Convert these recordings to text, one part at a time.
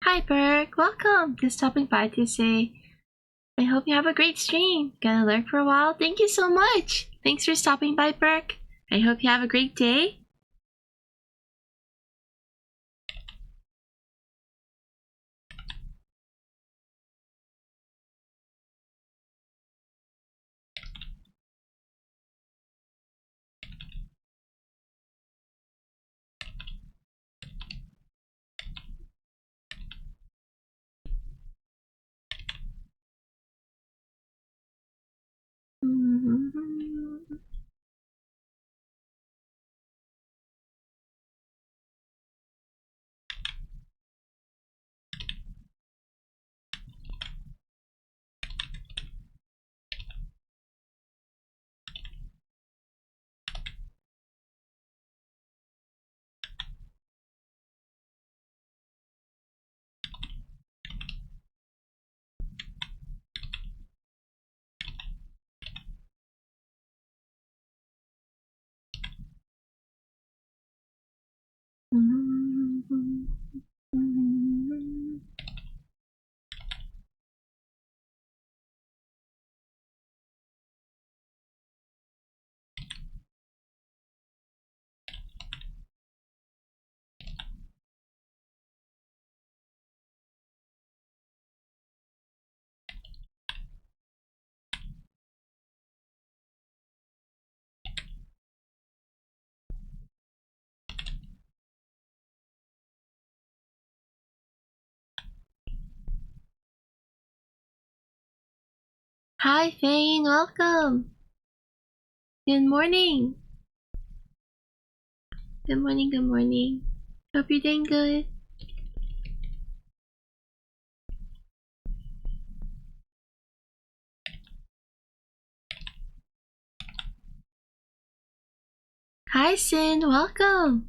Hi Berg, welcome! Just stopping by to say I hope you have a great stream. Gonna lurk for a while? Thank you so much! Thanks for stopping by, Berg. I hope you have a great day. Hi Fane, welcome! Good morning! Good morning, good morning. Hope you're doing good. Hi Sin, welcome!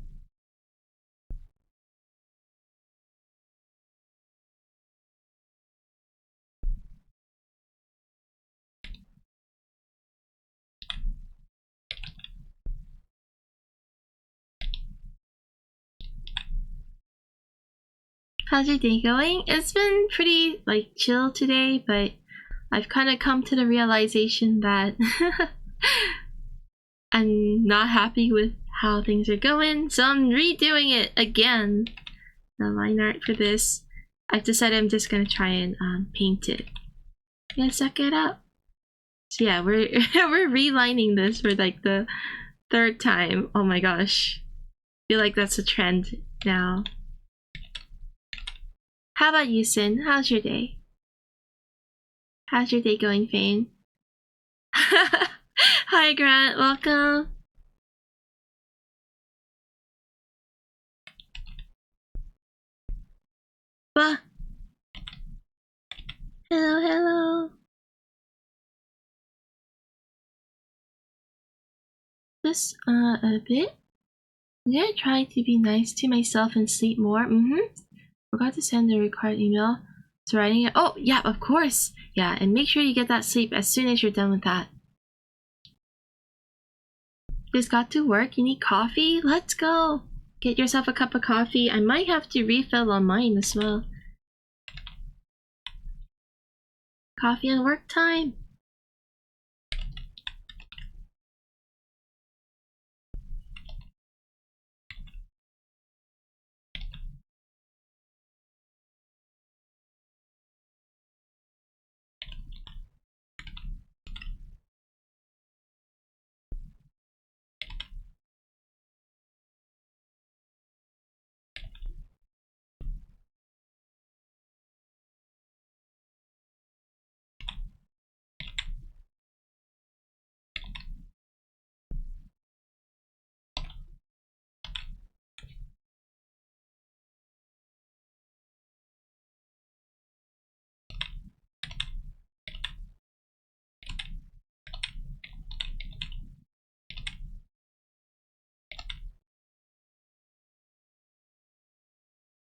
How's your day going? It's been pretty like chill today, but I've kind of come to the realization that I'm not happy with how things are going, so I'm redoing it again. The line art for this. I've decided I'm just gonna try and paint it. Yeah, suck it up. So yeah, we're we're relining this for like the third time. Oh my gosh. I feel like that's a trend now. How about you, Sin? How's your day? How's your day going, Fane? Hi, Grant. Welcome. Bah. Hello, hello. Just a bit. I'm gonna try to be nice to myself and sleep more. Forgot to send the required email. So writing it. Oh, yeah, of course. Yeah, and make sure you get that sleep as soon as you're done with that. Just got to work. You need coffee? Let's go. Get yourself a cup of coffee. I might have to refill on mine as well. Coffee and work time.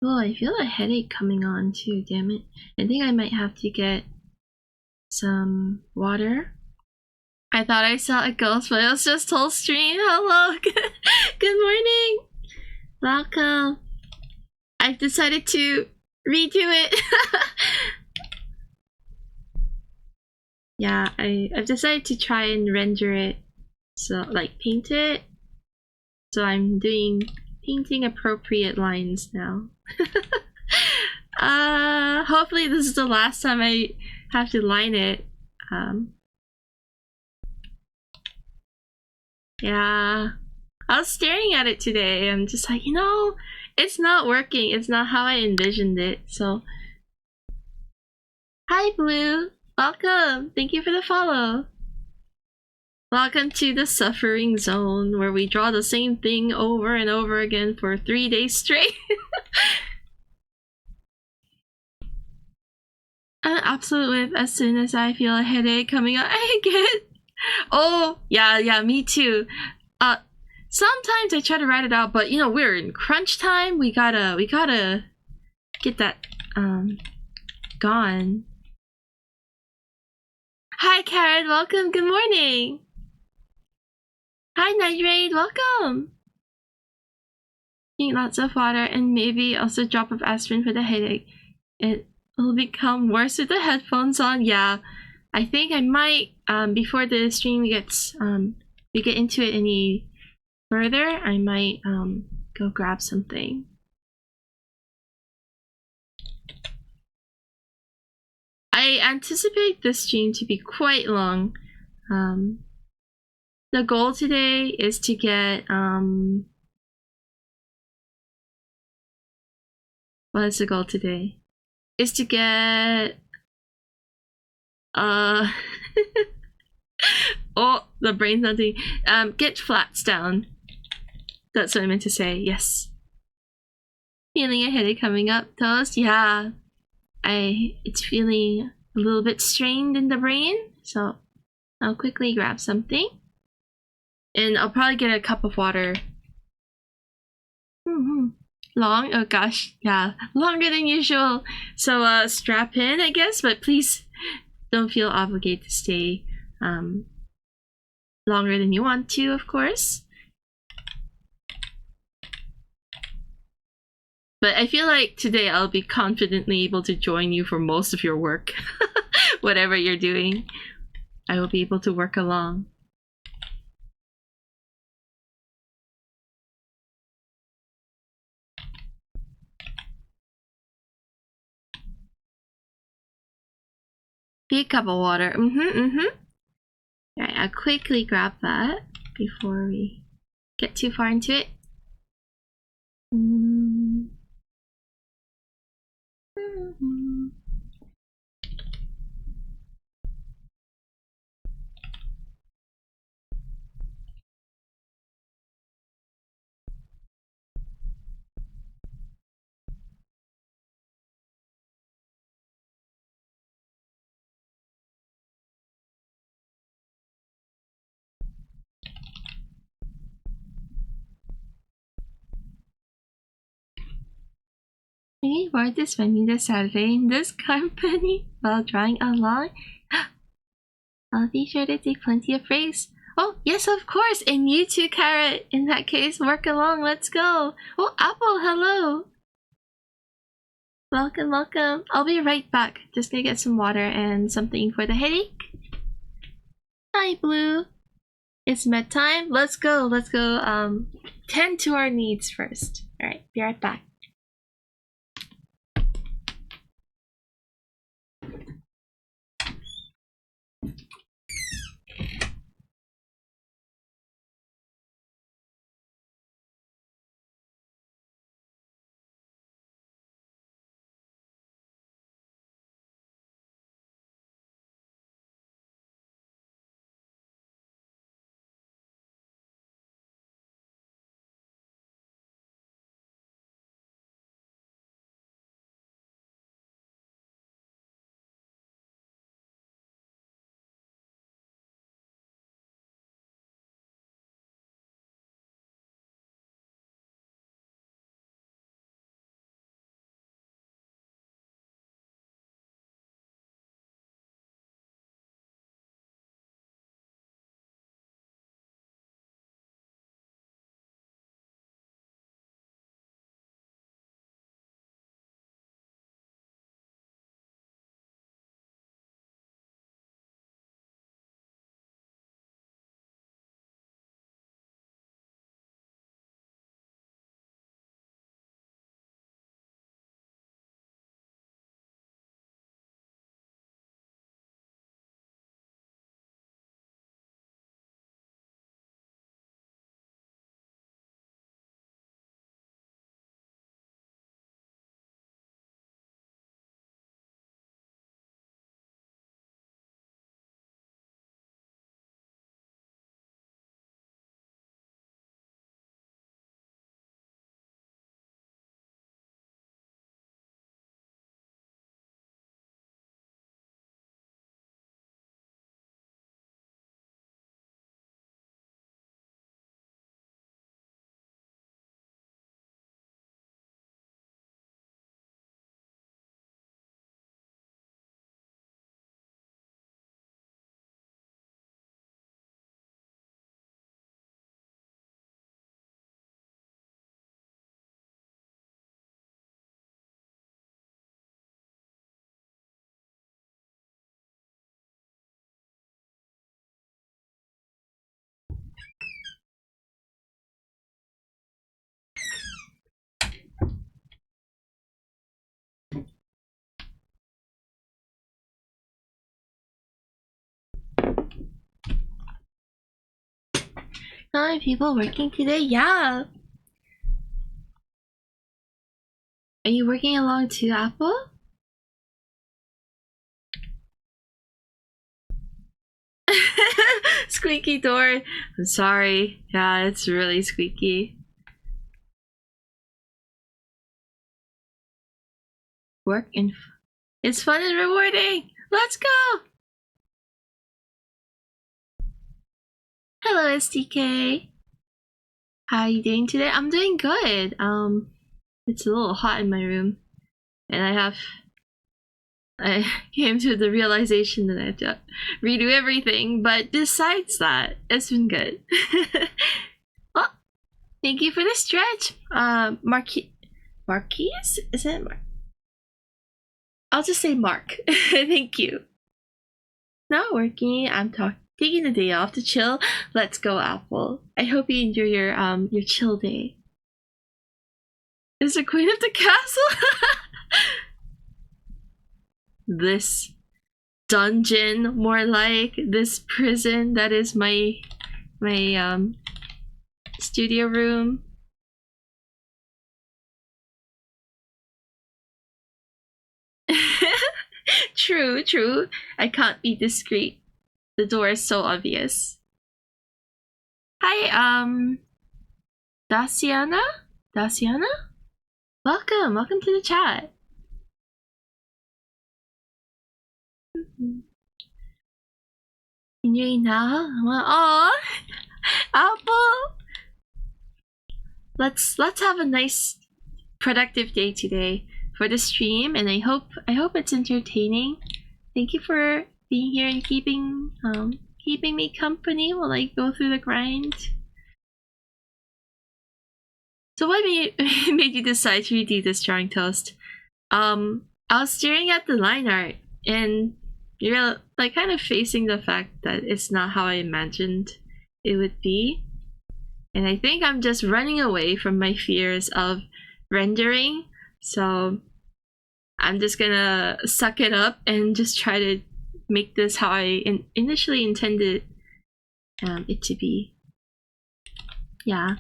Oh, I feel a headache coming on too, damn it. I think I might have to get some water. I thought I saw a ghost, but it was just whole stream. Hello, good morning. Welcome. I've decided to redo it. Yeah, I've decided to try and render it, so like paint it. So I'm doing painting appropriate lines now. Hopefully this is the last time I have to line it. Yeah, I was staring at it today. I'm just like, it's not working. It's not how I envisioned it. So, hi, Blue. Welcome. Thank you for the follow. Welcome to the suffering zone, where we draw the same thing over and over again for 3 days straight. I'm absolute with as soon as I feel a headache coming up. I get. Oh, yeah, me too. Sometimes I try to write it out, but we're in crunch time. We gotta get that gone. Hi, Karen. Welcome. Good morning. Hi, Night Raid. Welcome. Drink lots of water and maybe also a drop of aspirin for the headache. It will become worse with the headphones on. Yeah, I think I might before the stream gets we get into it any further, I might go grab something. I anticipate this stream to be quite long. The goal today is to get what is the goal today? Is to get oh, the brain's not doing get flats down. That's what I meant to say. Yes. Feeling a headache coming up, Toast? Yeah. It's feeling a little bit strained in the brain, so I'll quickly grab something. And I'll probably get a cup of water. Long? Oh gosh, yeah. Longer than usual. So strap in, I guess, but please don't feel obligated to stay longer than you want to, of course. But I feel like today I'll be confidently able to join you for most of your work. Whatever you're doing, I will be able to work along. Big cup of water. Alright, I'll quickly grab that before we get too far into it. We board this venue this Saturday in this company while drawing along. I'll be sure to take plenty of praise. Oh, yes, of course. And you too, Carrot. In that case, work along. Let's go. Oh, Apple, hello. Welcome, welcome. I'll be right back. Just gonna get some water and something for the headache. Hi, Blue. It's med time. Let's go. Let's go. Tend to our needs first. All right, be right back. How many people working today? Yeah. Are you working along too, Apple? Squeaky door. I'm sorry. Yeah, it's really squeaky. Work and it's fun and rewarding. Let's go. Hello, STK. How are you doing today? I'm doing good. It's a little hot in my room, and I came to the realization that I have to redo everything. But besides that, it's been good. Well, thank you for the stretch. Marquise? Is it Mark? I'll just say Mark. Thank you. Not working. I'm taking the day off to chill. Let's go, Apple. I hope you enjoy your chill day. Is the queen of the castle? This dungeon, more like this prison that is my studio room. True. I can't be discreet. The door is so obvious. Hi, Daciana? Welcome to the chat. now? Aw, Apple. Let's have a nice, productive day today for the stream, and I hope it's entertaining. Thank you for being here and keeping me company while I go through the grind. So what made you decide to redo this drawing, Toast? I was staring at the line art and you're like kind of facing the fact that it's not how I imagined it would be. And I think I'm just running away from my fears of rendering. So I'm just gonna suck it up and just try to make this how I initially intended it to be. Yeah.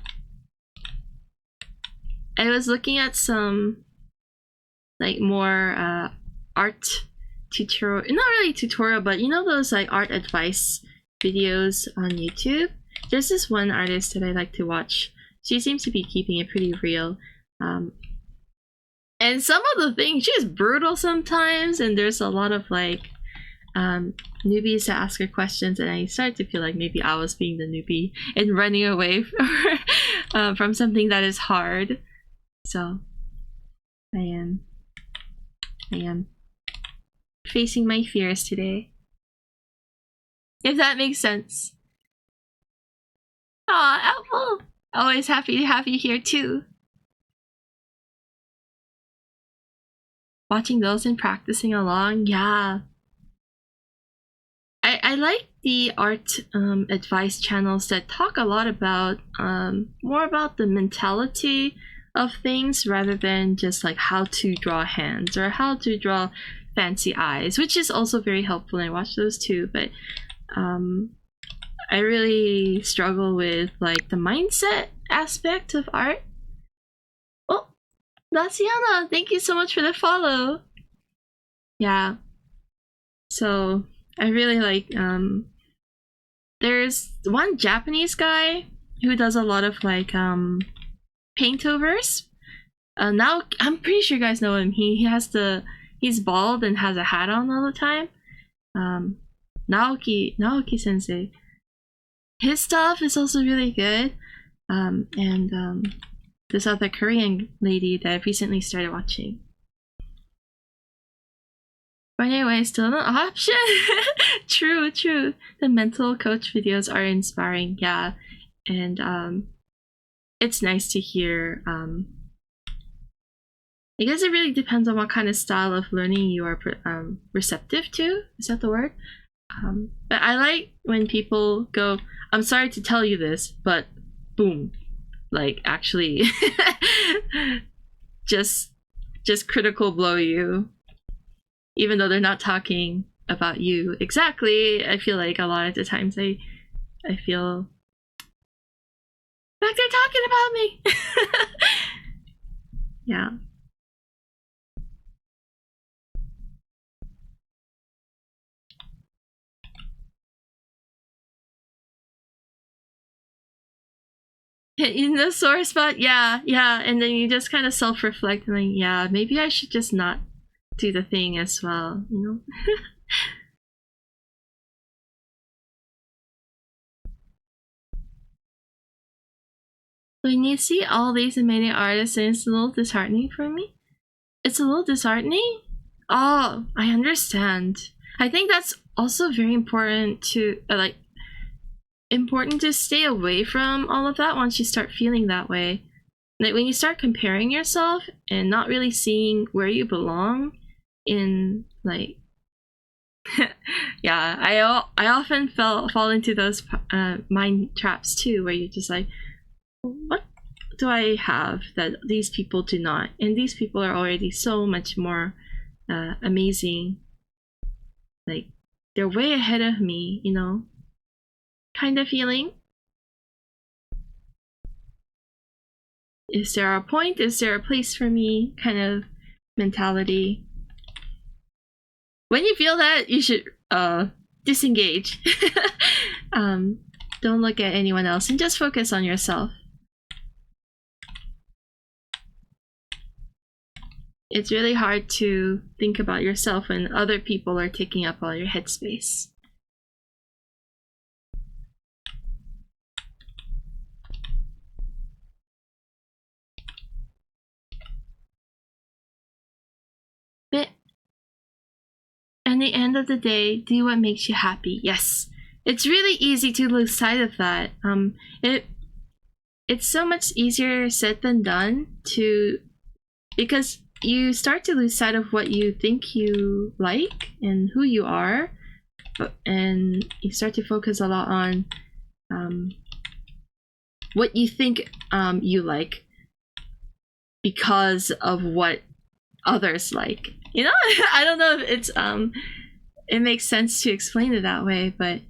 I was looking at some like more art tutorial, not really tutorial, but you know those like art advice videos on YouTube? There's this one artist that I like to watch. She seems to be keeping it pretty real. And some of the things, she's brutal sometimes, and there's a lot of like newbies to ask her questions, and I started to feel like maybe I was being the newbie and running away from something that is hard. So I am facing my fears today, if that makes sense. Aw, Apple! Always happy to have you here too. Watching those and practicing along, yeah. I like the art advice channels that talk a lot about more about the mentality of things rather than just like how to draw hands or how to draw fancy eyes, which is also very helpful, and I watch those too. But I really struggle with like the mindset aspect of art. Oh, Daciana, thank you so much for the follow. Yeah. So I really like there's one Japanese guy who does a lot of like paintovers. Now I'm pretty sure you guys know him. He's bald and has a hat on all the time. Naoki sensei. His stuff is also really good. And this other Korean lady that I've recently started watching. But anyway, still an option. True. The mental coach videos are inspiring, yeah. And it's nice to hear. I guess it really depends on what kind of style of learning you are receptive to. Is that the word? But I like when people go, I'm sorry to tell you this, but boom. Like actually just critical blow you. Even though they're not talking about you exactly, I feel like a lot of the times I feel like they're talking about me. Yeah. In the sore spot, yeah, and then you just kind of self-reflect and like, yeah, maybe I should just not do the thing as well, you know? When you see all these amazing artists, it's a little disheartening for me. It's a little disheartening? Oh, I understand. I think that's also very important to important to stay away from all of that once you start feeling that way. Like when you start comparing yourself and not really seeing where you belong in like yeah, I often fall into those mind traps too, where you're just like, what do I have that these people do not, and these people are already so much more amazing, like they're way ahead of me, you know, kind of feeling. Is there a point? Is there a place for me? Kind of mentality. When you feel that, you should disengage. Don't look at anyone else and just focus on yourself. It's really hard to think about yourself when other people are taking up all your headspace. But at the end of the day, do what makes you happy. Yes, it's really easy to lose sight of that. It's so much easier said than done because you start to lose sight of what you think you like and who you are, and you start to focus a lot on what you think you like because of what others like. You know, I don't know if it's it makes sense to explain it that way, but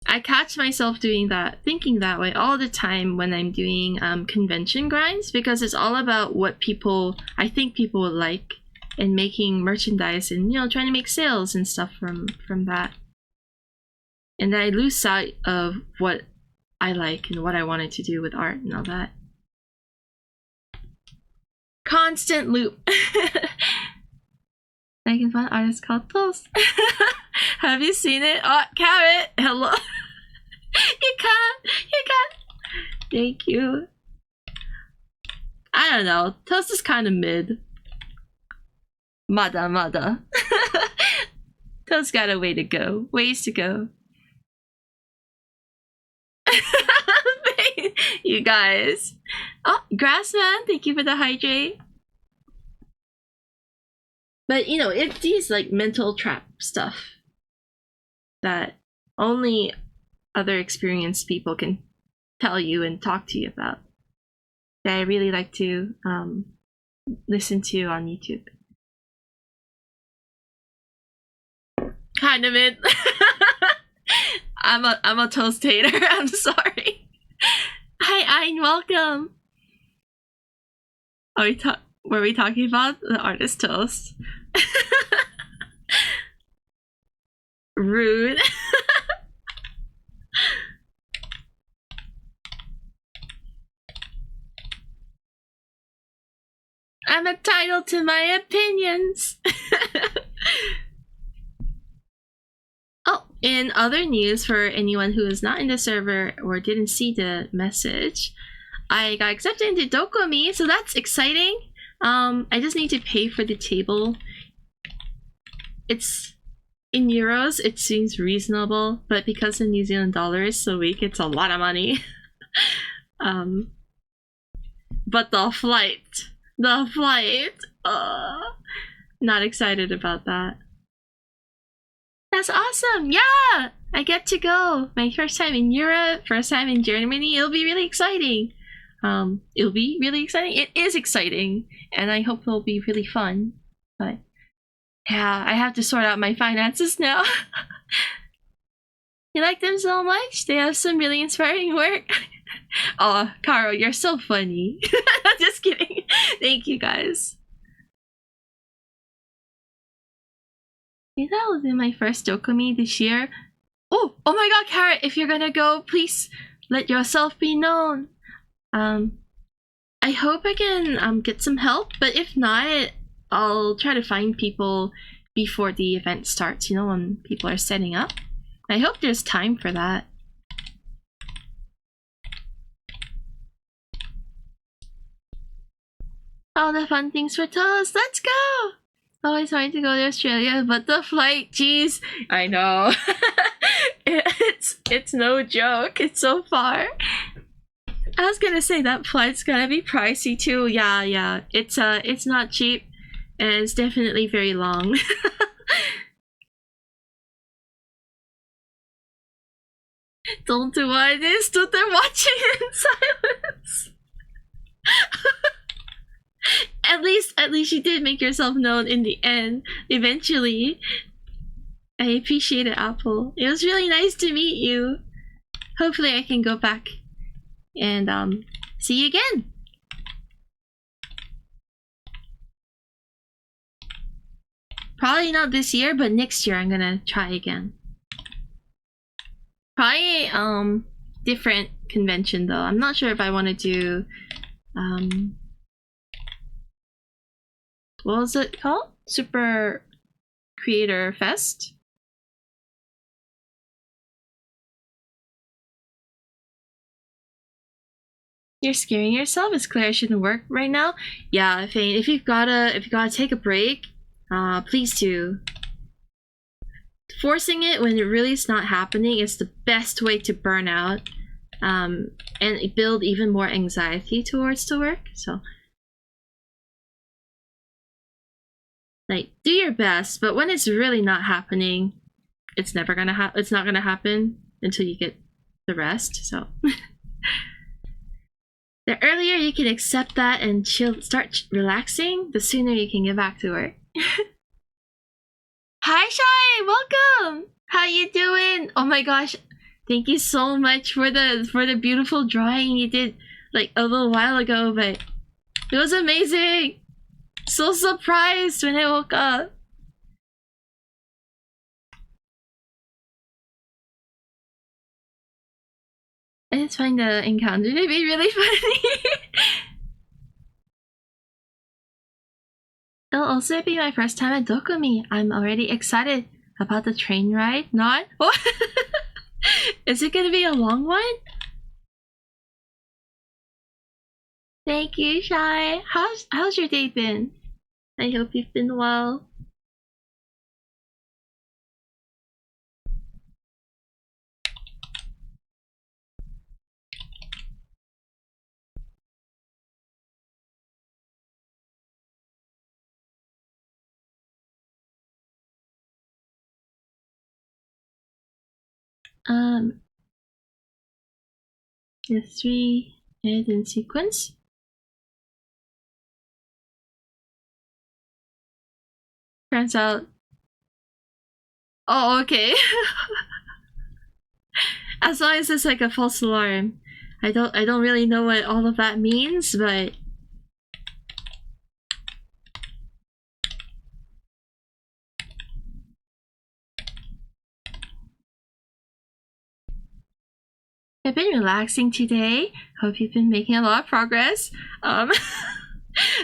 I catch myself doing that, thinking that way all the time when I'm doing convention grinds, because it's all about what I think people would like, and making merchandise and, you know, trying to make sales and stuff from that. And then I lose sight of what I like and what I wanted to do with art and all that. Constant loop. I can find an artist called Toast. Have you seen it? Oh, Carrot, hello. You can. Thank you. I don't know. Toast is kind of mid. Mada. Toast got a ways to go. You guys. Oh, Grassman, thank you for the hydrate. But, you know, it's these like mental trap stuff that only other experienced people can tell you and talk to you about, that I really like to listen to on YouTube. Kind of it. I'm a toast hater. I'm sorry. Hi, Ein, welcome. Were we talking about the artist Toast? Rude. I'm entitled to my opinions. Oh, in other news, for anyone who is not in the server or didn't see the message, I got accepted into Dokumi, so that's exciting. I just need to pay for the table. It's in euros, it seems reasonable, but because the New Zealand dollar is so weak, it's a lot of money. But the flight, not excited about that. That's awesome. Yeah, I get to go. My first time in Europe, first time in Germany. It'll be really exciting. It is exciting, and I hope it'll be really fun. But yeah, I have to sort out my finances now. You like them so much? They have some really inspiring work. Oh, Caro, you're so funny. Just kidding. Thank you, guys. I think that will be my first Dokumi this year. Oh my god, Carrot, if you're gonna go, please let yourself be known. I hope I can get some help, but if not, I'll try to find people before the event starts, you know, when people are setting up. I hope there's time for that. All the fun things for Toast, let's go! Always wanted to go to Australia, but the flight, jeez, I know. It's no joke, it's so far. I was gonna say that flight's gonna be pricey too. Yeah, it's not cheap, and it's definitely very long. Don't do what I stood there watching in silence. At least least you did make yourself known in the end, eventually. I appreciate it, Apple. It was really nice to meet you. Hopefully I can go back and see you again. Probably not this year, but next year I'm gonna try again. Probably different convention though. I'm not sure if I want to do what was it called? Super Creator Fest? You're scaring yourself? It's clear I shouldn't work right now. Yeah, Fane, if you've gotta take a break, please do. Forcing it when it really is not happening is the best way to burn out and build even more anxiety towards the work. So like, do your best, but when it's really not happening, it's never gonna it's not gonna happen until you get the rest. So the earlier you can accept that and chill, start relaxing, the sooner you can get back to work. Hi Shai, welcome. How you doing? Oh my gosh, thank you so much for the beautiful drawing you did like a little while ago, but it was amazing. So surprised when I woke up. I just find the encounter to be really funny. It'll also be my first time at Dokumi. I'm already excited about the train ride. Not? What? Is it gonna be a long one? Thank you, Shai. How's your day been? I hope you've been well. The 3 head in sequence. Turns out. Oh, okay. As long as it's like a false alarm. I don't really know what all of that means, but I've been relaxing today. Hope you've been making a lot of progress.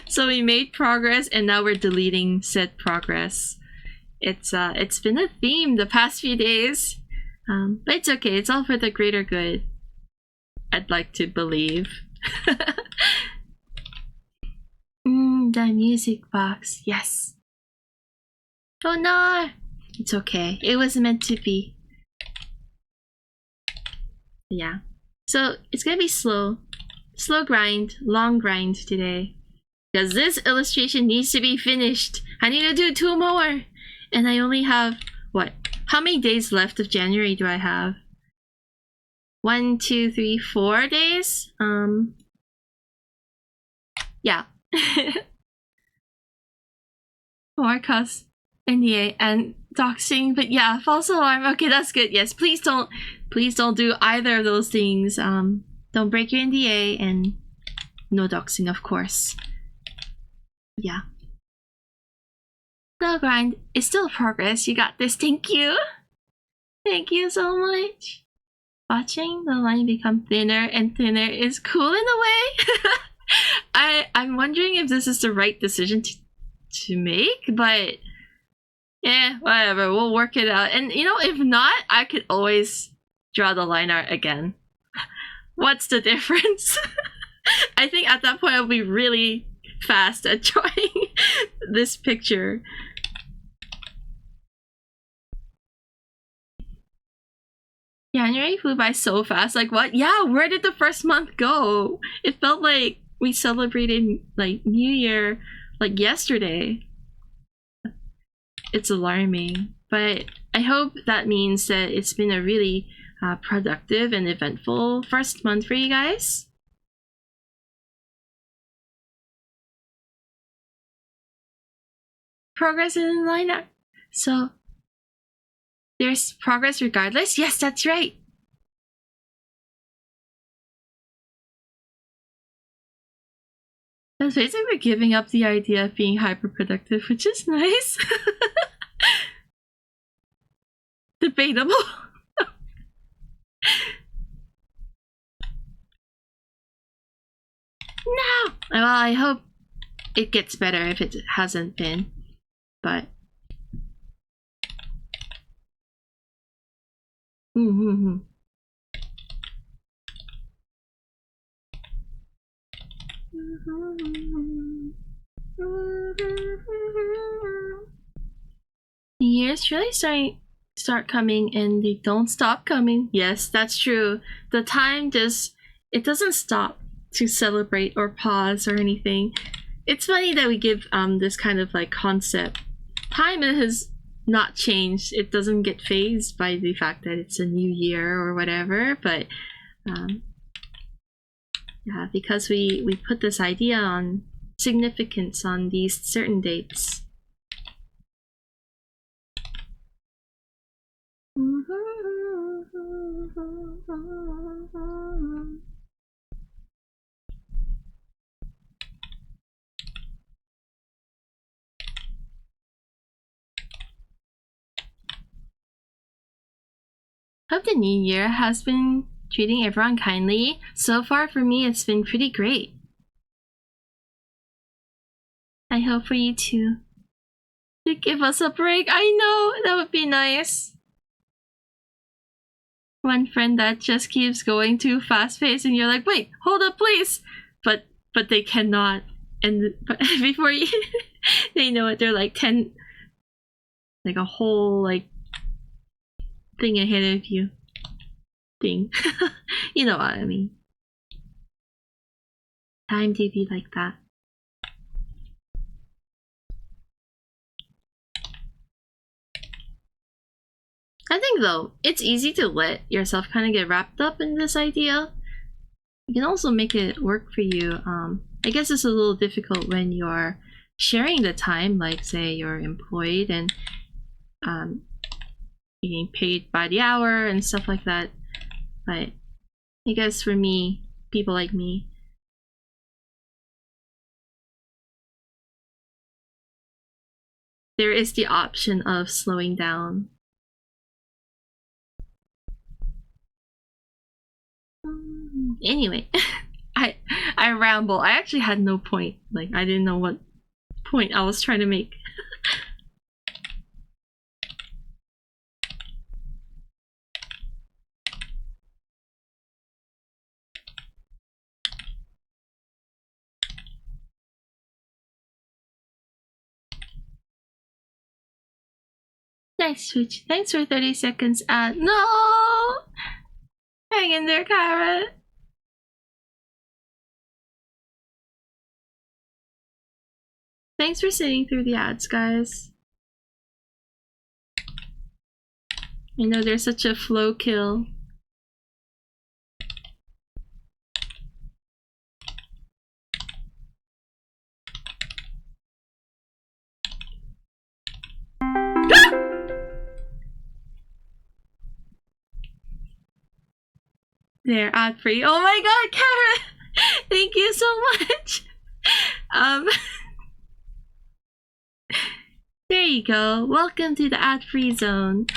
So we made progress and now we're deleting said progress. It's been a theme the past few days. But it's okay, it's all for the greater good. I'd like to believe. The music box, yes. Oh no! It's okay, it was meant to be. Yeah. So it's gonna be slow grind, long grind today. Because this illustration needs to be finished. I need to do 2 more. And I only have, what? How many days left of January do I have? 1, 2, 3, 4 days? Yeah. More cause NDA and doxing, but yeah, false alarm. Okay, that's good. Yes, please don't do either of those things. Don't break your NDA and no doxing, of course. Yeah. The grind is still progress. You got this. Thank you. Thank you so much. Watching the line become thinner and thinner is cool in a way. I'm wondering if this is the right decision to make, but yeah, whatever. We'll work it out. And you know, if not, I could always draw the line art again. What's the difference? I think at that point I'll be really fast at drawing this picture. January flew by so fast. Like what? Yeah, where did the first month go? It felt like we celebrated like New Year like yesterday. It's alarming, but I hope that means that it's been a really productive and eventful first month for you guys. progress in the lineup. So there's progress regardless. Yes, that's right. That's basically giving up the idea of being hyperproductive, which is nice. Debatable. No! Well, I hope it gets better if it hasn't been. But... The years really start coming and they don't stop coming. Yes, that's true. The time just... it doesn't stop to celebrate or pause or anything. It's funny that we give this kind of like concept. Time has not changed. It doesn't get phased by the fact that it's a new year or whatever, but yeah, because we put this idea on significance on these certain dates. Hope the new year has been treating everyone kindly. So far for me, it's been pretty great. I hope for you too. To give us a break. I know, that would be nice. One friend that just keeps going too fast-paced and you're like, wait, hold up please. But they cannot. And before you they know it, they're like 10, like a whole like thing ahead of you. Thing. You know what I mean. Time to be like that. I think though, it's easy to let yourself kind of get wrapped up in this idea. You can also make it work for you. I guess it's a little difficult when you're sharing the time, like say you're employed and being paid by the hour and stuff like that. But I guess for me, people like me, there is the option of slowing down. Anyway, I ramble. I actually had no point. Like, I didn't know what point I was trying to make. Nice switch. Thanks for 30 seconds ad. No! Hang in there, Carrot. Thanks for sitting through the ads, guys. I know there's such a flow kill. There, ad free. Oh my god, Carrot! Thank you so much! There you go. Welcome to the ad-free zone.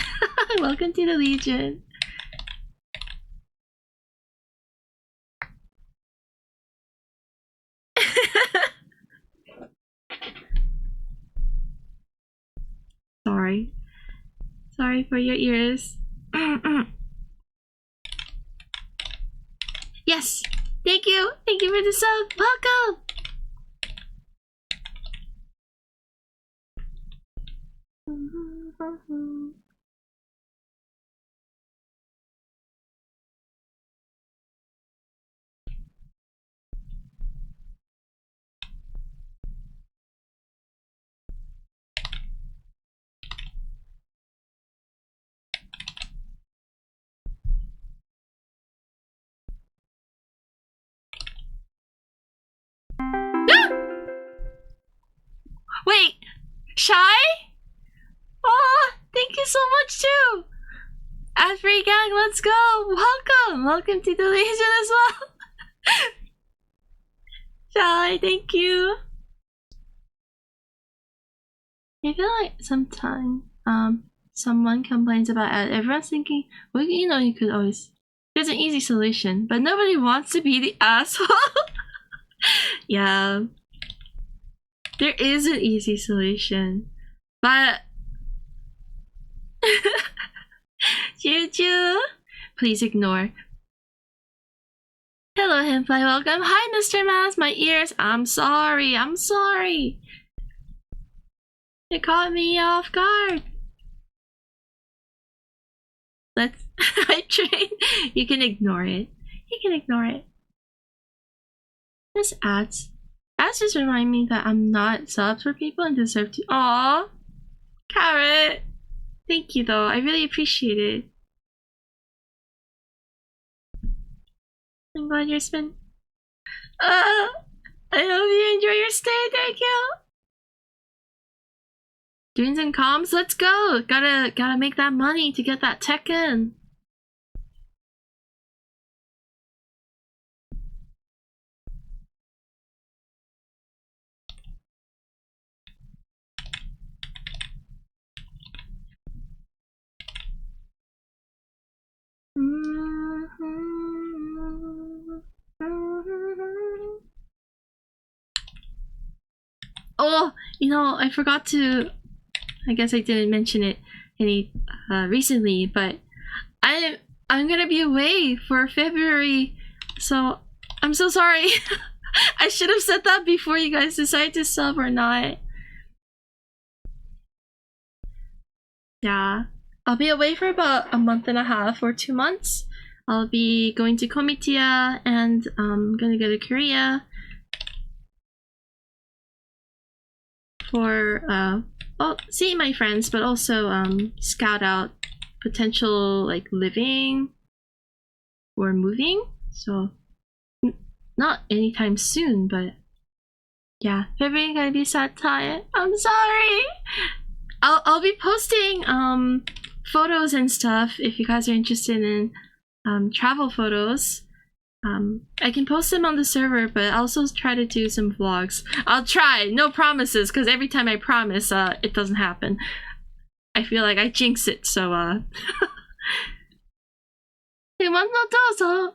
Welcome to the Legion. Sorry. Sorry for your ears. Yes! Thank you! Thank you for the sub! Welcome! Wait! Shy? Oh, thank you so much too. Asbury Gang, let's go. Welcome to the Legion as well. Shy, thank you. I feel like sometimes someone complains about ad. Everyone's thinking, well, you know, you could always. There's an easy solution, but nobody wants to be the asshole. Yeah, there is an easy solution, but Choo-choo, please ignore. Hello, Henfly, welcome. Hi, Mr. Mouse, my ears. I'm sorry. It caught me off guard. Let's. I train. You can ignore it. This ads. Ads just remind me that I'm not subs for people and deserve to. Aww. Carrot. Thank you, though. I really appreciate it. I'm glad you're spending. I hope you enjoy your stay. Thank you. Dreams and comms, let's go. Gotta make that money to get that tech in. Oh, you know, I forgot to. I guess I didn't mention it any recently, but I'm gonna be away for February, so I'm so sorry. I should have said that before you guys decide to sub or not. Yeah, I'll be away for about a month and a half or 2 months. I'll be going to Komitia and gonna go to Korea for see my friends, but also scout out potential like living or moving. So not anytime soon, but yeah, February gonna be sad time. I'm sorry. I'll be posting photos and stuff if you guys are interested in travel photos. I can post them on the server, but I'll also try to do some vlogs. I'll try, no promises, because every time I promise, it doesn't happen. I feel like I jinx it, so No, Carrot!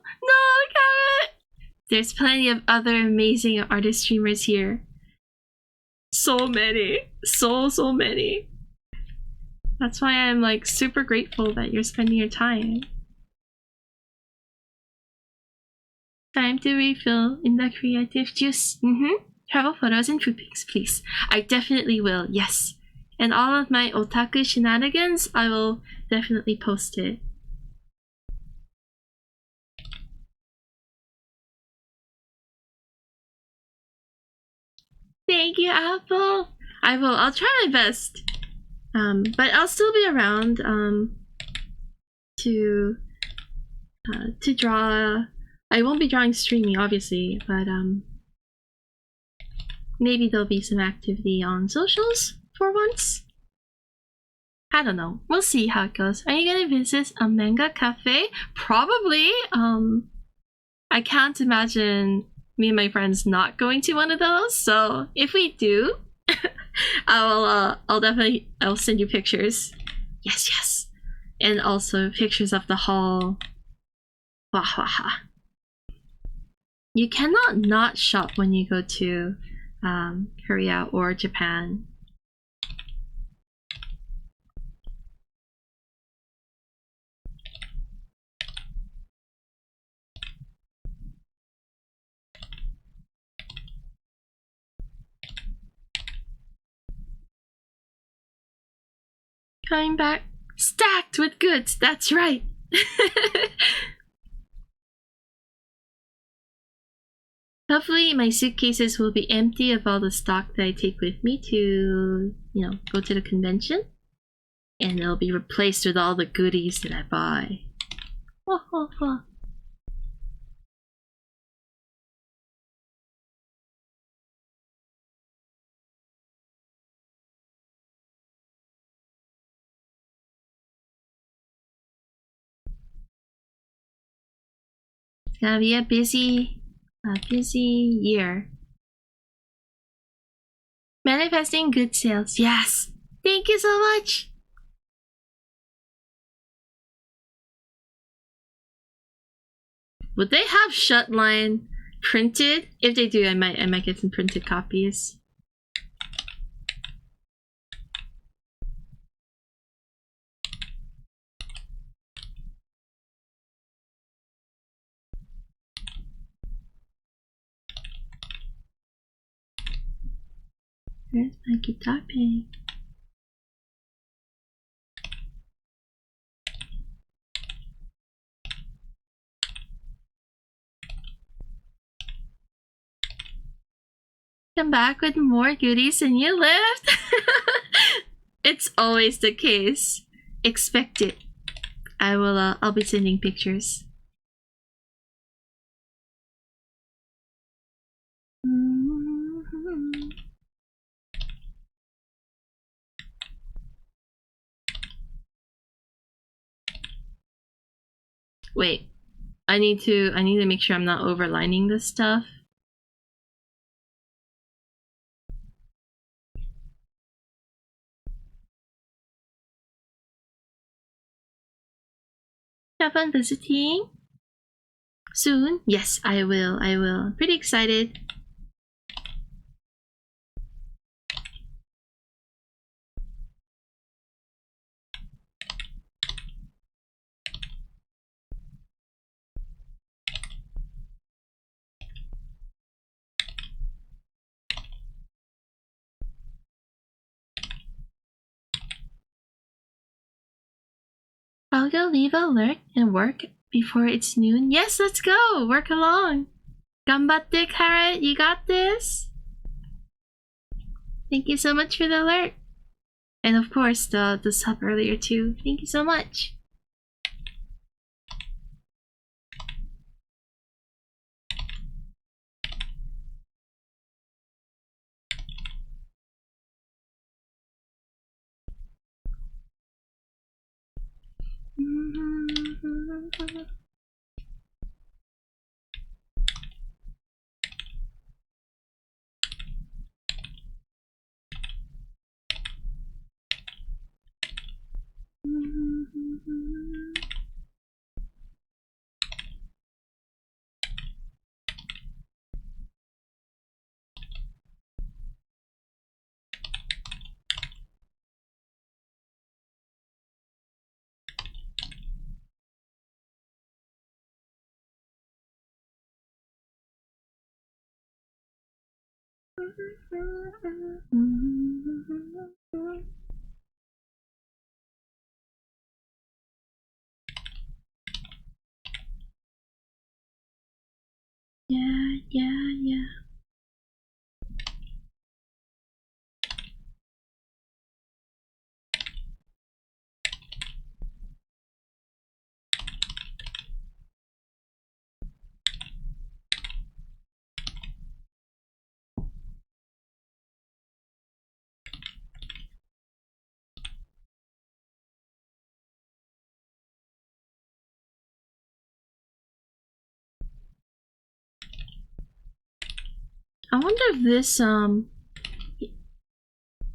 There's plenty of other amazing artist streamers here. So many. So many. That's why I'm like super grateful that you're spending your time. Time to refill in the creative juice. Travel photos and food pics, please. I definitely will, yes. And all of my otaku shenanigans, I will definitely post it. Thank you, Apple. I will. I'll try my best. But I'll still be around to draw. I won't be drawing streaming, obviously, but maybe there'll be some activity on socials for once. I don't know. We'll see how it goes. Are you gonna visit a manga cafe? Probably. I can't imagine me and my friends not going to one of those. So if we do, I'll send you pictures. Yes. And also pictures of the hall. You cannot not shop when you go to Korea or Japan. Coming back stacked with goods, that's right. Hopefully my suitcases will be empty of all the stock that I take with me to, go to the convention. And it'll be replaced with all the goodies that I buy. It's gonna be a busy year. Manifesting good sales. Yes. Thank you so much. Would they have Shutline printed? If they do, I might get some printed copies. Where's my guitar pick? Come back with more goodies than you left. It's always the case. Expect it. I'll be sending pictures. Wait, I need to make sure I'm not overlining this stuff. Have fun visiting soon. Yes, I will. Pretty excited. I'll go leave a lurk and work before it's noon. Yes, let's go! Work along! Gambatte, Carrot, you got this? Thank you so much for the alert. And of course, the sub earlier too. Thank you so much. Yeah. I wonder if this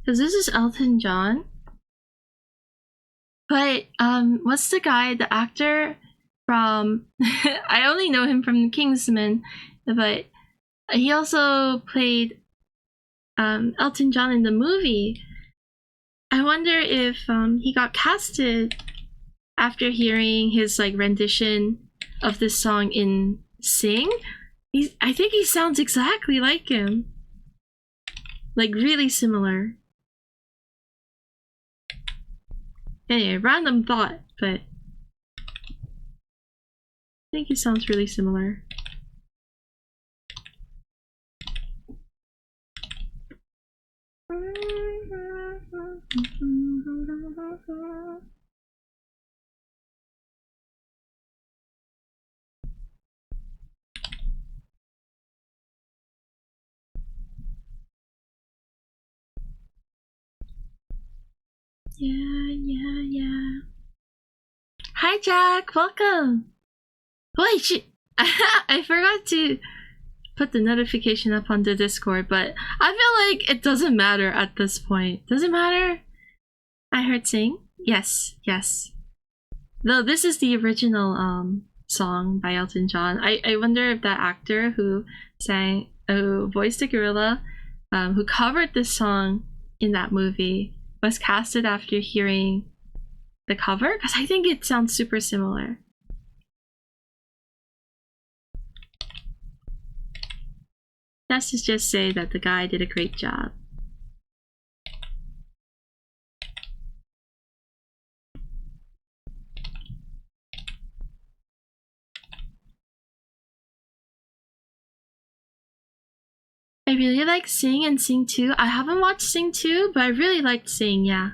because this is Elton John. But what's the guy, the actor from I only know him from Kingsman, but he also played Elton John in the movie. I wonder if he got casted after hearing his like rendition of this song in Sing. I think he sounds exactly like him. Like really similar. Anyway, random thought, but I think he sounds really similar. Yeah. Hi, Jack. Welcome. Holy shit. I forgot to put the notification up on the Discord, but I feel like it doesn't matter at this point. Does it matter? I heard sing? Yes, yes. Though this is the original song by Elton John. I wonder if that actor who voiced the gorilla, who covered this song in that movie, was casted after hearing the cover, because I think it sounds super similar. Let's just say that the guy did a great job. I really like Sing and Sing 2. I haven't watched Sing 2, but I really liked Sing, yeah.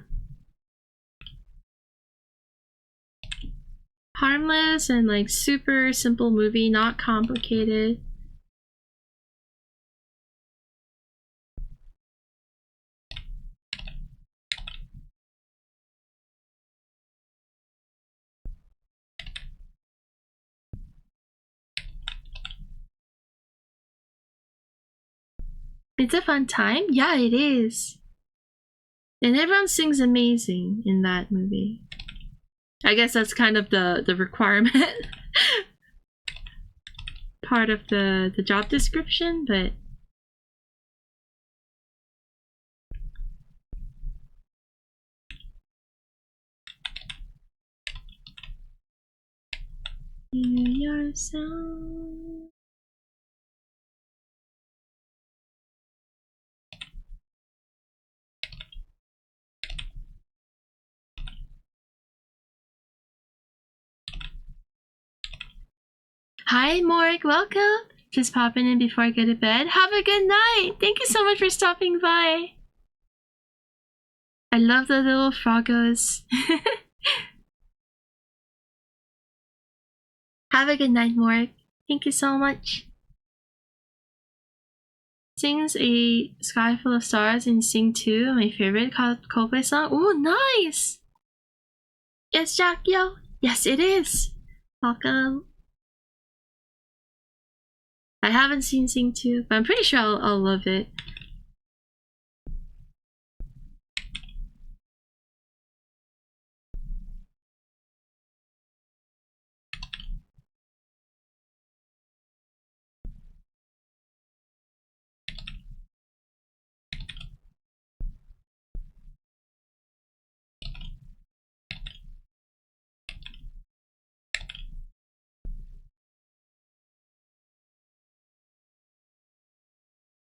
Harmless and like super simple movie, not complicated. It's a fun time? Yeah, it is. And everyone sings amazing in that movie. I guess that's kind of the requirement part of the job description, but hear yourself. Hi, Morg, welcome. Just popping in before I go to bed. Have a good night. Thank you so much for stopping by. I love the little froggos. Have a good night, Morg. Thank you so much. Sings a Sky Full of Stars in Sing 2, my favorite Coldplay song. Ooh, nice! Yes, Jack, yo. Yes, it is. Welcome. I haven't seen Sing 2, but I'm pretty sure I'll love it.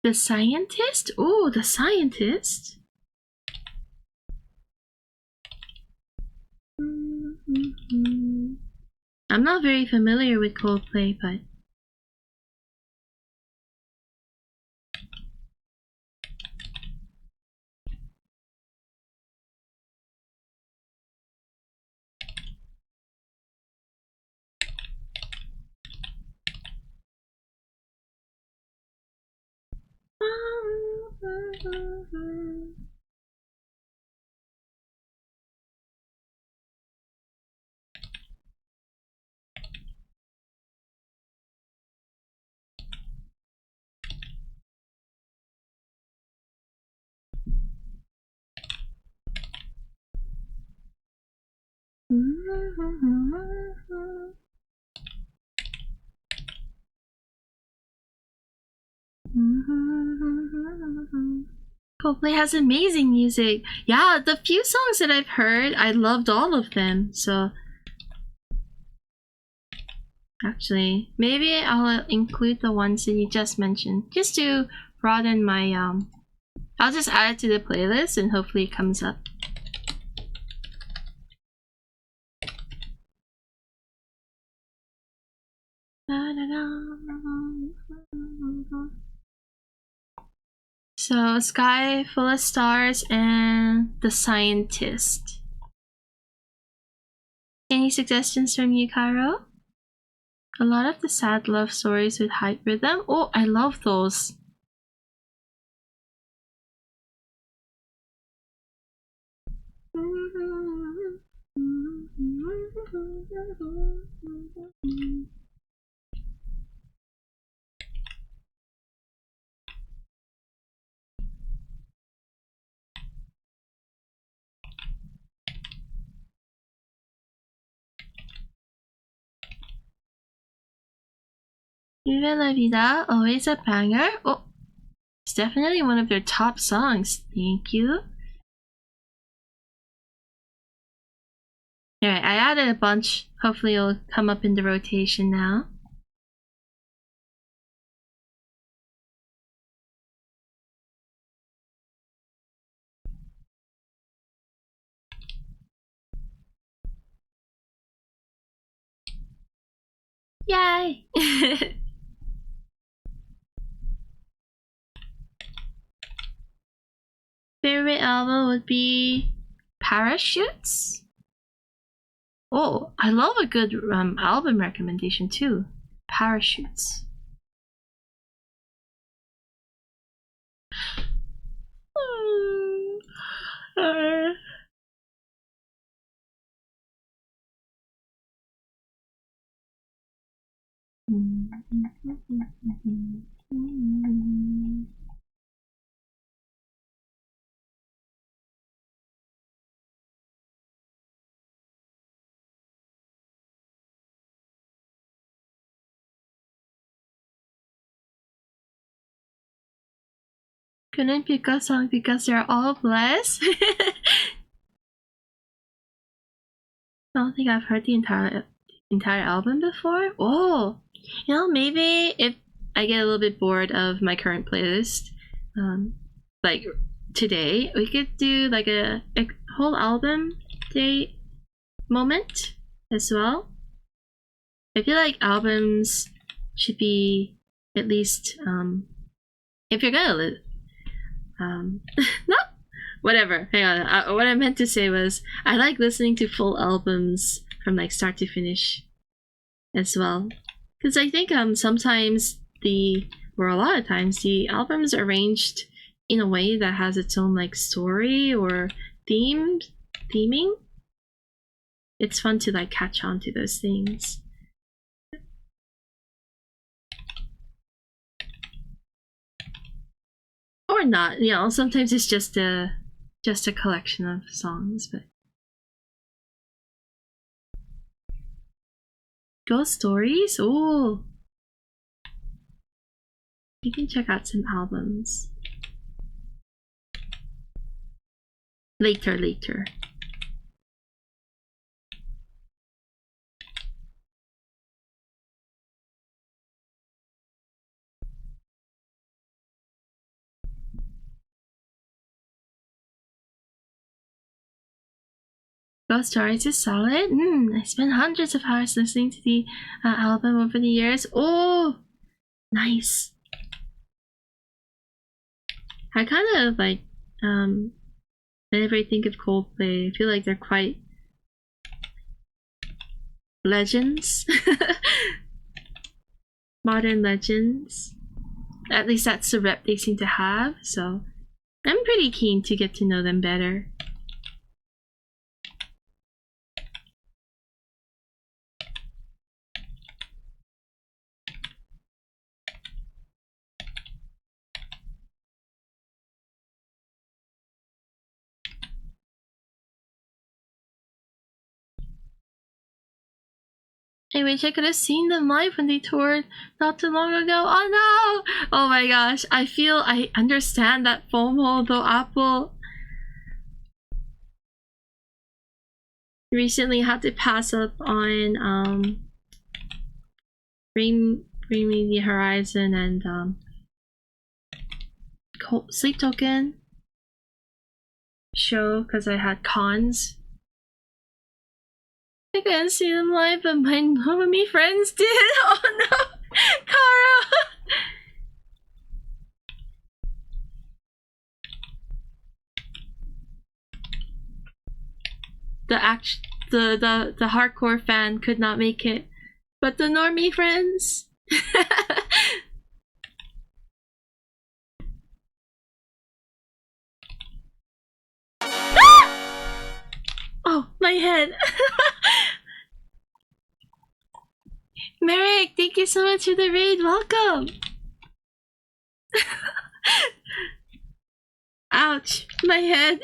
The Scientist? Ooh, The Scientist? I'm not very familiar with Coldplay, but Coldplay has amazing music. Yeah, the few songs that I've heard, I loved all of them. So actually, maybe I'll include the ones that you just mentioned, just to broaden my I'll just add it to the playlist and hopefully it comes up. So, Sky Full of Stars and The Scientist. Any suggestions from you, Cairo? A lot of the sad love stories with hype rhythm. Oh, I love those. Viva la vida, always a banger. Oh, it's definitely one of their top songs. Thank you. Alright, I added a bunch. Hopefully it'll come up in the rotation now. Yay! Favorite album would be Parachutes. Oh, I love a good album recommendation too. Parachutes. Couldn't pick a song because they're all blessed. I don't think I've heard the entire album before. Oh, you know, maybe if I get a little bit bored of my current playlist, like today, we could do like a whole album day moment as well. I feel like albums should be at least if you're gonna not whatever. Hang on. What I meant to say was I like listening to full albums from like start to finish as well, because I think sometimes a lot of times the albums are arranged in a way that has its own like story or theming. It's fun to like catch on to those things. Or not, you know, sometimes it's just a collection of songs, but Ghost Stories? Oh, you can check out some albums later. Ghost Stories is solid. I spent hundreds of hours listening to the album over the years. Oh, nice. I kind of like, whenever I think of Coldplay, I feel like they're quite legends. Modern legends. At least that's the rep they seem to have, so I'm pretty keen to get to know them better. I wish I could have seen them live when they toured not too long ago. Oh no! Oh my gosh, I understand that FOMO, though Apple recently had to pass up on Bring Me the Horizon and Sleep Token show because I had cons. I couldn't see them live, but my Normie friends did. Oh no, Kara. The hardcore fan could not make it, but the Normie friends. Oh, my head. Merrick, thank you so much for the raid. Welcome. Ouch, my head.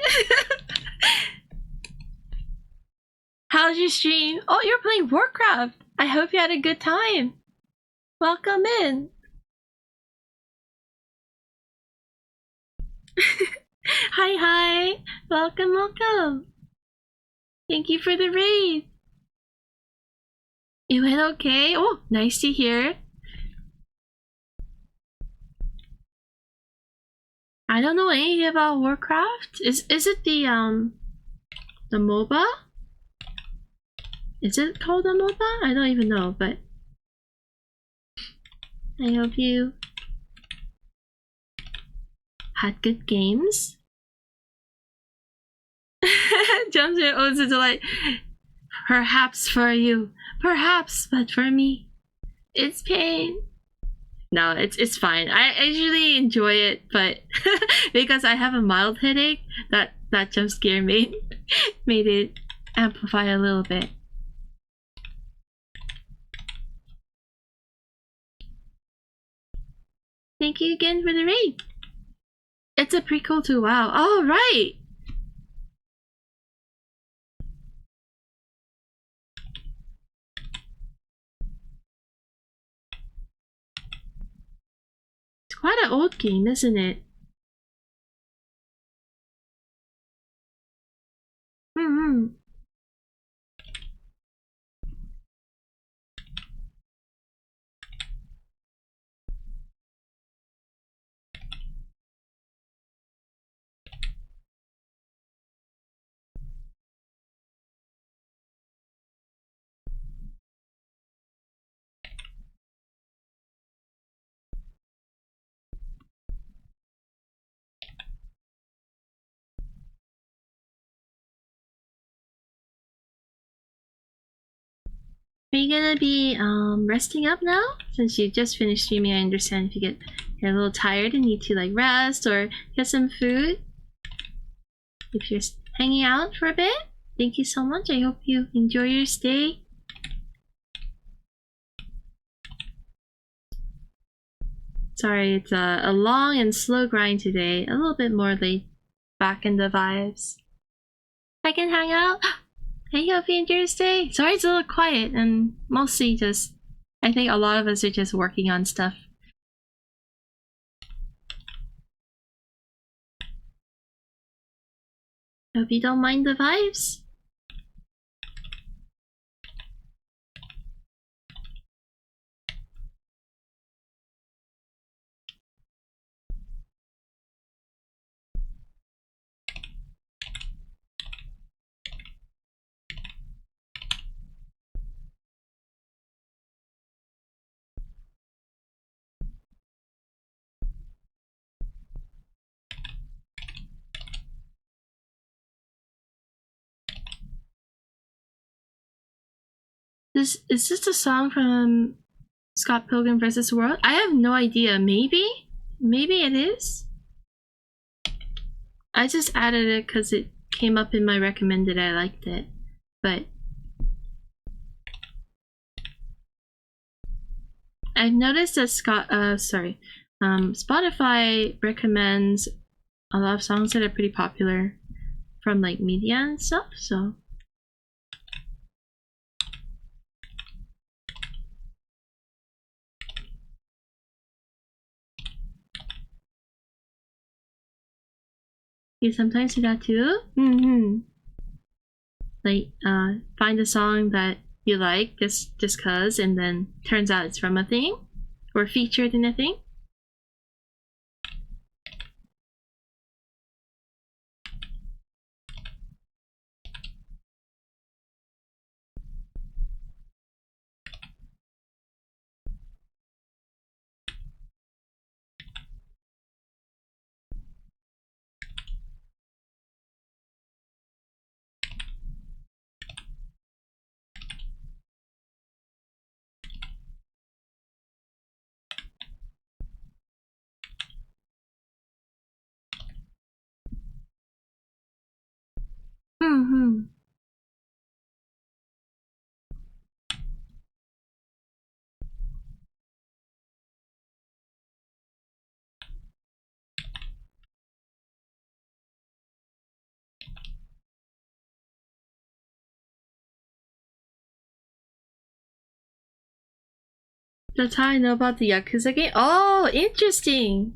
How's your stream? Oh, you're playing Warcraft. I hope you had a good time. Welcome in. Hi, hi. Welcome, welcome. Thank you for the raid. It went okay. Oh, nice to hear. I don't know anything about Warcraft. Is it the MOBA? Is it called a MOBA? I don't even know, but I hope you had good games. Jumps in owes a delight. Perhaps for you. Perhaps, but for me, it's pain. No, it's fine. I usually enjoy it, but because I have a mild headache, that jump scare made it amplify a little bit. Thank you again for the raid. It's a prequel to WoW. Oh, right. It's quite an old game, isn't it? Mm-hmm. Are you gonna be resting up now? Since you just finished streaming, I understand if you get a little tired and need to like rest or get some food. If you're hanging out for a bit, thank you so much. I hope you enjoy your stay. Sorry, it's a long and slow grind today. A little bit more laid back in the vibes. I can hang out. I hope you enjoy your stay. Sorry it's a little quiet and mostly just I think a lot of us are just working on stuff. Hope you don't mind the vibes. Is this a song from Scott Pilgrim vs. World? I have no idea. Maybe it is. I just added it because it came up in my recommended. I liked it, but I've noticed that Spotify recommends a lot of songs that are pretty popular from like media and stuff. So you sometimes do that too. Like find a song that you like just cause, and then turns out it's from a thing or featured in a thing. That's how I know about the Yakuza game. Oh, interesting.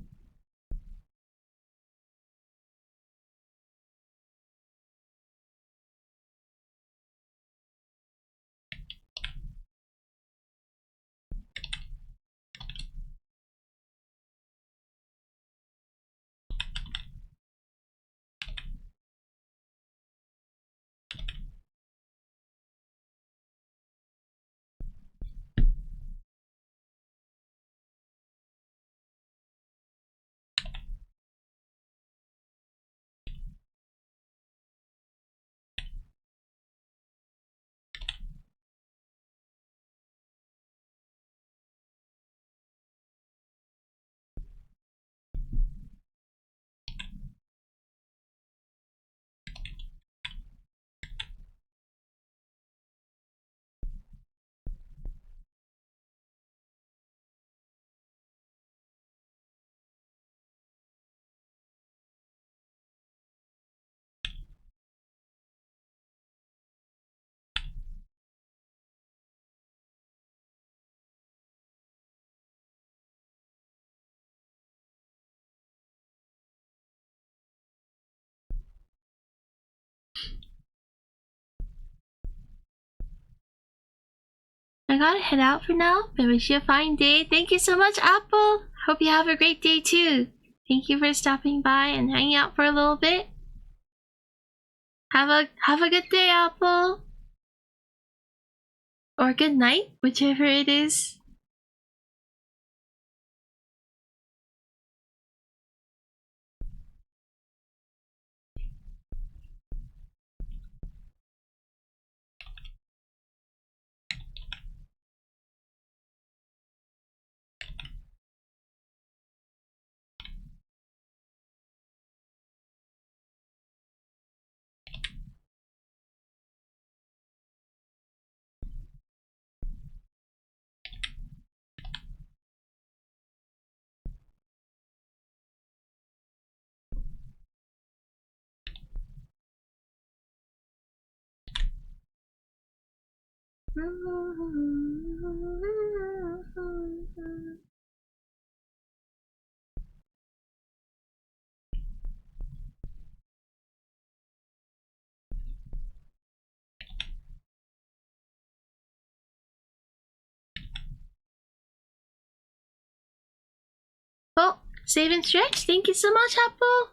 I gotta head out for now, but wish you a fine day. Thank you so much, Apple. Hope you have a great day too. Thank you for stopping by and hanging out for a little bit. Have a good day, Apple. Or good night, whichever it is. Oh, save and stretch. Thank you so much, Apple.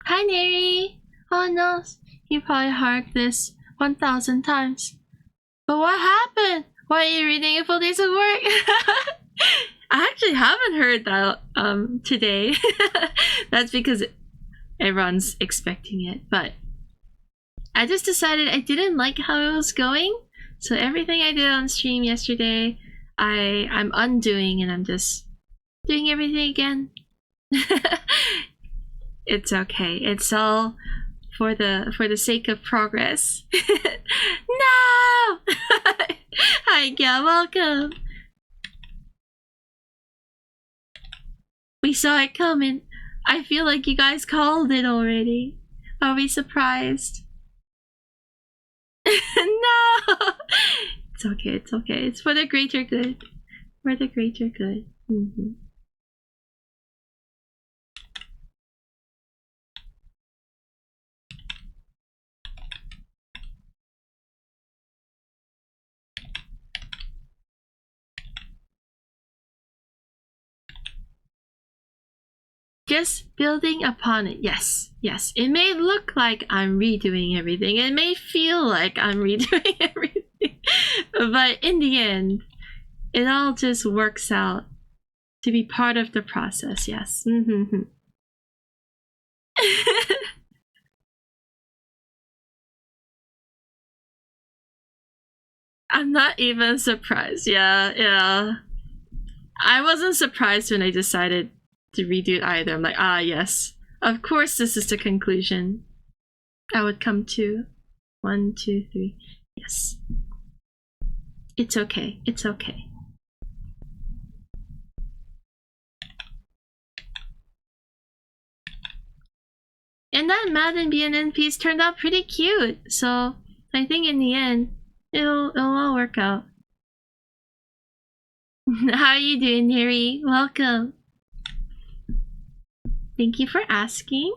Hi, Neri! Oh no, you probably heard this 1,000 times. But what happened? Why are you reading a full day's of work? I actually haven't heard that today. That's because everyone's expecting it. But I just decided I didn't like how it was going. So everything I did on stream yesterday, I'm undoing, and I'm just doing everything again. It's okay. It's all for the sake of progress. No! Hi, Gil. Welcome. We saw it coming. I feel like you guys called it already. Are we surprised? No! It's okay. It's okay. It's for the greater good. For the greater good. Mm-hmm. Just building upon it. Yes, yes. It may look like I'm redoing everything. It may feel like I'm redoing everything. But in the end, it all just works out to be part of the process. Yes. Mm-hmm. I'm not even surprised. Yeah. I wasn't surprised when I decided to redo it either. I'm like, yes. Of course this is the conclusion I would come to. 1, 2, 3. Yes. It's okay. It's okay. And that Madden BNN piece turned out pretty cute. So I think in the end, it'll all work out. How are you doing, Harry? Welcome. Thank you for asking.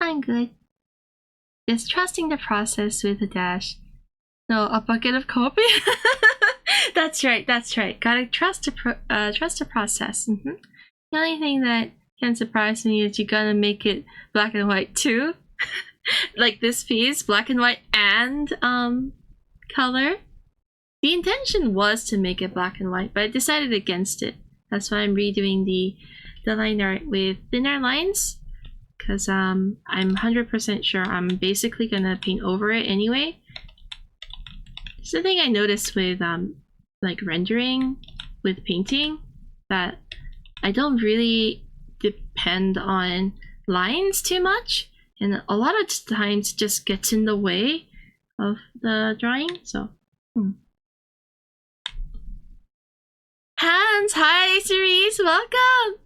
I'm good. Just trusting the process with a dash. No, a bucket of coffee? That's right. Gotta trust the process. Mm-hmm. The only thing that can surprise me is you gotta make it black and white too. like this piece, black and white and color. The intention was to make it black and white, but I decided against it. That's why I'm redoing the line art with thinner lines, because I'm 100% sure I'm basically gonna paint over it anyway. It's the thing I noticed with like rendering with painting, that I don't really depend on lines too much, and a lot of times just gets in the way of the drawing. So Hans, hi Cerise, welcome.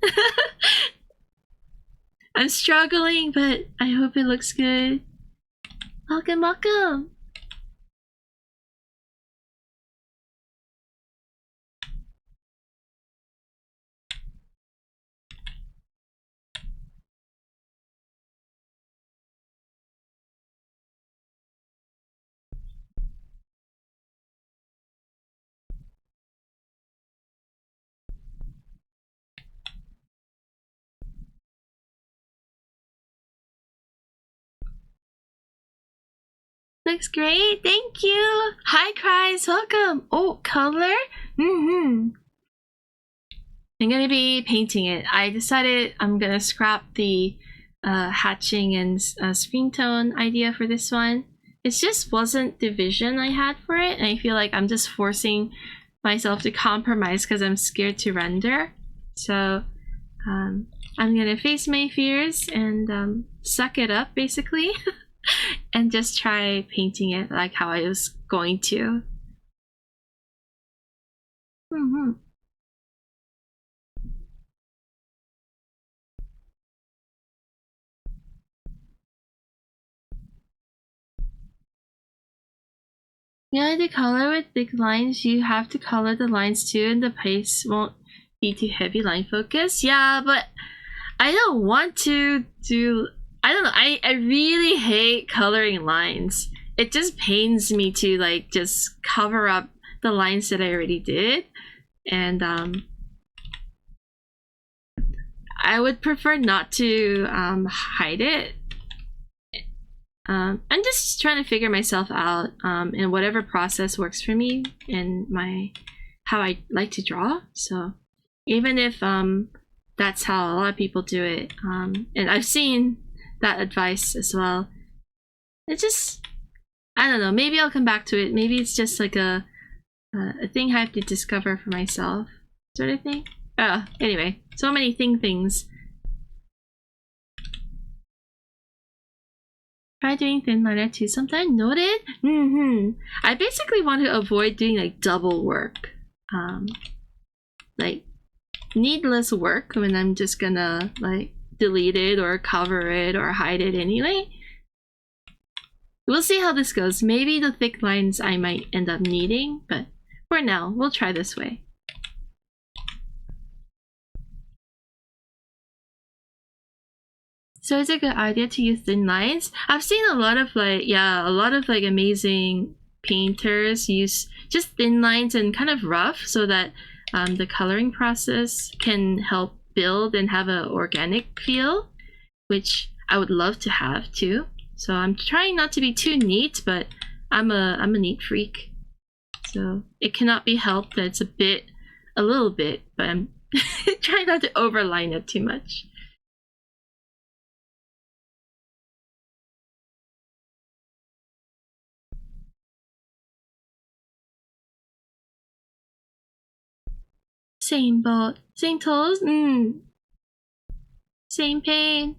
I'm struggling, but I hope it looks good. Welcome, welcome. Looks great, thank you. Hi Cries, welcome. Oh, color? I'm gonna be painting it. I decided I'm gonna scrap the hatching and screen tone idea for this one. It just wasn't the vision I had for it, and I feel like I'm just forcing myself to compromise because I'm scared to render. So I'm gonna face my fears and suck it up basically and just try painting it like how I was going to. Yeah, to color with big lines, you have to color the lines too, and the pace won't be too heavy line focus. Yeah, but I don't want to do. I don't know. I really hate coloring lines. It just pains me to like just cover up the lines that I already did, and I would prefer not to hide it. I'm just trying to figure myself out, and whatever process works for me and how I like to draw. So even if that's how a lot of people do it, and I've seen that advice as well. It just, I don't know. Maybe I'll come back to it. Maybe it's just like a thing I have to discover for myself, sort of thing. Anyway, so many things. Try doing thin liner too sometimes. Noted? I basically want to avoid doing like double work. Like needless work when I'm just gonna like delete it or cover it or hide it anyway. We'll see how this goes. Maybe the thick lines I might end up needing, but for now, we'll try this way. So it's a good idea to use thin lines. I've seen a lot of like amazing painters use just thin lines and kind of rough so that the coloring process can help build and have an organic feel, which I would love to have too. So I'm trying not to be too neat, but I'm a neat freak. So it cannot be helped that it's a little bit, but I'm trying not to overline it too much. Same boat, same toes, same pain.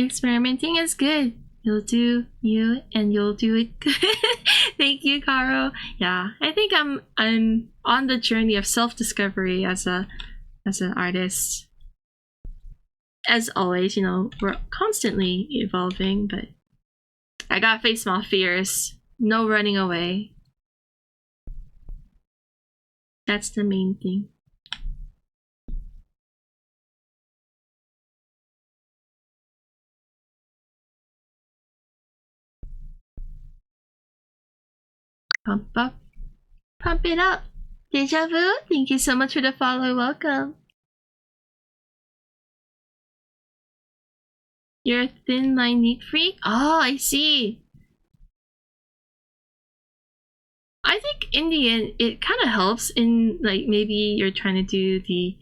Experimenting is good. You'll do you and you'll do it good. Thank you, Caro. Yeah, I think I'm on the journey of self-discovery as an artist. As always, we're constantly evolving, but I gotta face my fears. No running away. That's the main thing. Pump up. Pump it up. Deja vu, thank you so much for the follow. Welcome. You're a thin line neat freak? Oh, I see. I think in the end, it kind of helps in, like, maybe you're trying to do the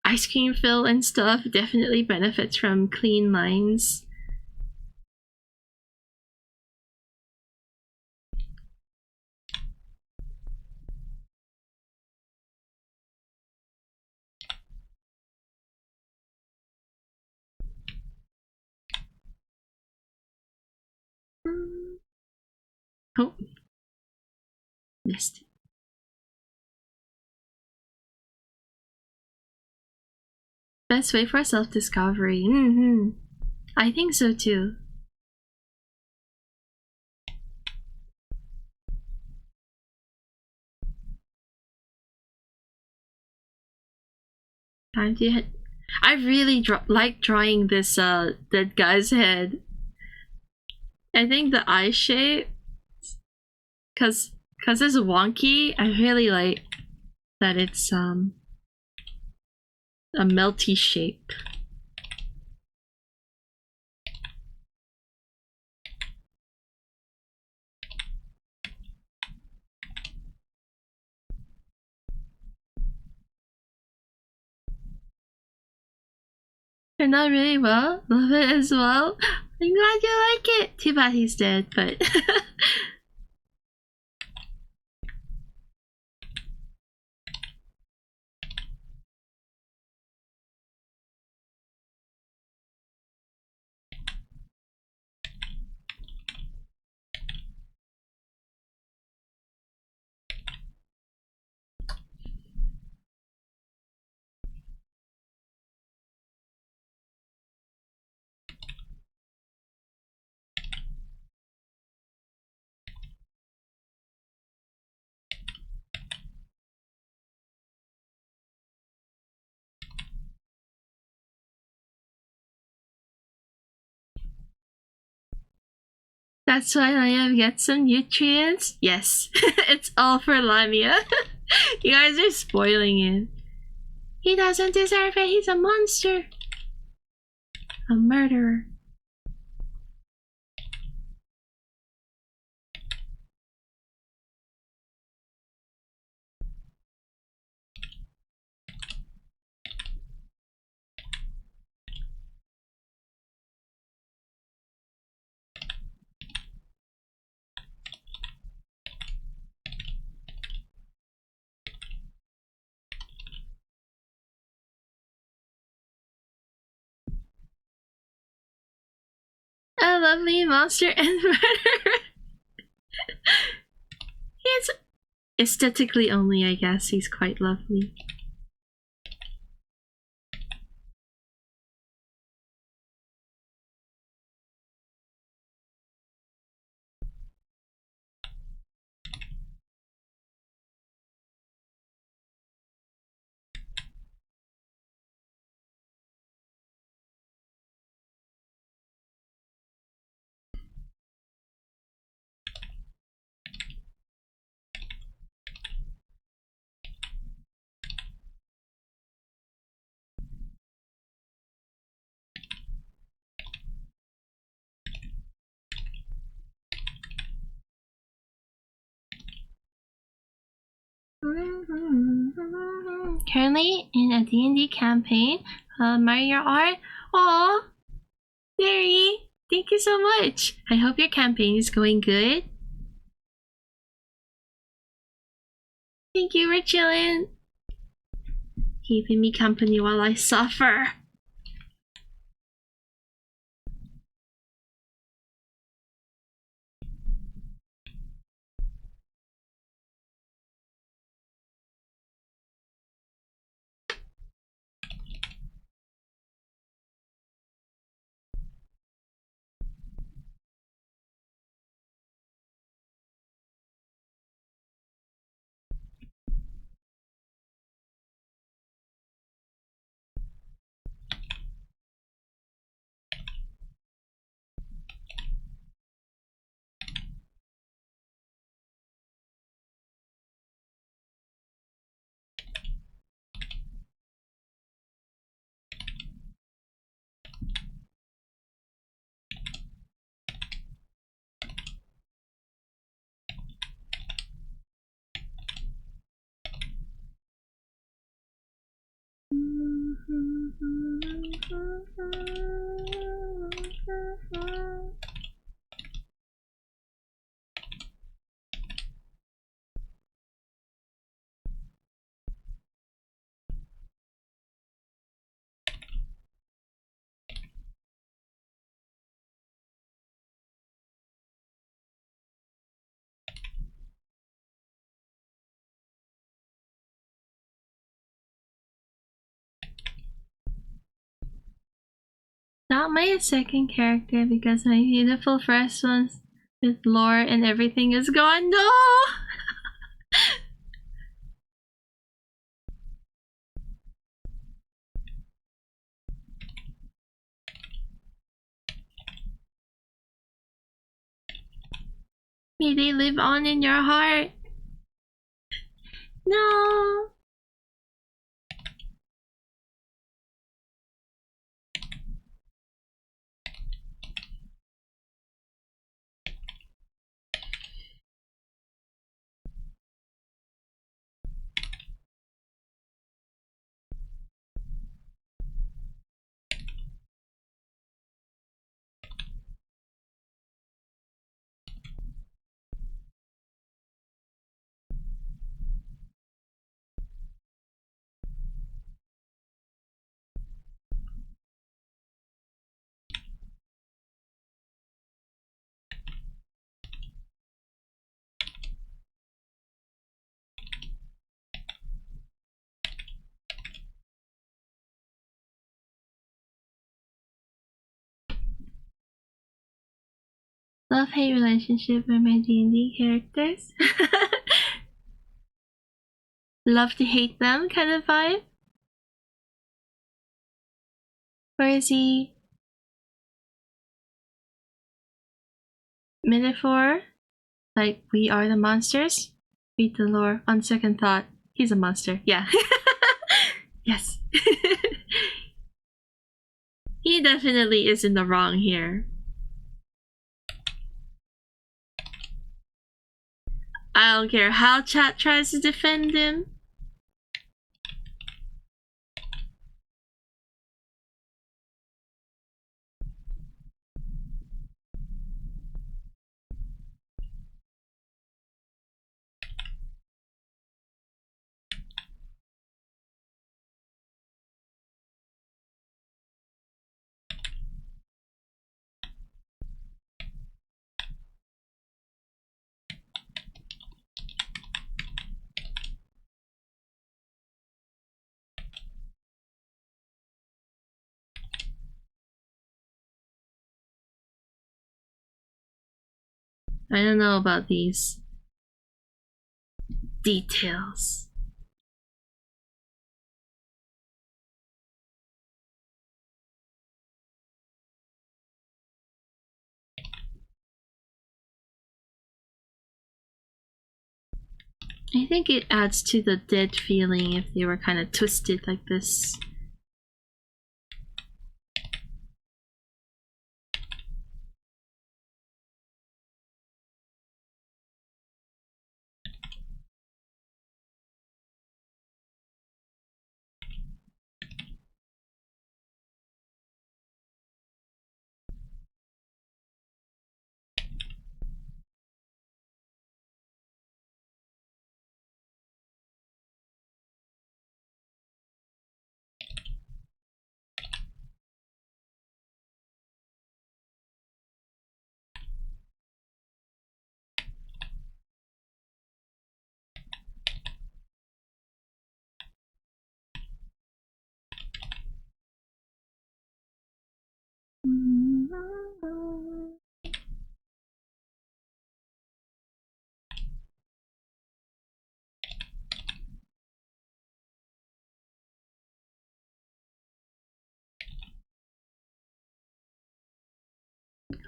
ice cream fill and stuff. Definitely benefits from clean lines. Oh, missed it. Best way for self-discovery. I think so too. Time to hit. I really like drawing this that guy's head. I think the eye shape, cause it's wonky. I really like that it's a melty shape. Turned out really well. Love it as well. I'm glad you like it. Too bad he's dead, but that's why Lamia gets some nutrients. Yes, it's all for Lamia. You guys are spoiling it. He doesn't deserve it. He's a monster. A murderer. A lovely monster and murderer. He's aesthetically only, I guess. He's quite lovely. Currently in a D&D campaign. Admire your art. Aw, Mary, thank you so much. I hope your campaign is going good. Thank you for chilling. Keeping me company while I suffer. Not my second character because my beautiful first ones with lore and everything is gone. No! May they live on in your heart. No! Love-hate relationship with my D&D characters. Love to hate them kind of vibe. Or is he metaphor? Like, we are the monsters? Read the lore. On second thought, he's a monster. Yeah. Yes. He definitely is in the wrong here. I don't care how chat tries to defend him. I don't know about these details. I think it adds to the dead feeling if they were kind of twisted like this.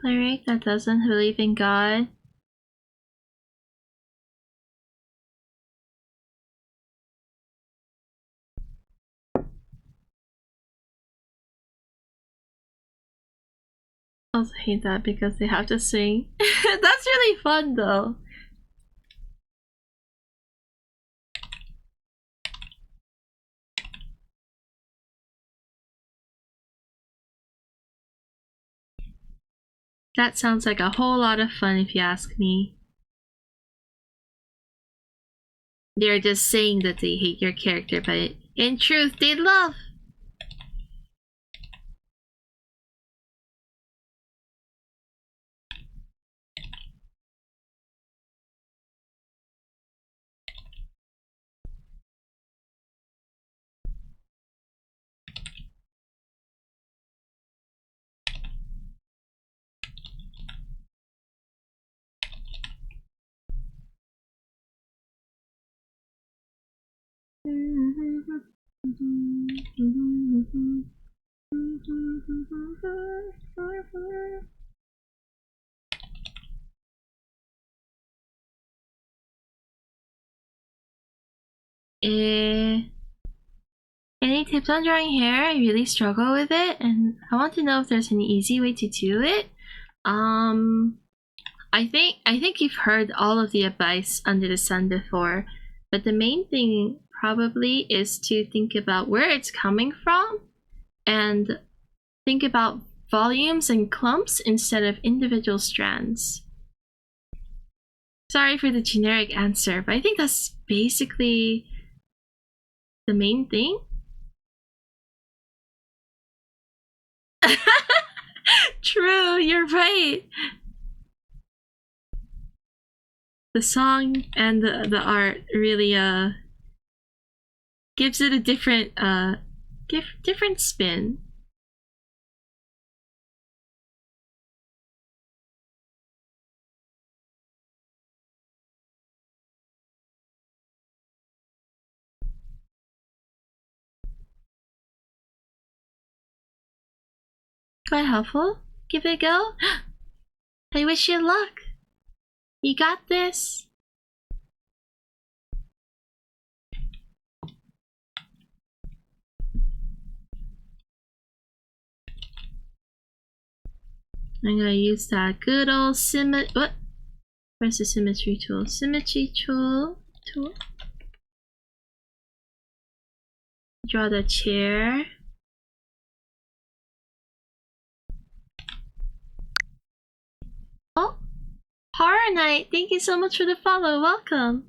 Cleric that doesn't believe in God. I also hate that because they have to sing. That's really fun though. That sounds like a whole lot of fun if you ask me. They're just saying that they hate your character, but in truth, they love. Any tips on drying hair? I really struggle with it, and I want to know if there's an easy way to do it. I think you've heard all of the advice under the sun before, but the main thing probably is to think about where it's coming from and think about volumes and clumps instead of individual strands. Sorry for the generic answer, but I think that's basically the main thing. True, you're right. The song and the art really gives it a different different spin. Quite helpful. Give it a go. I wish you luck. You got this. I'm gonna use that good old what? Where's the symmetry tool? Symmetry tool. Draw the chair. Oh, Horror Knight, thank you so much for the follow. Welcome.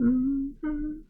Mm-hmm.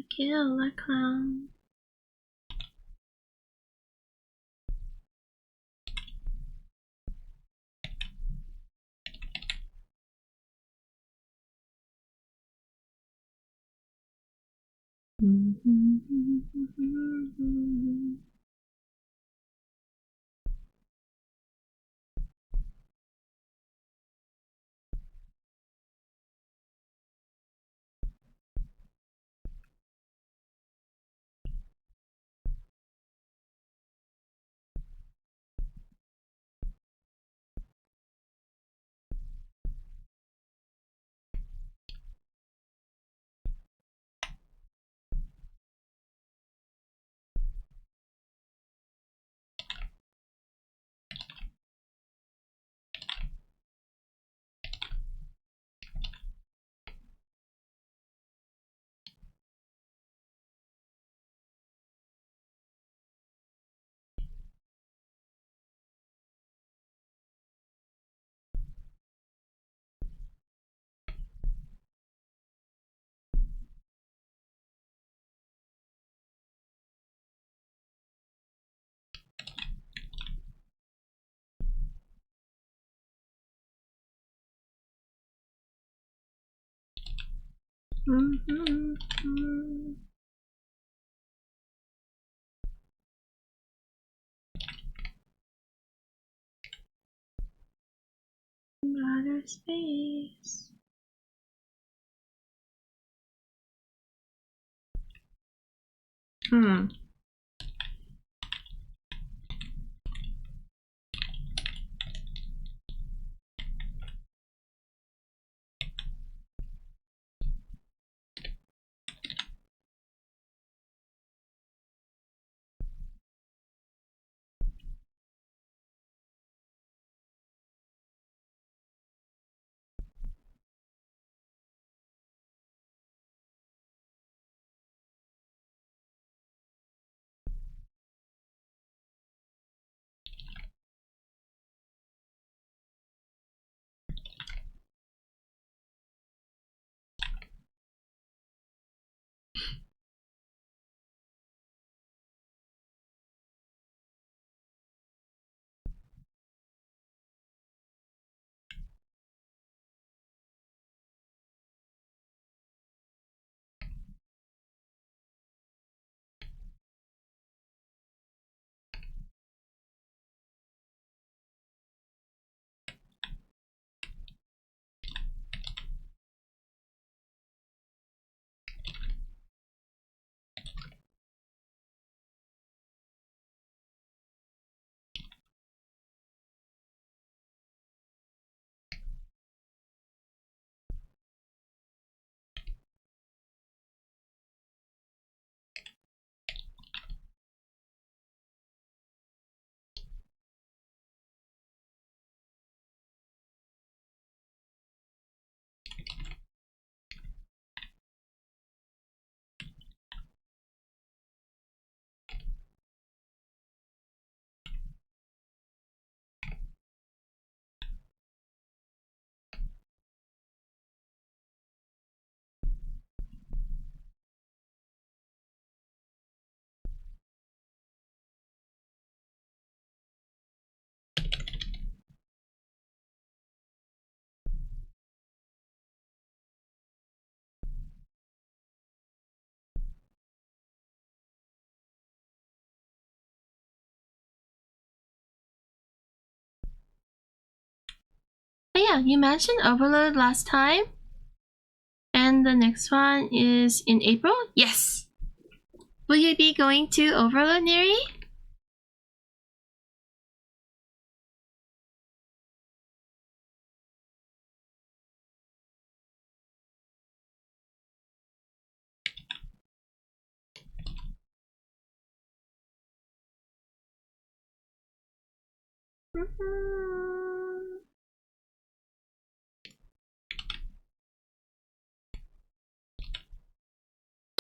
Kill a clown. Mm-hmm. Outer space. Oh yeah, you mentioned Overload last time. And the next one is in April? Yes! Will you be going to Overload, Neri?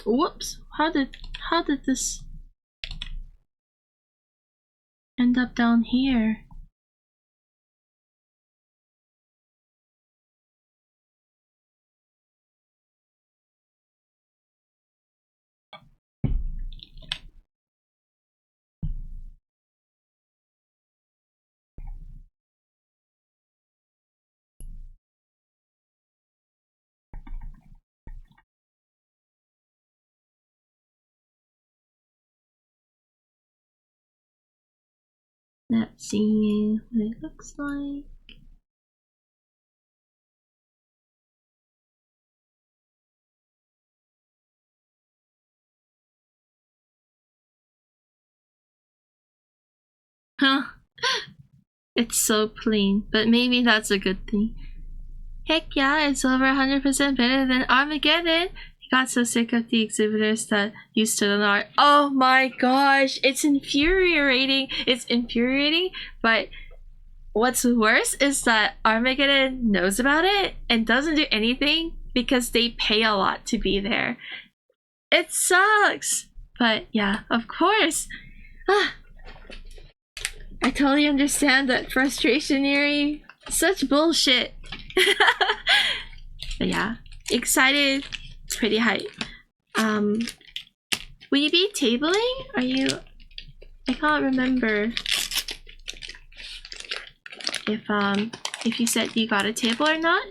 Whoops! How did this end up down here? Let's see what it looks like. Huh. It's so plain, but maybe that's a good thing. Heck yeah, it's over 100% better than Armageddon. I got so sick of the exhibitors that used to the art. Oh my gosh, it's infuriating. It's infuriating, but what's worse is that Armageddon knows about it and doesn't do anything because they pay a lot to be there. It sucks! But yeah, of course. I totally understand that frustration, Yuri. Such bullshit. But yeah, excited. It's pretty hype. Will you be tabling? Are you? I can't remember if you said you got a table or not.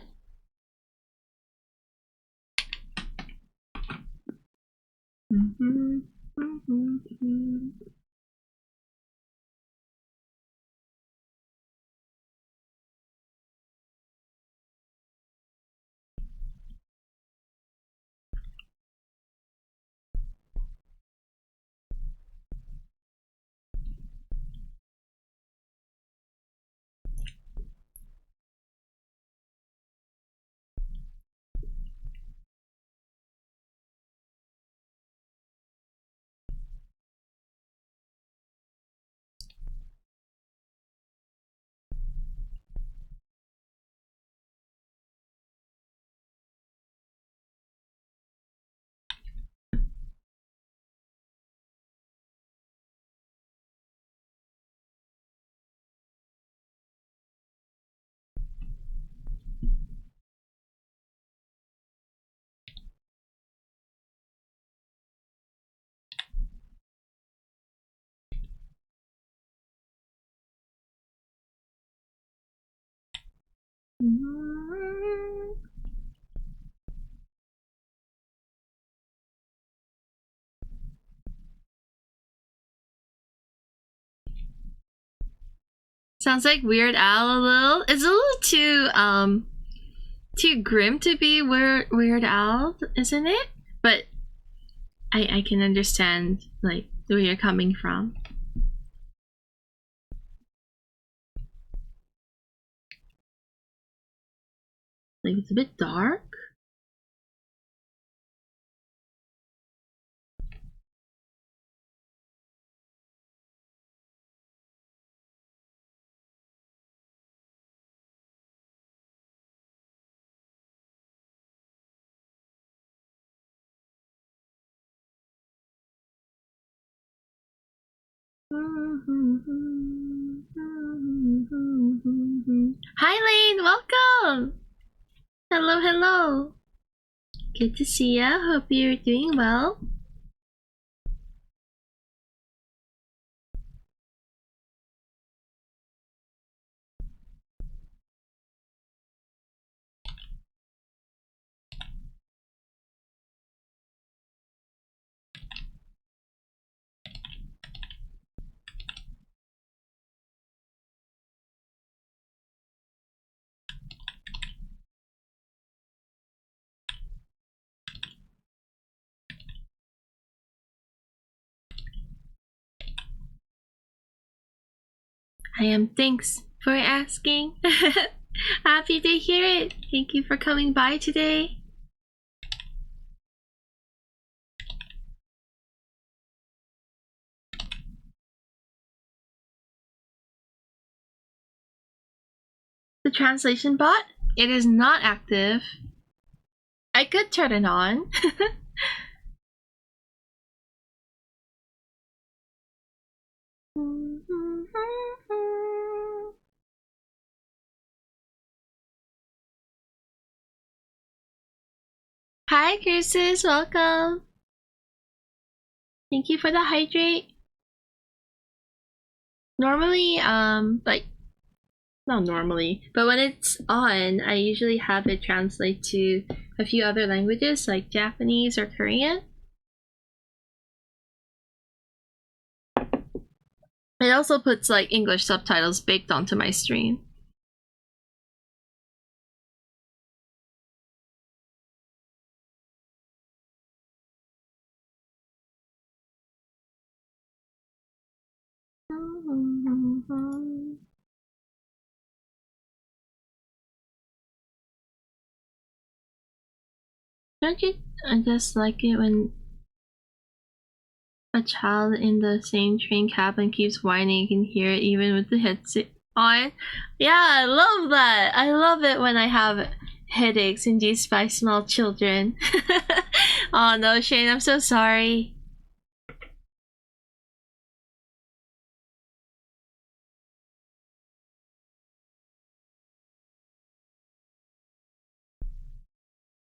Sounds like Weird Al a little. It's a little too grim to be Weird Al, isn't it? But I can understand like where you're coming from. Like it's a bit dark. Hi Lane, welcome! Hello, hello. Good to see ya. Hope you're doing well. I am. Thanks for asking. Happy to hear it. Thank you for coming by today. The translation bot? It is not active. I could turn it on. Hi, Curses. Welcome. Thank you for the hydrate. Normally, like, not normally, but when it's on, I usually have it translate to a few other languages like Japanese or Korean. It also puts like English subtitles baked onto my stream. Don't you just like it when a child in the same train cabin keeps whining? You can hear it even with the headset on. Yeah, I love that. I love it when I have headaches induced by small children. Oh no, Shane, I'm so sorry.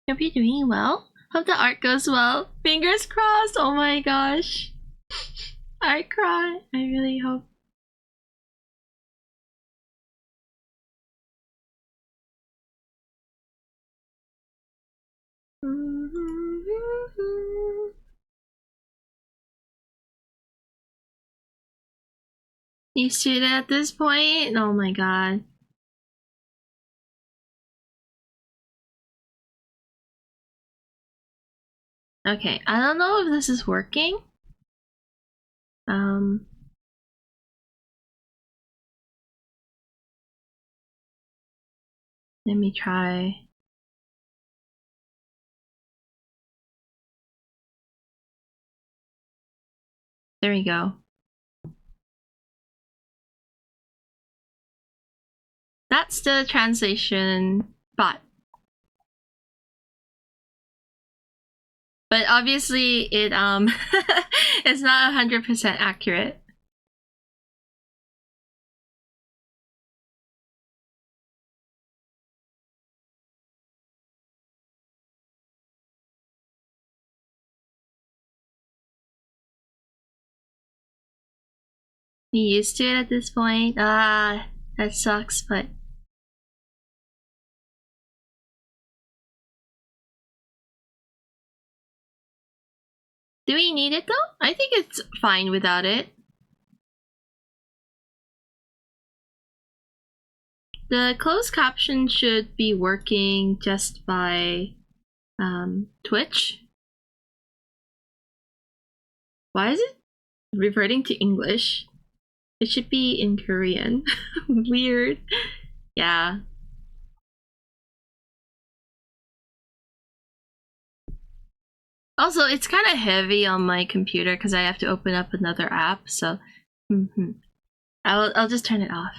Hope you're doing well. Hope the art goes well. Fingers crossed. Oh my gosh. I cry. I really hope. Used to it at this point? Oh my god. Okay, I don't know if this is working. Let me try. There we go. That's the translation bot. But obviously it it's not 100% accurate. You used to it at this point? Ah, that sucks, but do we need it though? I think it's fine without it. The closed caption should be working just by Twitch. Why is it reverting to English? It should be in Korean. Weird. Yeah. Also, it's kind of heavy on my computer because I have to open up another app. So, I'll just turn it off.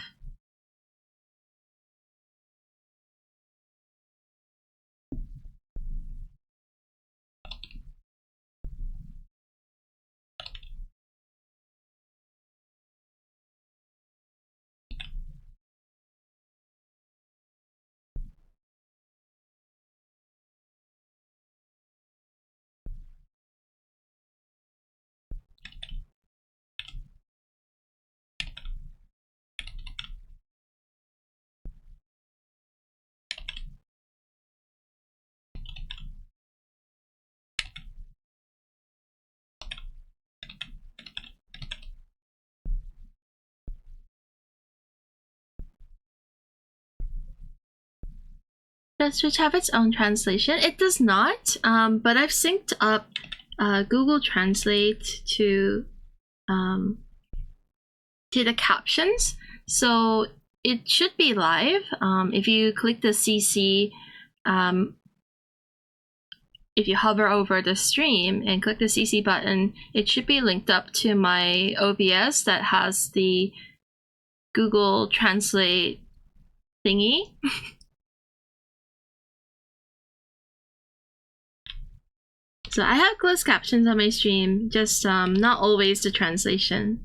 Does Twitch have its own translation? It does not, but I've synced up Google Translate to the captions, so it should be live. If you click the CC, if you hover over the stream and click the CC button, it should be linked up to my OBS that has the Google Translate thingy. So I have closed captions on my stream, just not always the translation.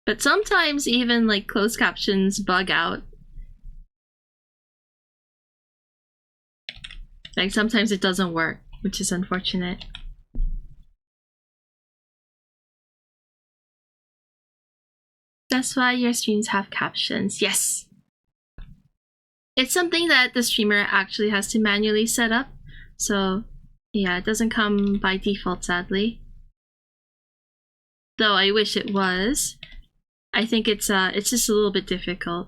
But sometimes even like closed captions bug out. Like sometimes it doesn't work, which is unfortunate. That's why your streams have captions. Yes. It's something that the streamer actually has to manually set up. So yeah, it doesn't come by default, sadly. Though I wish it was. I think it's just a little bit difficult.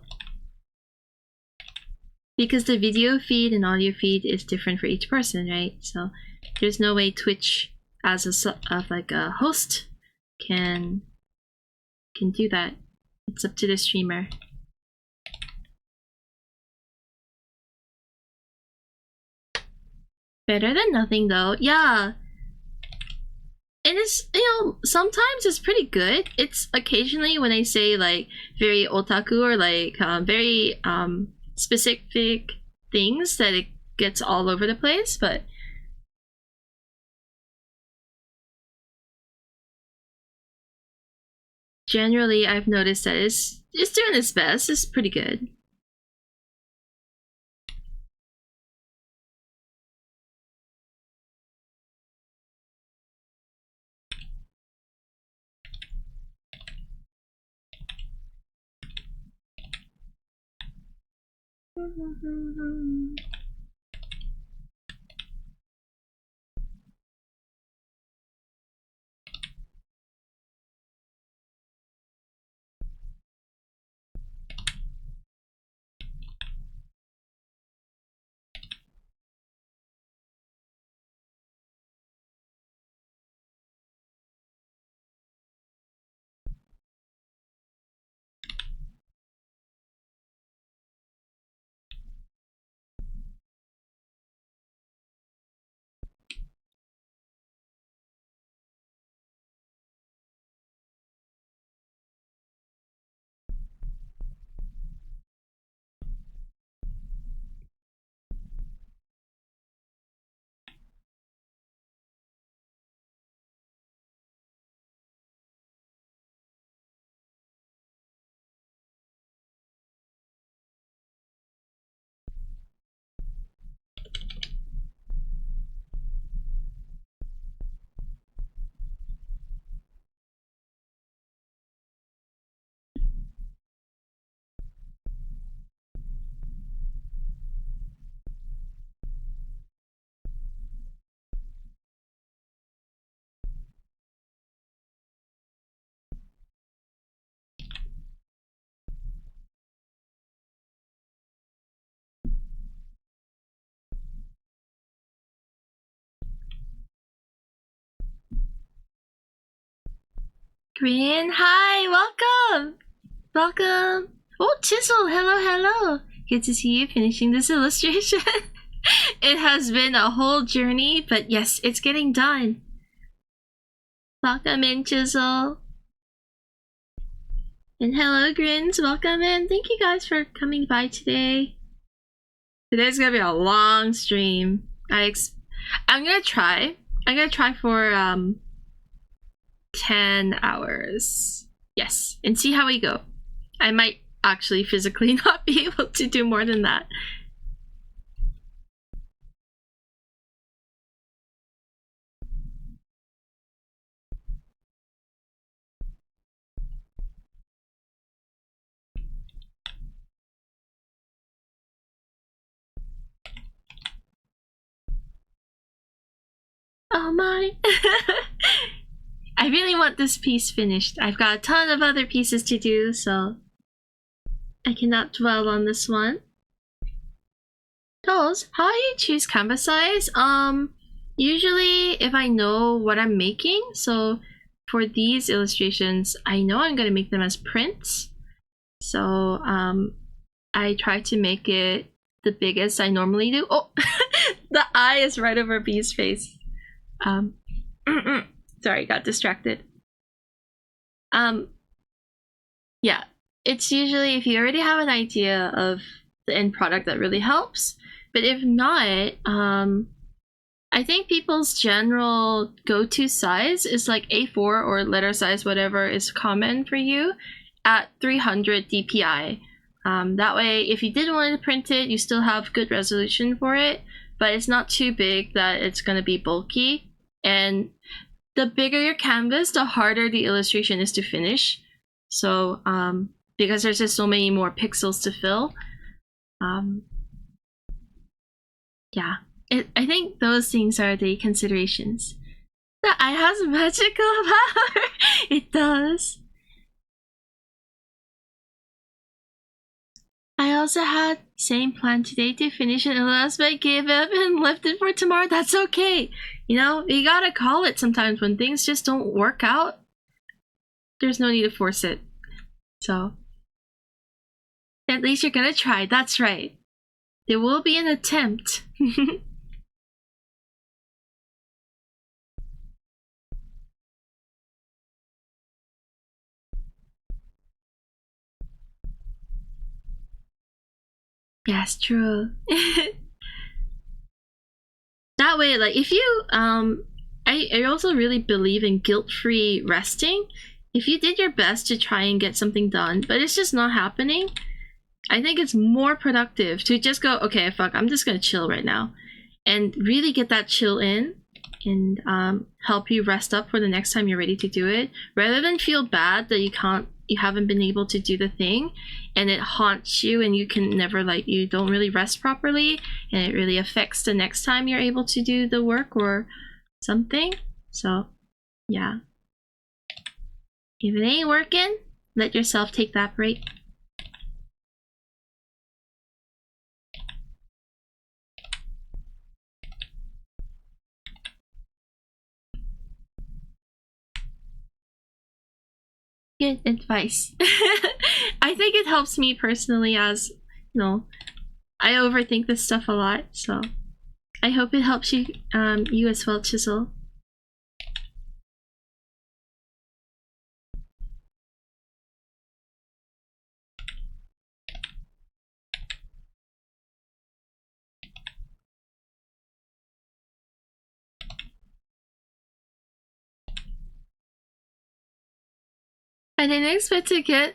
Because the video feed and audio feed is different for each person, right? So there's no way Twitch as a host can do that. It's up to the streamer. Better than nothing though. Yeah. And it's, sometimes it's pretty good. It's occasionally when I say like very otaku or like very specific things that it gets all over the place, but generally I've noticed that it's doing its best. It's pretty good. Green, hi, welcome! Welcome! Oh, Chisel, hello, hello! Good to see you finishing this illustration. It has been a whole journey, but yes, it's getting done. Welcome in, Chisel. And hello, Grins, welcome in. Thank you guys for coming by today. Today's gonna be a long stream. I'm gonna try. I'm gonna try for 10 hours. Yes, and see how we go. I might actually physically not be able to do more than that. Oh my. I really want this piece finished. I've got a ton of other pieces to do, so I cannot dwell on this one. Dolls, how do you choose canvas size? Usually if I know what I'm making, so for these illustrations, I know I'm gonna make them as prints. So I try to make it the biggest I normally do. Oh, the eye is right over B's face. Sorry, got distracted. Yeah, it's usually if you already have an idea of the end product that really helps. But if not, I think people's general go-to size is like A4 or letter size, whatever is common for you, at 300 dpi. That way, if you didn't want to print it, you still have good resolution for it, but it's not too big that it's going to be bulky. And the bigger your canvas, the harder the illustration is to finish. So, because there's just so many more pixels to fill. Yeah, I think those things are the considerations. The eye has magical power. It does. I also had same plan today to finish it unless I gave up and left it for tomorrow. That's okay. You know, you gotta call it sometimes when things just don't work out. There's no need to force it. So, at least you're gonna try. That's right. There will be an attempt. Yes, true. That way, like, if you, I also really believe in guilt-free resting. If you did your best to try and get something done, but it's just not happening, I think it's more productive to just go, okay, fuck, I'm just gonna chill right now. And really get that chill in and help you rest up for the next time you're ready to do it, rather than feel bad that you haven't been able to do the thing and it haunts you and you can never, like, you don't really rest properly and it really affects the next time you're able to do the work or something. So yeah, if it ain't working, let yourself take that break. Good advice. I think it helps me personally, as you know, I overthink this stuff a lot, so I hope it helps you you as well, Chisel. I didn't expect to get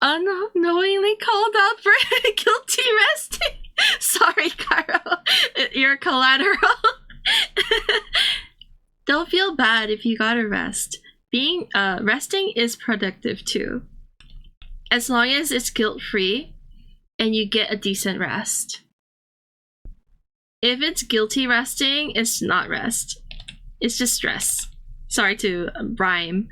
unknowingly called out for guilty resting. Sorry, Carol. You're collateral. Don't feel bad if you gotta rest. Being resting is productive too, as long as it's guilt-free and you get a decent rest. If it's guilty resting, it's not rest. It's just stress. Sorry to rhyme.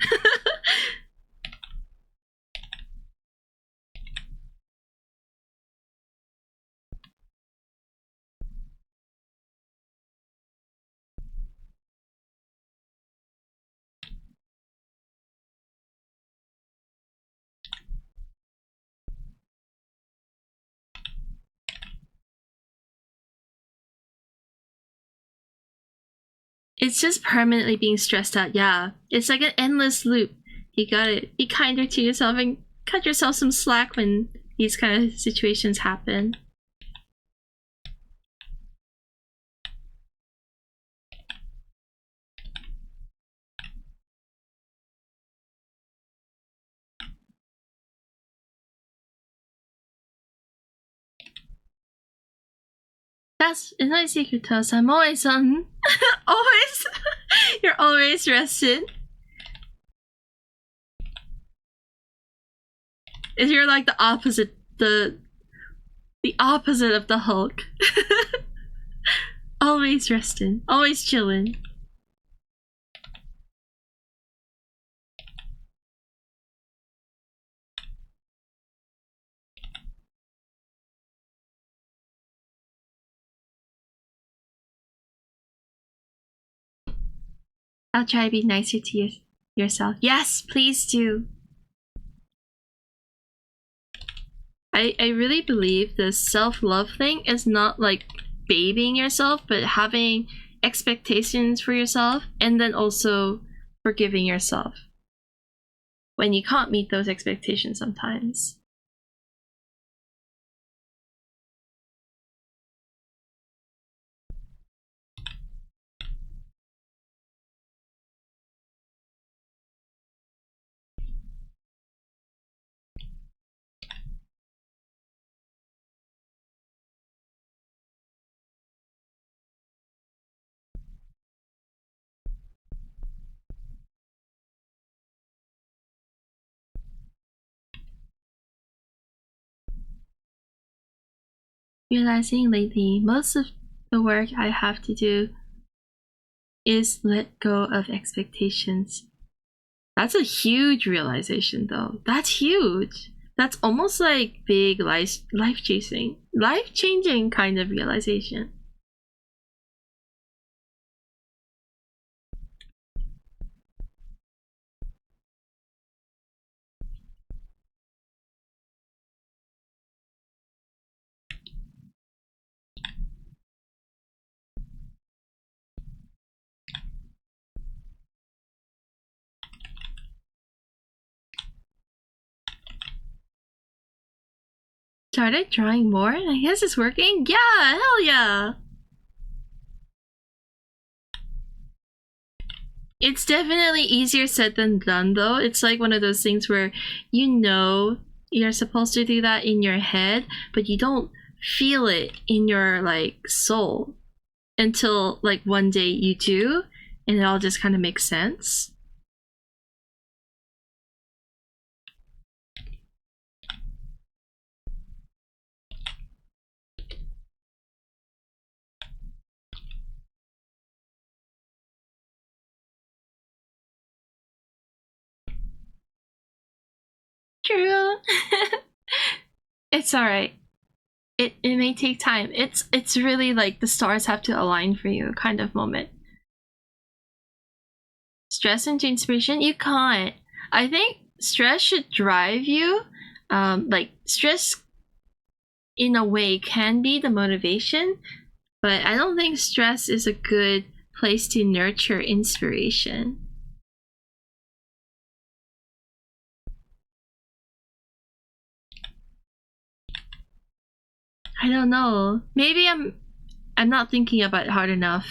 It's just permanently being stressed out. Yeah, it's like an endless loop. You gotta be kinder to yourself and cut yourself some slack when these kind of situations happen. That's it's my secret toast. I'm always on. Always. You're always rested. Is you're like the opposite the opposite of the Hulk. Always resting. Always chilling. I'll try to be nicer to yourself. Yes, please do. I really believe the self-love thing is not like babying yourself, but having expectations for yourself and then also forgiving yourself when you can't meet those expectations sometimes. Realizing lately, most of the work I have to do is let go of expectations. That's a huge realization, though. That's huge. That's almost like big life-changing kind of realization. Started drawing more? I guess it's working? Yeah, hell yeah! It's definitely easier said than done, though. It's like one of those things where you know you're supposed to do that in your head, but you don't feel it in your like soul until like one day you do, and it all just kind of makes sense. True. It's alright. It may take time. It's really like the stars have to align for you kind of moment. Stress into inspiration? You can't. I think stress should drive you. Like stress in a way can be the motivation, but I don't think stress is a good place to nurture inspiration. I don't know. Maybe I'm not thinking about it hard enough.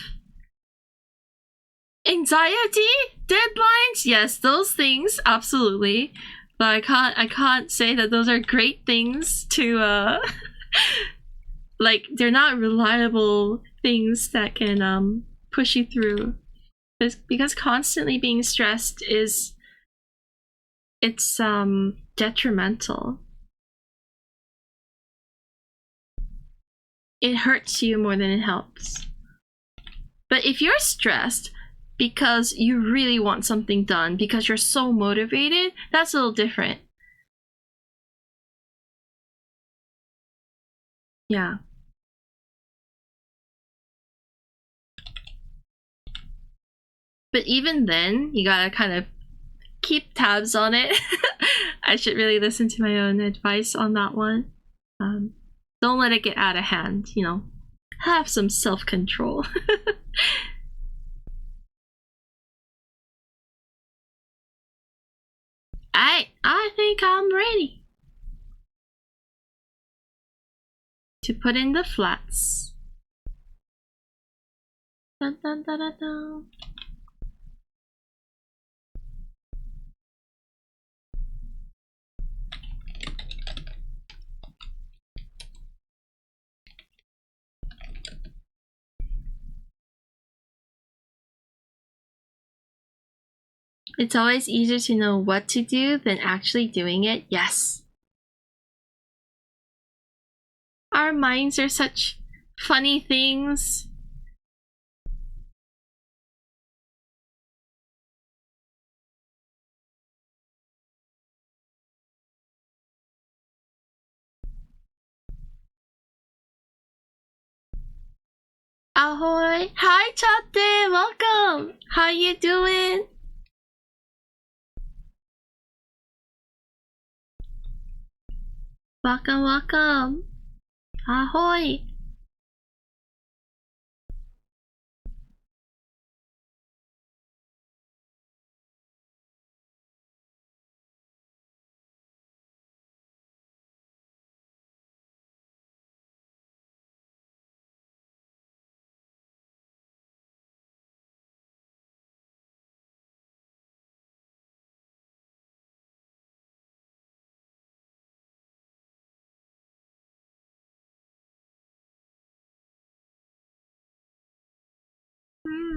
Anxiety? Deadlines? Yes, those things, absolutely. But I can't say that those are great things to like they're not reliable things that can push you through. Because constantly being stressed is it's detrimental. It hurts you more than it helps. But if you're stressed because you really want something done, because you're so motivated, that's a little different. Yeah. But even then, you gotta kind of keep tabs on it. I should really listen to my own advice on that one. Don't let it get out of hand, you know. Have some self-control. I'm ready to put in the flats. Dun, dun, dun, dun, dun. It's always easier to know what to do than actually doing it. Yes. Our minds are such funny things. Ahoy! Hi, Chatte! Welcome! How you doing? Welcome, welcome! Ahoy!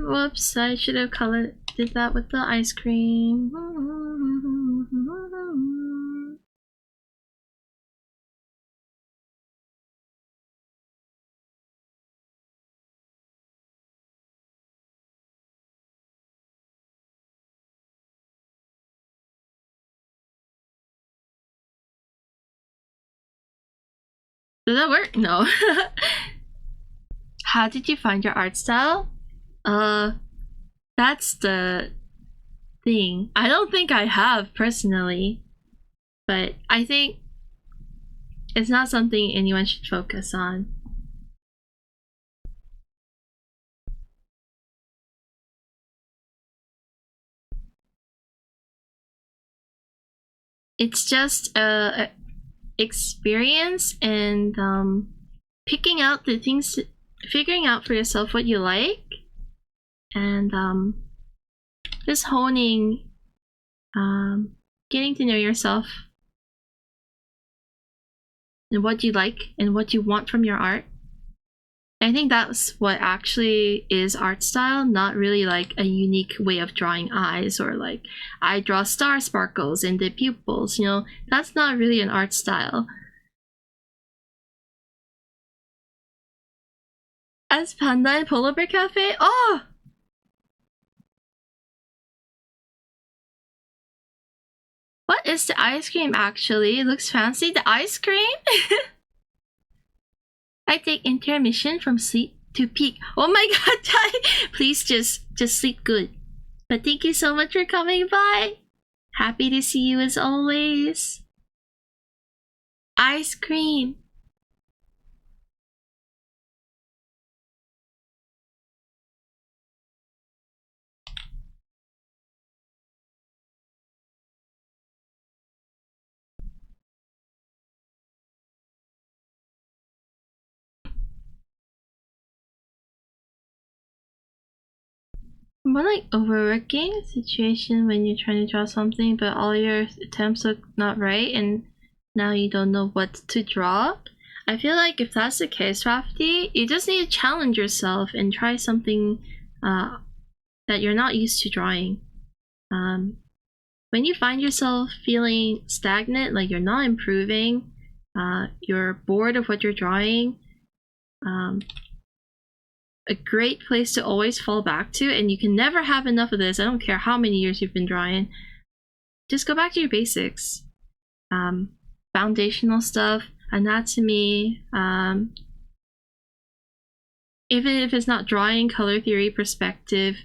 Whoops, I should have did that with the ice cream. Did that work? No. How did you find your art style? That's the thing. I don't think I have personally, but I think it's not something anyone should focus on. It's just a experience and picking out the things, figuring out for yourself what you like, and just honing, getting to know yourself and what you like and what you want from your art. I think that's what actually is art style, not really like a unique way of drawing eyes or like I draw star sparkles in the pupils, you know, that's not really an art style. As Panda and Polar Bear Cafe? Oh! What is the ice cream actually? It looks fancy. The ice cream? I take intermission from sleep to peak. Oh my god, Ty! Please just sleep good. But thank you so much for coming by. Happy to see you as always. Ice cream. More like overworking situation when you're trying to draw something but all your attempts look not right and now you don't know what to draw. I feel like if that's the case, Rafty, you just need to challenge yourself and try something that you're not used to drawing. When you find yourself feeling stagnant, like you're not improving, you're bored of what you're drawing, a great place to always fall back to, and you can never have enough of this. I don't care how many years you've been drawing. Just go back to your basics. Foundational stuff, anatomy, even if it's not drawing, color theory, perspective,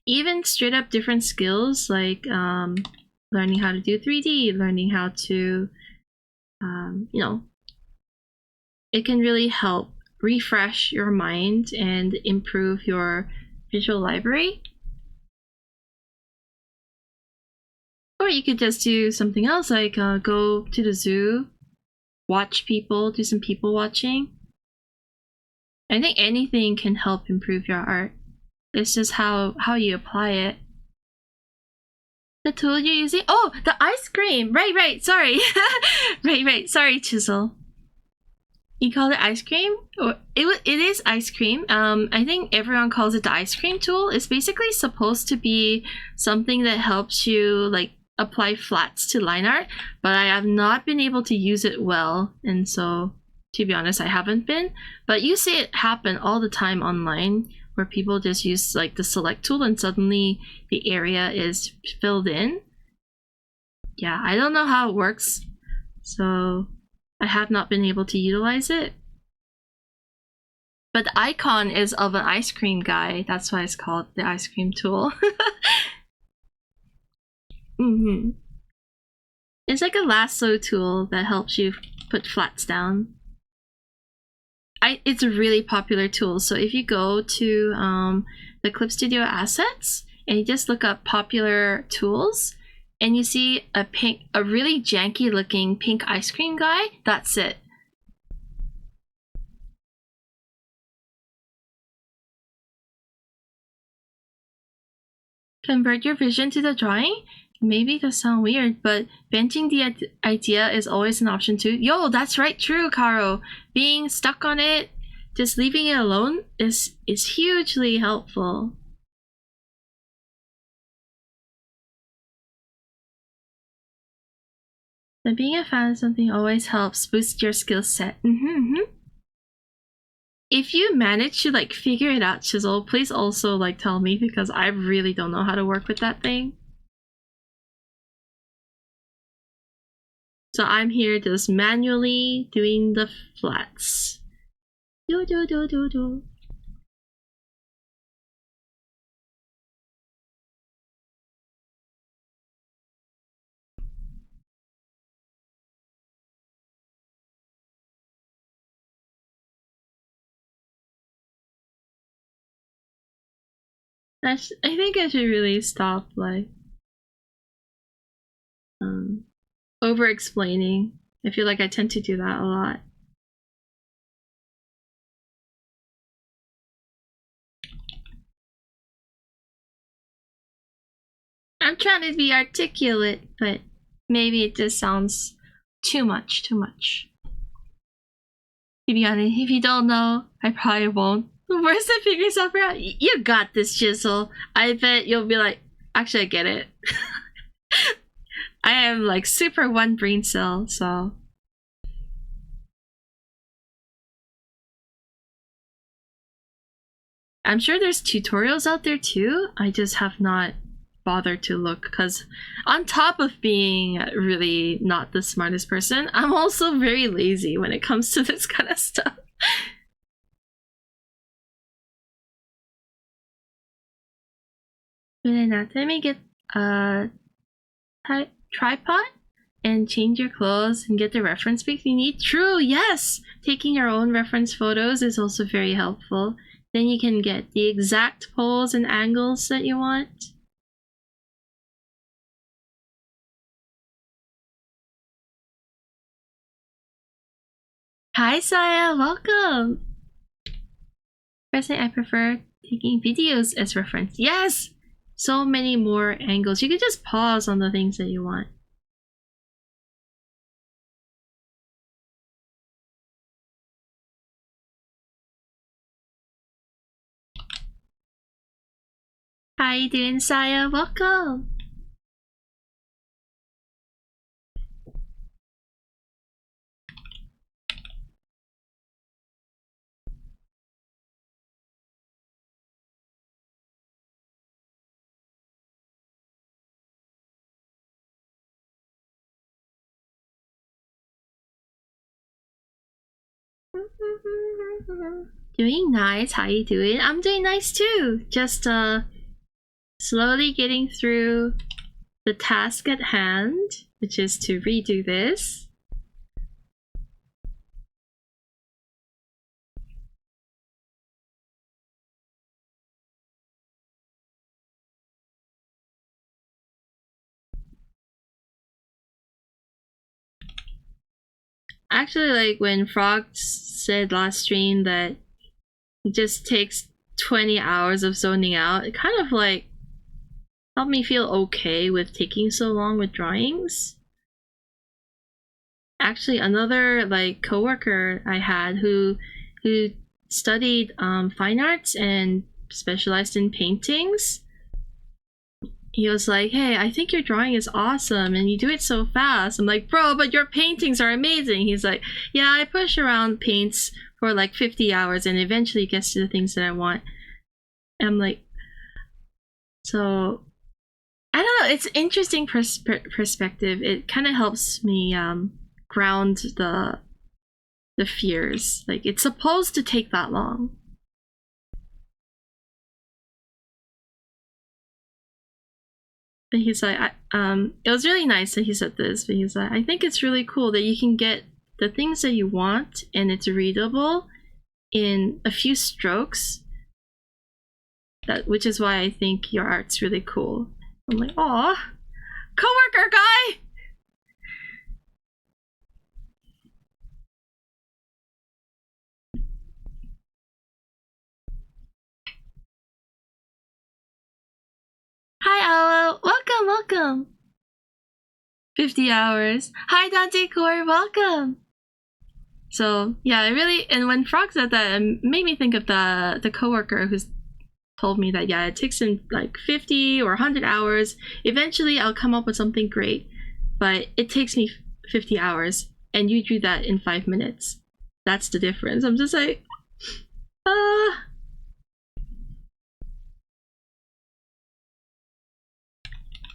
even straight up different skills like learning how to do 3D, learning how to, you know, it can really help refresh your mind and improve your visual library. Or you could just do something else, like go to the zoo, watch people, do some people watching. I think anything can help improve your art. It's just how you apply it. The tool you're using? Oh, the ice cream! Right, sorry. right, sorry, Chisel. You call it ice cream? Or it is ice cream. I think everyone calls it the ice cream tool. It's basically supposed to be something that helps you like apply flats to line art, but I have not been able to use it well, and so to be honest, I haven't been. But you see it happen all the time online, where people just use like the select tool and suddenly the area is filled in. Yeah, I don't know how it works, so I have not been able to utilize it. But the icon is of an ice cream guy. That's why it's called the ice cream tool. It's like a lasso tool that helps you put flats down. It's a really popular tool. So if you go to the Clip Studio assets and you just look up popular tools, and you see a really janky looking pink ice cream guy, that's it. Convert your vision to the drawing? Maybe it does sound weird, but benching the idea is always an option too. Yo, that's right, true, Caro. Being stuck on it, just leaving it alone is hugely helpful. But being a fan of something always helps boost your skill set. If you manage to like figure it out, Chisel, please also like tell me, because I really don't know how to work with that thing. So I'm here just manually doing the flats. Do. I think I should really stop like over explaining. I feel like I tend to do that a lot. I'm trying to be articulate, but maybe it just sounds too much. To be honest, if you don't know, I probably won't. Where's the figure stopper out? You got this, Chisel. I bet you'll be like, actually, I get it. I am like super one brain cell, so. I'm sure there's tutorials out there too. I just have not bothered to look, because on top of being really not the smartest person, I'm also very lazy when it comes to this kind of stuff. Let me get a tripod and change your clothes and get the reference pics you need. True, yes! Taking your own reference photos is also very helpful. Then you can get the exact pose and angles that you want. Hi Saya, welcome! Personally, I prefer taking videos as reference. Yes! So many more angles. You can just pause on the things that you want. How you doing, Saya? Welcome! Doing nice. How you doing? I'm doing nice too. Just slowly getting through the task at hand, which is to redo this. Actually, like when Frog said last stream that it just takes 20 hours of zoning out, it kind of like helped me feel okay with taking so long with drawings. Actually, another like coworker I had who studied fine arts and specialized in paintings. He was like, "Hey, I think your drawing is awesome and you do it so fast." I'm like, "Bro, but your paintings are amazing." He's like, "Yeah, I push around paints for like 50 hours and eventually gets to the things that I want." And I'm like, so I don't know. It's interesting perspective. It kind of helps me ground the fears. Like it's supposed to take that long. But he's like, it was really nice that he said this. But he's like, I think it's really cool that you can get the things that you want and it's readable in a few strokes. Which is why I think your art's really cool. I'm like, aw, coworker guy. Hi, Aloe. Welcome. 50 hours. Hi, Dante Core. Welcome. So yeah, it really, and when Frog said that, it made me think of the coworker who's told me that yeah, it takes him like 50 or 100 hours. Eventually, I'll come up with something great, but it takes me 50 hours, and you do that in 5 minutes. That's the difference. I'm just like,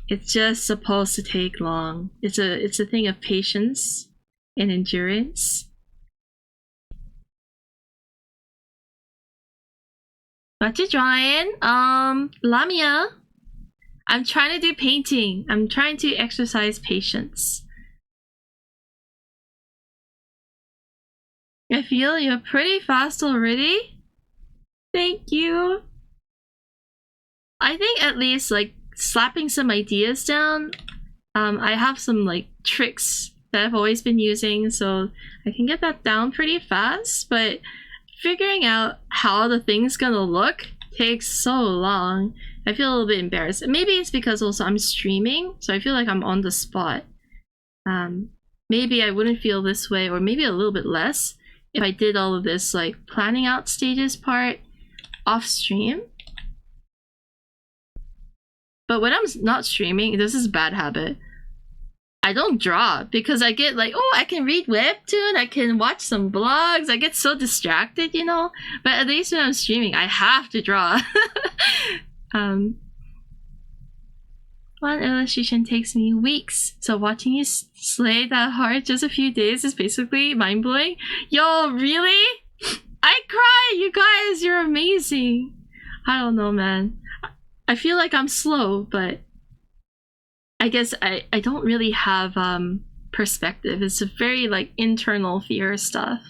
it's just supposed to take long. It's a thing of patience and endurance. What you drawing? Lamia. I'm trying to do painting. I'm trying to exercise patience. I feel you're pretty fast already. Thank you. I think at least like slapping some ideas down. I have some like tricks that I've always been using, so I can get that down pretty fast, but figuring out how the thing's gonna look takes so long. I feel a little bit embarrassed. Maybe it's because also I'm streaming, so I feel like I'm on the spot. Maybe I wouldn't feel this way, or maybe a little bit less, if I did all of this like planning out stages part off stream. But when I'm not streaming, this is a bad habit. I don't draw because I get like, oh, I can read webtoon, I can watch some blogs, I get so distracted, you know. But at least when I'm streaming, I have to draw. One illustration takes me weeks, so watching you slay that hard just a few days is basically mind-blowing. Yo, really? I cry, you guys, you're amazing. I don't know, man. I feel like I'm slow, but I guess I don't really have perspective. It's a very like internal fear stuff.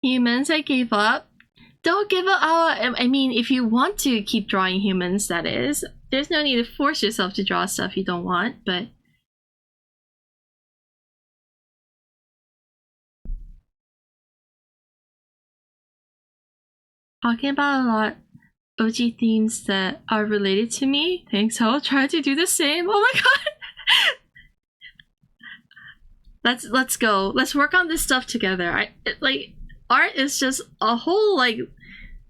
Humans, I gave up. Don't give up. I mean, if you want to keep drawing humans, that is. There's no need to force yourself to draw stuff you don't want, but talking about a lot OG themes that are related to me. Thanks, I'll try to do the same. Oh my god. Let's go. Let's work on this stuff together. Like art is just a whole like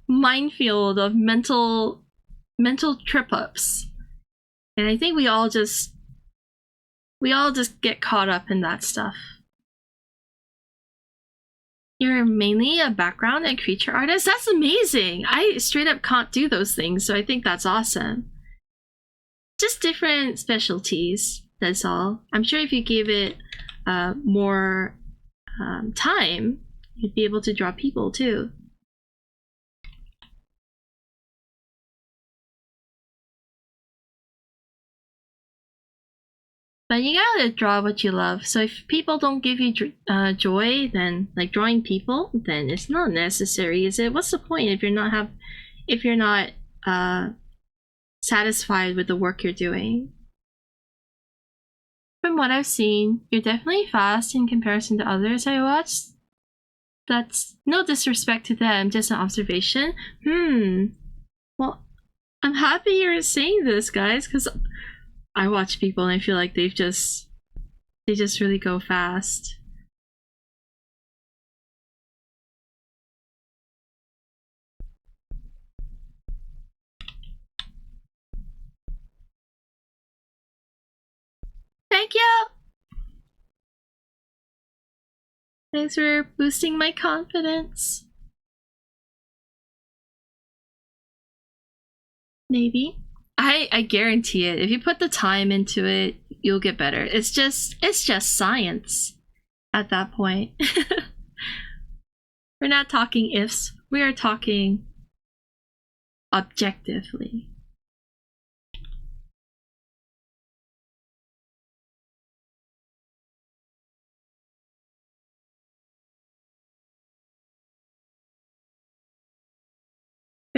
minefield of mental trip ups. And I think we all just get caught up in that stuff. You're mainly a background and creature artist? That's amazing! I straight up can't do those things, so I think that's awesome. Just different specialties, that's all. I'm sure if you gave it more time, you'd be able to draw people too. But you gotta draw what you love. So if people don't give you joy, then like drawing people, then it's not necessary, is it? What's the point if you're not satisfied with the work you're doing? From what I've seen, you're definitely fast in comparison to others I watched. That's no disrespect to them, just an observation. Well, I'm happy you're saying this, guys, because I watch people and I feel like they just really go fast. Thank you! Thanks for boosting my confidence. Maybe. I guarantee it. If you put the time into it, you'll get better. It's just science at that point. We're not talking ifs. We are talking objectively.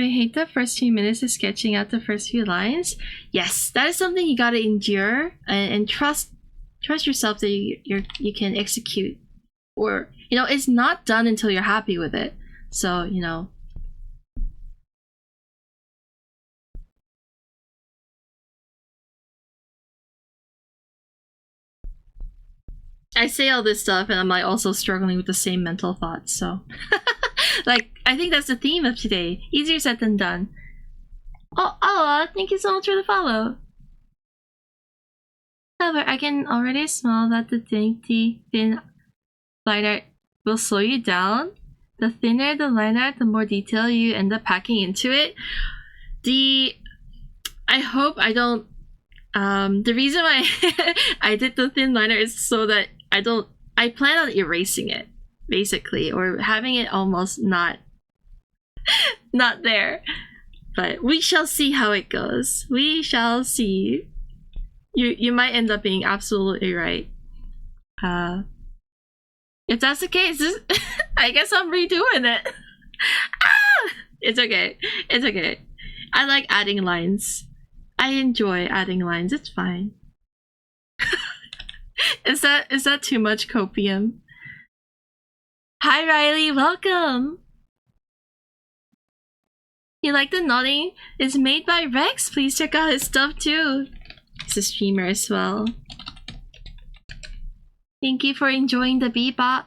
I hate the first few minutes of sketching out the first few lines. Yes, that is something you gotta endure and trust yourself that you can execute. Or, it's not done until you're happy with it. So, I say all this stuff and I'm like also struggling with the same mental thoughts, so like I think that's the theme of today. Easier said than done. Oh, thank you so much for the follow. However, I can already smell that the dainty thin line art will slow you down. The thinner the line art, the more detail you end up packing into it. I hope I don't. The reason why I did the thin liner is so that I plan on erasing it, basically, or having it almost not there. But we shall see how it goes. We shall see. You might end up being absolutely right. If that's the case, I guess I'm redoing it. It's okay. It's okay. I like adding lines. I enjoy adding lines. It's fine. Is that too much copium? Hi Riley, welcome. You like the nodding? It's made by Rex. Please check out his stuff too. He's a streamer as well. Thank you for enjoying the bebop.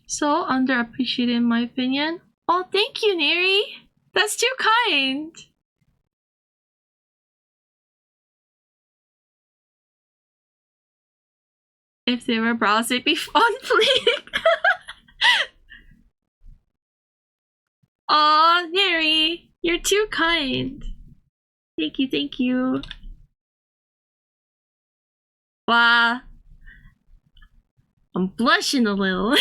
So underappreciated in my opinion. Oh, thank you, Neri. That's too kind. If they were brows, they'd be on fleek. Aw, Neri, you're too kind. Thank you, thank you. Wow. I'm blushing a little.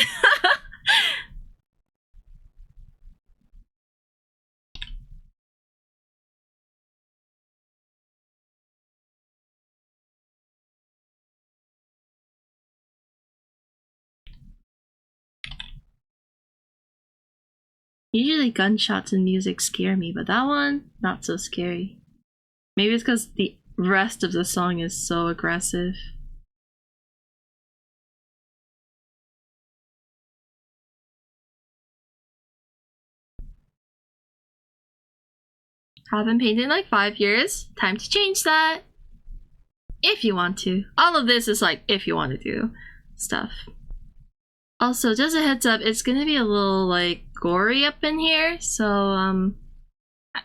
Usually gunshots and music scare me, but that one, not so scary. Maybe it's because the rest of the song is so aggressive. Haven't painted in like 5 years. Time to change that. If you want to. All of this is like if you want to do stuff. Also, just a heads up, it's gonna be a little like gory up in here, so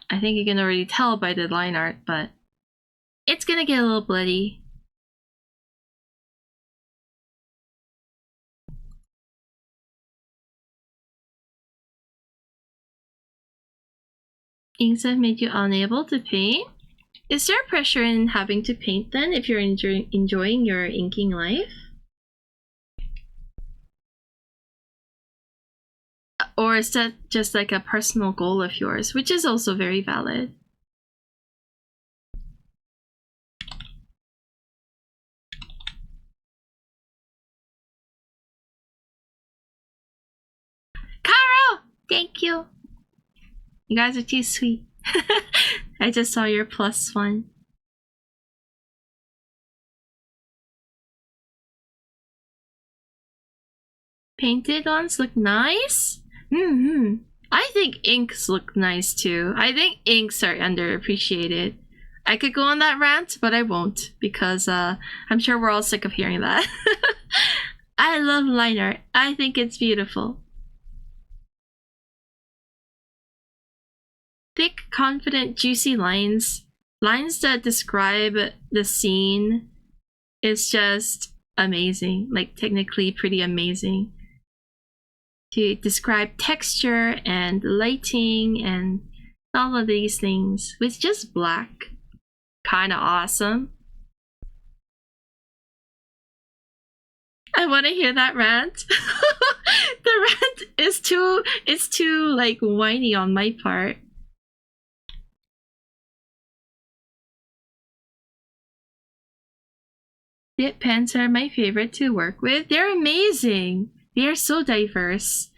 I think you can already tell by the line art, but it's gonna get a little bloody. Inks have made you unable to paint? Is there pressure in having to paint then if you're enjoying your inking life? Or is that just like a personal goal of yours, which is also very valid? Caro! Thank you. You guys are too sweet. I just saw your +1. Painted ones look nice? I think inks look nice too. I think inks are underappreciated. I could go on that rant, but I won't because I'm sure we're all sick of hearing that. I love line art. I think it's beautiful. Thick, confident, juicy lines. Lines that describe the scene is just amazing. Like, technically pretty amazing. To describe texture and lighting and all of these things with just black. Kinda awesome. I want to hear that rant. The rant is too like whiny on my part. Dip pens are my favorite to work with. They're amazing. They are so diverse.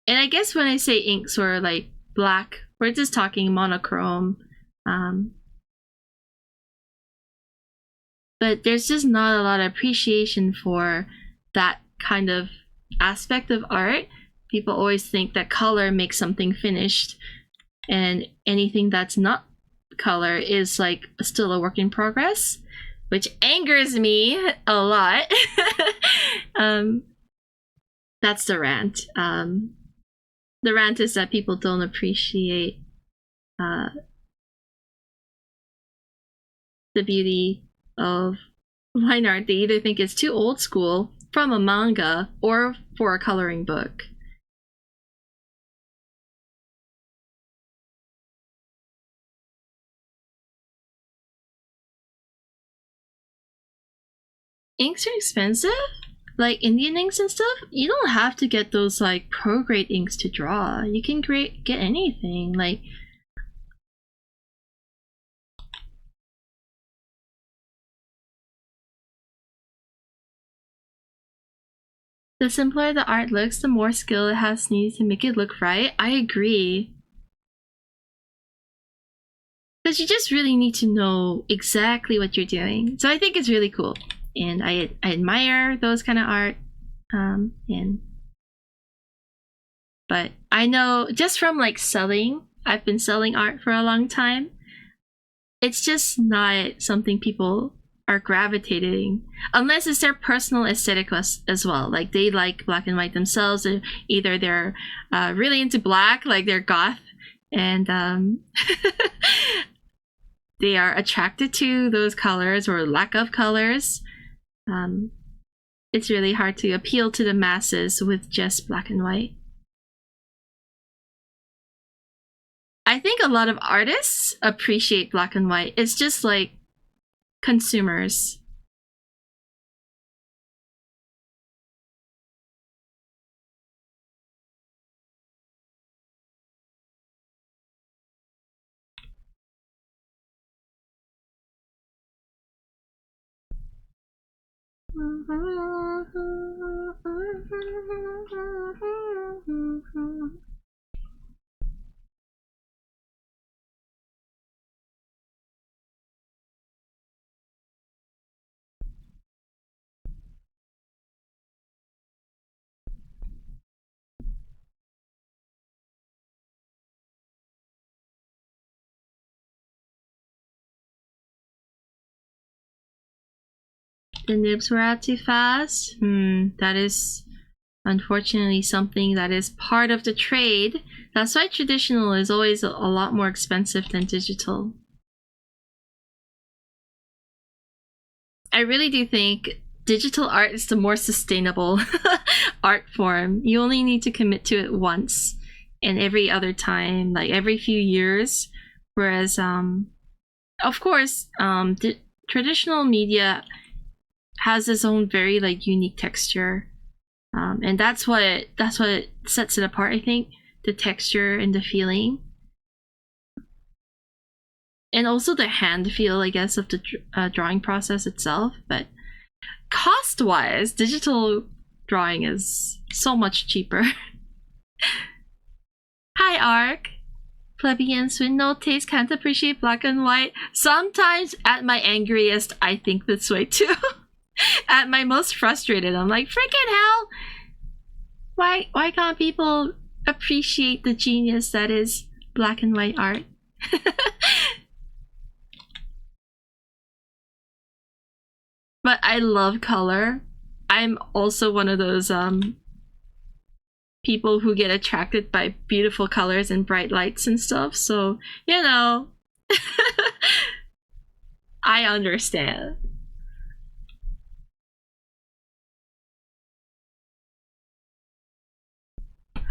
And I guess when I say inks or like black, we're just talking monochrome. But there's just not a lot of appreciation for that kind of aspect of art. People always think that color makes something finished, and anything that's not color is like still a work in progress, which angers me a lot. That's the rant. The rant is that people don't appreciate the beauty of line art. They either think it's too old school from a manga or for a coloring book. Inks are expensive? Like Indian inks and stuff? You don't have to get those like pro grade inks to draw. You can get anything. Like, the simpler the art looks, the more skill it has needed to make it look right. I agree. Because you just really need to know exactly what you're doing. So I think it's really cool. And I admire those kind of art. But I know just from like selling, I've been selling art for a long time. It's just not something people are gravitating, unless it's their personal aesthetic as well. Like they like black and white themselves, or either they're really into black, like they're goth, and they are attracted to those colors or lack of colors. It's really hard to appeal to the masses with just black and white. I think a lot of artists appreciate black and white. It's just like consumers. The nibs were out too fast. That is unfortunately something that is part of the trade. That's why traditional is always a lot more expensive than digital. I really do think digital art is the more sustainable art form. You only need to commit to it once, and every other time, like every few years. Whereas, of course, traditional media has its own very like unique texture, and that's what sets it apart. I think the texture and the feeling, and also the hand feel, I guess, of the drawing process itself. But cost-wise, digital drawing is so much cheaper. Hi, Ark. Plebeians with no taste can't appreciate black and white. Sometimes at my angriest, I think this way too. At my most frustrated, I'm like, freaking hell! Why can't people appreciate the genius that is black and white art? But I love color. I'm also one of those people who get attracted by beautiful colors and bright lights and stuff, so you know. I understand.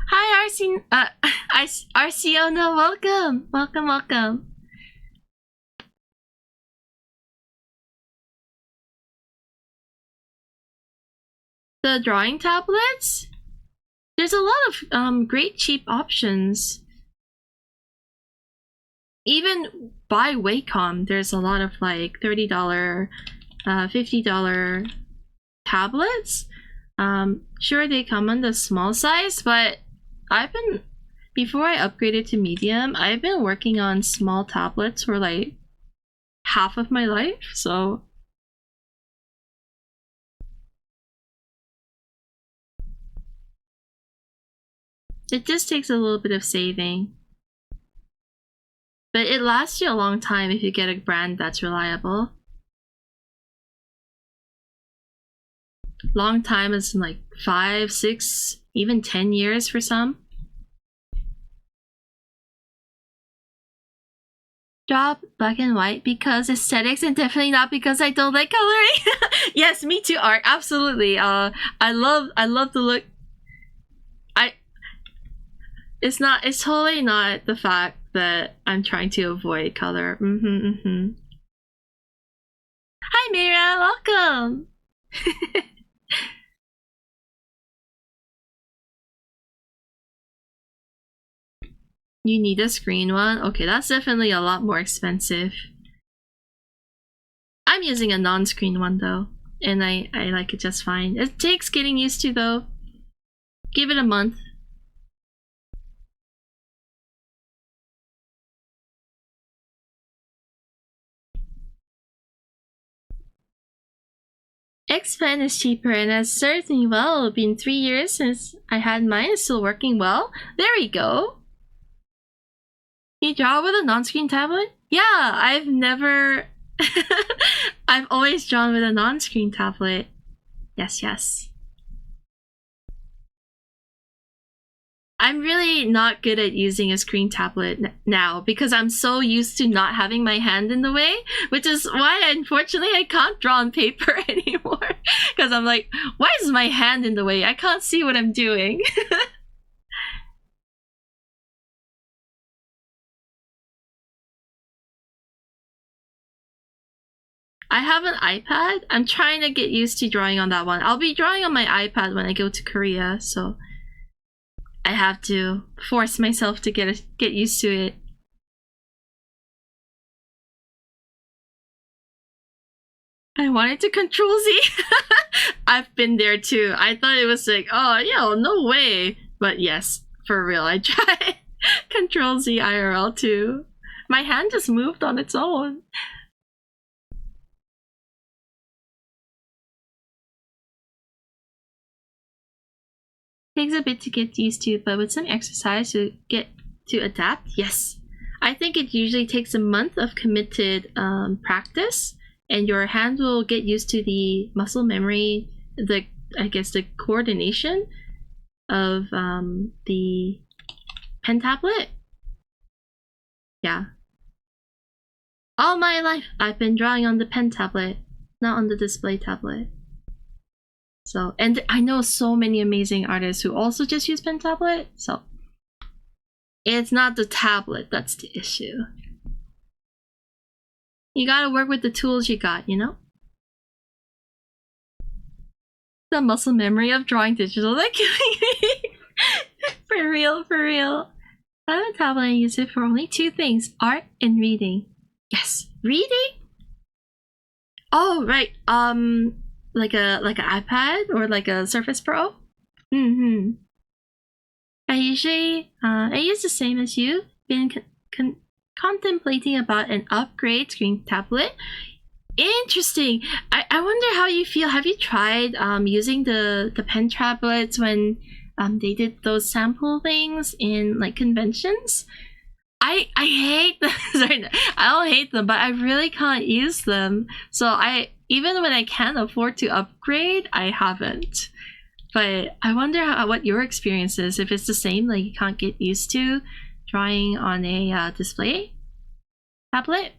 Hi Arciona, welcome. Welcome. The drawing tablets? There's a lot of great cheap options. Even by Wacom, there's a lot of like $30, $50 tablets. Sure, they come on the small size, but before I upgraded to medium, I've been working on small tablets for like half of my life, so it just takes a little bit of saving. But it lasts you a long time if you get a brand that's reliable. Long time is like 5, 6, even 10 years for some. Drop black and white because aesthetics and definitely not because I don't like coloring. Yes, me too, Art. Absolutely. I love the look. It's totally not the fact that I'm trying to avoid color. Hi Mira, welcome. You need a screen one? Okay, that's definitely a lot more expensive. I'm using a non-screen one though, and I like it just fine. It takes getting used to though. Give it a month. X Pen is cheaper and has served me well. It's been 3 years since I had mine. It's still working well. There we go. You draw with a non-screen tablet? Yeah, I've never... I've always drawn with a non-screen tablet. Yes. I'm really not good at using a screen tablet now because I'm so used to not having my hand in the way, which is why unfortunately I can't draw on paper anymore. Because I'm like, why is my hand in the way? I can't see what I'm doing. I have an iPad. I'm trying to get used to drawing on that one. I'll be drawing on my iPad when I go to Korea, so I have to force myself to get used to it. I wanted to Control Z. I've been there too. I thought it was like, oh, no way. But yes, for real, I tried Control Z IRL too. My hand just moved on its own. Takes a bit to get used to, but with some exercise to get to adapt, yes. I think it usually takes a month of committed practice, and your hand will get used to the muscle memory, the coordination of the pen tablet. Yeah. All my life, I've been drawing on the pen tablet, not on the display tablet. So, and I know so many amazing artists who also just use pen tablet, so it's not the tablet that's the issue. You gotta work with the tools you got, you know? The muscle memory of drawing digital, that killing me. For real. I have a tablet and I use it for only 2 things, art and reading. Yes, reading? Oh, right, like an iPad or like a Surface Pro? I usually I use the same as you. Been contemplating about an upgrade screen tablet. Interesting. I wonder how you feel. Have you tried using the pen tablets when they did those sample things in like conventions? I hate them. Sorry, I don't hate them, but I really can't use them. So I, even when I can afford to upgrade, I haven't. But I wonder what your experience is. If it's the same, like you can't get used to drawing on a display tablet.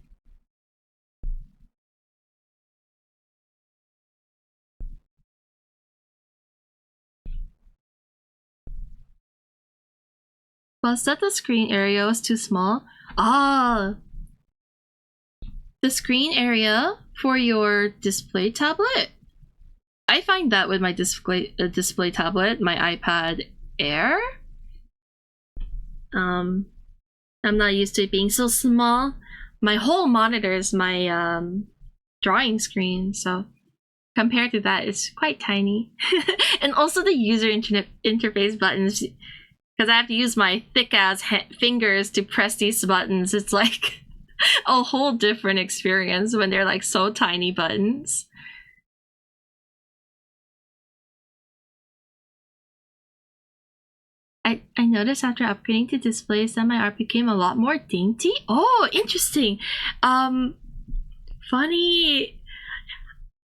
Was that the screen area was too small? Ah, the screen area for your display tablet? I find that with my display tablet, my iPad Air. I'm not used to it being so small. My whole monitor is my drawing screen, so compared to that, it's quite tiny. And also the user interface buttons, because I have to use my thick-ass fingers to press these buttons. It's like a whole different experience when they're like so tiny buttons. I noticed after upgrading to displays that my art became a lot more dainty. Oh, interesting. Funny.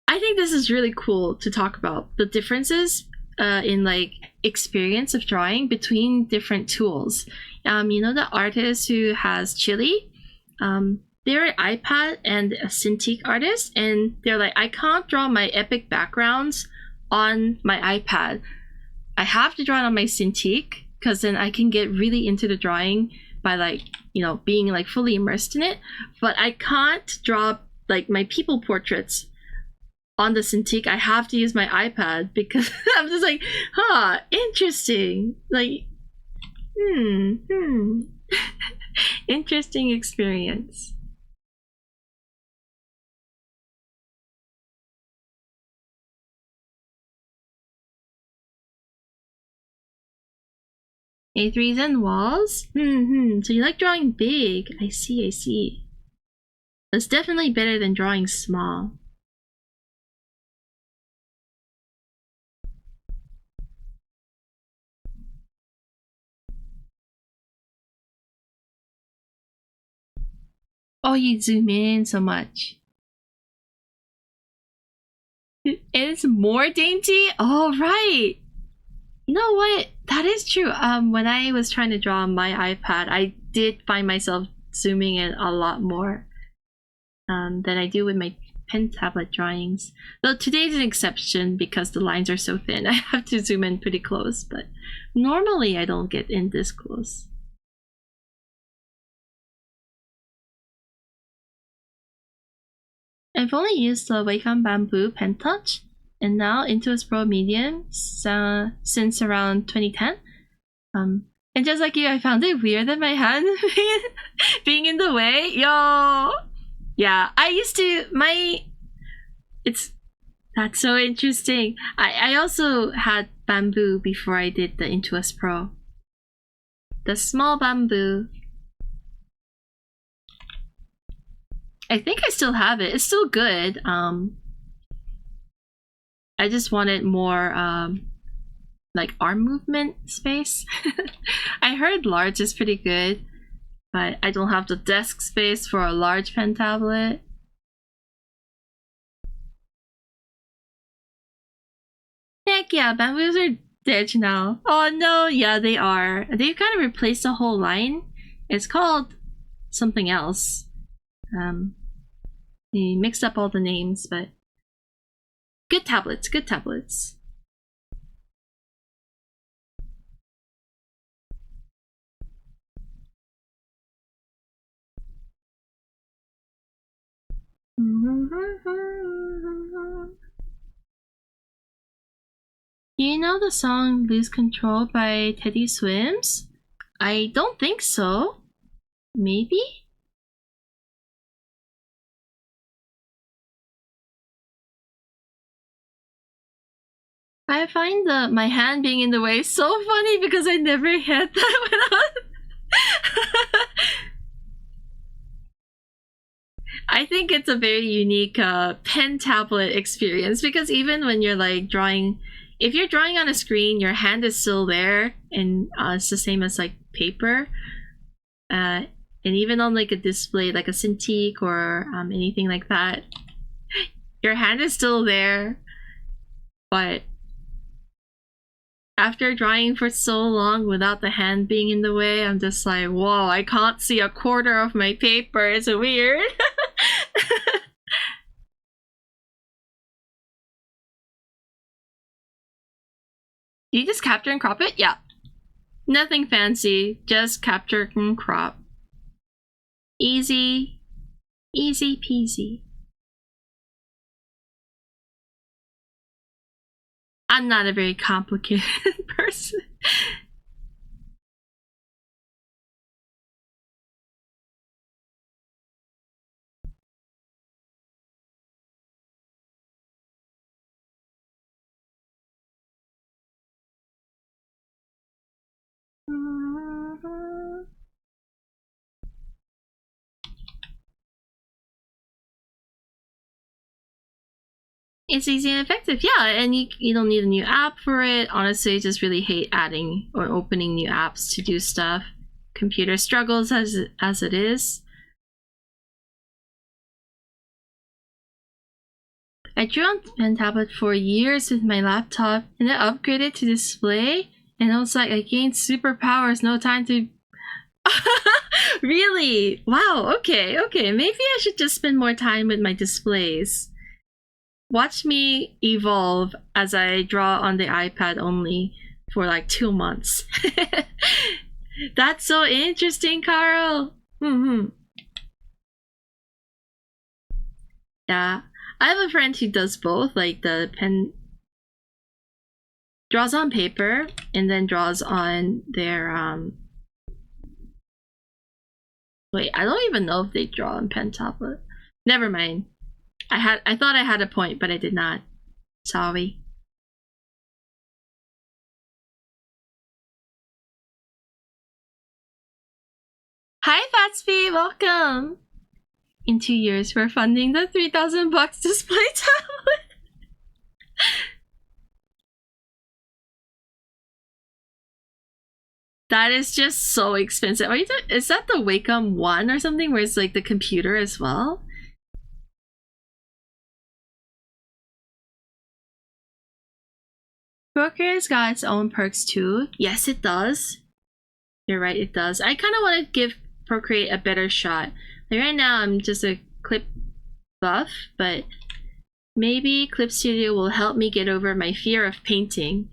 I think this is really cool to talk about the differences in like experience of drawing between different tools. You know the artist who has Chili? They're an iPad and a Cintiq artist, and they're like, I can't draw my epic backgrounds on my iPad. I have to draw it on my Cintiq, because then I can get really into the drawing by like, you know, being like fully immersed in it. But I can't draw like my people portraits on the Cintiq. I have to use my iPad because I'm just like, huh, interesting. Like, interesting experience. A3s and walls? So you like drawing big. I see, I see. That's definitely better than drawing small. Oh, you zoom in so much. It's more dainty? Oh, right. You know what? That is true. When I was trying to draw on my iPad, I did find myself zooming in a lot more than I do with my pen tablet drawings. Though today's an exception because the lines are so thin. I have to zoom in pretty close, but normally I don't get in this close. I've only used the Wacom Bamboo Pen Touch and now Intuos Pro Medium since around 2010. And just like you, I found it weird that my hand being in the way. Yo! Yeah, I used to, that's so interesting. I also had Bamboo before I did the Intuos Pro. The small Bamboo. I think I still have it. It's still good. I just wanted more like arm movement space. I heard large is pretty good, but I don't have the desk space for a large pen tablet. Heck yeah, Bamboos are dead now. Oh no, yeah they are. They've kind of replaced the whole line. It's called something else. They mixed up all the names, but good tablets, good tablets. You know the song Lose Control by Teddy Swims? I don't think so. Maybe? I find my hand being in the way so funny because I never had that when I was I think it's a very unique pen tablet experience because even when you're like drawing, if you're drawing on a screen, your hand is still there, and it's the same as like paper. And even on like a display, like a Cintiq or anything like that, your hand is still there. But after drawing for so long without the hand being in the way, I'm just like, whoa, I can't see a quarter of my paper. It's weird. You just capture and crop it? Yeah. Nothing fancy, just capture and crop. Easy. Easy peasy. I'm not a very complicated person. It's easy and effective, yeah, and you don't need a new app for it. Honestly, I just really hate adding or opening new apps to do stuff. Computer struggles as it is. I drew on pen tablet for years with my laptop and then upgraded to display, and I was like, I gained superpowers, no time to. Really? Wow, okay. Maybe I should just spend more time with my displays. Watch me evolve as I draw on the iPad only for like 2 months. That's so interesting, Carl. Yeah. I have a friend who does both, like the pen draws on paper and then draws on their wait, I don't even know if they draw on pen tablet. Never mind. I thought I had a point, but I did not. Sorry. Hi Fatsby, welcome. In 2 years, we're funding the $3,000 display tablet. That is just so expensive. Is that the Wacom One or something where it's like the computer as well? Procreate's got its own perks too. Yes, it does. You're right, it does. I kind of want to give Procreate a better shot. Like right now, I'm just a clip buff, but maybe Clip Studio will help me get over my fear of painting.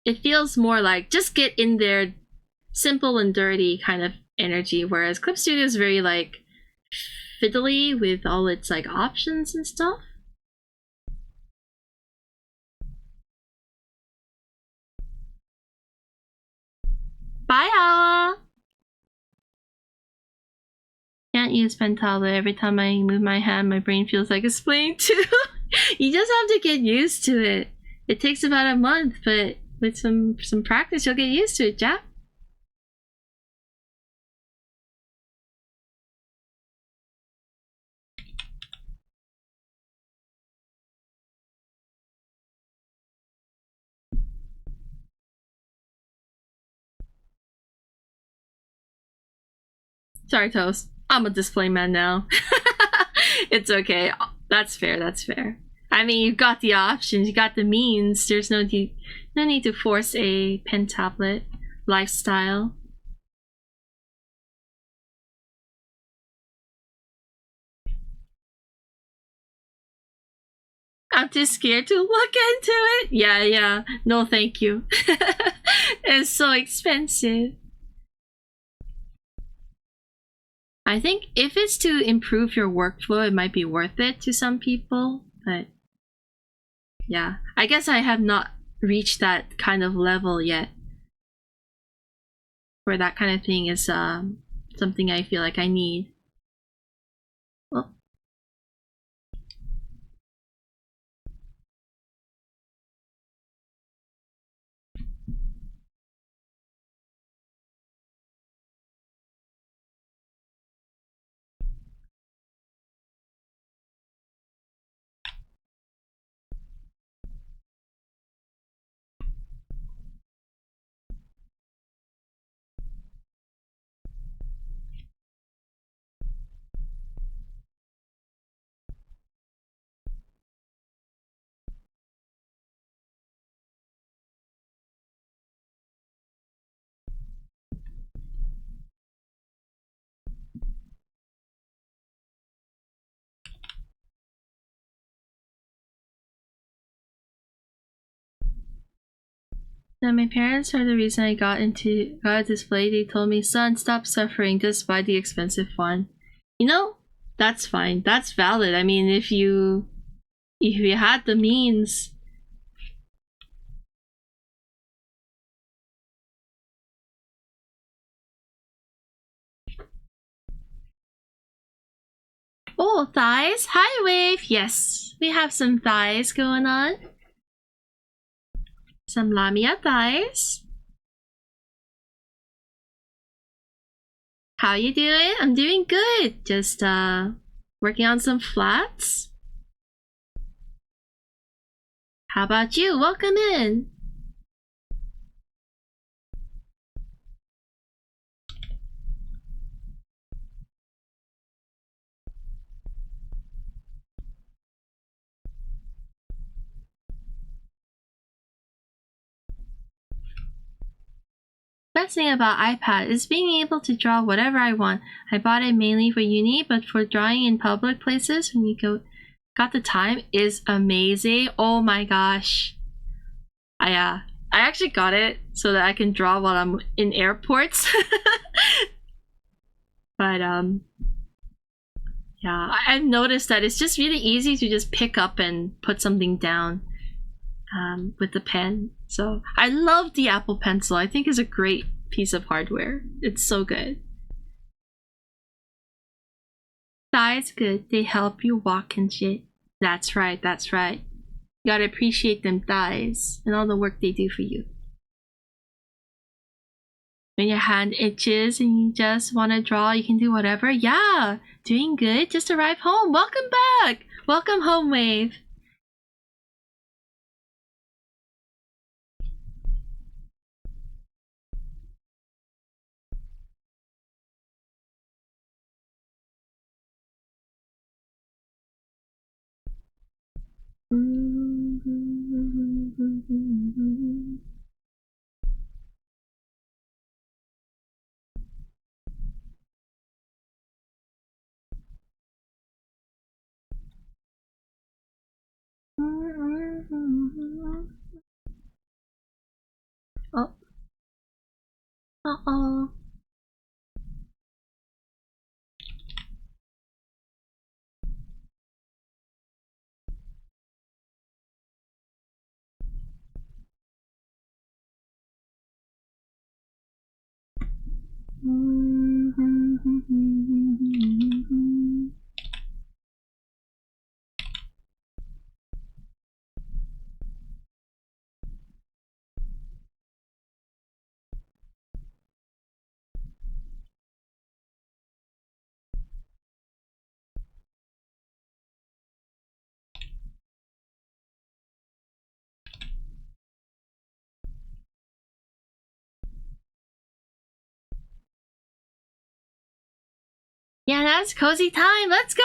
It feels more like just get in there, simple and dirty kind of energy, whereas Clip Studio is very like fiddly with all its like options and stuff. Bye, Hala! Can't use pen tablet. Every time I move my hand, my brain feels like it's playing too. You just have to get used to it. It takes about a month, but with some practice, you'll get used to it, Jack. Sorry, Toast. I'm a display man now. It's okay. That's fair. That's fair. I mean, you've got the options, you got the means. There's no need to force a pen tablet lifestyle. I'm too scared to look into it. Yeah. No, thank you. It's so expensive. I think if it's to improve your workflow, it might be worth it to some people, but yeah, I guess I have not reached that kind of level yet where that kind of thing is something I feel like I need. Well, Now, my parents are the reason I got a display. They told me, son, stop suffering, just buy the expensive one. You know, that's fine. That's valid. I mean, if you had the means. Oh, thighs. Hi, Wave. Yes, we have some thighs going on. Some Lamia thighs. How you doing? I'm doing good. Just working on some flats. How about you? Welcome in. Best thing about iPad is being able to draw whatever I want. I bought it mainly for uni, but for drawing in public places when you got the time is amazing. Oh my gosh. I actually got it so that I can draw while I'm in airports. But yeah, I've noticed that it's just really easy to just pick up and put something down with the pen. So I love the Apple Pencil. I think it's a great piece of hardware. It's so good. Thighs good. They help you walk and shit. That's right. That's right. You gotta appreciate them thighs and all the work they do for you. When your hand itches and you just want to draw, you can do whatever. Yeah, doing good. Just arrived home. Welcome back. Welcome home, Wave. Oh. Uh-oh. Yeah, that's cozy time. Let's go.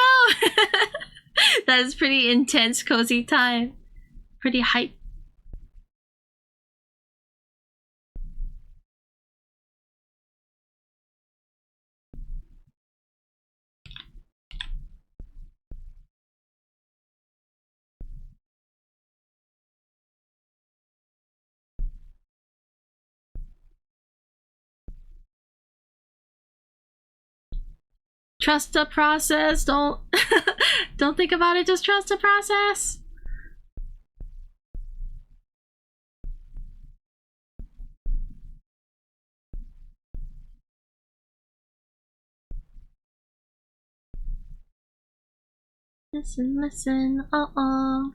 That is pretty intense cozy time. Pretty hype. Trust the process. Don't don't think about it, just trust the process. Listen, listen, uh-oh.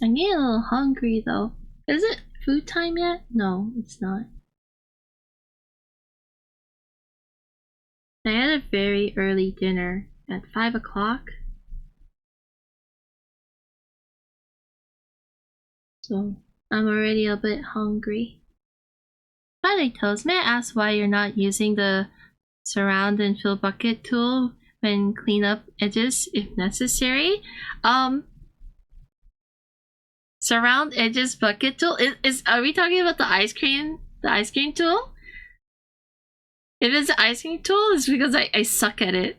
I'm getting a little hungry though. Is it food time yet? No, it's not. I had a very early dinner at 5 o'clock. so I'm already a bit hungry. By the way, Toes, may I ask why you're not using the surround and fill bucket tool when clean up edges if necessary? Surround edges bucket tool is are we talking about the ice cream tool? If it's the ice cream tool, it's because I suck at it.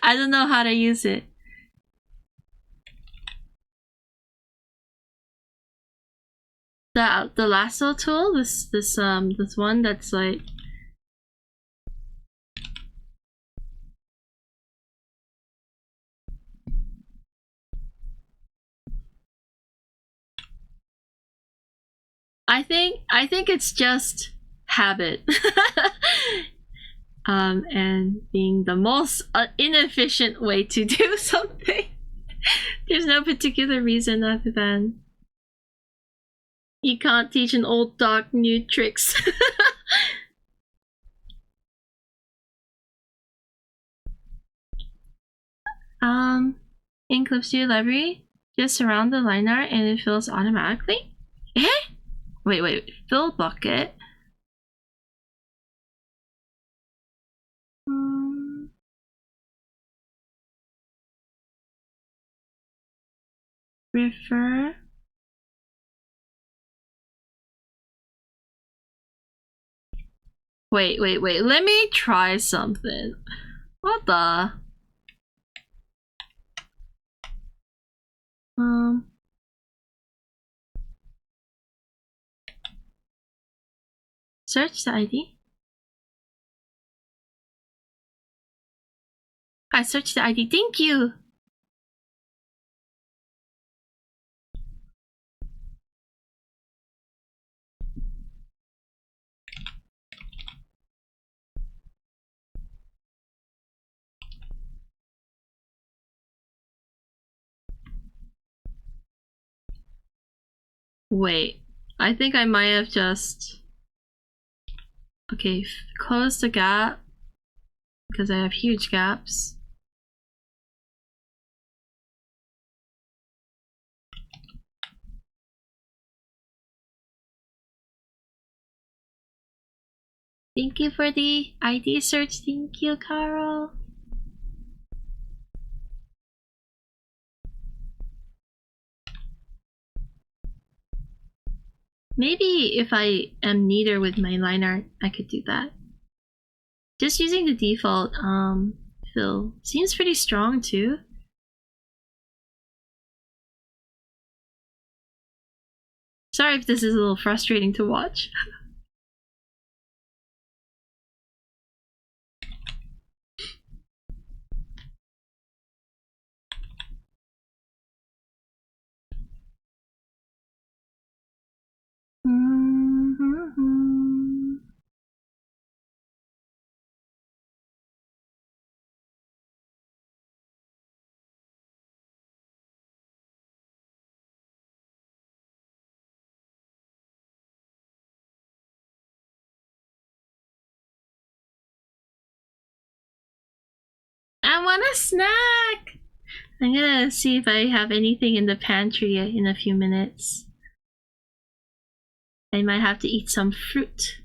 I don't know how to use it. The lasso tool, this one that's like I think it's just habit. And being the most inefficient way to do something. There's no particular reason other than you can't teach an old dog new tricks. In Clip Studio Library, just surround the line art and it fills automatically? Eh? Wait. Fill bucket. Refer. Wait. Let me try something. What the? Search the ID. I searched the ID. Thank you. Wait, I think I might have just... Okay, close the gap because I have huge gaps. Thank you for the ID search. Thank you, Carol. Maybe if I am neater with my line art, I could do that. Just using the default fill seems pretty strong too. Sorry if this is a little frustrating to watch. I want a snack! I'm gonna see if I have anything in the pantry in a few minutes. I might have to eat some fruit.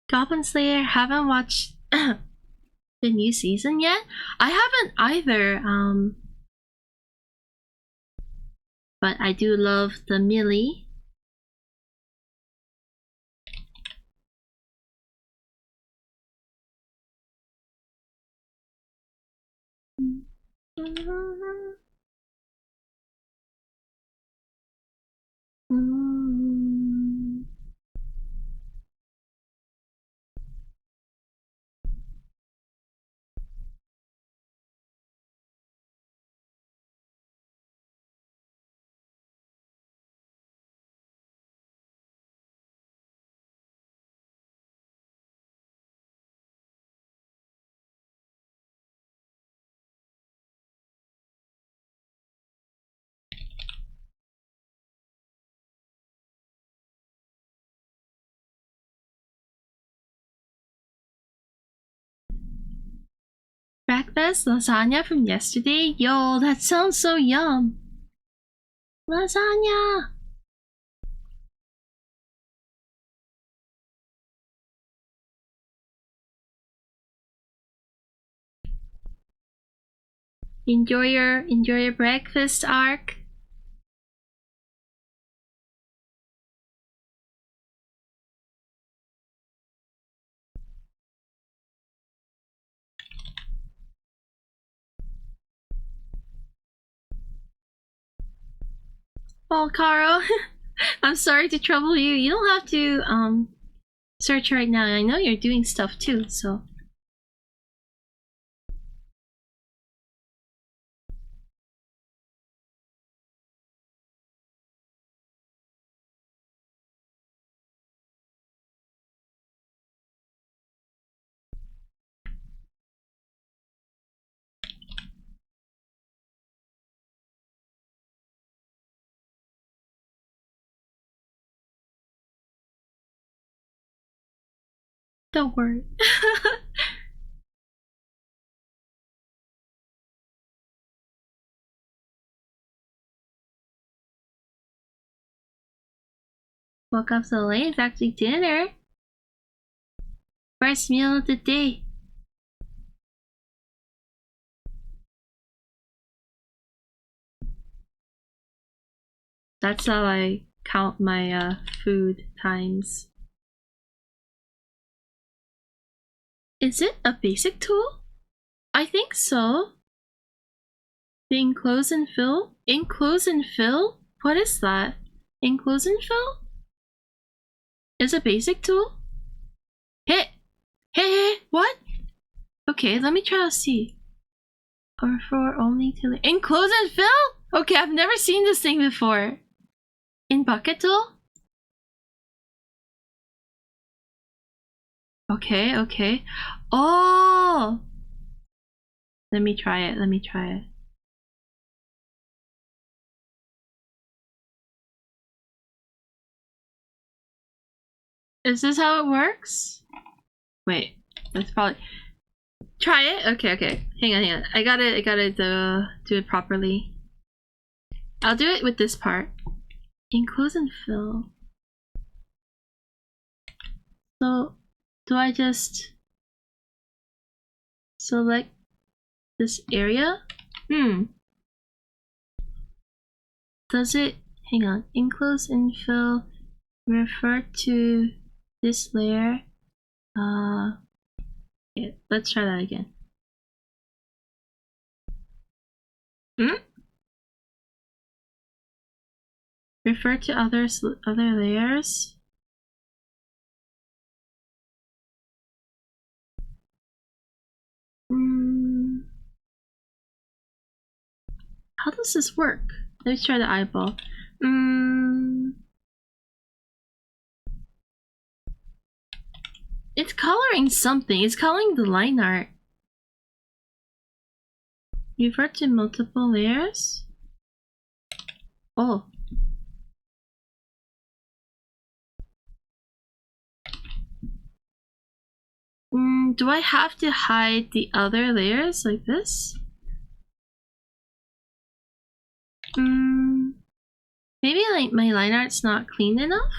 Goblin Slayer, haven't watched the new season yet? I haven't either, but I do love the Millie. breakfast? Lasagna from yesterday? Yo, that sounds so yum. Lasagna! Enjoy your breakfast, Ark. Oh, Caro, I'm sorry to trouble you. You don't have to search right now. I know you're doing stuff too, so. Don't worry. Woke up so late, it's actually dinner. First meal of the day. That's how I count my food times. Is it a basic tool? I think so. The enclose and fill? Enclose and fill? What is that? Enclose and fill? Is a basic tool? Hey, what? Okay, let me try to see. Or for only to enclose and fill? Okay, I've never seen this thing before. In bucket tool? Okay. Oh! Let me try it. Is this how it works? Wait, that's probably... Try it? Okay. Hang on. I gotta do it properly. I'll do it with this part. Enclose and fill. So, do I just select this area? Does it... Hang on. Enclose and fill refer to this layer. Yeah, let's try that again. Refer to other layers. How does this work? Let's try the eyeball. It's coloring something. It's coloring the line art. Refer to multiple layers? Oh. Do I have to hide the other layers like this? Maybe like my line art's not clean enough?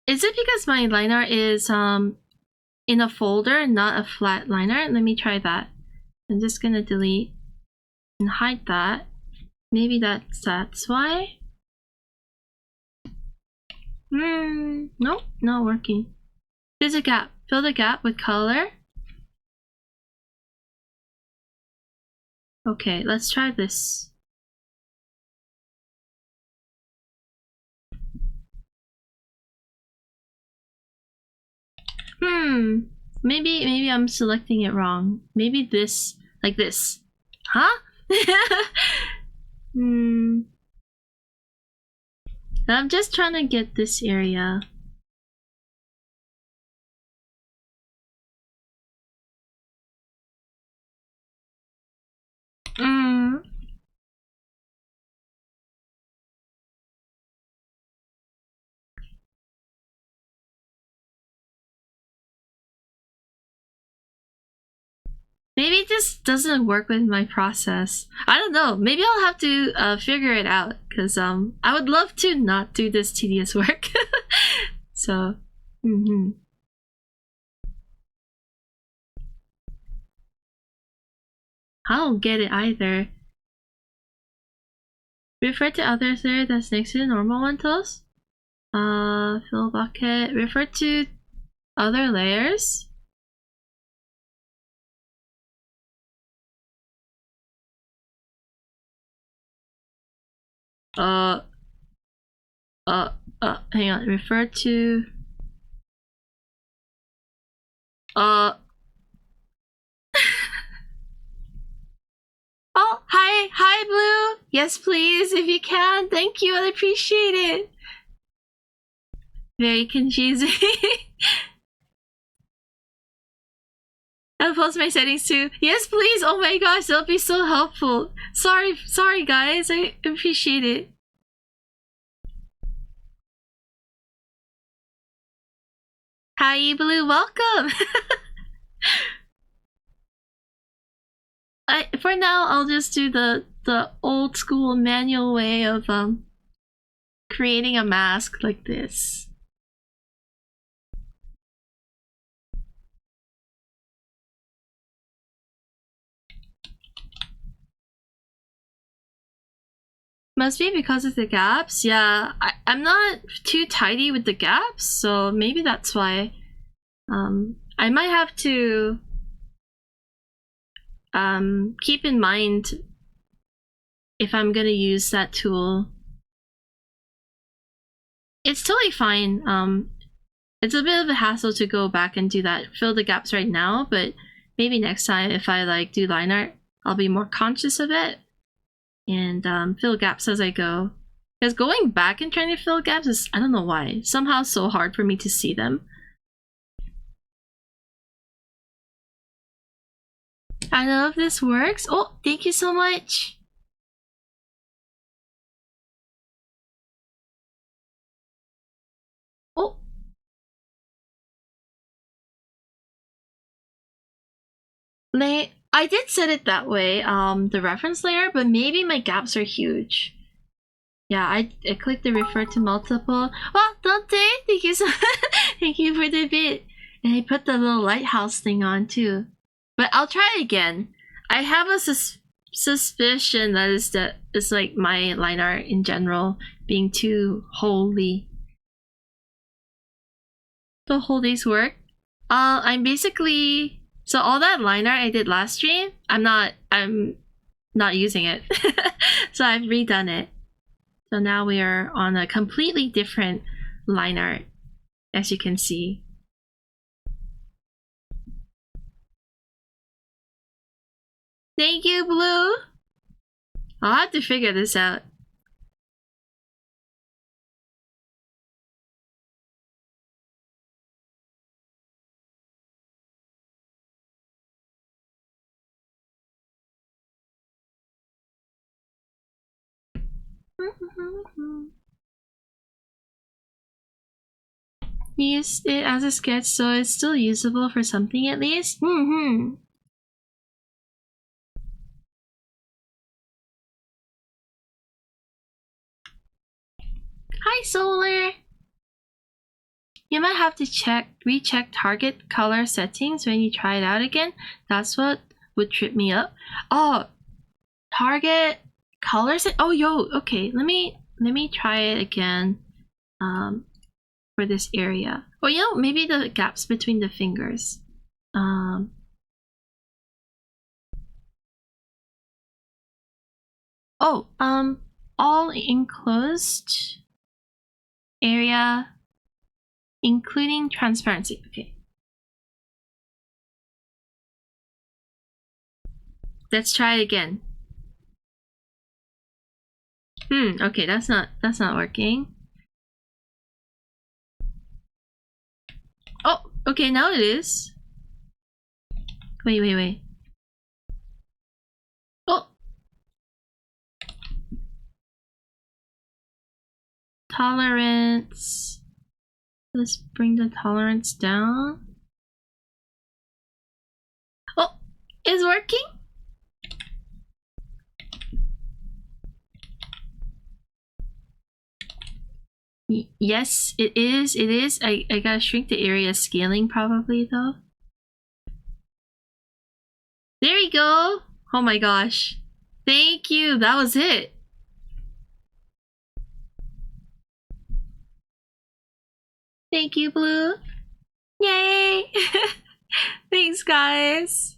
Is it because my line art is in a folder, not a flat line art? Let me try that. I'm just gonna delete and hide that. Maybe that's why? Nope, not working. There's a gap. Fill the gap with color. Okay, let's try this. Maybe I'm selecting it wrong. Maybe this, like this. Huh? I'm just trying to get this area. Maybe it just doesn't work with my process. I don't know. Maybe I'll have to figure it out because I would love to not do this tedious work. So, I don't get it either. Refer to other layer that's next to the normal lentils. Fill bucket. Refer to other layers. Hang on. Refer to. Oh, hi, Blue. Yes, please, if you can. Thank you. I appreciate it. Very confusing. I'll post my settings too. Yes, please. Oh my gosh, that'll be so helpful. Sorry, guys. I appreciate it. Hi, Blue. Welcome. For now, I'll just do the old school manual way of creating a mask like this. Must be because of the gaps. Yeah, I'm not too tidy with the gaps, so maybe that's why. I might have to keep in mind if I'm gonna use that tool. It's totally fine. It's a bit of a hassle to go back and do that, fill the gaps right now, but maybe next time if I like do line art, I'll be more conscious of it and fill gaps as I go. Because going back and trying to fill gaps is, I don't know why, somehow so hard for me to see them. I don't know if this works. Oh, thank you so much. Oh. I did set it that way, the reference layer, but maybe my gaps are huge. Yeah, I clicked the refer to multiple. Well, Dante, thank you so thank you for the bit. And I put the little lighthouse thing on too. But I'll try again. I have a suspicion that it's like my line art in general being too holy. The holies work. I'm basically, so all that line art I did last stream, I'm not using it. So I've redone it. So now we are on a completely different line art, as you can see. Thank you, Blue. I'll have to figure this out. Use it as a sketch so it's still usable for something at least. Hi, Solar. You might have to recheck target color settings when you try it out again. That's what would trip me up. Oh, target color set. Oh, okay. Let me try it again. For this area. Oh, maybe the gaps between the fingers. All enclosed area, including transparency. Okay. Let's try it again. Okay, that's not working. Oh, okay, now it is. Wait. Oh. Tolerance. Let's bring the tolerance down. Oh, is working? Yes, it is. It is. I gotta shrink the area scaling probably though. There we go. Oh my gosh. Thank you. That was it. Thank you, Blue. Yay! Thanks, guys.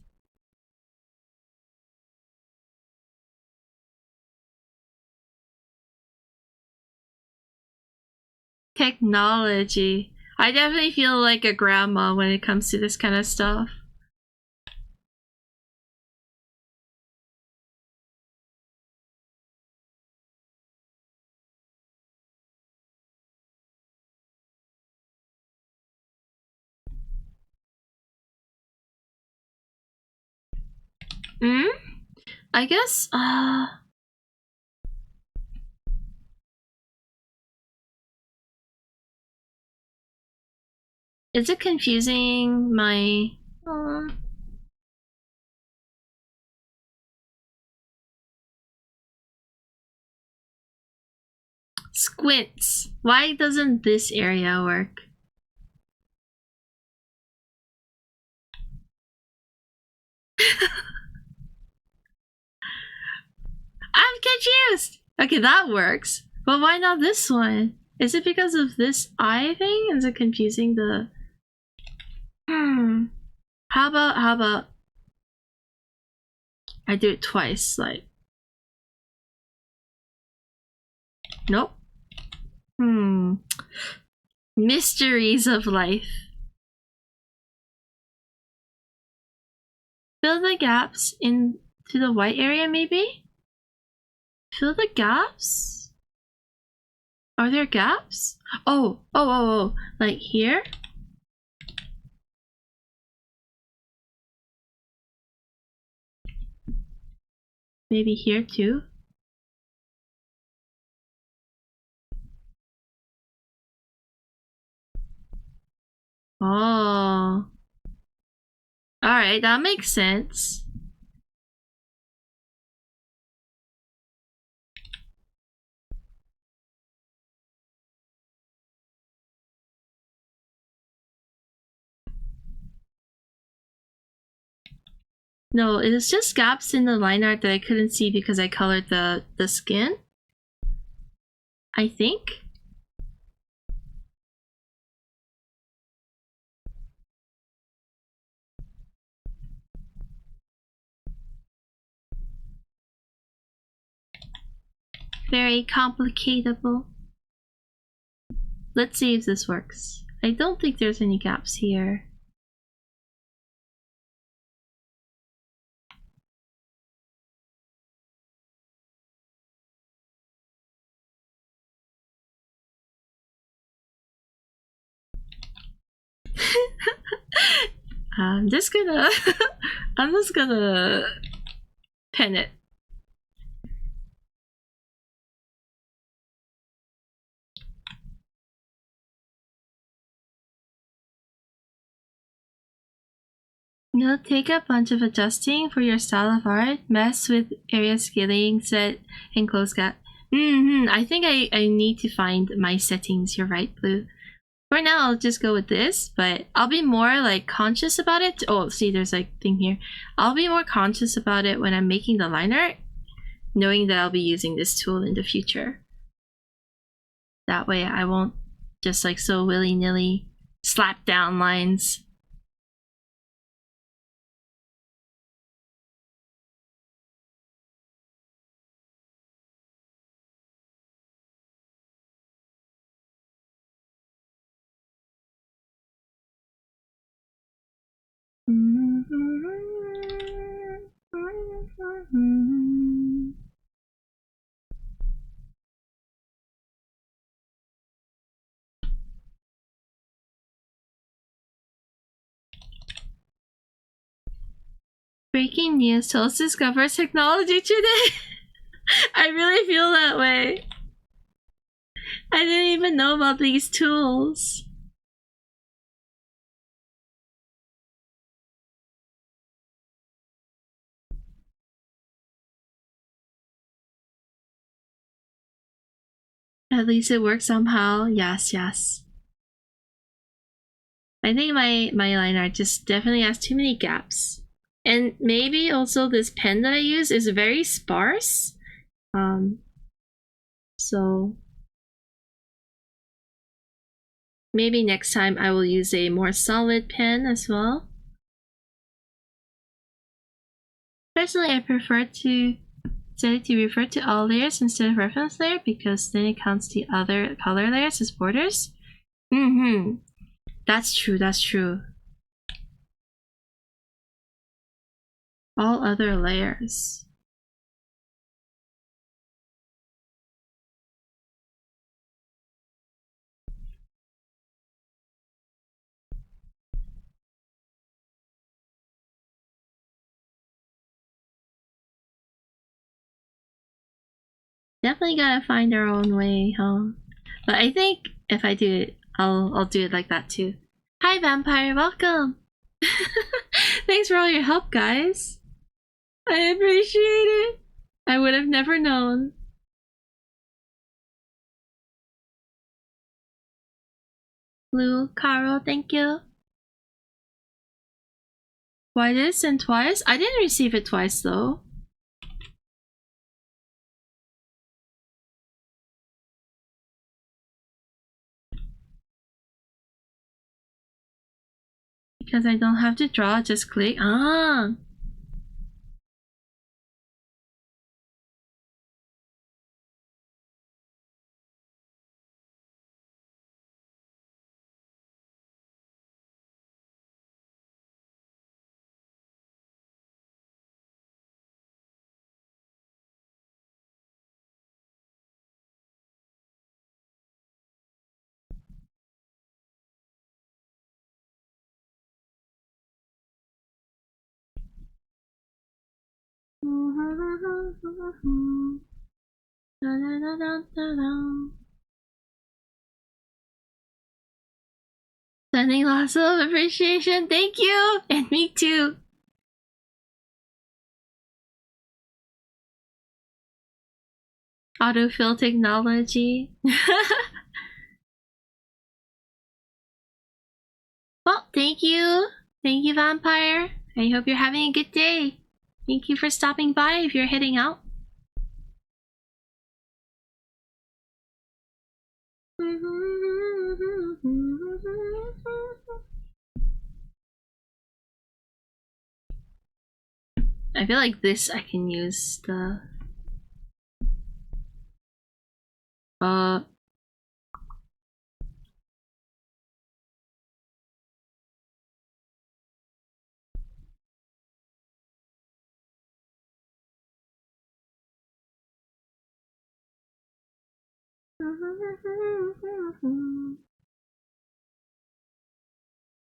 Technology. I definitely feel like a grandma when it comes to this kind of stuff. I guess, is it confusing my, squints? Why doesn't this area work? I'm confused! Okay, that works. But why not this one? Is it because of this eye thing? Is it confusing the... How about... I do it twice, like... Nope. Mysteries of life. Fill the gaps into the white area, maybe? Fill the gaps? Are there gaps? Oh. Like here? Maybe here too? Oh. Alright, that makes sense. No, it was just gaps in the line art that I couldn't see because I colored the skin. I think. Very complicatable. Let's see if this works. I don't think there's any gaps here. I'm just gonna pen it. You'll take a bunch of adjusting for your style of art, mess with area scaling, set and close gap. I think I need to find my settings. You're right, Blue. For now, I'll just go with this, but I'll be more like conscious about it. Oh, see, there's like thing here. I'll be more conscious about it when I'm making the line art, knowing that I'll be using this tool in the future. That way I won't just like so willy-nilly slap down lines. Breaking news, Toast discovers technology today. I really feel that way. I didn't even know about these tools. At least it works somehow. Yes, yes. I think my line art just definitely has too many gaps. And maybe also this pen that I use is very sparse. So maybe next time I will use a more solid pen as well. Personally, I prefer to set it to refer to all layers instead of reference layer because then it counts the other color layers as borders. That's true, that's true. All other layers. Definitely gotta find our own way, huh? But I think if I do it, I'll do it like that too. Hi Vampire, welcome! Thanks for all your help, guys. I appreciate it. I would have never known. Lou, Caro, thank you. Why this and twice? I didn't receive it twice though. Because I don't have to draw, just click. Ah! Sending lots of appreciation, thank you! And me too! Autofill technology. Well, thank you! Thank you, Vampire! I hope you're having a good day! Thank you for stopping by if you're heading out. I feel like this I can use the...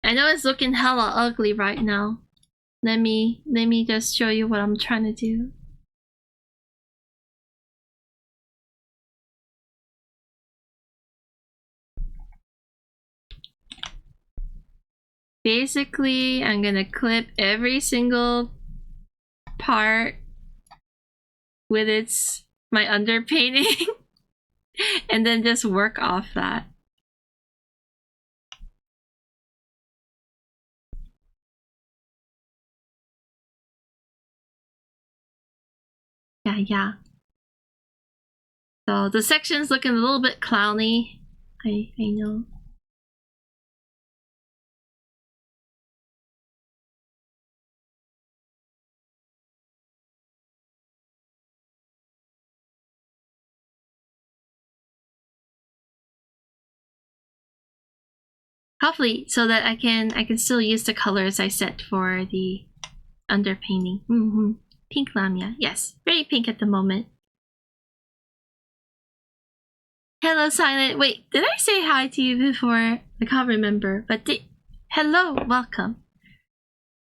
I know it's looking hella ugly right now. Let me just show you what I'm trying to do. Basically, I'm gonna clip every single part with my underpainting and then just work off that. Yeah. So the section's looking a little bit clowny. I know. Hopefully, so that I can still use the colors I set for the underpainting. Pink Lamia, yes, very pink at the moment. Hello, Silent. Wait, did I say hi to you before? I can't remember, but hello, welcome.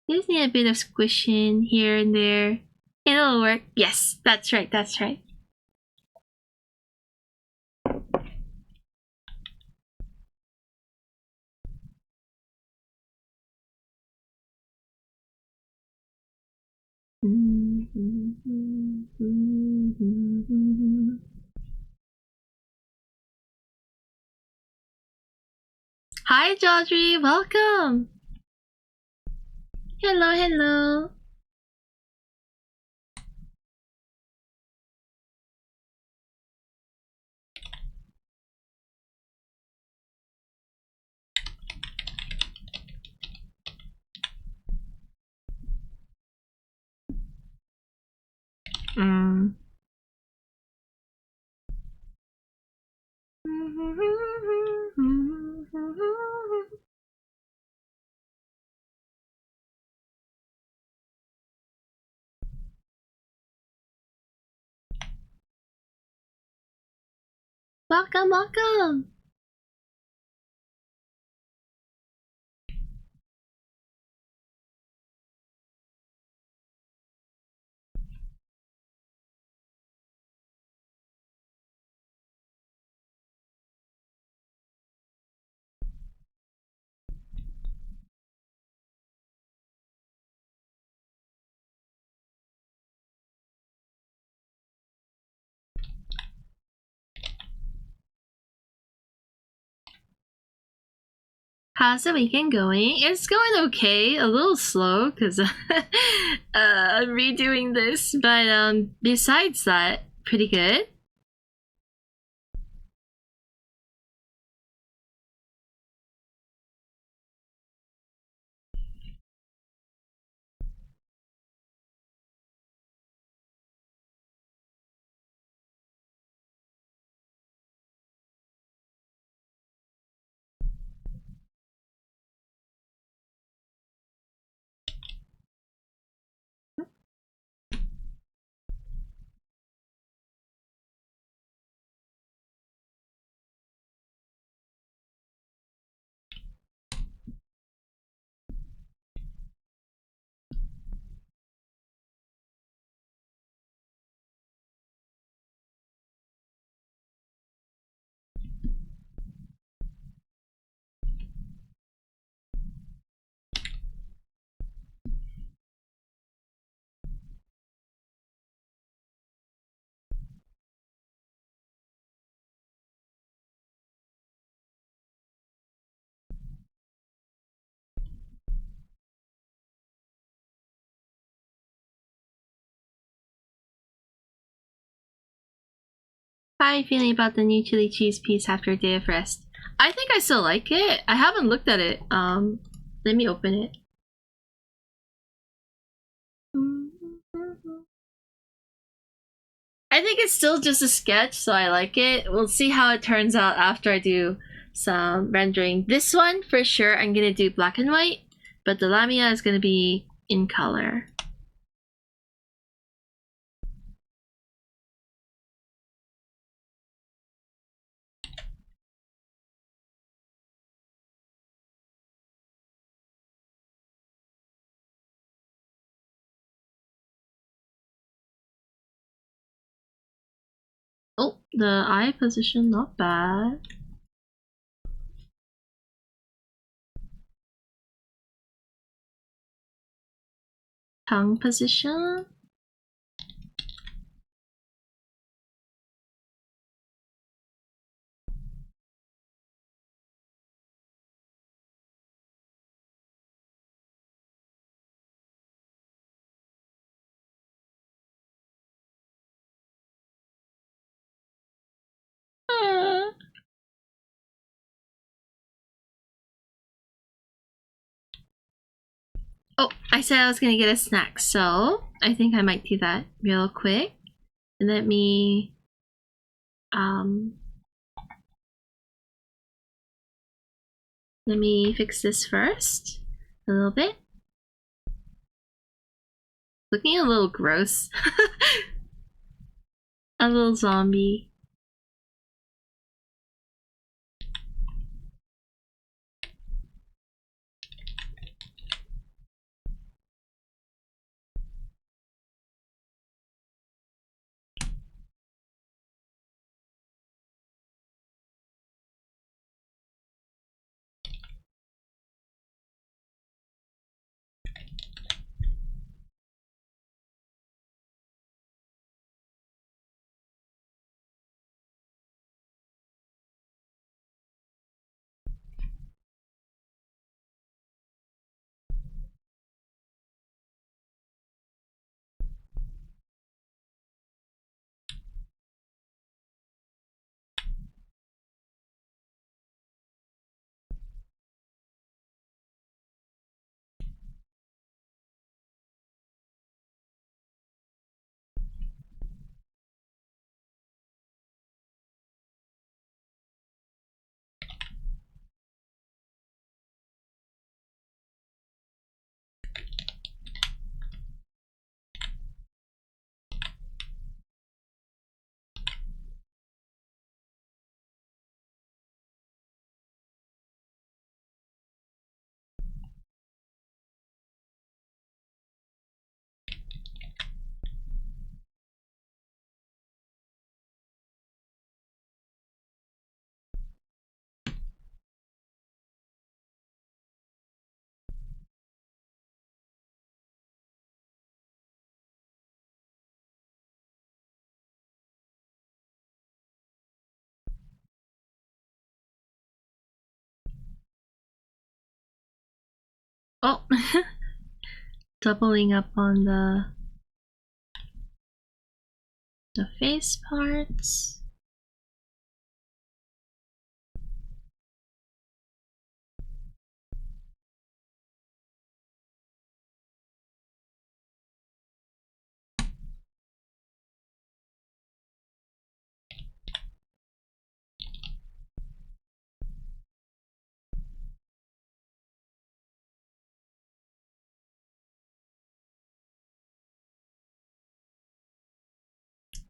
You just need a bit of squishing here and there. It'll work. Yes, that's right, that's right. Hi, Jodri. Welcome. Hello, hello. Mm. Welcome, welcome. How's the weekend going? It's going okay. A little slow because I'm redoing this, but besides that, pretty good. How are you feeling about the new chili cheese piece after a day of rest? I think I still like it. I haven't looked at it. Let me open it. I think it's still just a sketch, so I like it. We'll see how it turns out after I do some rendering. This one, for sure, I'm gonna do black and white, but the Lamia is gonna be in color. Oh, the eye position, not bad. Tongue position. Uh. Oh, I said I was gonna get a snack, so I think I might do that real quick. And let me fix this first. A little bit. Looking a little gross. A little zombie. Oh, doubling up on the face parts.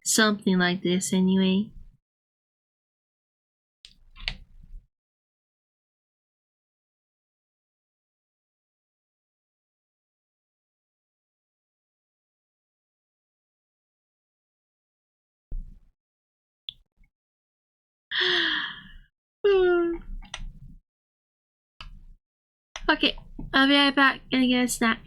Something like this anyway. Okay, I'll be right back. Gonna get a snack.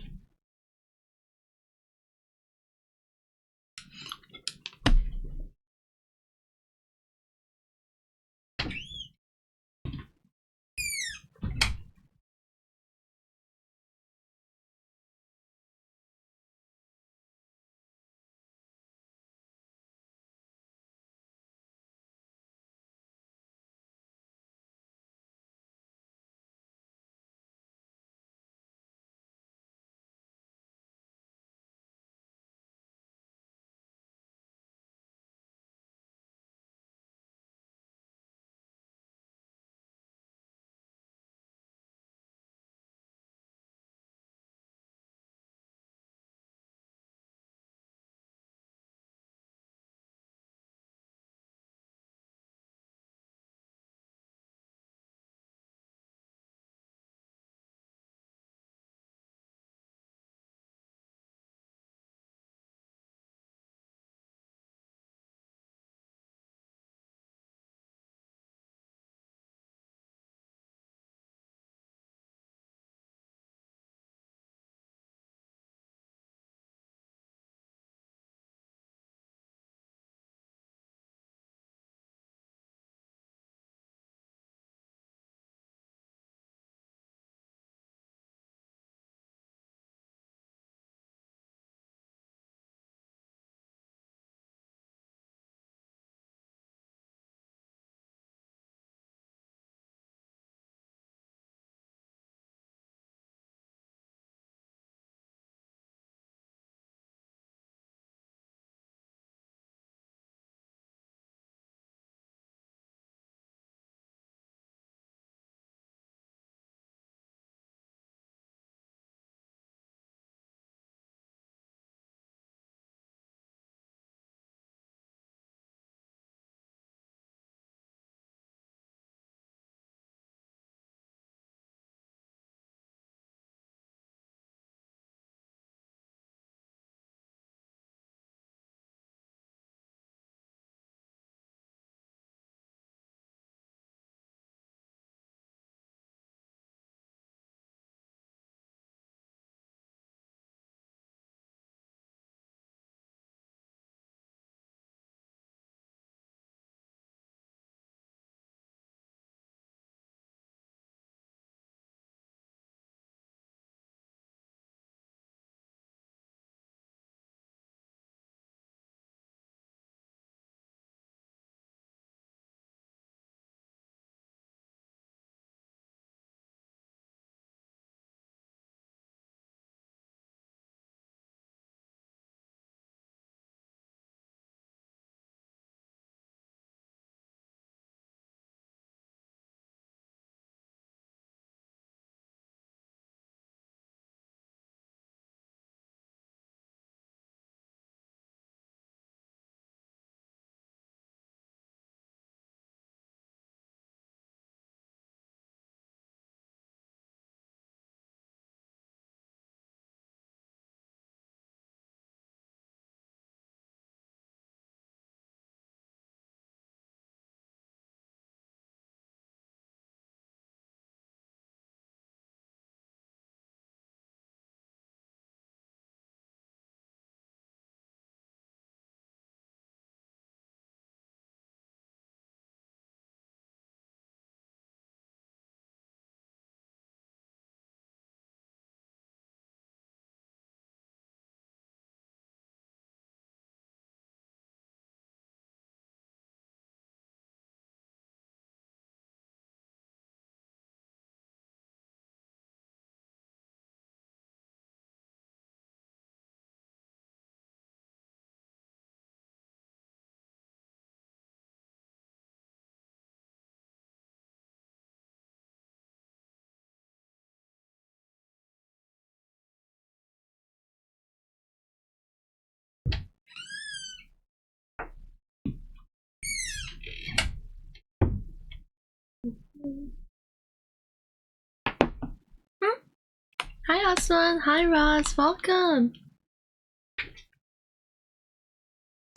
Hi Aswan, hi Ross, welcome.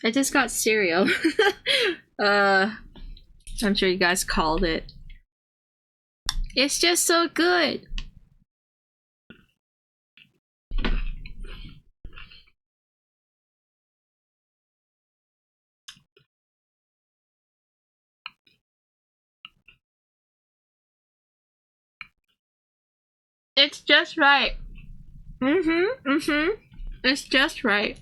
I just got cereal. I'm sure you guys called it. It's just so good. It's just right. It's just right.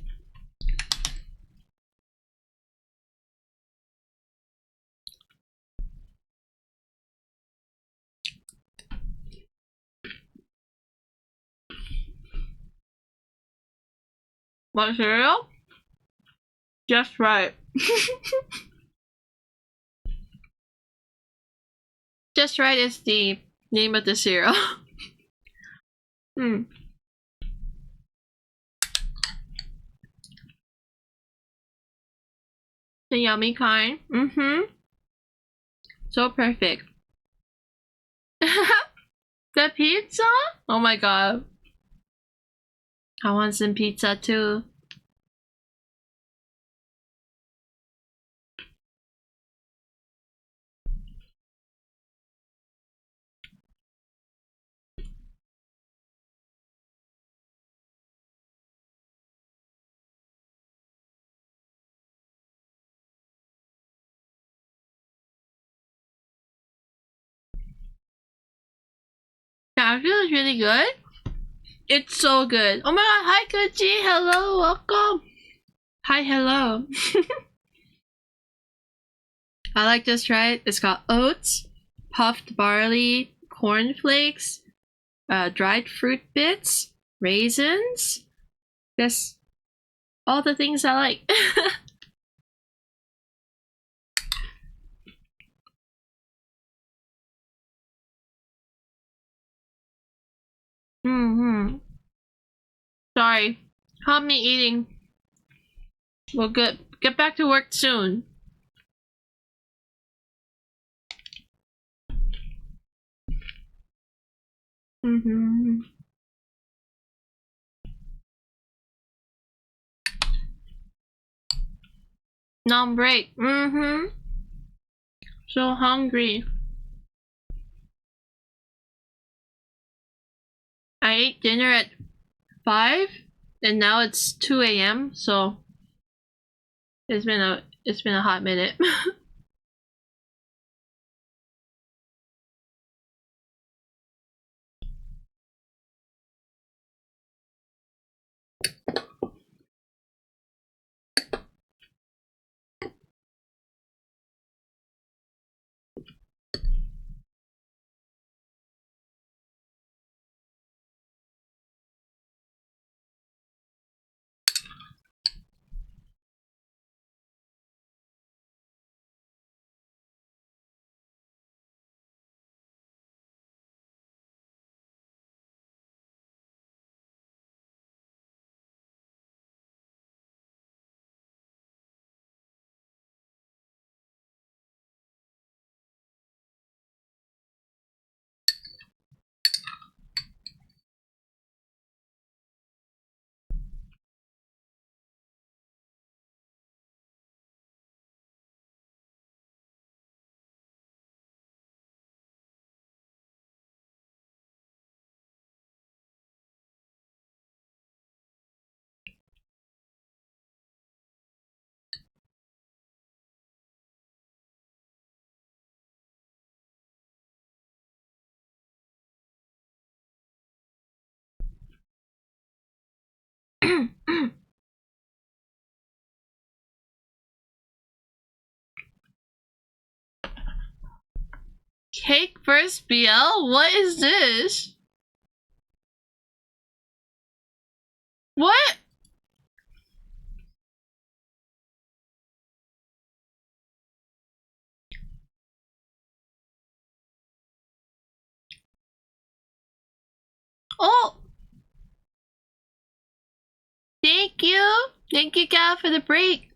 What cereal? Just right. Just right is the name of the cereal. The yummy kind. So perfect. The pizza? Oh my god. I want some pizza too. Yeah, it feels really good. It's so good. Oh my god, hi Gucci. Hello, welcome. Hi, hello. I like this, right? It's got oats, puffed barley, cornflakes, dried fruit bits, raisins. Just all the things I like. Sorry. Help me eating. We'll get back to work soon. Non break. So hungry. I ate dinner at 5 and now it's 2 a.m. so it's been a hot minute. Cake first BL? What is this? What? Oh! Thank you! Thank you, Gal, for the break.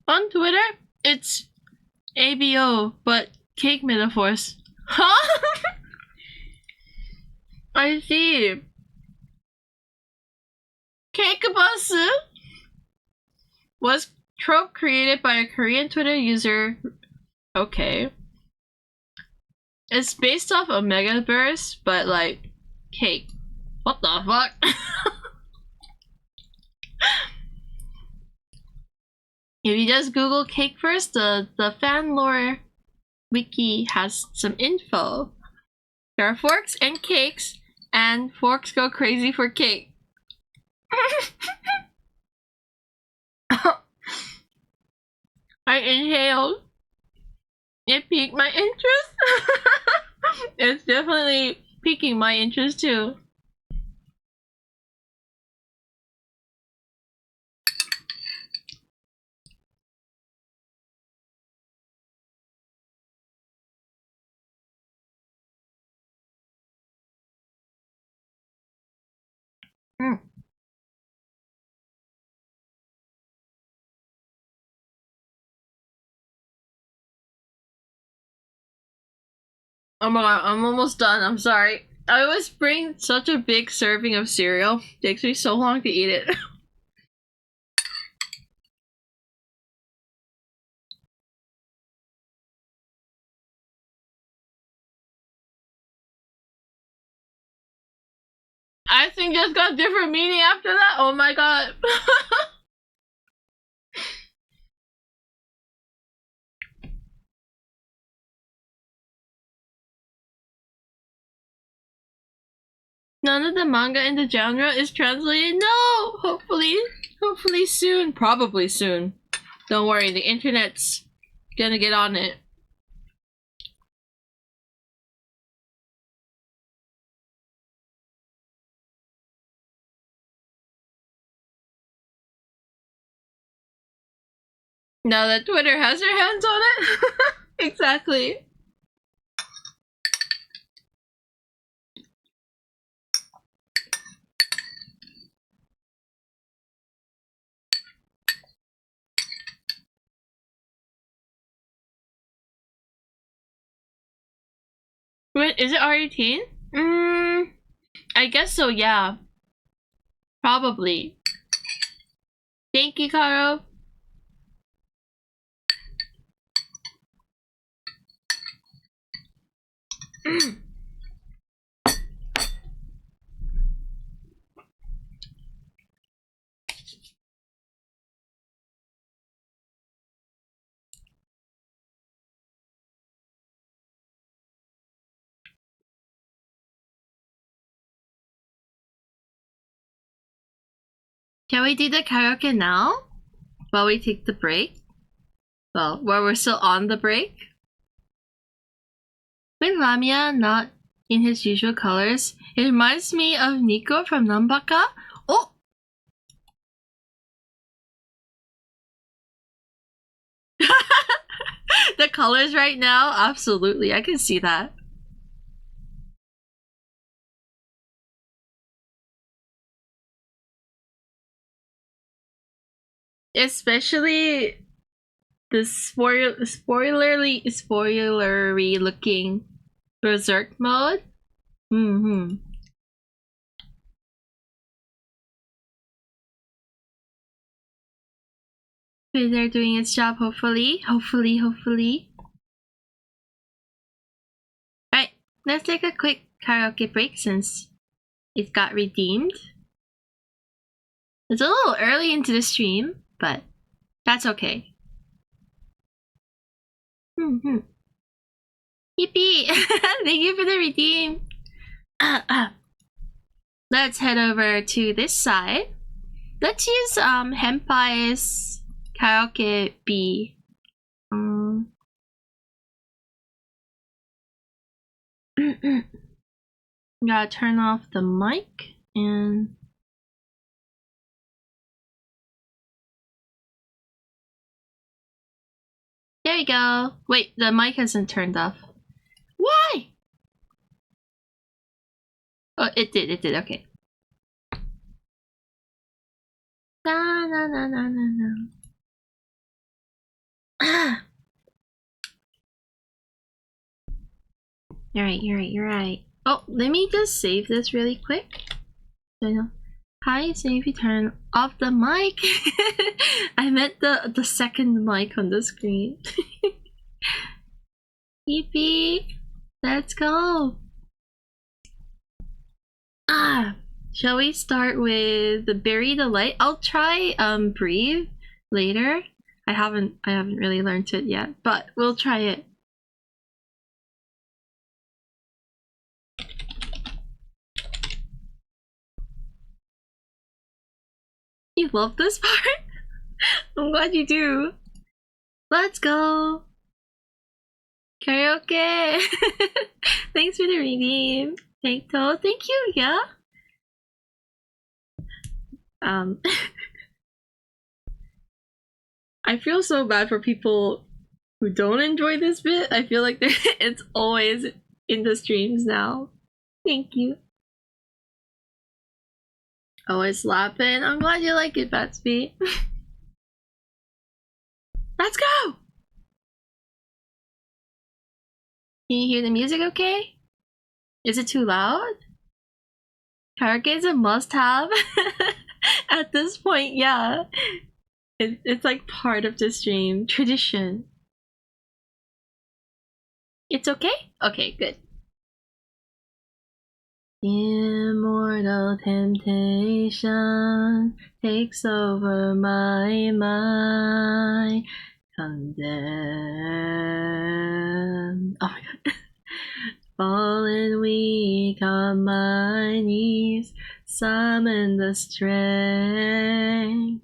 On Twitter, it's ABO, but cake metaphors. Huh? I see. Cakebusu was trope created by a Korean Twitter user. Okay. It's based off of Megaverse, but like cake. What the fuck? If you just Google cake first, the fan lore wiki has some info. There are forks and cakes, and forks go crazy for cake. I inhaled. It piqued my interest. It's definitely piquing my interest too. Mm. Oh my god, I'm almost done. I'm sorry. I always bring such a big serving of cereal. It takes me so long to eat it. I think just got different meaning after that. Oh my god. None of the manga in the genre is translated. No! Hopefully soon. Probably soon. Don't worry, the internet's gonna get on it. Now that Twitter has their hands on it. Exactly. Wait, is it R18? I guess so, yeah. Probably. Thank you, Karo. Can we do the karaoke now? While we take the break? Well, while we're still on the break? With Lamia not in his usual colors, it reminds me of Nico from Nambaka. Oh! The colors right now? Absolutely, I can see that. Especially the spoilery looking berserk mode. They're doing its job, hopefully. Alright, let's take a quick karaoke break since it got redeemed. It's a little early into the stream, but that's okay. Yippee! Thank you for the redeem. Let's head over to this side. Let's use Henpai's karaoke B. Gotta turn off the mic and there we go. Wait, the mic hasn't turned off. Why? Oh, it did, okay. Na na na na na na. You're right. Oh, let me just save this really quick. So I know. Hi, so if you turn off the mic. I meant the second mic on the screen. Yippee! Let's go! Shall we start with the Bury the Light? I'll try Breathe later. I haven't really learned it yet, but we'll try it. You love this part? I'm glad you do. Let's go! Karaoke! Thanks for the redeem. Thank you, yeah? I feel so bad for people who don't enjoy this bit. I feel like it's always in the streams now. Thank you. Always slapping. I'm glad you like it, Batsby. Let's go! Can you hear the music okay? Is it too loud? Karaoke is a must-have. At this point, yeah. It's like part of the stream. Tradition. It's okay? Okay, good. Immortal temptation takes over my mind. Condemned. Oh my god. Fallen weak on my knees, summon the strength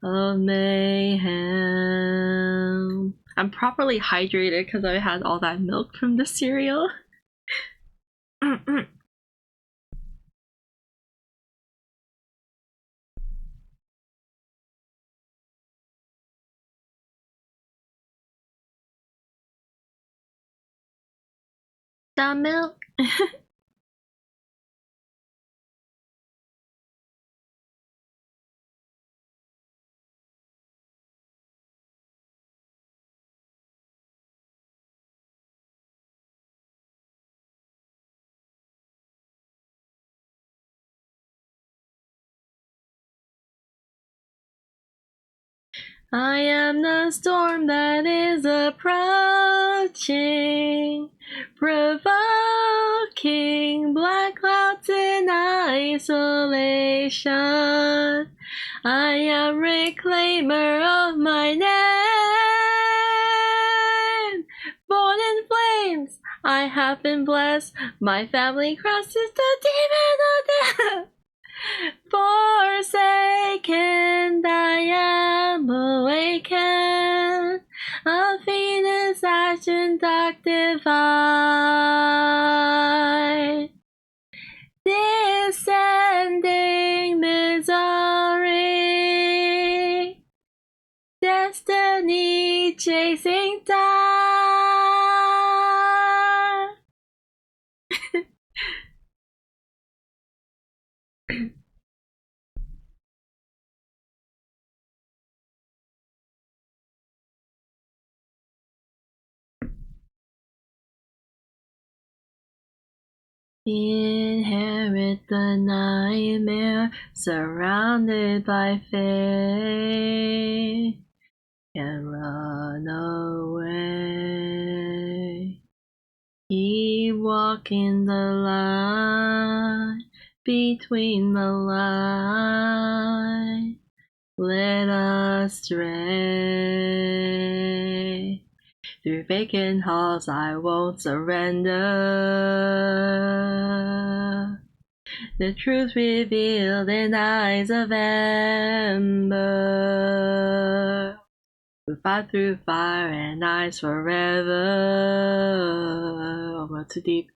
of mayhem. I'm properly hydrated because I had all that milk from the cereal. That milk. I am the storm that is approaching, provoking black clouds in isolation. I am reclaimer of my name. Born in flames, I have been blessed. My family crosses the demon of death. Forsaken, I am awakened. A Venus action dark divine. Descending misery. Destiny chasing time. Inherit the nightmare, surrounded by fate, and run away. Keep walking the line, between the line, led astray. Through vacant halls I won't surrender. The truth revealed in eyes of ember. We fight through fire and ice forever. Oh, not too deep.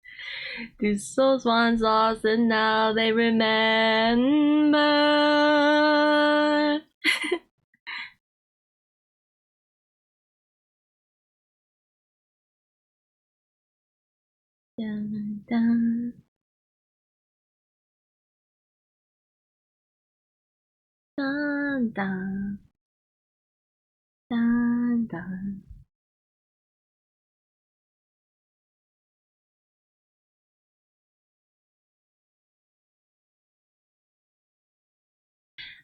These souls once lost and now they remember. Dun, dun. Dun, dun. Dun, dun.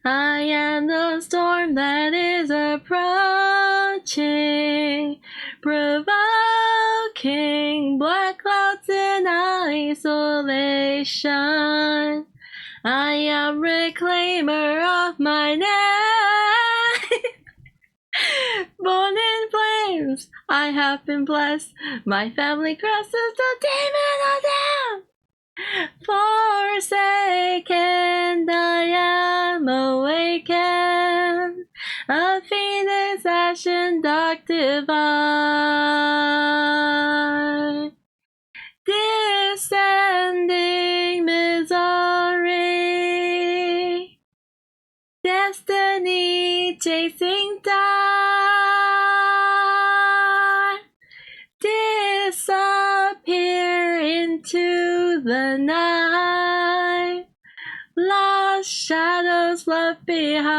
I am the storm that is approaching, provoking black clouds in isolation. I am reclaimer of my name. Born in flames, I have been blessed. My family crosses the demon of death. Forsaken, I am awakened. A phoenix ashen dark divine. Descending misery. Destiny chasing down. Disappear into the night. Lost shadows left behind.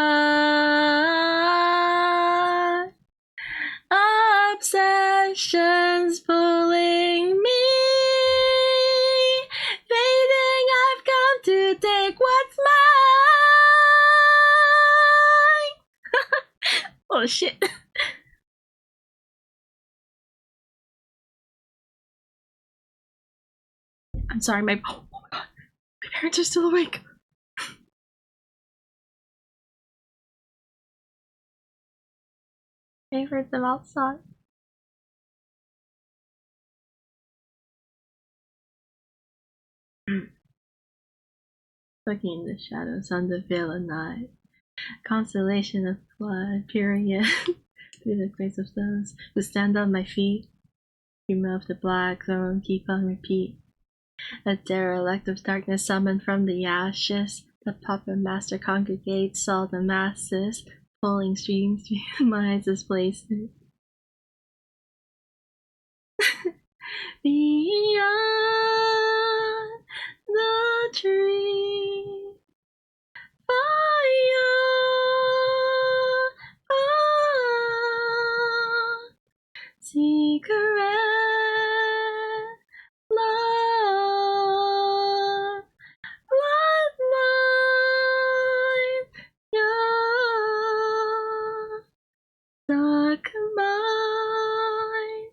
Obsessions pulling me. Fading, I've come to take what's mine. Oh shit. I'm sorry, my oh my god. My parents are still awake. I heard them outside. Looking in the shadows on the veil of night. Constellation of blood, period. Through the grace of those who stand on my feet. Remove the black throne, keep on repeat. A derelict of darkness summoned from the ashes. The puppet master congregates all the masses, pulling streams minds is placed. Beyond the tree, fire, secret love, bloodline, yeah, dark mind,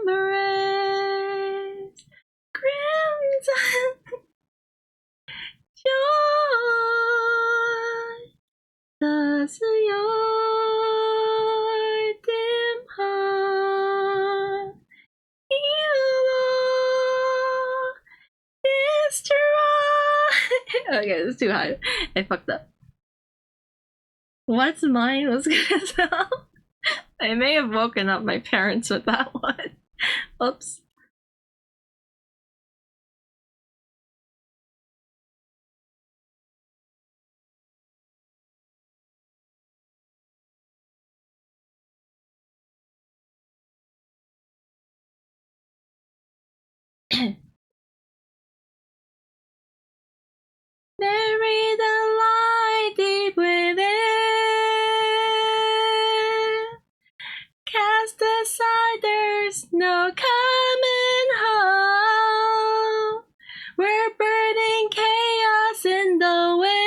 embrace, crimson joy, does your dim heart evil destroy? Okay, it's too high. I fucked up. What's mine was gonna tell. I may have woken up my parents with that one. Oops. Bury the light deep within. Cast aside, there's no coming home. We're burning chaos in the wind.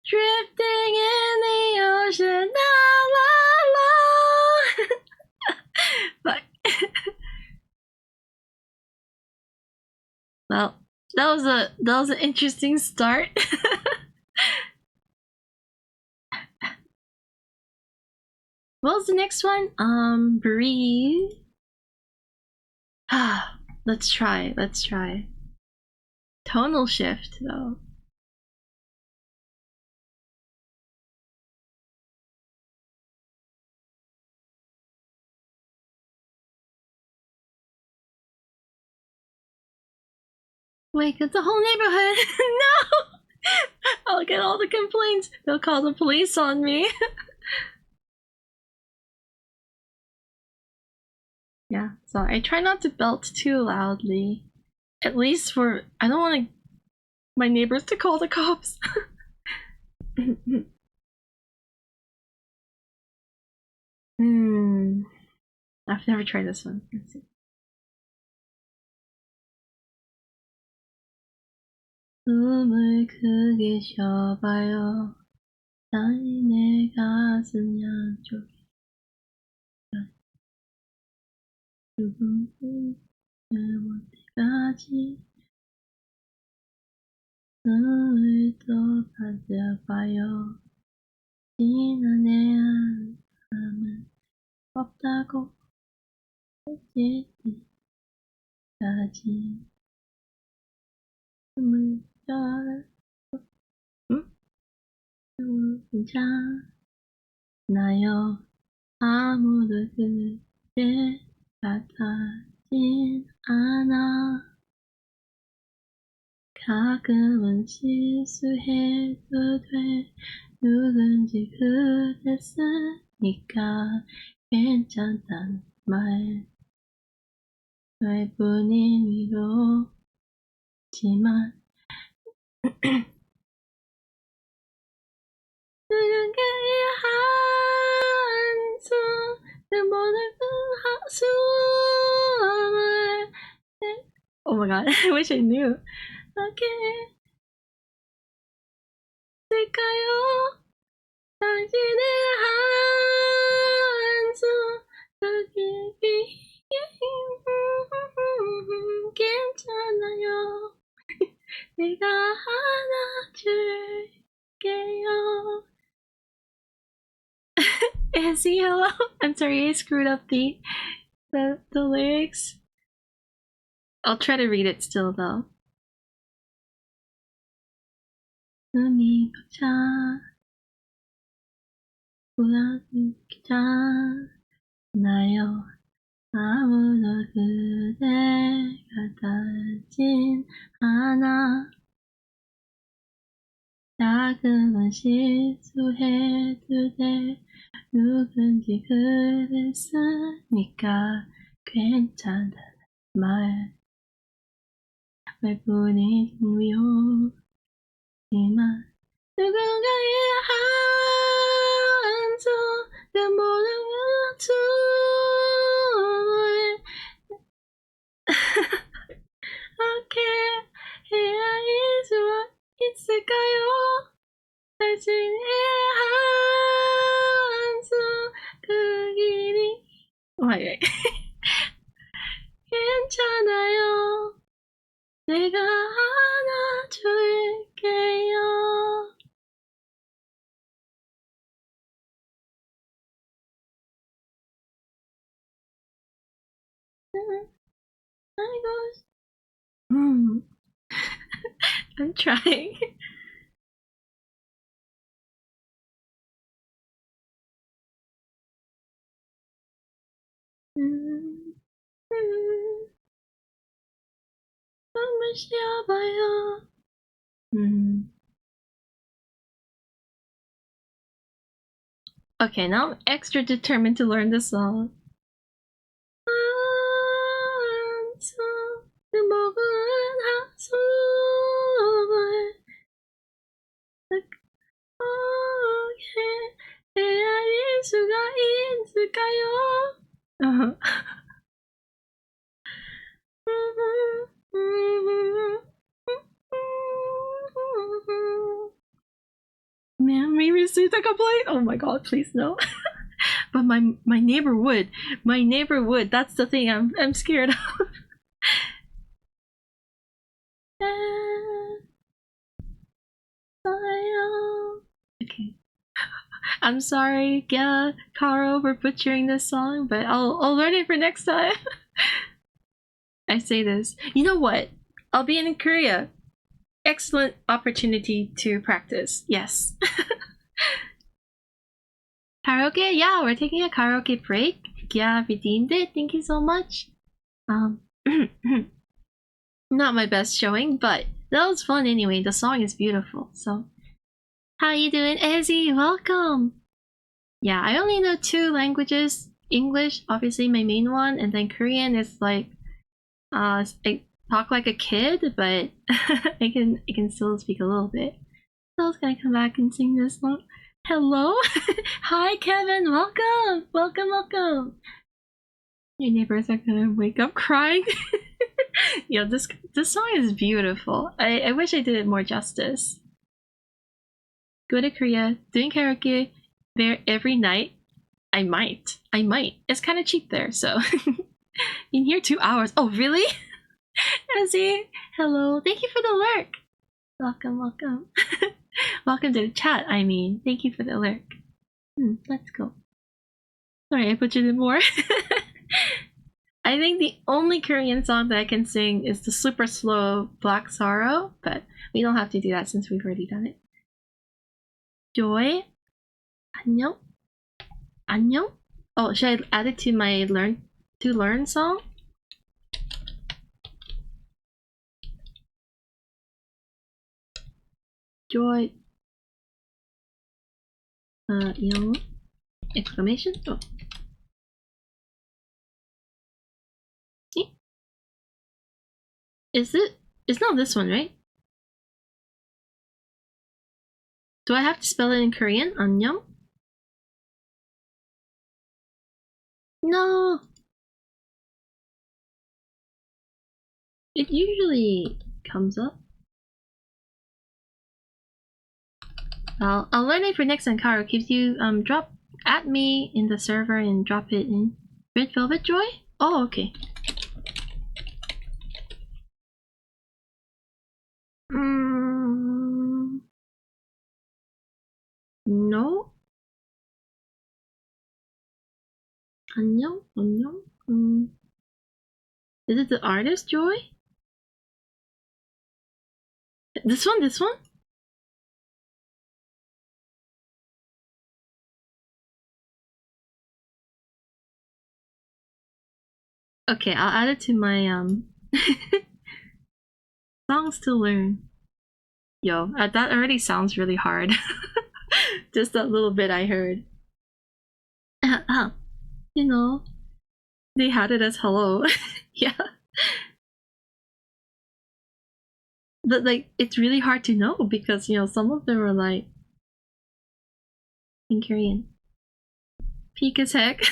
Drifting in the ocean, la la la. Fuck. Well, that was an interesting start. What was the next one? Breathe. Let's try. Tonal shift though. Wake up the whole neighborhood. No! I'll get all the complaints. They'll call the police on me. Yeah, so I try not to belt too loudly. At least for I don't want my neighbors to call the cops. I've never tried this one. Let's see. 숨을 크게 쉬어봐요. 다시 내 가슴 양쪽에 조금씩 올 때까지 숨을 또 가져봐요. 지난 내 안함은 없다고 이제 때까지 숨을 쉬어라. 응? 괜찮아요. 아무도 그때 같아진 않아. 가끔은 실수해도 돼. 누군지 그랬으니까 괜찮단 말뿐인 위로지만 누군가의 한숨 그 모든 그 한숨을 Oh my god, I wish I knew. 어떻게 될까요? 당신의 한숨 그 깊이 괜찮아요. 내가 안아줄게요. Izzy, hello. I'm sorry I screwed up the lyrics. I'll try to read it still though. 눈이 벅차 보여주잖아요. 아무도 그대가 닿진 않아. 자금은 실수해도 돼. 누군지 그랬으니까 괜찮다 말뿐인 위로지만 누군가의 한숨 그 모든 숨을 어떻게 해야 할 수 있을까요? 당신의 한숨 그 길이 괜찮아요. 내가 안아줄게요. I'm trying. 한번 쉬어봐요. Okay, now I'm extra determined to learn the song. 그 먹은 한숨을 어떻게 헤아릴 수가 있을까요? Man, we received a complaint. Oh my god, please no. But my neighbor would. My neighbor would. That's the thing I'm scared of. Okay. I'm sorry, yeah, Karo, for butchering this song, but I'll learn it for next time. I say this. You know what? I'll be in Korea. Excellent opportunity to practice. Yes. Karaoke? Yeah, we're taking a karaoke break. Yeah, redeemed it. Thank you so much. Not my best showing, but that was fun anyway. The song is beautiful. So, how you doing, Izzy? Welcome. Yeah, I only know 2 languages. English, obviously my main one, and then Korean is like, I talk like a kid, but I can still speak a little bit. So I was gonna come back and sing this song. Hello? Hi, Kevin. Welcome. Welcome, welcome. Your neighbors are gonna wake up crying. Yeah, this song is beautiful. I wish I did it more justice. Go to Korea, doing karaoke there every night. I might. It's kind of cheap there, so. In here 2 hours. Oh, really? Ezzy, hello. Thank you for the lurk. Welcome. Welcome to the chat, I mean. Thank you for the lurk. Let's go. Sorry, I butchered it more. I think the only Korean song that I can sing is the super slow Black Sorrow, but we don't have to do that since we've already done it. Joy. 안녕. 안녕. Oh, should I add it to my learn song? Joy. 영. Exclamation. Oh. Is it? It's not this one, right? Do I have to spell it in Korean? 안녕? No. It usually comes up. I'll learn it for next time. Karo, if you drop at me in the server and drop it in Red Velvet Joy. Oh, okay. No. 안녕. Is it the artist Joy? This one? Okay, I'll add it to my songs to learn. Yo, that already sounds really hard. Just that little bit I heard. You know, they had it as hello. Yeah. But like, it's really hard to know because, you know, some of them are like in Korean. Peak as heck.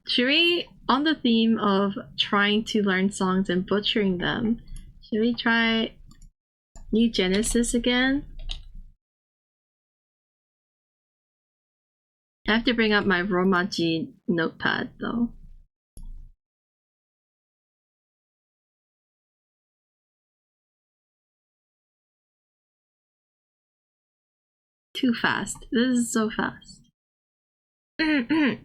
Should we, on the theme of trying to learn songs and butchering them, should we try New Genesis again? I have to bring up my Romaji notepad though. Too fast. This is so fast. Okay.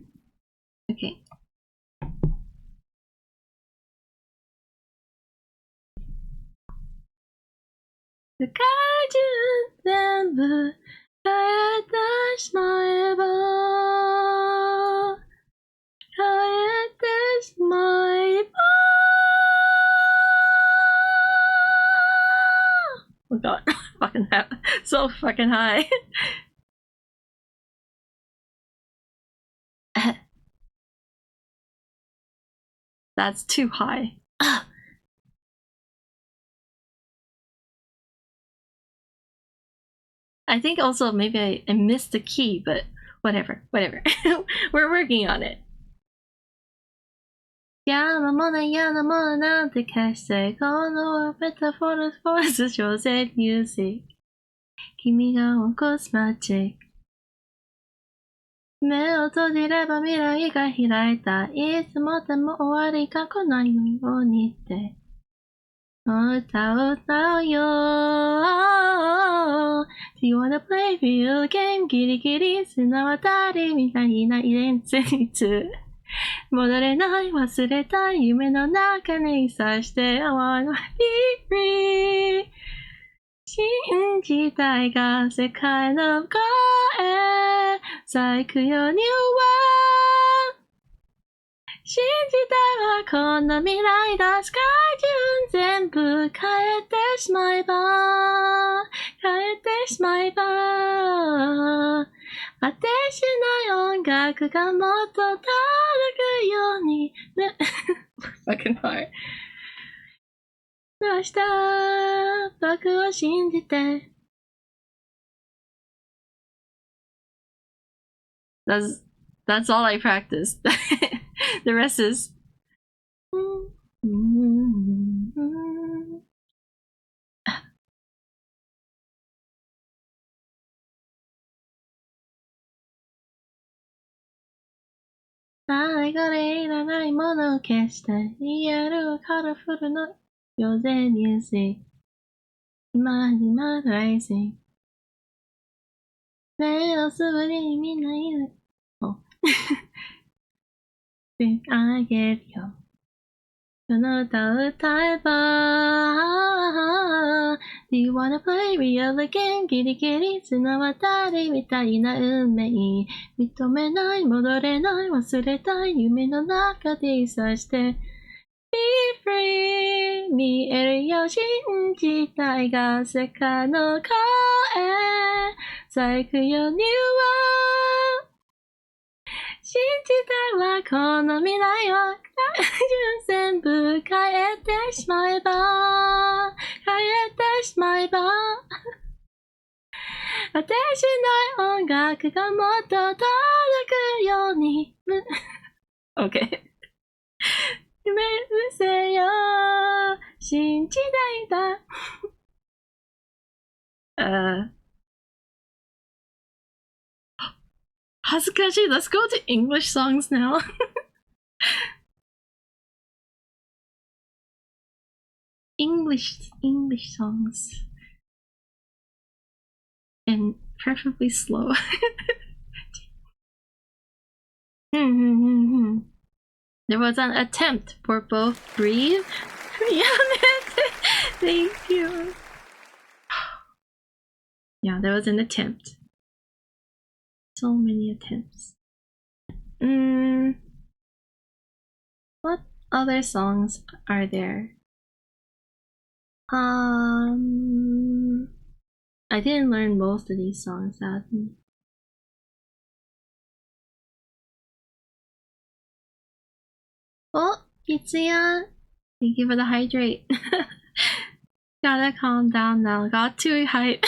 The 가진 뱀을 가야 다시 말해봐 가야 다시 말해봐 Oh god, fucking hell. So fucking high. That's too high. I think also maybe I missed the key, but whatever. We're working on it. 나한테 갈색 언어와 metaphors voices Jose music 君が on cosmetic 目を閉じれば未来が開いたいつまでも終わりが来ないようにって歌うよ Do you wanna play video game ギリギリ砂渡りみたいな現実戻れない忘れたい夢の中にさして I wanna be free 信じたいが世界の声咲くようには信じたいはこの未来だスカイ中全部変えてしまえば果てしない音楽がもっと届くようにね Fucking hard 明日僕を信じて That's all I practiced. The rest is 最後でいらないものを消して言えるカラフルな夜でニュース今rising 目をつぶりみんないる Think I get you その歌を歌えば Do you wanna play real again ギリギリ綱渡りみたいな運命認めない戻れない忘れたい夢の中でさして Be free 見えるよ信じたいが世界の声咲くよ New World 信じたいわこの未来を全部変えてしまえば変えてしまえば果てしない音楽がもっと届くようにOK 夢見せよ信じたいだ恥ずかしい Let's go to English songs now English songs and preferably slow There was an attempt for both breathe yeah thank you yeah there was an attempt so many attempts what other songs are there I didn't learn most of these songs sadly oh Itsuya thank you for the hydrate gotta calm down now got too hype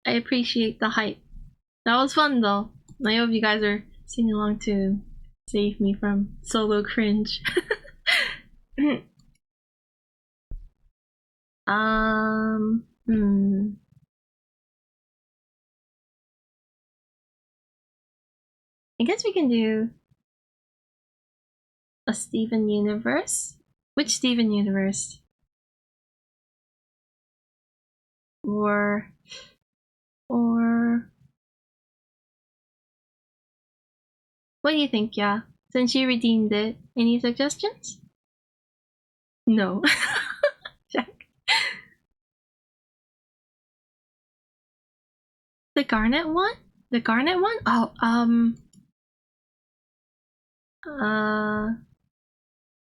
I appreciate the hype. That was fun though. I hope you guys are singing along to save me from solo cringe. I guess we can do a Steven Universe. Which Steven Universe? Or what do you think, yeah? Since you redeemed it, any suggestions? No. Jack. The Garnet one? The Garnet one? Oh,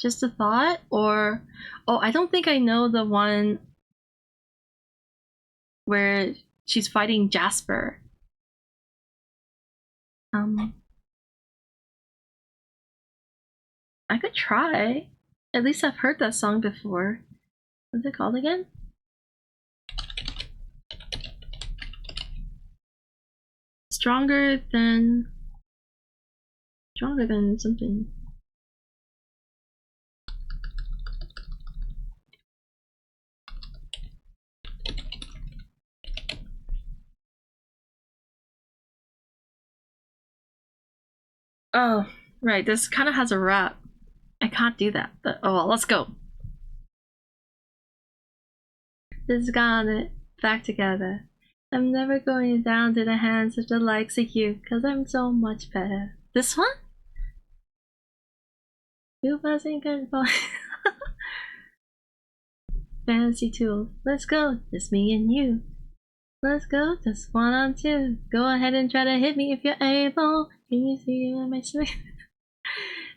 just a thought? Or I don't think I know the one where she's fighting Jasper. I could try. At least I've heard that song before. What's it called again? Stronger than something. Oh, right, this kind of has a rap. I can't do that, but oh well, let's go. This got it back together. I'm never going down to the hands of the likes of you, cause I'm so much better. This one? You wasn't good for fancy tool. Let's go, just me and you. Let's go, just 1 on 2. Go ahead and try to hit me if you're able. Can you see you in my sleep?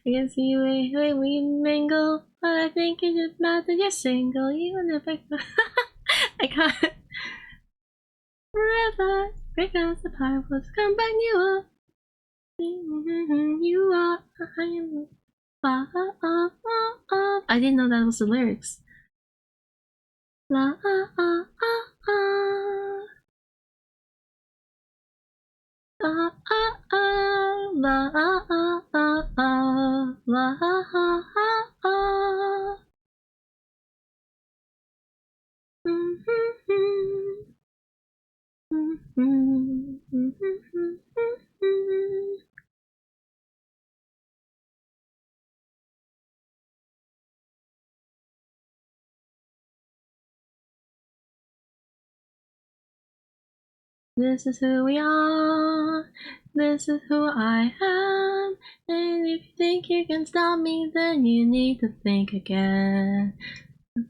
I can see you when we mingle, but I think it just matters that you're single, even if I can't. Forever, because the pirates come back you up. You are, I am. I didn't know that was the lyrics. La La ah ah ah ah, la ah ah ah ah. This is who we are. This is who I am. And if you think you can stop me, then you need to think again.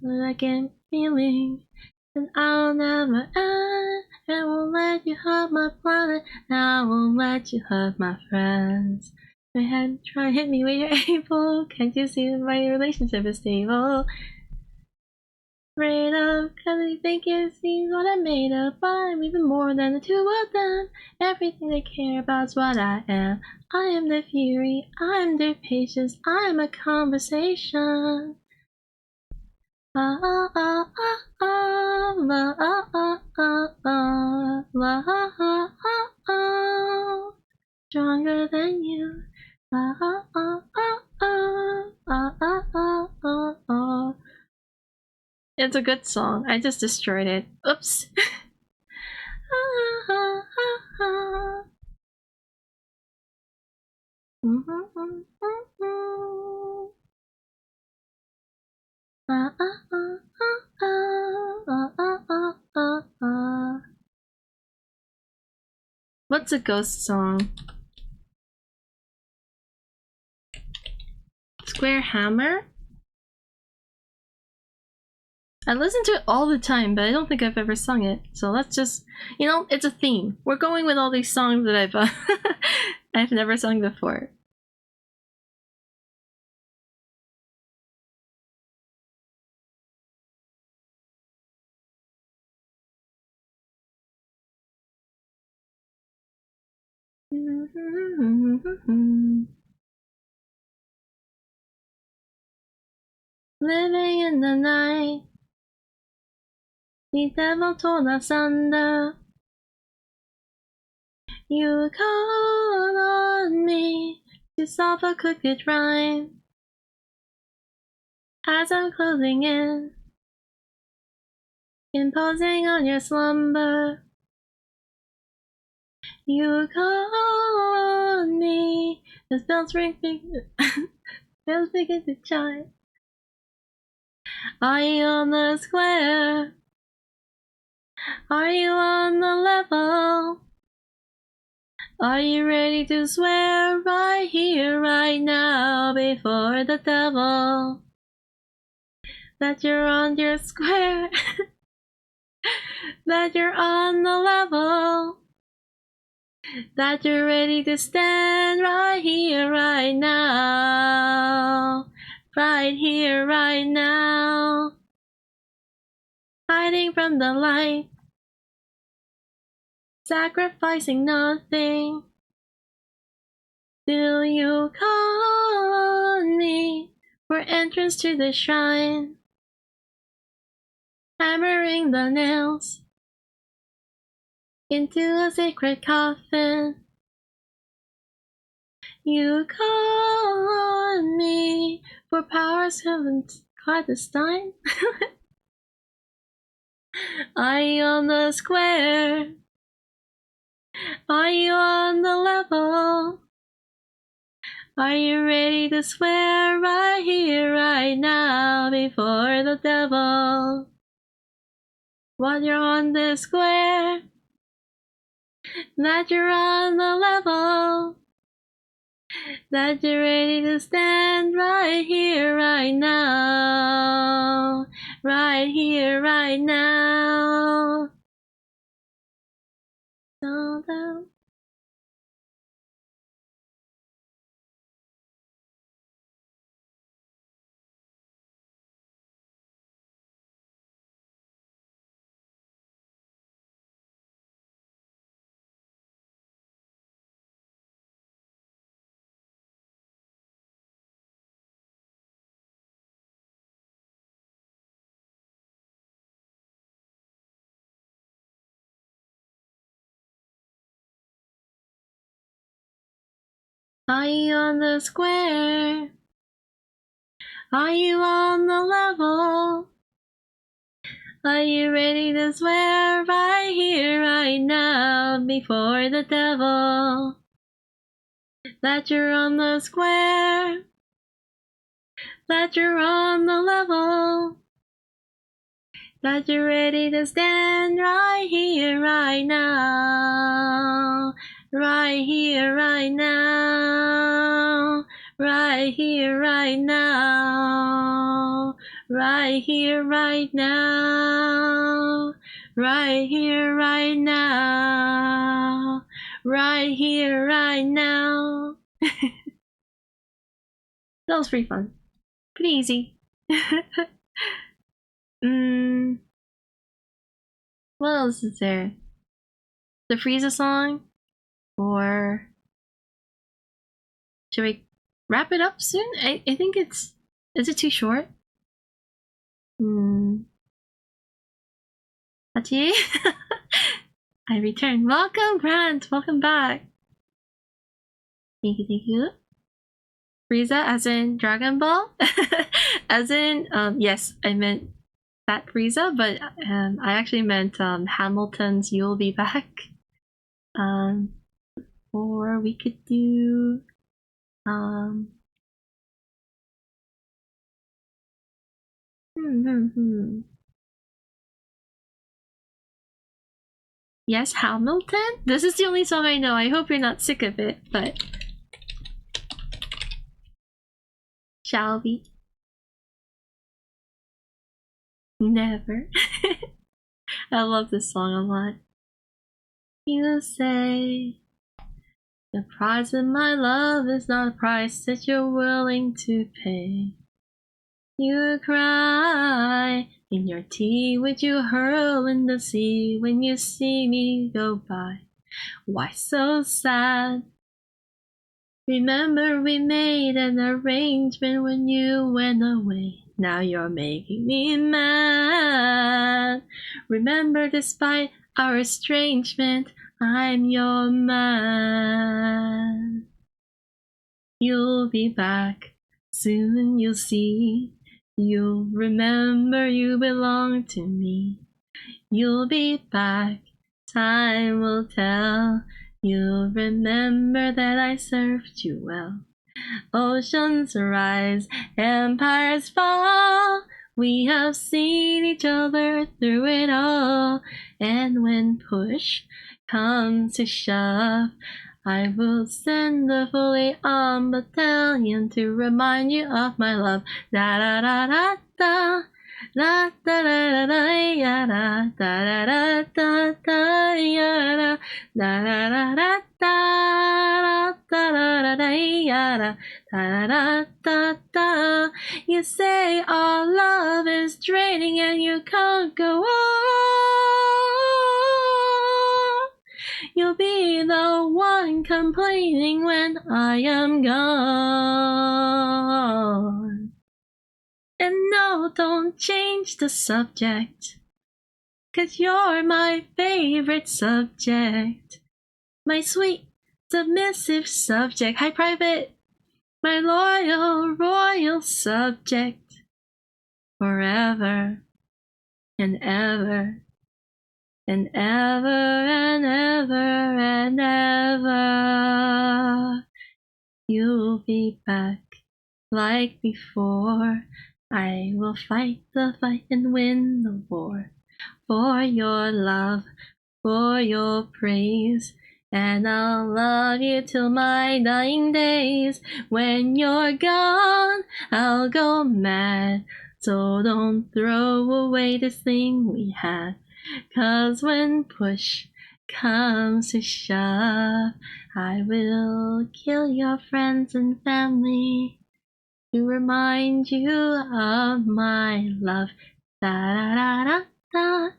I get feeling that I'll never end. I won't let you hurt my planet. I won't let you hurt my friends. Go ahead, try hit me when you're able. Can't you see that my relationship is stable? Afraid of, cause they think it seems what I'm made of. I'm even more than the two of them. Everything they care about's what I am. I am their fury, I'm their patience, I'm a conversation. Ah ah ah ah ah, la ah ah ah ah, la ah ah ah ah. Stronger than you. Ah ah ah ah ah, ah ah ah ah ah. It's a good song. I just destroyed it. Oops. What's a ghost song? Square Hammer? I listen to it all the time, but I don't think I've ever sung it. So let's just, you know, it's a theme. We're going with all these songs that I've never sung before. Living in the night, the devil told us under. You call on me to solve a crooked rhyme. As I'm closing in, imposing on your slumber. You call on me, the bells ring, bells begin to chime. Are you on the square? Are you on the level? Are you ready to swear right here, right now, before the devil? That you're on your square, that you're on the level, that you're ready to stand right here, right now, right here, right now, hiding from the light, sacrificing nothing, till you call on me for entrance to the shrine, hammering the nails into a sacred coffin. You call on me for powers haven't clandestine. Are you on the square? Are you on the level? Are you ready to swear right here, right now, before the devil? While you're on the square, that you're on the level, that you're ready to stand right here, right now, right here, right now. So Are you on the square? Are you on the level? Are you ready to swear right here, right now, before the devil? That you're on the square? That you're on the level? That you're ready to stand right here, right now? Right here, right now? Right here, right now? Right here, right now? Right here, right now? Right here, right now? That was pretty fun. Pretty easy. What else is there? The Frieza song? Or should we wrap it up soon? I think it's... Is it too short? Hachi? I return. Welcome, Grant! Welcome back! Thank you, thank you. Frieza as in Dragon Ball? As in, yes, I meant that Frieza, but I actually meant Hamilton's You'll Be Back. Or we could do... Yes, Hamilton? This is the only song I know. I hope you're not sick of it, but... Shall we? Never. I love this song a lot. You say... The price of my love is not a price that you're willing to pay. You cry in your tea, would you hurl in the sea when you see me go by? Why so sad? Remember we made an arrangement when you went away. Now you're making me mad. Remember, despite our estrangement, I'm your man. You'll be back, soon you'll see. You'll remember you belong to me. You'll be back, time will tell. You'll remember that I served you well. Oceans rise, empires fall. We have seen each other through it all. And when push comes to shove, I will send a fully armed battalion to remind you of my love. Da da da da da. Da da da da ya da da da da da ya da da da da da da da da ya da da da da. You say our love is draining and you can't go on. You'll be the one complaining when I am gone. And no, don't change the subject, 'cause you're my favorite subject. My sweet, submissive subject. Hi, Private. My loyal, royal subject. Forever and ever and ever and ever and ever. You'll be back like before. I will fight the fight and win the war. For your love, for your praise. And I'll love you till my dying days. When you're gone, I'll go mad. So don't throw away this thing we had. 'Cause when push comes to shove, I will kill your friends and family to remind you of my love. Da da da da da.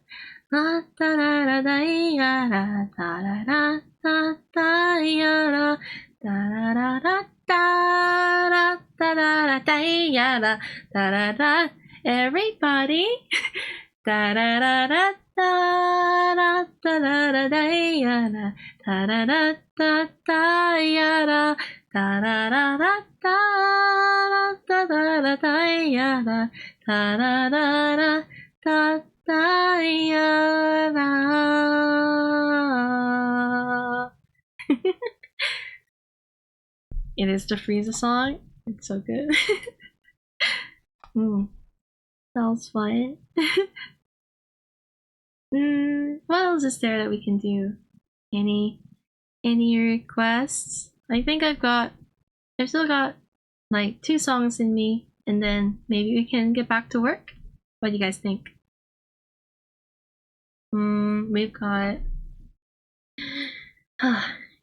Da da da da da ya da da da da da ya da da da da da da da da ya da da da. Everybody. Da da da da da da da da da ya da da da da da ya da Da da da da da da da da da ya da da da da da da ya da. It is the Frieza song. It's so good. That was fun. What else is there that we can do? Any requests? I think I've still got like 2 songs in me, and then maybe we can get back to work. What do you guys think? We've got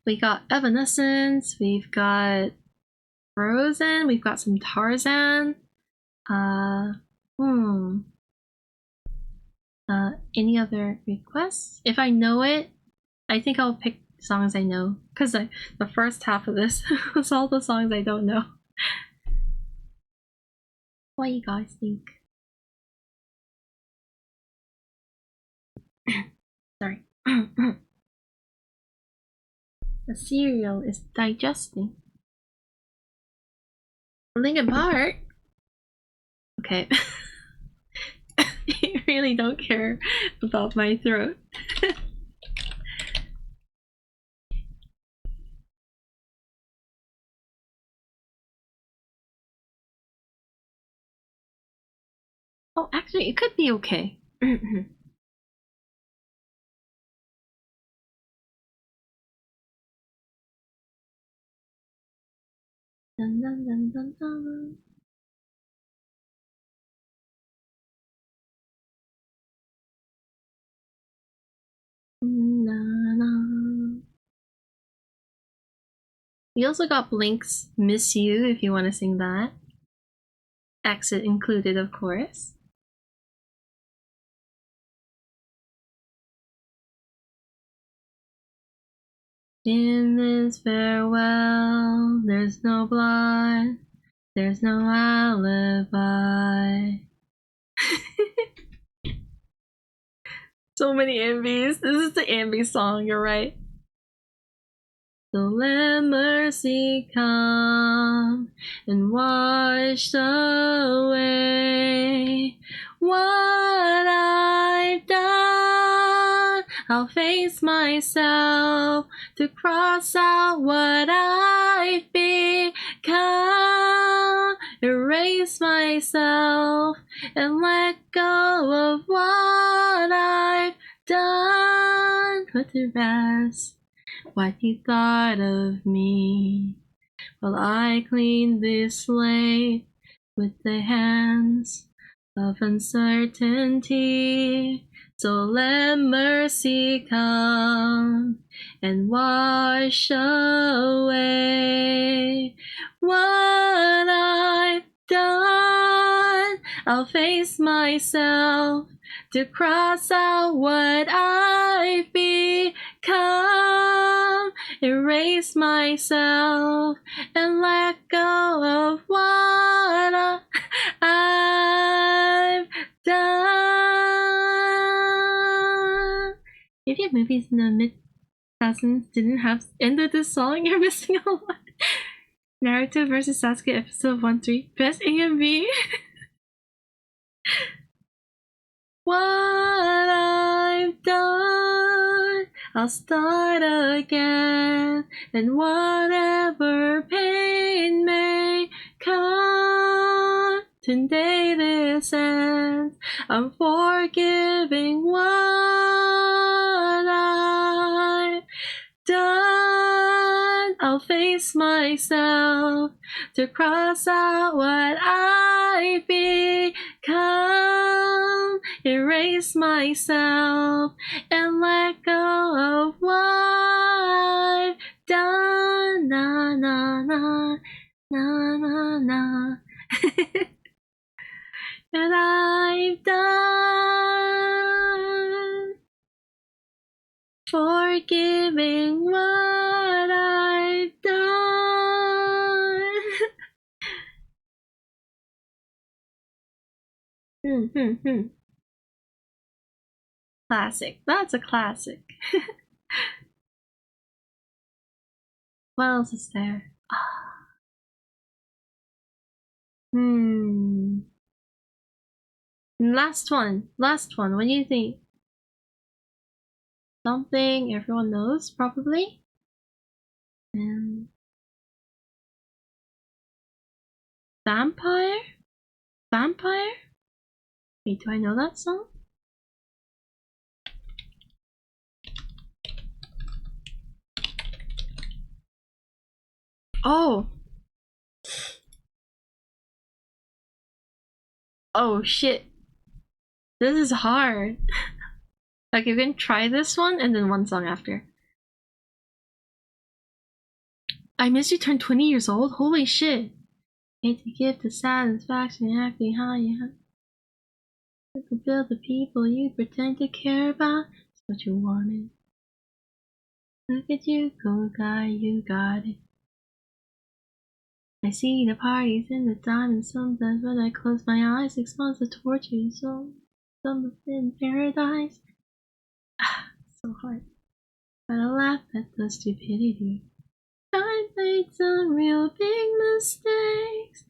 we got Evanescence, we've got Frozen, we've got some Tarzan. Any other requests? If I know it, I think I'll pick songs I know, because the first half of this was all the songs I don't know. What do you guys think? Sorry. The cereal is digesting. Linkin Park? Okay. You really don't care about my throat. Oh, actually, it could be okay. Dun, dun, dun, dun, dun. Na, na. We also got Blink's Miss You if you want to sing that. Exit included, of course. In this farewell, there's no blood, there's no alibi. So many Ambies. This is the Ambie song, you're right. So let mercy come and wash away what I've done. I'll face myself to cross out what I've become. Erase myself and let go of what I've done. Put to rest what you thought of me, while I clean this slate with the hands of uncertainty. So let mercy come and wash away what I've done. I'll face myself to cross out what I've become. Erase myself and let go of what I've done. If your movies in the mid-2000s didn't have ended this song, you're missing a lot. Naruto vs. Sasuke episode 1-3, best AMV. What I've done, I'll start again, and whatever pain may come, today this ends. I'm forgiving what I've done. I'll face myself to cross out what I've become. Erase myself and let go of what I've done. Na na na na na na. And I've done. Forgiving what I've done. Classic. That's a classic. What else is there? Last one. What do you think? Something everyone knows, probably? Vampire? Vampire? Wait, do I know that song? Oh! Oh shit. This is hard. Like, you can try this one and then one song after. I Miss You turned 20 years old? Holy shit. Hate to give the satisfaction acting how you have to build the people you pretend to care about. It's what you wanted. Look at you go, guy, you got it. I see the parties and the diamonds sometimes when I close my eyes. 6 months of torture, so some in paradise. So hard. Gotta laugh at the stupidity. I made some real big mistakes.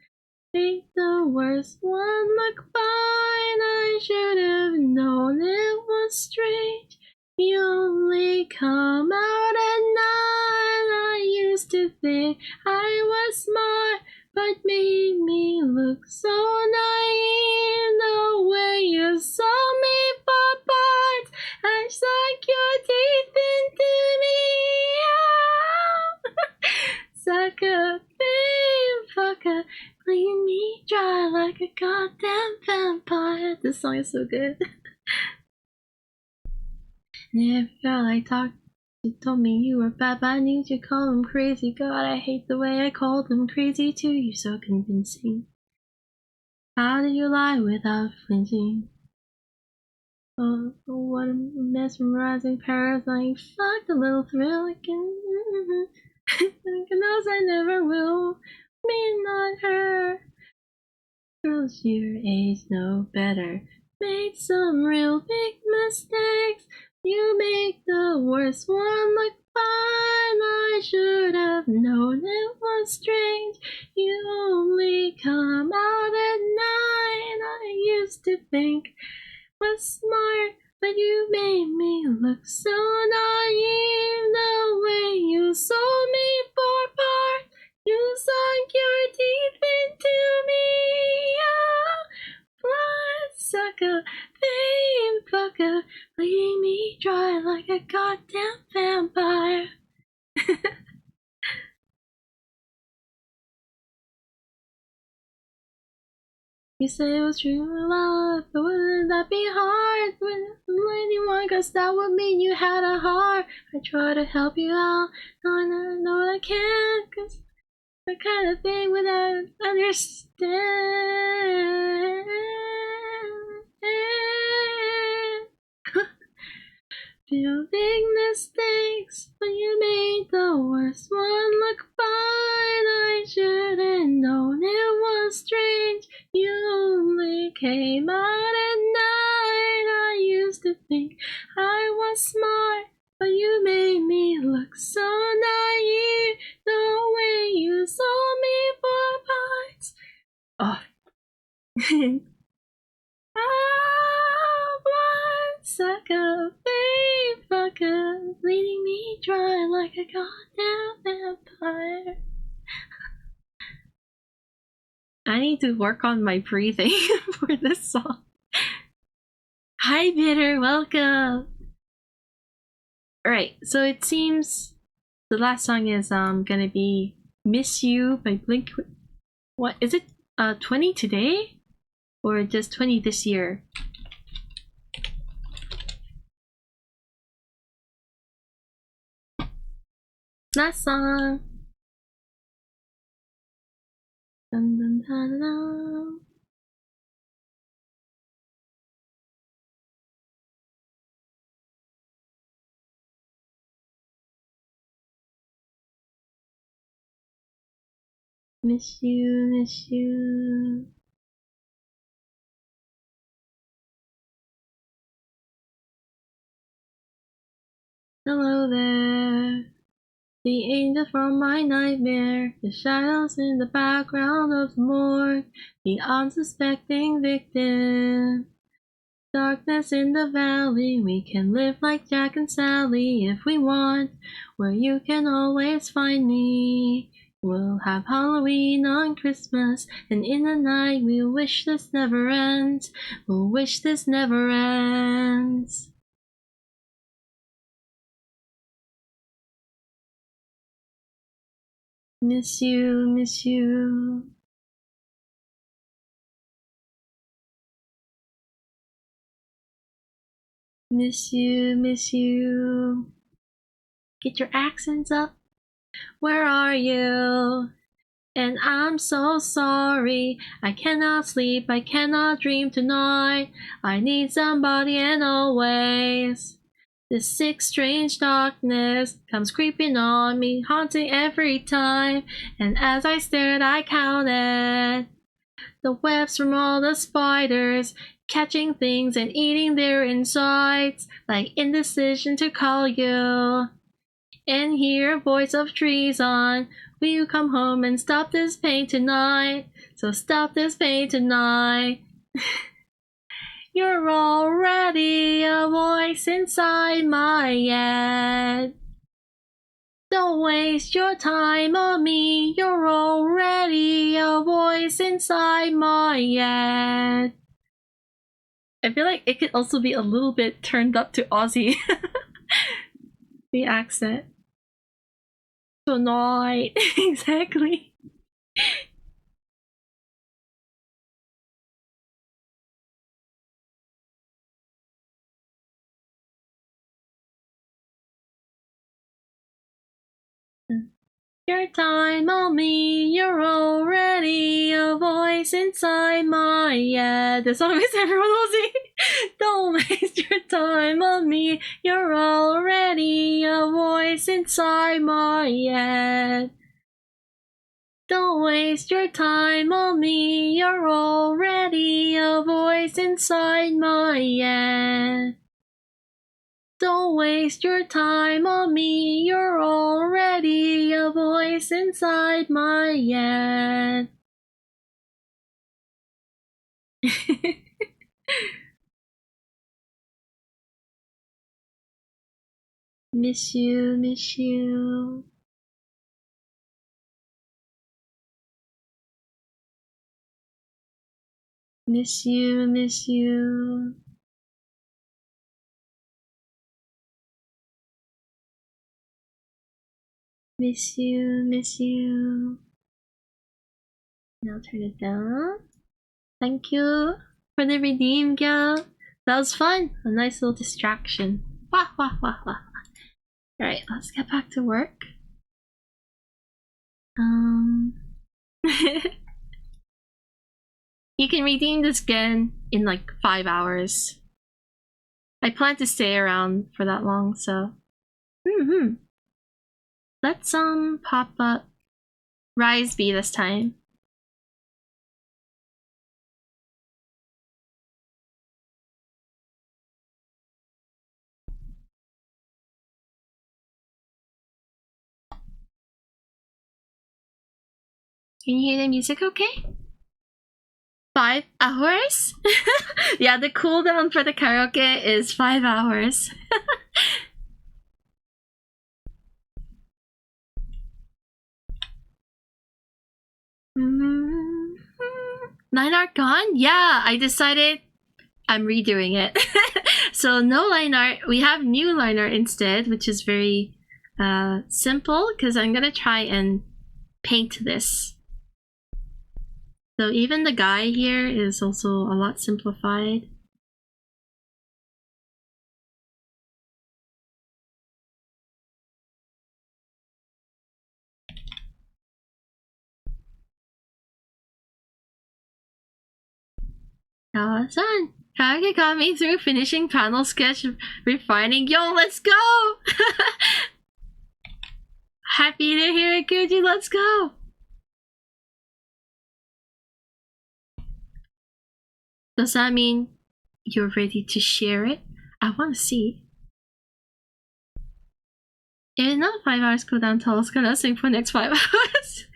Made the worst one look fine. I should have known it was strange. You only come out at night. I used to think I was smart, but made me look so naive. The way you saw me for parts, I sunk your teeth into me. Sucker, babe, fucker, clean me dry like a goddamn vampire. This song is so good. Every girl I talked to told me you were bad, but I knew you'd call them crazy. God, I hate the way I called them crazy too. You're so convincing. How did you lie without flinching? Oh, what a mesmerizing parasite. Fuck the little thrill again. Knows I never will. Me, not her. Girls your age know better. Made some real big mistakes. You make the worst one look fine. I should have known it was strange. You only come out at night. I used to think was smart, but you made me look so naive. The way you sold me for parts, you sunk your teeth into me. Oh, blood sucker, pain fucker, bleeding me dry like a goddamn vampire. You say it was true love, but wouldn't that be hard? When anyone, cause that would mean you had a heart. I try to help you out, knowing I know I can't, cause the kind of thing without understand. Feel big mistakes, but you made the worst one look fine. I should've known it was strange. You only came out at night. I used to think I was smart, but you made me look so naive. The way you sold me for parts. Oh. Oh, blood sucker, babe fucker, bleeding me dry like a goddamn vampire. I need to work on my breathing for this song. Hi, Bitter, welcome. Alright, so it seems the last song is gonna be Miss You by Blink. What is it? 20 today? Or just 20 this year? Last song. Dun, dun, dun, dun. Miss you, miss you. Hello there. The angel from my nightmare, the shadows in the background of the morgue, the unsuspecting victim. Darkness in the valley, we can live like Jack and Sally if we want, where you can always find me. We'll have Halloween on Christmas, and in the night we'll wish this never ends. We'll wish this never ends. Miss you, miss you. Miss you, miss you. Get your accents up. Where are you? And I'm so sorry. I cannot sleep, I cannot dream tonight. I need somebody and always. This sick, strange darkness comes creeping on me, haunting every time. And as I stared, I counted the webs from all the spiders, catching things and eating their insides, like indecision to call you. And hear a voice of treason. Will you come home and stop this pain tonight? So stop this pain tonight. You're already a voice inside my head. Don't waste your time on me. You're already a voice inside my head. I feel like it could also be a little bit turned up to Aussie. The accent. Tonight. Exactly. Your time on me, you're already a voice inside my head. The song is everyone Aussie. Don't waste your time on me, you're already a voice inside my head. Don't waste your time on me, you're already a voice inside my head. Don't waste your time on me, you're already a voice inside my head. Miss you, miss you. Miss you, miss you. Miss you, miss you. Now turn it down. Thank you for the redeem, girl. That was fun. A nice little distraction. Wah, wah, wah, wah. Alright, let's get back to work. You can redeem this again in like 5 hours. I plan to stay around for that long, so. Let's pop up Rise B this time. Can you hear the music okay? 5 hours? Yeah, the cooldown for the karaoke is 5 hours. Line art gone? Yeah, I decided I'm redoing it. So no line art. We have new line art instead, which is very simple because I'm gonna try and paint this. So even the guy here is also a lot simplified. Son, Kage got me through finishing panel sketch, refining. Yo, let's go! Happy to hear it, Guji. Let's go! Does that mean you're ready to share it? I want to see. It's not 5 hours cooldown till it's gonna sing for the next 5 hours.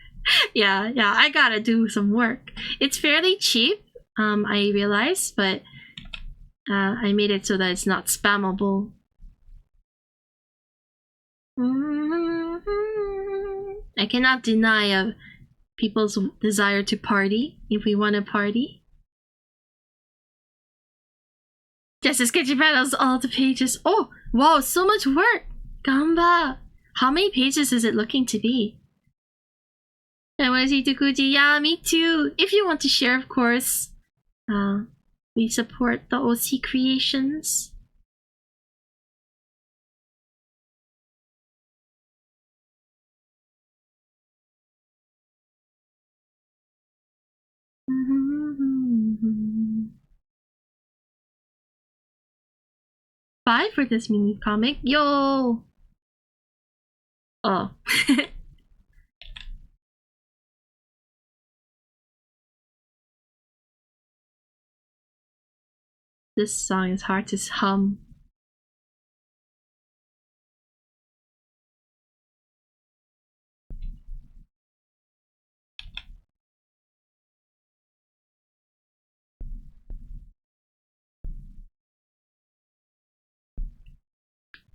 yeah, I gotta do some work. It's fairly cheap, I realize, but I made it so that it's not spammable. I cannot deny people's desire to party if we want to party. Just sketchy battles, all the pages. Oh, wow, so much work! Gamba! How many pages is it looking to be? Yeah, me too. If you want to share, of course. We support the OC creations. $5 for this mini comic. Yo! Oh. This song is hard to hum.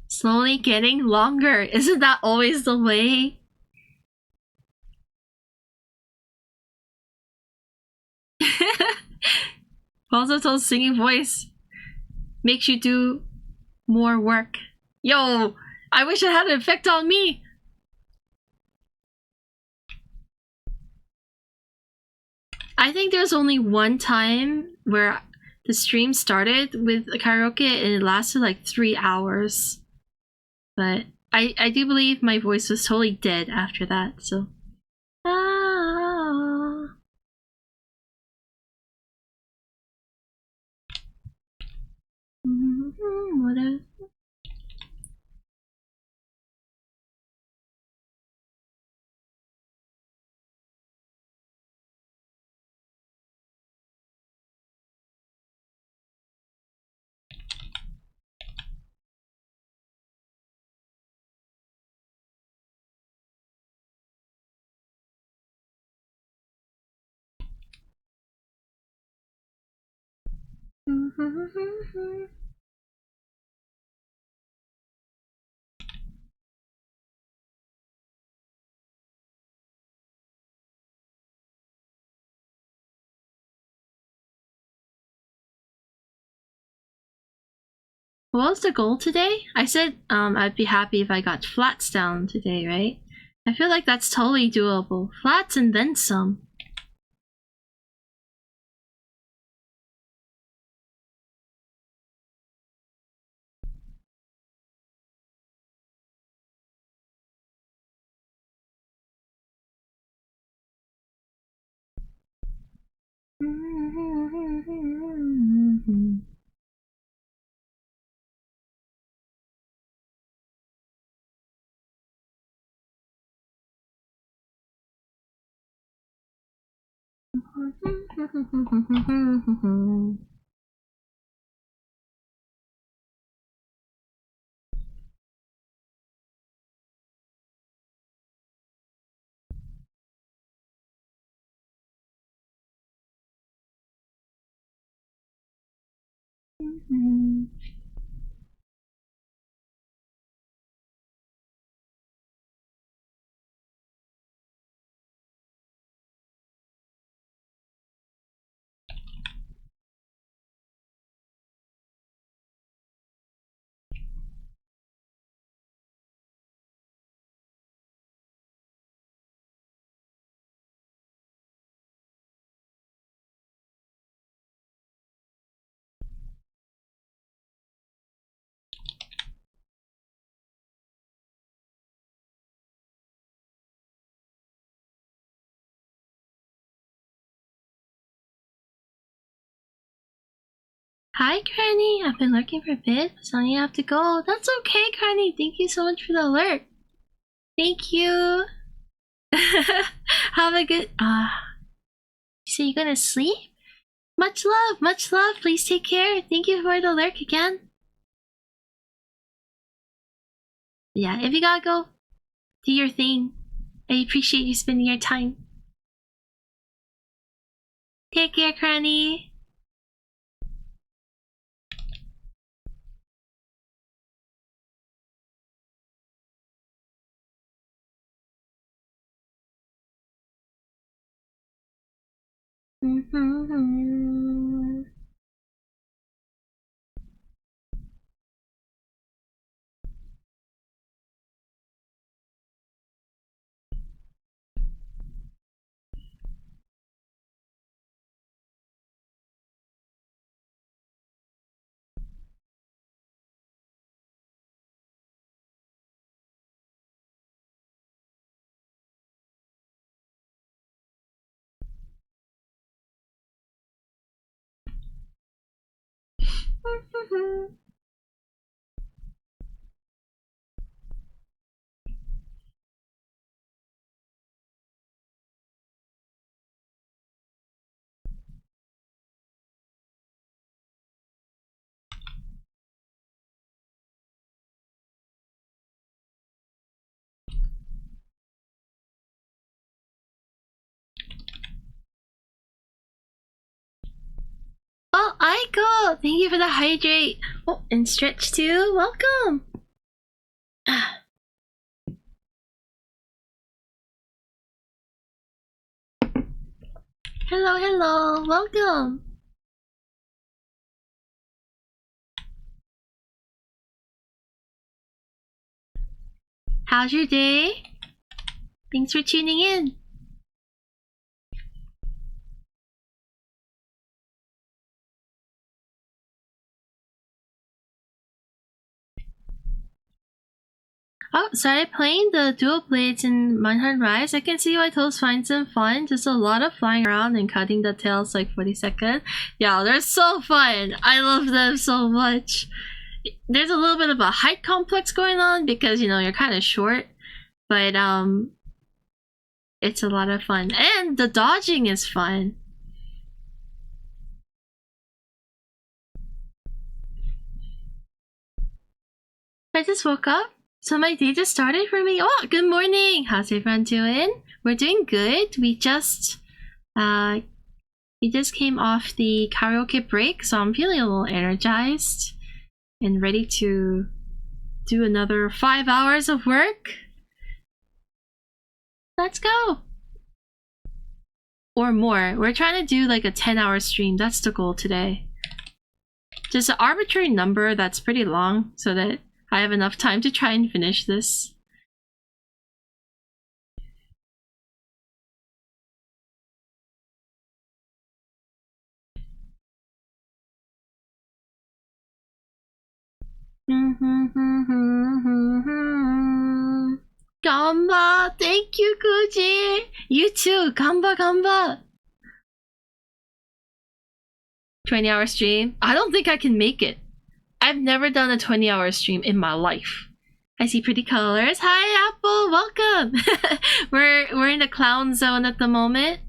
Slowly getting longer. Isn't that always the way? Falsetto's singing voice makes you do more work. Yo, I wish it had an effect on me. I think there's only one time where the stream started with a karaoke and it lasted like 3 hours. But I do believe my voice was totally dead after that, so. What else? What was the goal today? I said I'd be happy if I got flats down today, right? I feel like that's totally doable. Flats and then some. Hi, Granny. I've been lurking for a bit. So you have to go. That's okay, Granny. Thank you so much for the alert. Thank you. Have a good. So you're gonna sleep? Much love, much love. Please take care. Thank you for the lurk again. Yeah, if you gotta go, do your thing. I appreciate you spending your time. Take care, Cranny. Oh, Aiko! Thank you for the hydrate. Oh, and stretch too. Welcome. Hello, hello. Welcome. How's your day? Thanks for tuning in. Oh, started playing the dual blades in Manhunt Rise. I can see why Toast finds them fun. Just a lot of flying around and cutting the tails like 40 seconds. Yeah, they're so fun. I love them so much. There's a little bit of a height complex going on because, you know, you're kind of short. But, it's a lot of fun. And the dodging is fun. I just woke up. So my day just started for me. Oh, good morning. How's everyone doing? We're doing good. We just came off the karaoke break, so I'm feeling a little energized and ready to do another 5 hours of work. Let's go. Or more. We're trying to do like a 10-hour stream. That's the goal today. Just an arbitrary number that's pretty long so that I have enough time to try and finish this. Gamba! Thank you, Kuji! You too! Gamba, gamba! 20-hour stream? I don't think I can make it. I've never done a 20-hour stream in my life. I see pretty colors. Hi, Apple! Welcome! We're in the clown zone at the moment.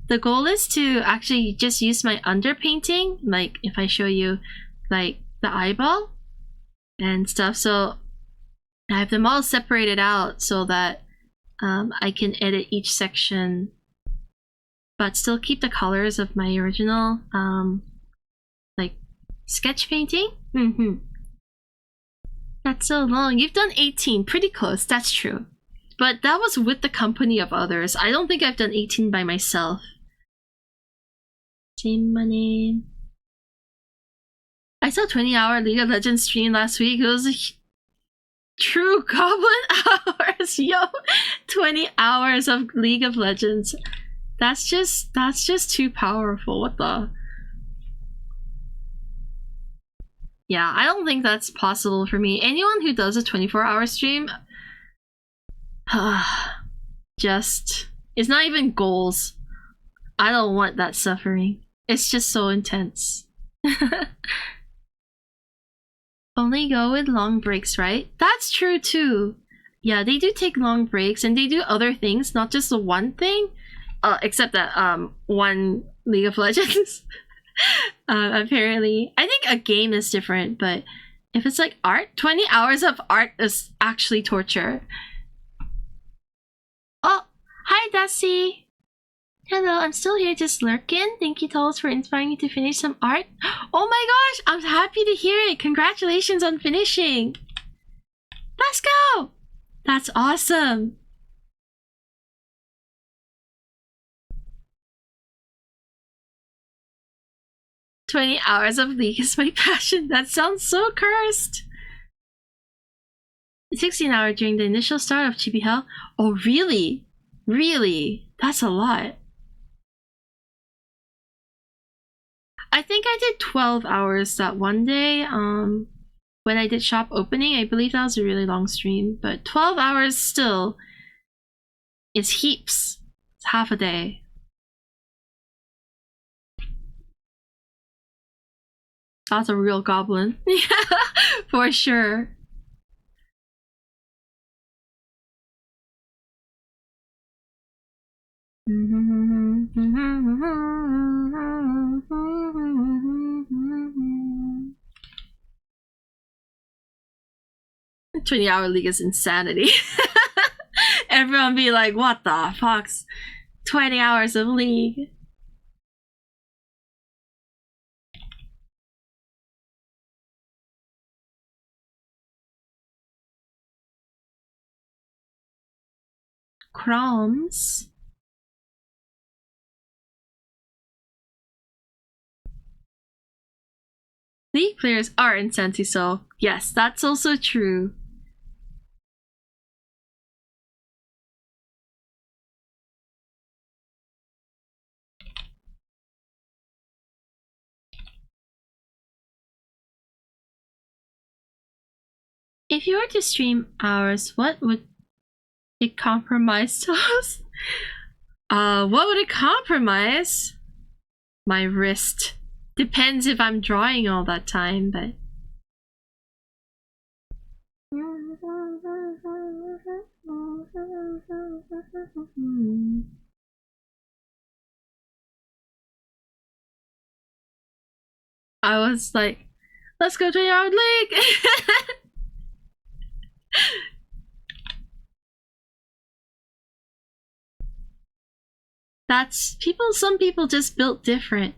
The goal is to actually just use my underpainting, like if I show you like the eyeball and stuff. So I have them all separated out so that I can edit each section but still keep the colors of my original like sketch painting. That's so long. You've done 18, pretty close, that's true. But that was with the company of others. I don't think I've done 18 by myself. Same money. I saw 20-hour League of Legends stream last week. It was a true goblin hours. Yo, 20 hours of League of Legends. That's just too powerful. What the? Yeah, I don't think that's possible for me. Anyone who does a 24-hour stream, just, it's not even goals. I don't want that suffering. It's just so intense. Only go with long breaks, right? That's true too. Yeah, they do take long breaks and they do other things, not just the one thing. Except that one League of Legends. Apparently, I think a game is different, but If it's like art, 20 hours of art is actually torture. Oh, hi Dusty. Hello, I'm still here just lurking. Thank you, Toles, for inspiring me to finish some art. Oh my gosh, I'm happy to hear it. Congratulations on finishing. Let's go. That's awesome. "20 hours of League is my passion." That sounds so cursed. 16 hours during the initial start of Chibi Hell. Oh, really? Really? That's a lot. I think I did 12 hours that one day. When I did shop opening, I believe that was a really long stream, but 12 hours still is heaps. It's half a day. That's a real goblin. Yeah, for sure. The 20-hour league is insanity. Everyone be like, what the fuck? 20 hours of league. Crumbs. League players are insanity, so yes, that's also true. If you were to stream hours, what would it compromise to us? What would it compromise? My wrist. Depends if I'm drawing all that time, but... I was like, let's go to our league! That's people, some people just built different.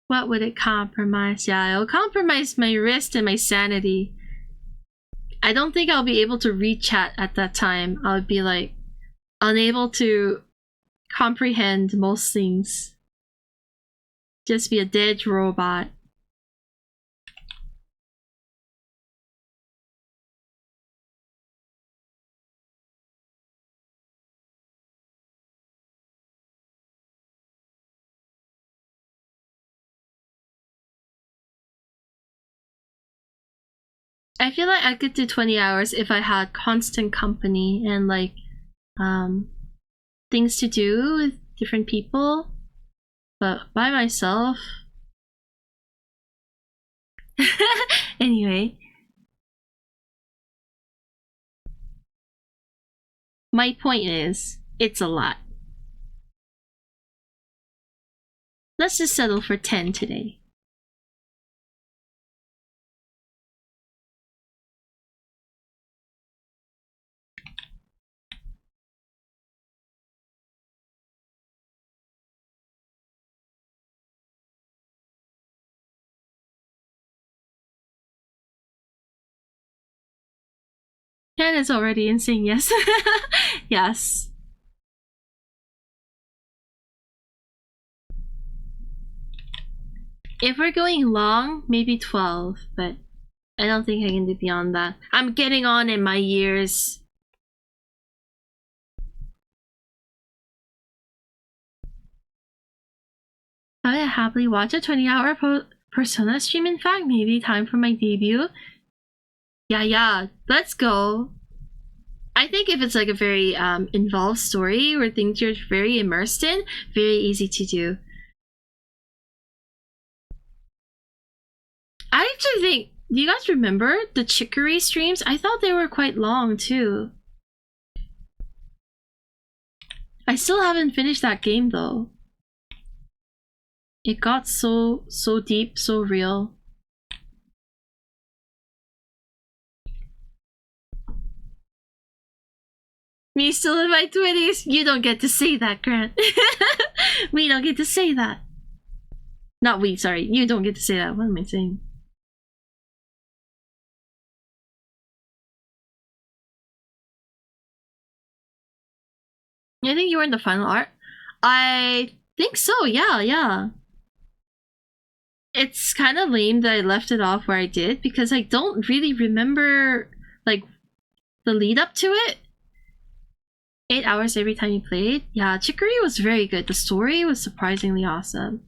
What would it compromise? Yeah, it'll compromise my wrist and my sanity. I don't think I'll be able to read chat at that time. I'll be like unable to comprehend most things. Just be a dead robot. I feel like I could do 20 hours if I had constant company and like things to do with different people, but by myself. Anyway, my point is, it's a lot. Let's just settle for 10 today. Ken is already in saying yes. Yes. If we're going long, maybe 12, but I don't think I can do beyond that. I'm getting on in my years. I would happily watch a 20-hour Persona stream. In fact, maybe time for my debut. Yeah, let's go. I think if it's like a very involved story where things you're very immersed in, very easy to do. I actually think, do you guys remember the Chicory streams? I thought they were quite long too. I still haven't finished that game though. It got so deep, so real. Me still in my 20s? You don't get to say that, Grant. We don't get to say that. Not we, sorry. You don't get to say that. What am I saying? I think you were in the final art. I think so, yeah. It's kind of lame that I left it off where I did because I don't really remember like the lead up to it. 8 hours every time you played. Yeah, Chicory was very good. The story was surprisingly awesome.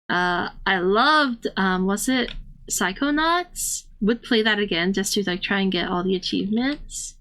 I loved was it Psychonauts? Would play that again just to like try and get all the achievements.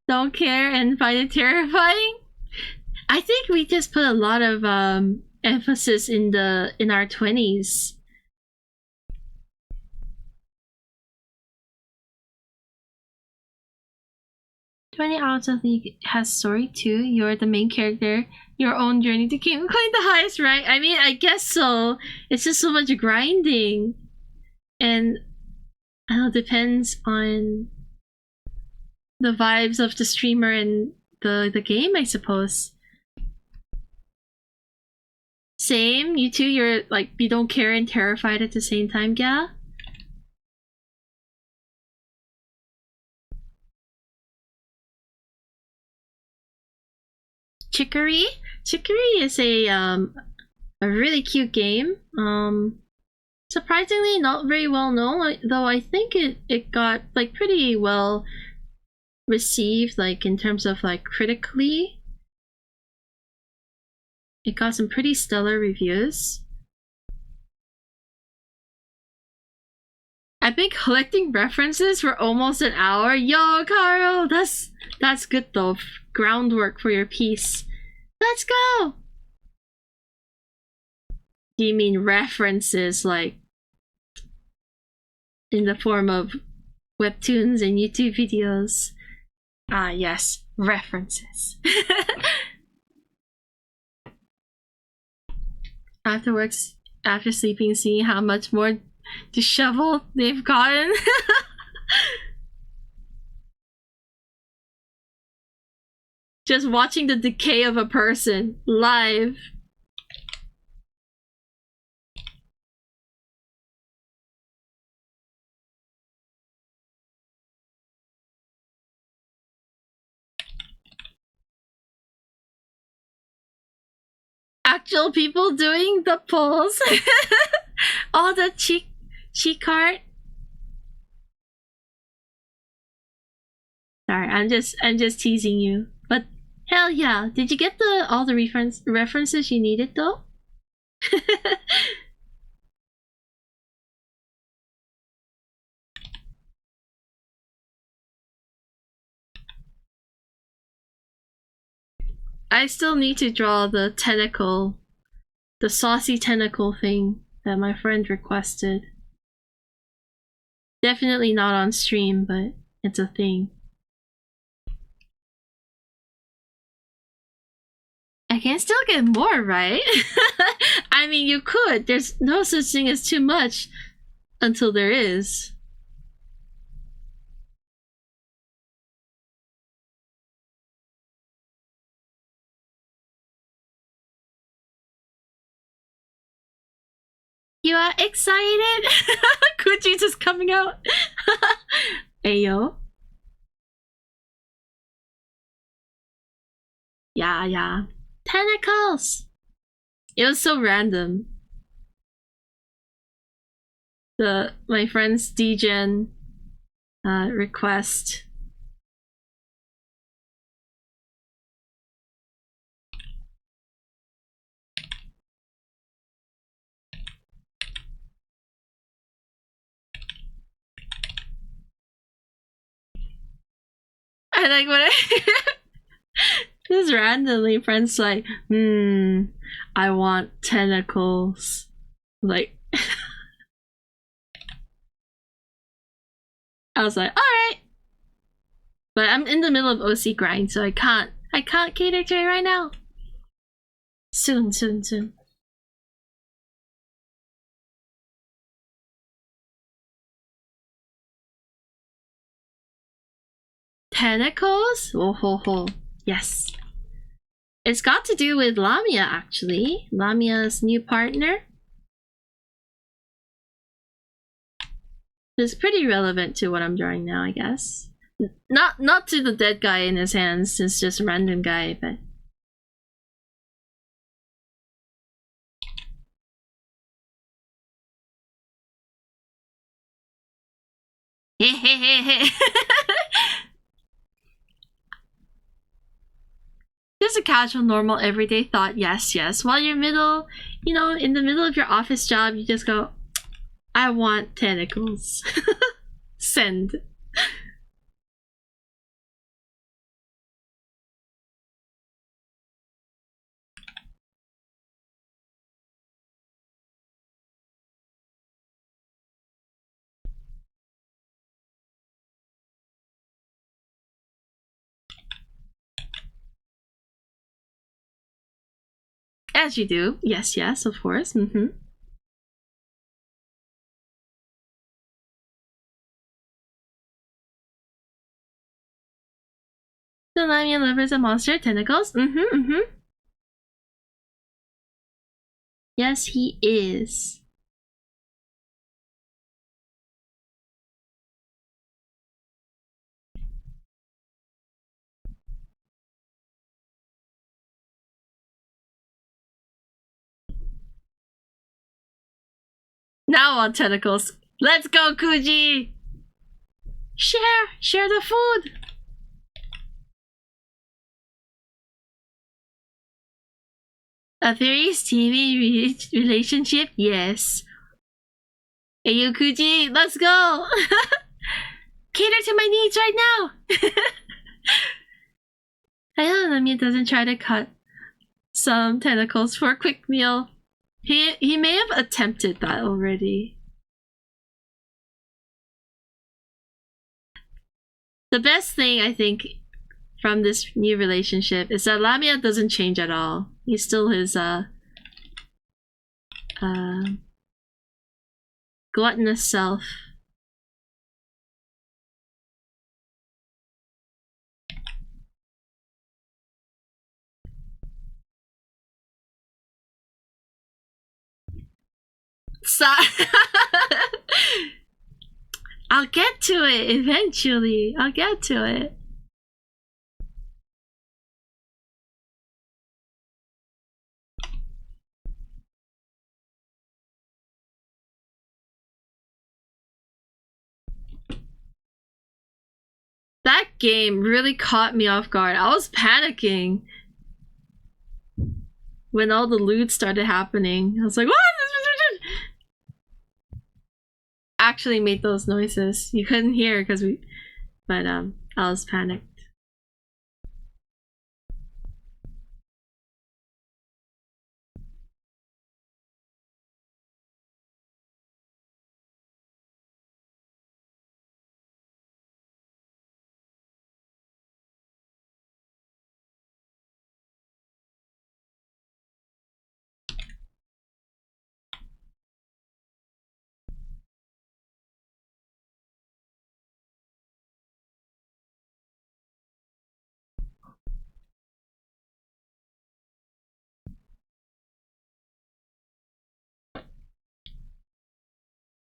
Don't care and find it terrifying. I think we just put a lot of emphasis in our 20s. "20 Hours of League" has story too. You're the main character. Your own journey to claim the highest rank. I mean, I guess so. It's just so much grinding, and I don't know, depends on the vibes of the streamer and the game, I suppose. Same, you two. You're like you don't care and terrified at the same time, yeah. Chicory is a really cute game. Surprisingly not very well known, though I think it got like pretty well received, like in terms of like critically. It got some pretty stellar reviews. I've been collecting references for almost an hour. Yo, Carl, that's good though. Groundwork for your piece. Let's go! Do you mean references like in the form of webtoons and YouTube videos? Ah, yes, references. Afterwards, after sleeping, seeing how much more disheveled they've gotten. Just watching the decay of a person live. Actual people doing the pulls. All the cheek art. Sorry, I'm just teasing you. But hell yeah, did you get all the references you needed though? I still need to draw the tentacle, the saucy tentacle thing that my friend requested. Definitely not on stream, but it's a thing. I can still get more, right? I mean, you could. There's no such thing as too much until there is. You are excited? Kuji's is coming out. Ayo. Yeah. Tentacles! It was so random. My friend's DGen request. I like when just randomly friends like, I want tentacles. Like I was like, alright. But I'm in the middle of OC grind, so I can't cater to it right now. Soon. Tentacles? Oh ho ho. Yes. It's got to do with Lamia, actually. Lamia's new partner. It's pretty relevant to what I'm drawing now, I guess. Not to the dead guy in his hands, it's just a random guy, but... Just a casual, normal, everyday thought, yes. While you're in the middle of your office job, you just go, I want tentacles. Send. As you do. Yes, of course. The Lamia lovers a monster tentacles. Yes, he is. Now on tentacles. Let's go, Kuji! Share the food! A very steamy relationship? Yes. Hey, you Kuji, let's go! Cater to my needs right now! I hope Lamia doesn't try to cut some tentacles for a quick meal. He may have attempted that already. The best thing, I think, from this new relationship is that Lamia doesn't change at all. He's still his gluttonous self. I'll get to it eventually. I'll get to it. That game really caught me off guard. I was panicking when all the loot started happening. I was like, what? Actually made those noises. You couldn't hear because but I was panicked.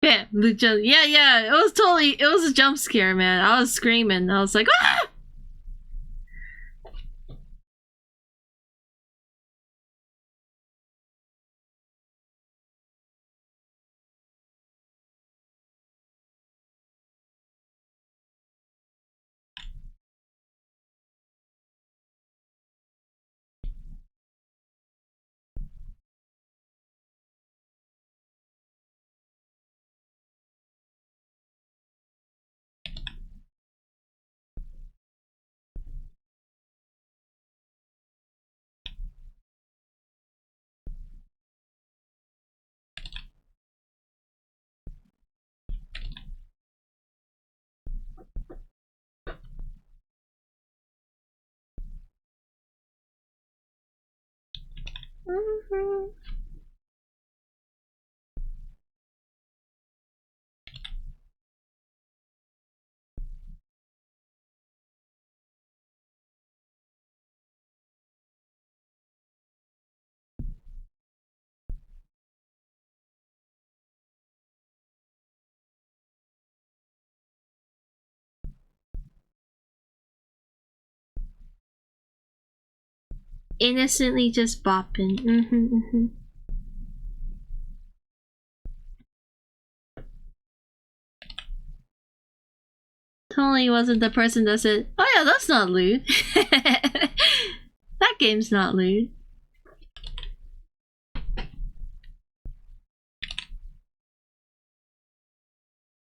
Yeah, yeah, it was a jump scare, man. I was screaming. I was like, ah! Innocently just bopping. Totally wasn't the person that said, "Oh yeah, that's not lewd." That game's not lewd.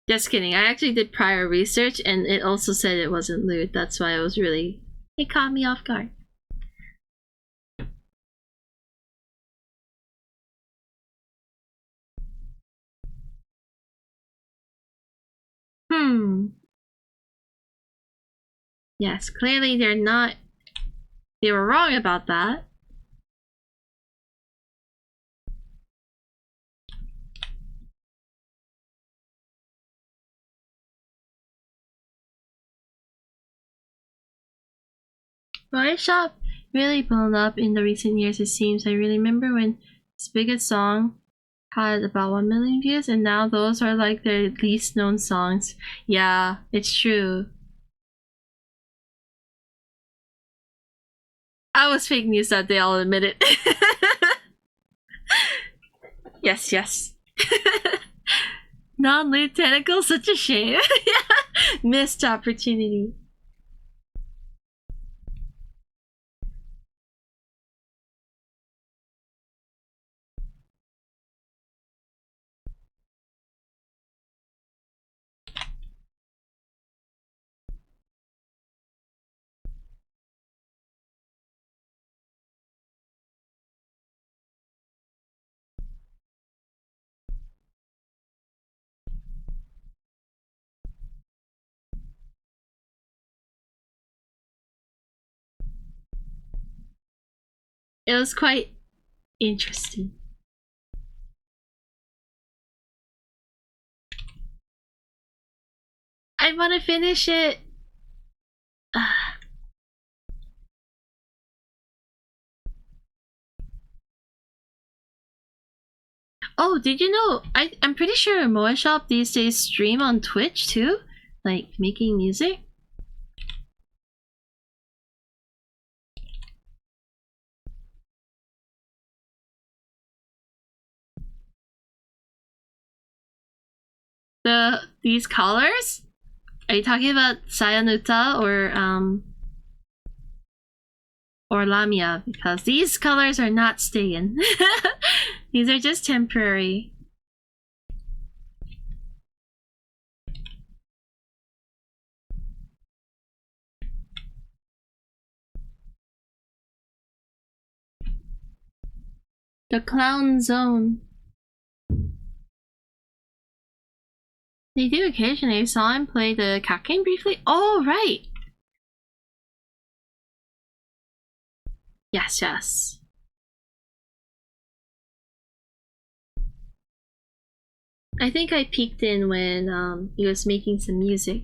Just kidding. I actually did prior research and it also said it wasn't lewd. That's why I was really... It caught me off guard. Yes, clearly they're not... They were wrong about that. Roy Shop really blown up in the recent years, it seems. I really remember when his biggest song had about 1 million views, and now those are like their least known songs. Yeah, it's true. I was fake news that day, I'll admit it. Yes. Non-lewd tentacle, such a shame. Yeah. Missed opportunity. It was quite interesting. I want to finish it. Oh, did you know? I'm pretty sure Moe Shop these days stream on Twitch too, like making music. These colors? Are you talking about Sayanuta or Lamia? Because these colors are not staying. These are just temporary. The Clown Zone. They do occasionally. I saw him play the cat game briefly. Oh, right. Yes. I think I peeked in when he was making some music.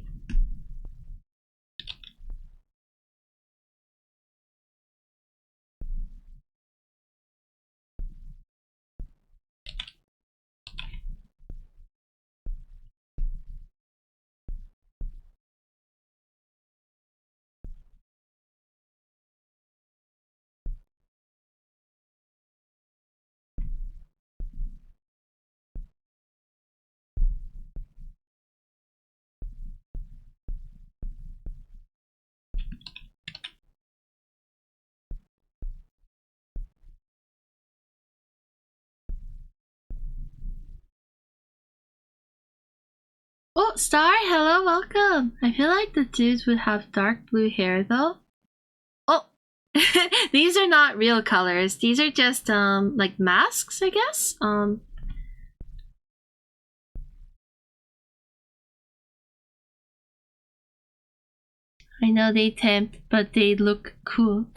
Oh, Star, hello, welcome. I feel like the dudes would have dark blue hair though. Oh, these are not real colors. These are just like masks, I guess. I know they tempt, but they look cool.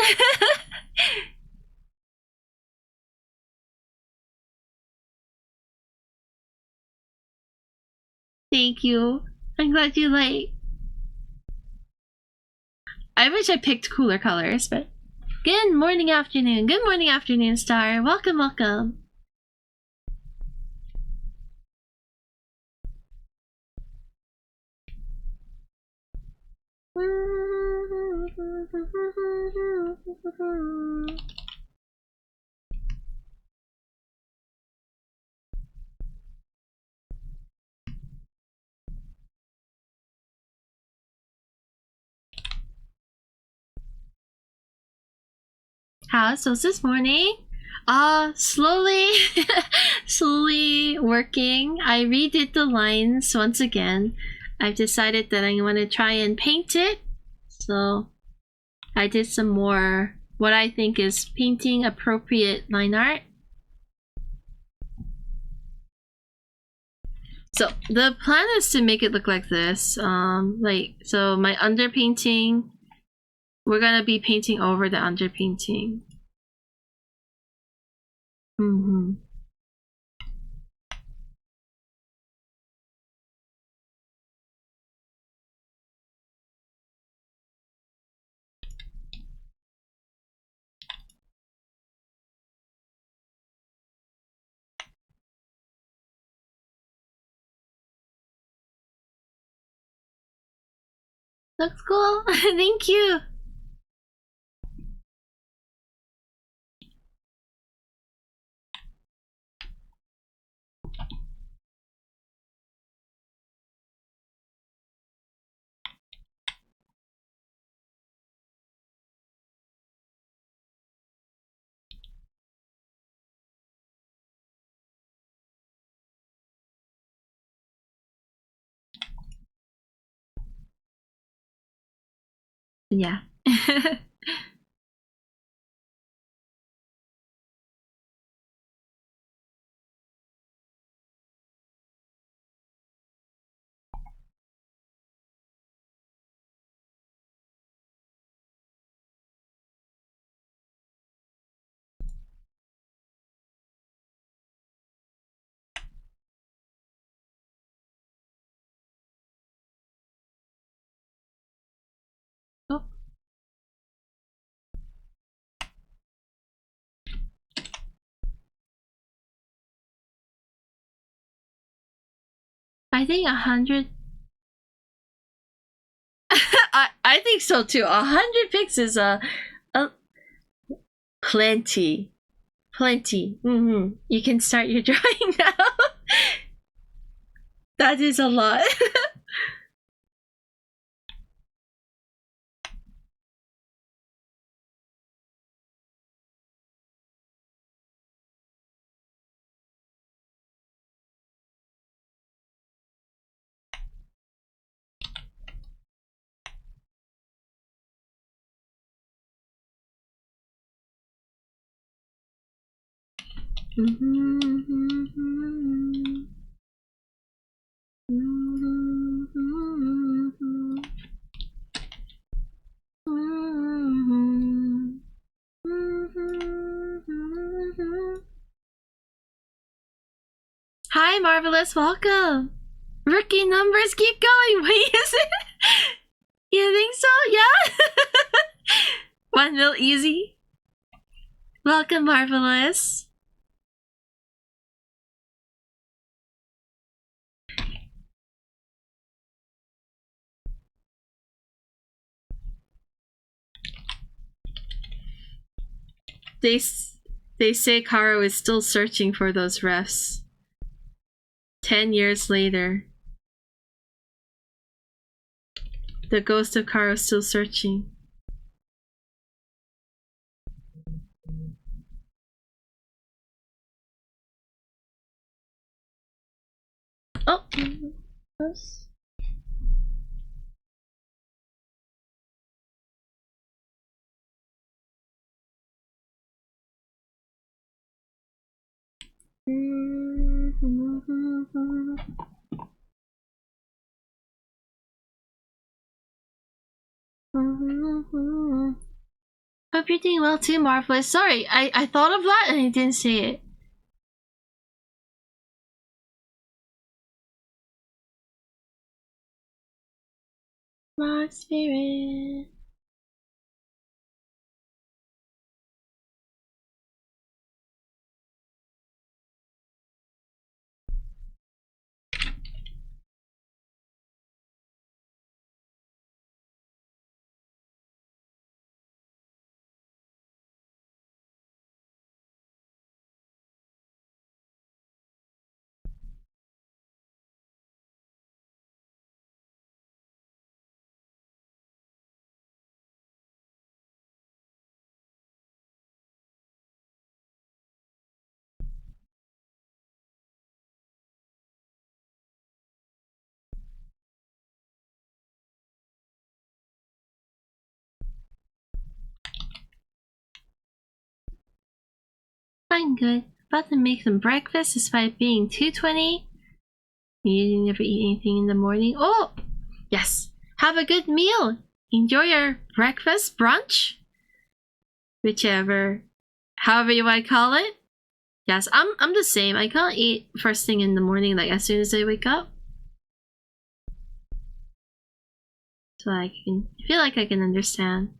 Thank you. I'm glad you like. I wish I picked cooler colors, but good morning, afternoon. Good morning, afternoon, Star. Welcome, welcome. How's this morning? Slowly, slowly working. I redid the lines once again. I've decided that I want to try and paint it. So I did some more, what I think is painting appropriate line art. So the plan is to make it look like this. So my underpainting, we're gonna be painting over the underpainting. Looks cool. Thank you. Yeah. Oh. I think 100. I think so too. 100 pics is a plenty. You can start your drawing now. That is a lot. Hi, Marvelous. Welcome. Rookie numbers keep going. Wait, is it? You think so? Yeah. 1 mil easy. Welcome, Marvelous. They say Karo is still searching for those refs. 10 years later. The ghost of Karo is still searching. Oh! Oops. Hope you're doing well too, Marvelous. Sorry, I thought of that and I didn't say it. My spirit. I'm good. About to make some breakfast despite being 2:20. You never eat anything in the morning. Oh! Yes! Have a good meal! Enjoy your breakfast, brunch? Whichever. However you might call it. Yes, I'm the same. I can't eat first thing in the morning, like as soon as I wake up. So I feel like I can understand.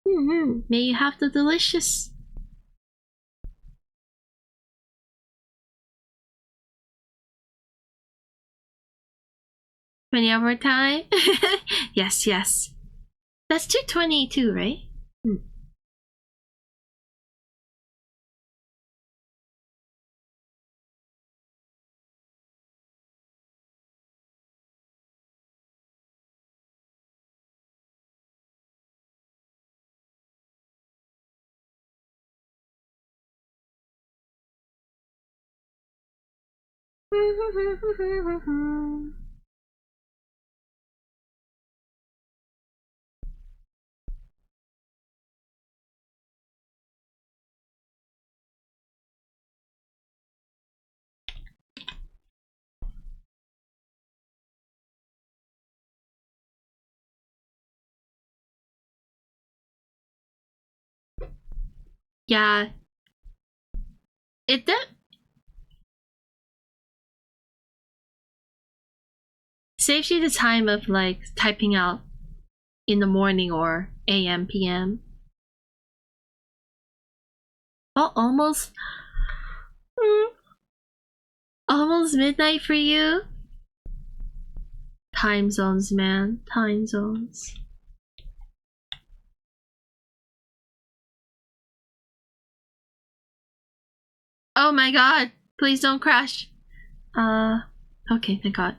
May you have the delicious. 20-hour time? Yes, yes. That's 2:22, right? Yeah. It saves you the time of like typing out in the morning or AM, PM. Oh, almost midnight for you? Time zones, man. Time zones. Oh my god. Please don't crash. Okay, thank god.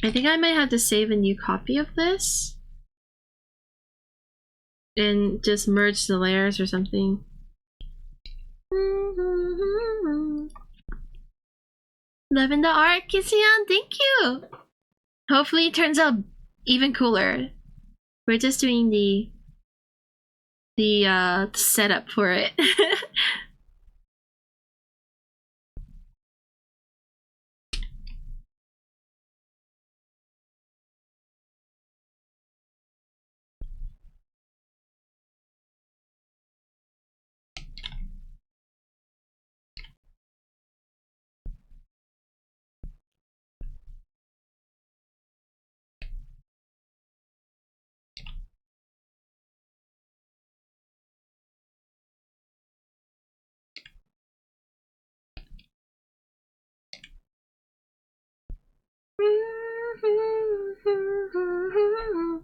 I think I might have to save a new copy of this. And just merge the layers or something. Loving the art, Kissian, thank you! Hopefully it turns out even cooler. We're just doing the setup for it.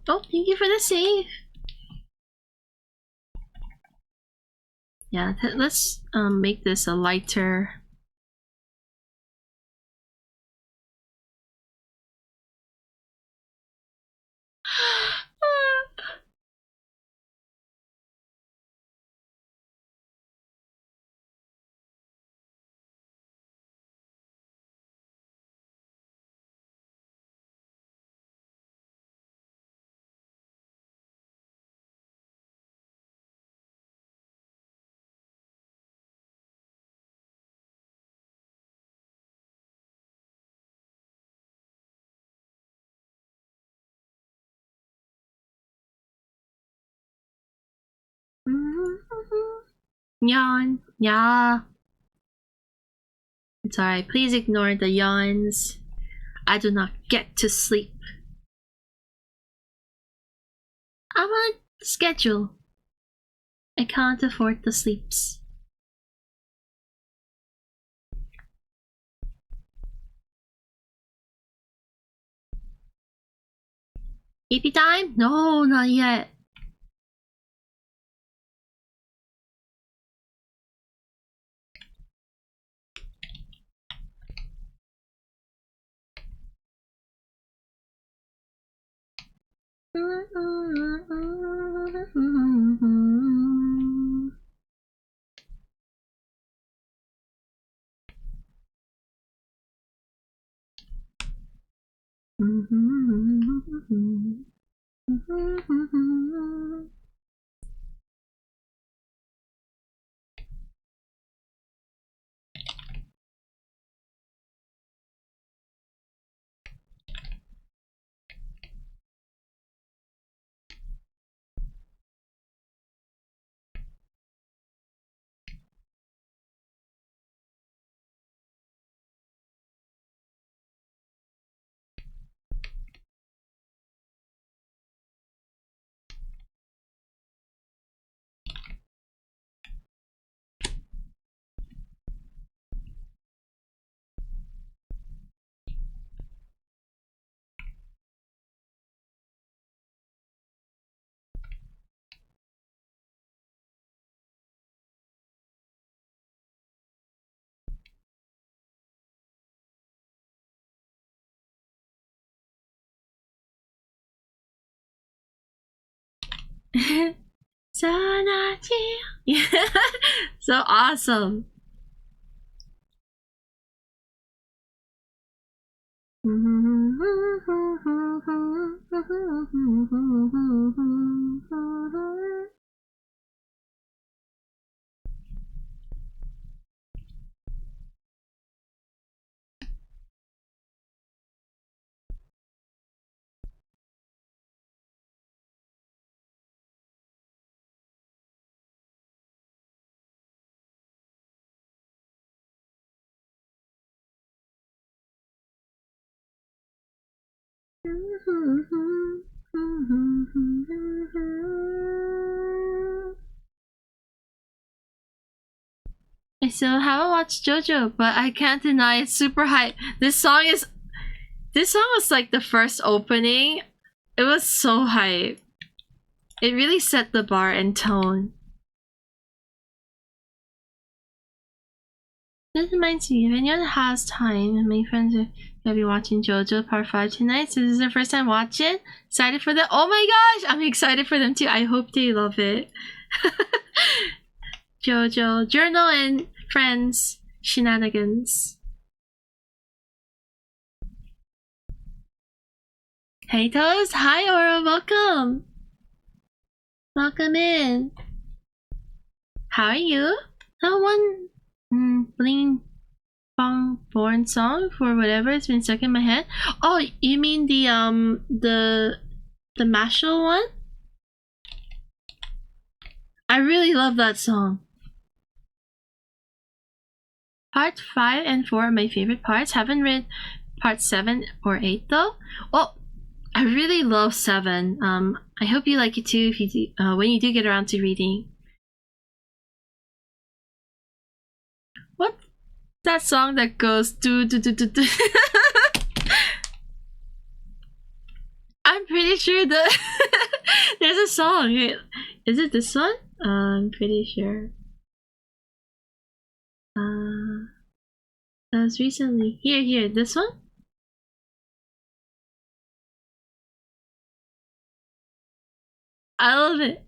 Oh, thank you for the save. Yeah, let's make this a lighter. Yawn. Yeah. It's alright. Please ignore the yawns. I do not get to sleep. I'm on schedule. I can't afford the sleeps. EP time? No, not yet. Yeah, so awesome. I still haven't watched JoJo, but I can't deny it's super hype. This song was like the first opening. It was so hype. It really set the bar and tone. This reminds me, if anyone has time, and my friends are gonna be watching JoJo Part 5 tonight, so this is their first time watching. Excited for them. Oh my gosh! I'm excited for them too. I hope they love it. JoJo, Journal, and Friends Shenanigans. Hey Toast! Hi Aura, welcome! Welcome in. How are you? That one Bling Bong Born song for whatever, it's been stuck in my head. Oh, you mean the Mashal one? I really love that song. Part 5 and 4 are my favorite parts. Haven't read part 7 or 8 though. Oh, I really love 7. I hope you like it too if you do, when you do get around to reading. What? That song that goes do do do do do. I'm pretty sure that there's a song. Is it this one? I'm pretty sure. That was recently. Here, this one? I love it.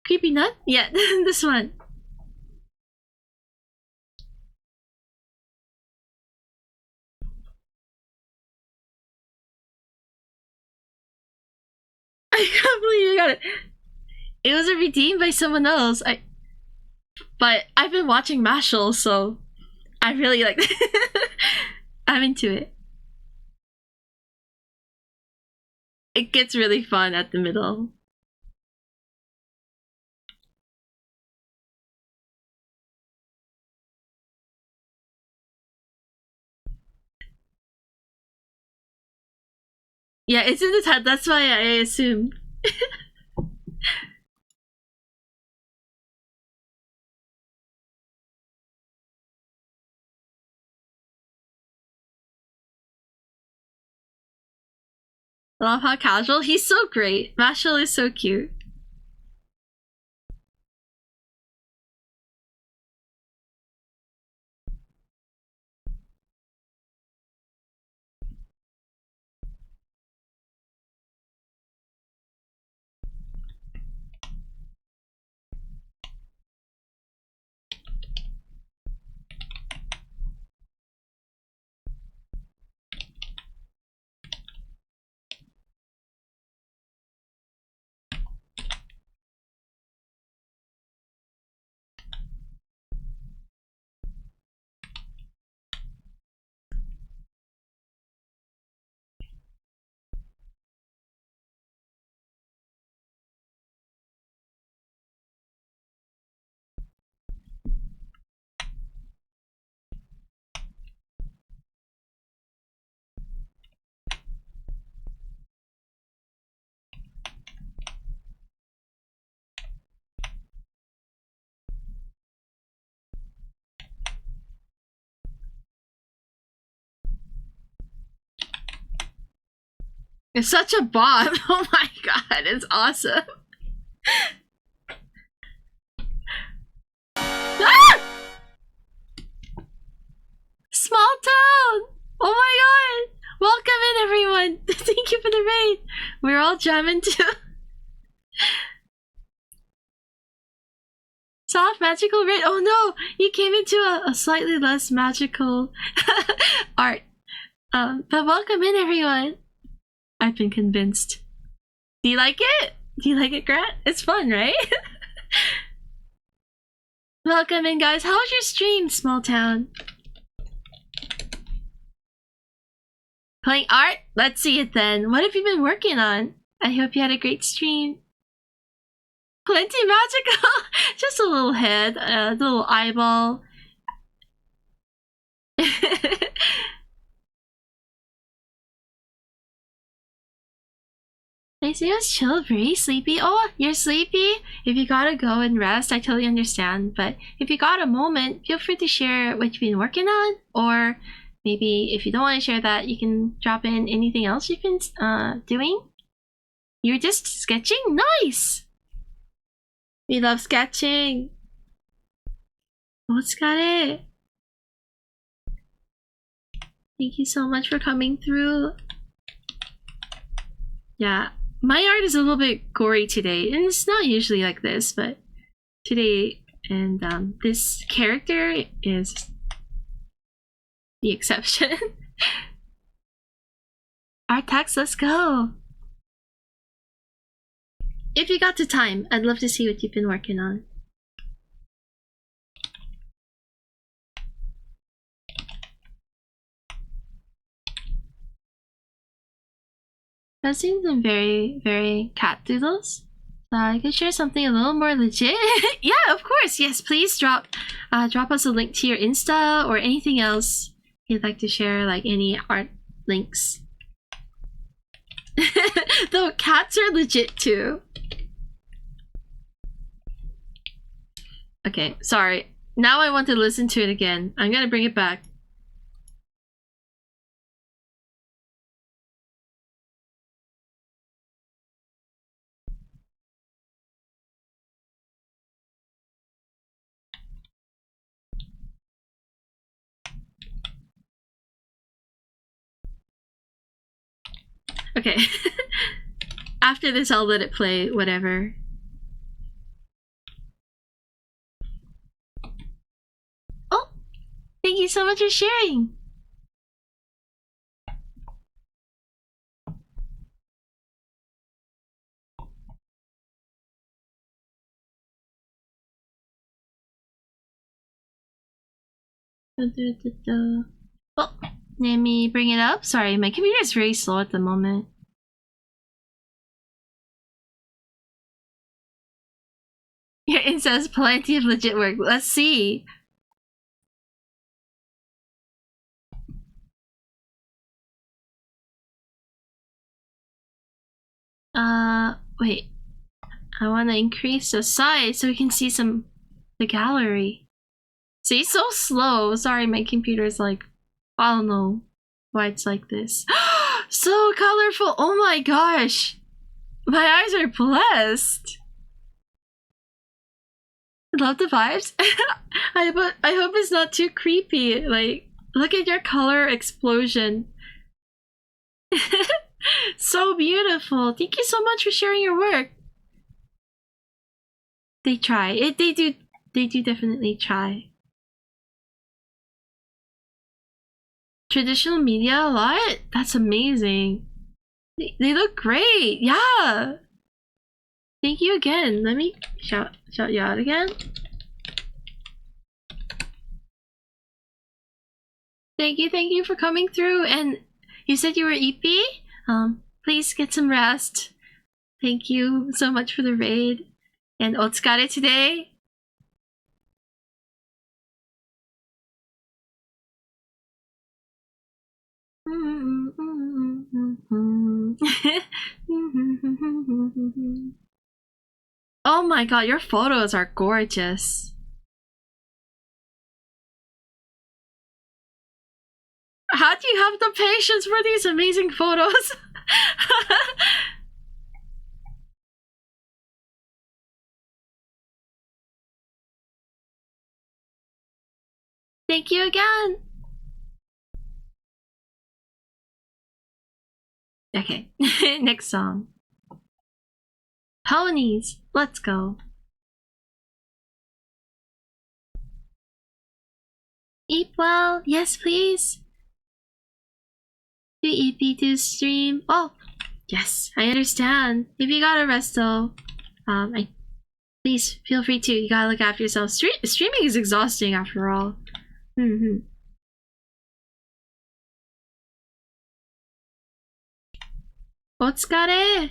Creepy Nut? Yeah, this one. I can't believe you got it. It was redeemed by someone else. But I've been watching Mashal, so I really like I'm into it. It gets really fun at the middle. Yeah, it's in the title. That's why I assumed. Love how casual. He's so great. Mashal is so cute. It's such a bomb. Oh my god, it's awesome. Ah! Small town! Oh my god! Welcome in, everyone! Thank you for the raid! We're all jamming too. Soft magical raid. Oh no! You came into a slightly less magical art. But welcome in, everyone. I've been convinced. Do you like it? Do you like it, Grant? It's fun, right? Welcome in, guys. How was your stream, small town? Playing art? Let's see it then. What have you been working on? I hope you had a great stream. Plenty magical. Just a little head, a little eyeball. I see us chill, very sleepy. Oh, you're sleepy? If you gotta go and rest, I totally understand. But if you got a moment, feel free to share what you've been working on. Or maybe if you don't want to share that, you can drop in anything else you've been doing. You're just sketching? Nice! We love sketching. Otsukare. Thank you so much for coming through. Yeah, my art is a little bit gory today, and it's not usually like this, but today, and this character is the exception. Art tax, let's go! If you got the time, I'd love to see what you've been working on. I've seen some very, very cat doodles. So I could share something a little more legit. Yeah, of course. Yes, please drop us a link to your Insta or anything else you'd like to share, like any art links. Though cats are legit too. Okay, sorry. Now I want to listen to it again. I'm gonna bring it back. Okay. After this, I'll let it play, whatever. Oh! Thank you so much for sharing! Oh, let me bring it up. Sorry, my computer is very slow at the moment. Yeah, it says plenty of legit work. Let's see. Wait. I want to increase the size so we can see the gallery. See, so slow. Sorry, my computer's like, I don't know why it's like this. So colorful. Oh my gosh. My eyes are blessed. Love the vibes. I hope it's not too creepy. Like, look at your color explosion. So beautiful. Thank you so much for sharing your work. They try. They do definitely try. Traditional media a lot? That's amazing. They look great. Yeah. Thank you again. Let me shout you out again. Thank you for coming through. And you said you were EP? Please get some rest. Thank you so much for the raid. And otsukare today. Oh my god, your photos are gorgeous. How do you have the patience for these amazing photos? Thank you again. Okay, next song. Ponies, let's go. Eat well, yes please. Do EP2 stream? Oh, yes, I understand. If you gotta rest though, please feel free to. You gotta look after yourself. Streaming is exhausting after all. Otsukare!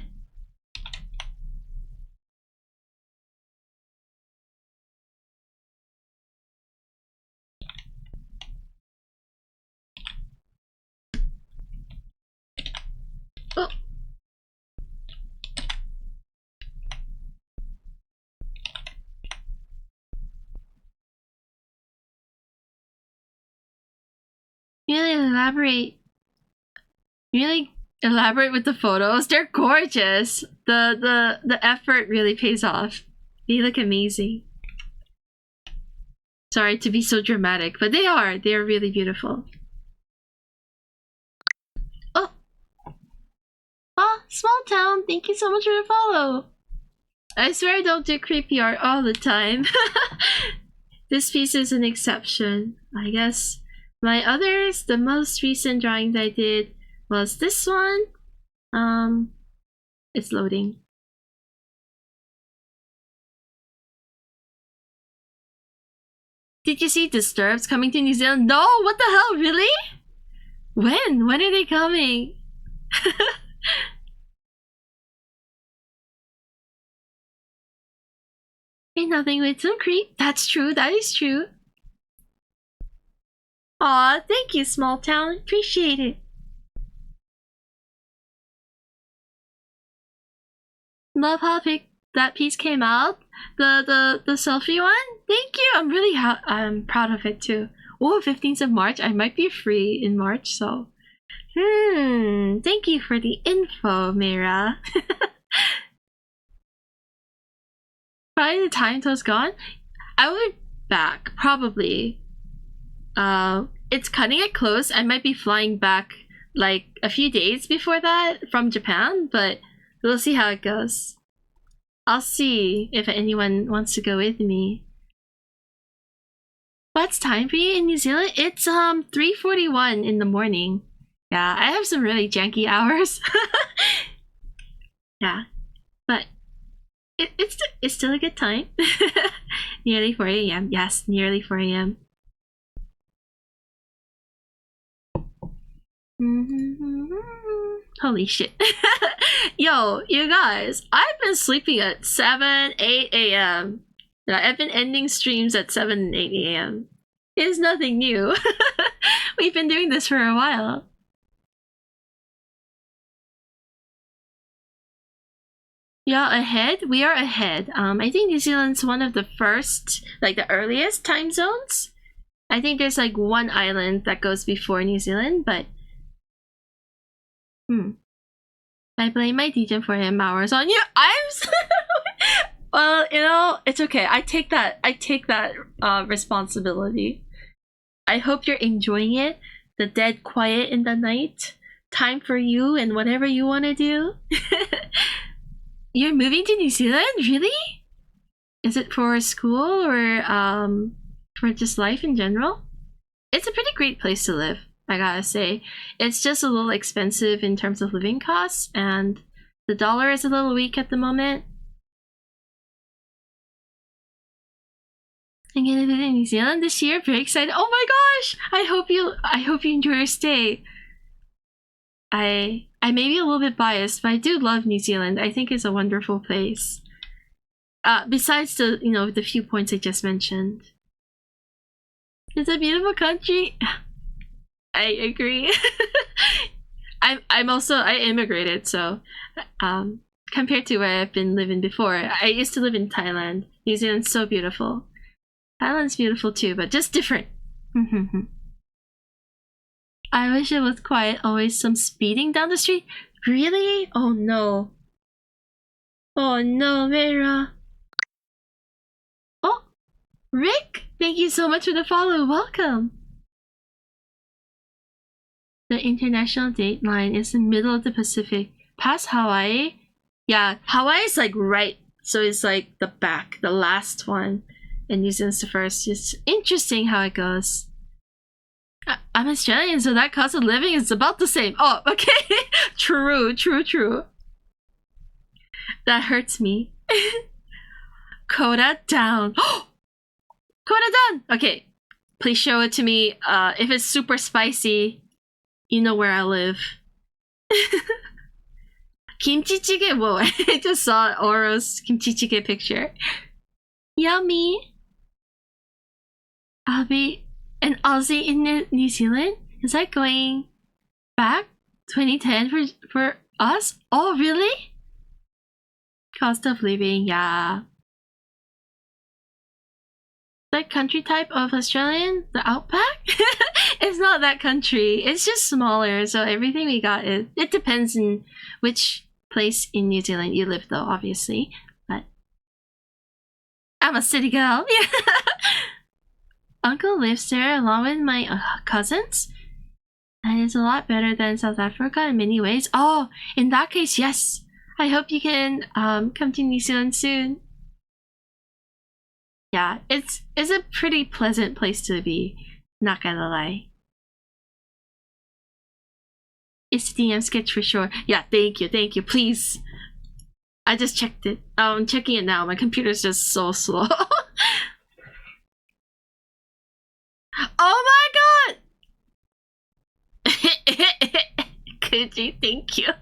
Oh. Really elaborate with the photos. They're gorgeous. The effort really pays off. They look amazing. Sorry to be so dramatic, but they are. They are really beautiful. Oh. Oh, small town. Thank you so much for the follow. I swear I don't do creepy art all the time. This piece is an exception, I guess. My others, the most recent drawing that I did was this one. It's loading. Did you see Disturbed's coming to New Zealand? No, what the hell, really? When? When are they coming? Ain't nothing with some creep. That's true, that is true. Aw, thank you, small town. Appreciate it. Love how that piece came out. The selfie one. Thank you. I'm proud of it too. Oh, 15th of March. I might be free in March, so. Thank you for the info, Mira. By the time To's gone, I will be back probably. It's cutting it close. I might be flying back like a few days before that from Japan, but we'll see how it goes. I'll see if anyone wants to go with me. What's time for you in New Zealand? It's 3:41 in the morning. Yeah, I have some really janky hours. Yeah, but it's still a good time. Nearly 4 a.m. Yes, nearly 4 a.m. Holy shit. Yo, you guys, I've been sleeping at 7, 8 a.m. I've been ending streams at 7 and 8 a.m. It's nothing new. We've been doing this for a while. Yeah, ahead. We are ahead. I think New Zealand's one of the first, like the earliest time zones. I think there's like one island that goes before New Zealand, but I blame my DJ for him hours on you. Well, you know, it's okay. I take that responsibility. I hope you're enjoying it. The dead quiet in the night. Time for you and whatever you want to do. You're moving to New Zealand? Really? Is it for school or for just life in general? It's a pretty great place to live, I gotta say. It's just a little expensive in terms of living costs, and the dollar is a little weak at the moment. I'm gonna visit New Zealand this year. Very excited. Oh my gosh! I hope you enjoy your stay. I may be a little bit biased, but I do love New Zealand. I think it's a wonderful place. Besides the the few points I just mentioned. It's a beautiful country. I agree. I'm also I immigrated, so compared to where I've been living before, I used to live in Thailand. New Zealand's so beautiful. Thailand's beautiful too, but just different. I wish it was quiet. Always some speeding down the street. Really? Oh no. Oh no, Vera. Oh, Rick! Thank you so much for the follow. Welcome. The international date line is the middle of the Pacific. Past Hawaii? Yeah, Hawaii is like right. So it's like the back, the last one. And New Zealand's the first. It's interesting how it goes. I'm Australian, so that cost of living is about the same. Oh, okay. True. That hurts me. Coda down. Coda done! Okay. Please show it to me. If it's super spicy, you know where I live. Kimchi jjigae? Whoa, I just saw Oro's kimchi jjigae picture. Yummy! I'll be an Aussie in New Zealand? Is that going back 2010 for us? Oh, really? Cost of living, yeah. That country type of Australian, the outback? It's not that country. It's just smaller, so everything we got is... It depends on which place in New Zealand you live, though, obviously. But I'm a city girl. Uncle lives there along with my cousins. And it's a lot better than South Africa in many ways. Oh, in that case, yes. I hope you can come to New Zealand soon. Yeah, it's a pretty pleasant place to be. Not gonna lie. It's the DM sketch for sure. Yeah, thank you, please. I just checked it. I'm checking it now. My computer's just so slow. Oh my god! Kuji, thank you.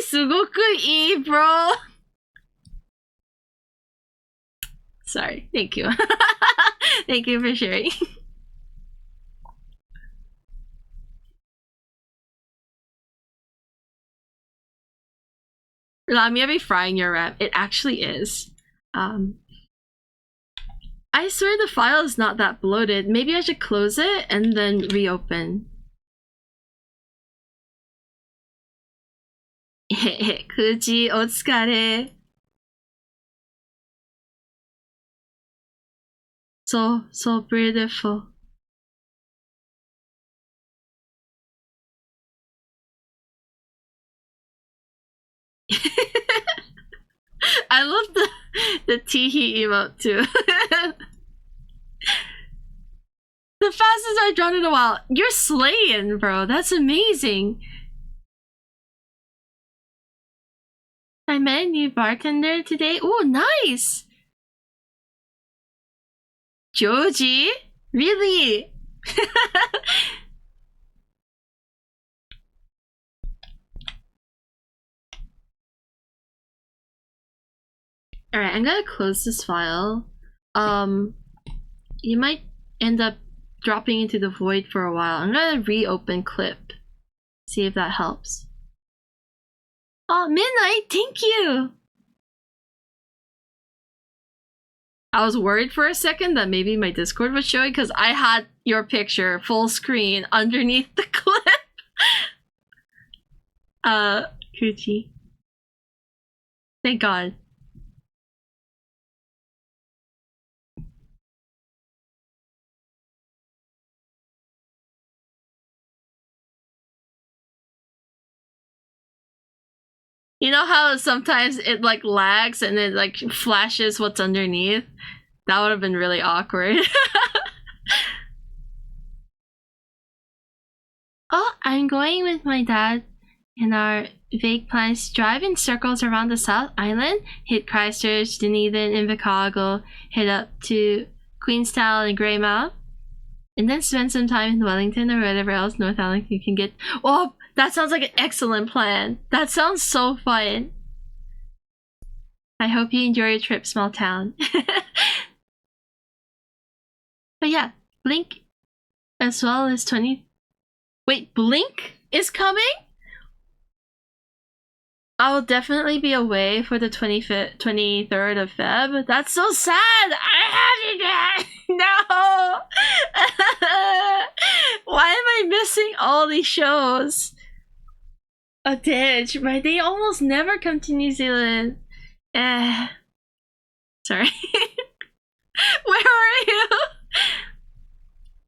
すごくいい, bro. Sorry, thank you. Thank you for sharing. Lamia be frying your RAM. It actually is. I swear the file is not that bloated. Maybe I should close it and then reopen. Kuji, otsukare. So beautiful. I love the teehee emote too. The fastest I've drawn in a while. You're slaying, bro. That's amazing. I met a new bartender today. Oh, nice. Joji? Really? Alright, I'm gonna close this file. You might end up dropping into the void for a while. I'm gonna reopen clip. See if that helps. Oh, Midnight, thank you! I was worried for a second that maybe my Discord was showing because I had your picture full screen underneath the clip. Coochie. Thank God. You know how sometimes it like lags and it like flashes what's underneath? That would have been really awkward. Oh, I'm going with my dad in our vague plans to drive in circles around the South Island, hit Christchurch, Dunedin, Invercargill, head up to Queenstown and Greymouth, and then spend some time in Wellington or wherever else North Island you can get. Oh, that sounds like an excellent plan. That sounds so fun. I hope you enjoy your trip, small town. But yeah, Blink as well as 20. Wait, Blink is coming? I will definitely be away for the 23rd of Feb. That's so sad. I had it. No. Why am I missing all these shows? A ditch, right? They almost never come to New Zealand. Sorry. Where are you?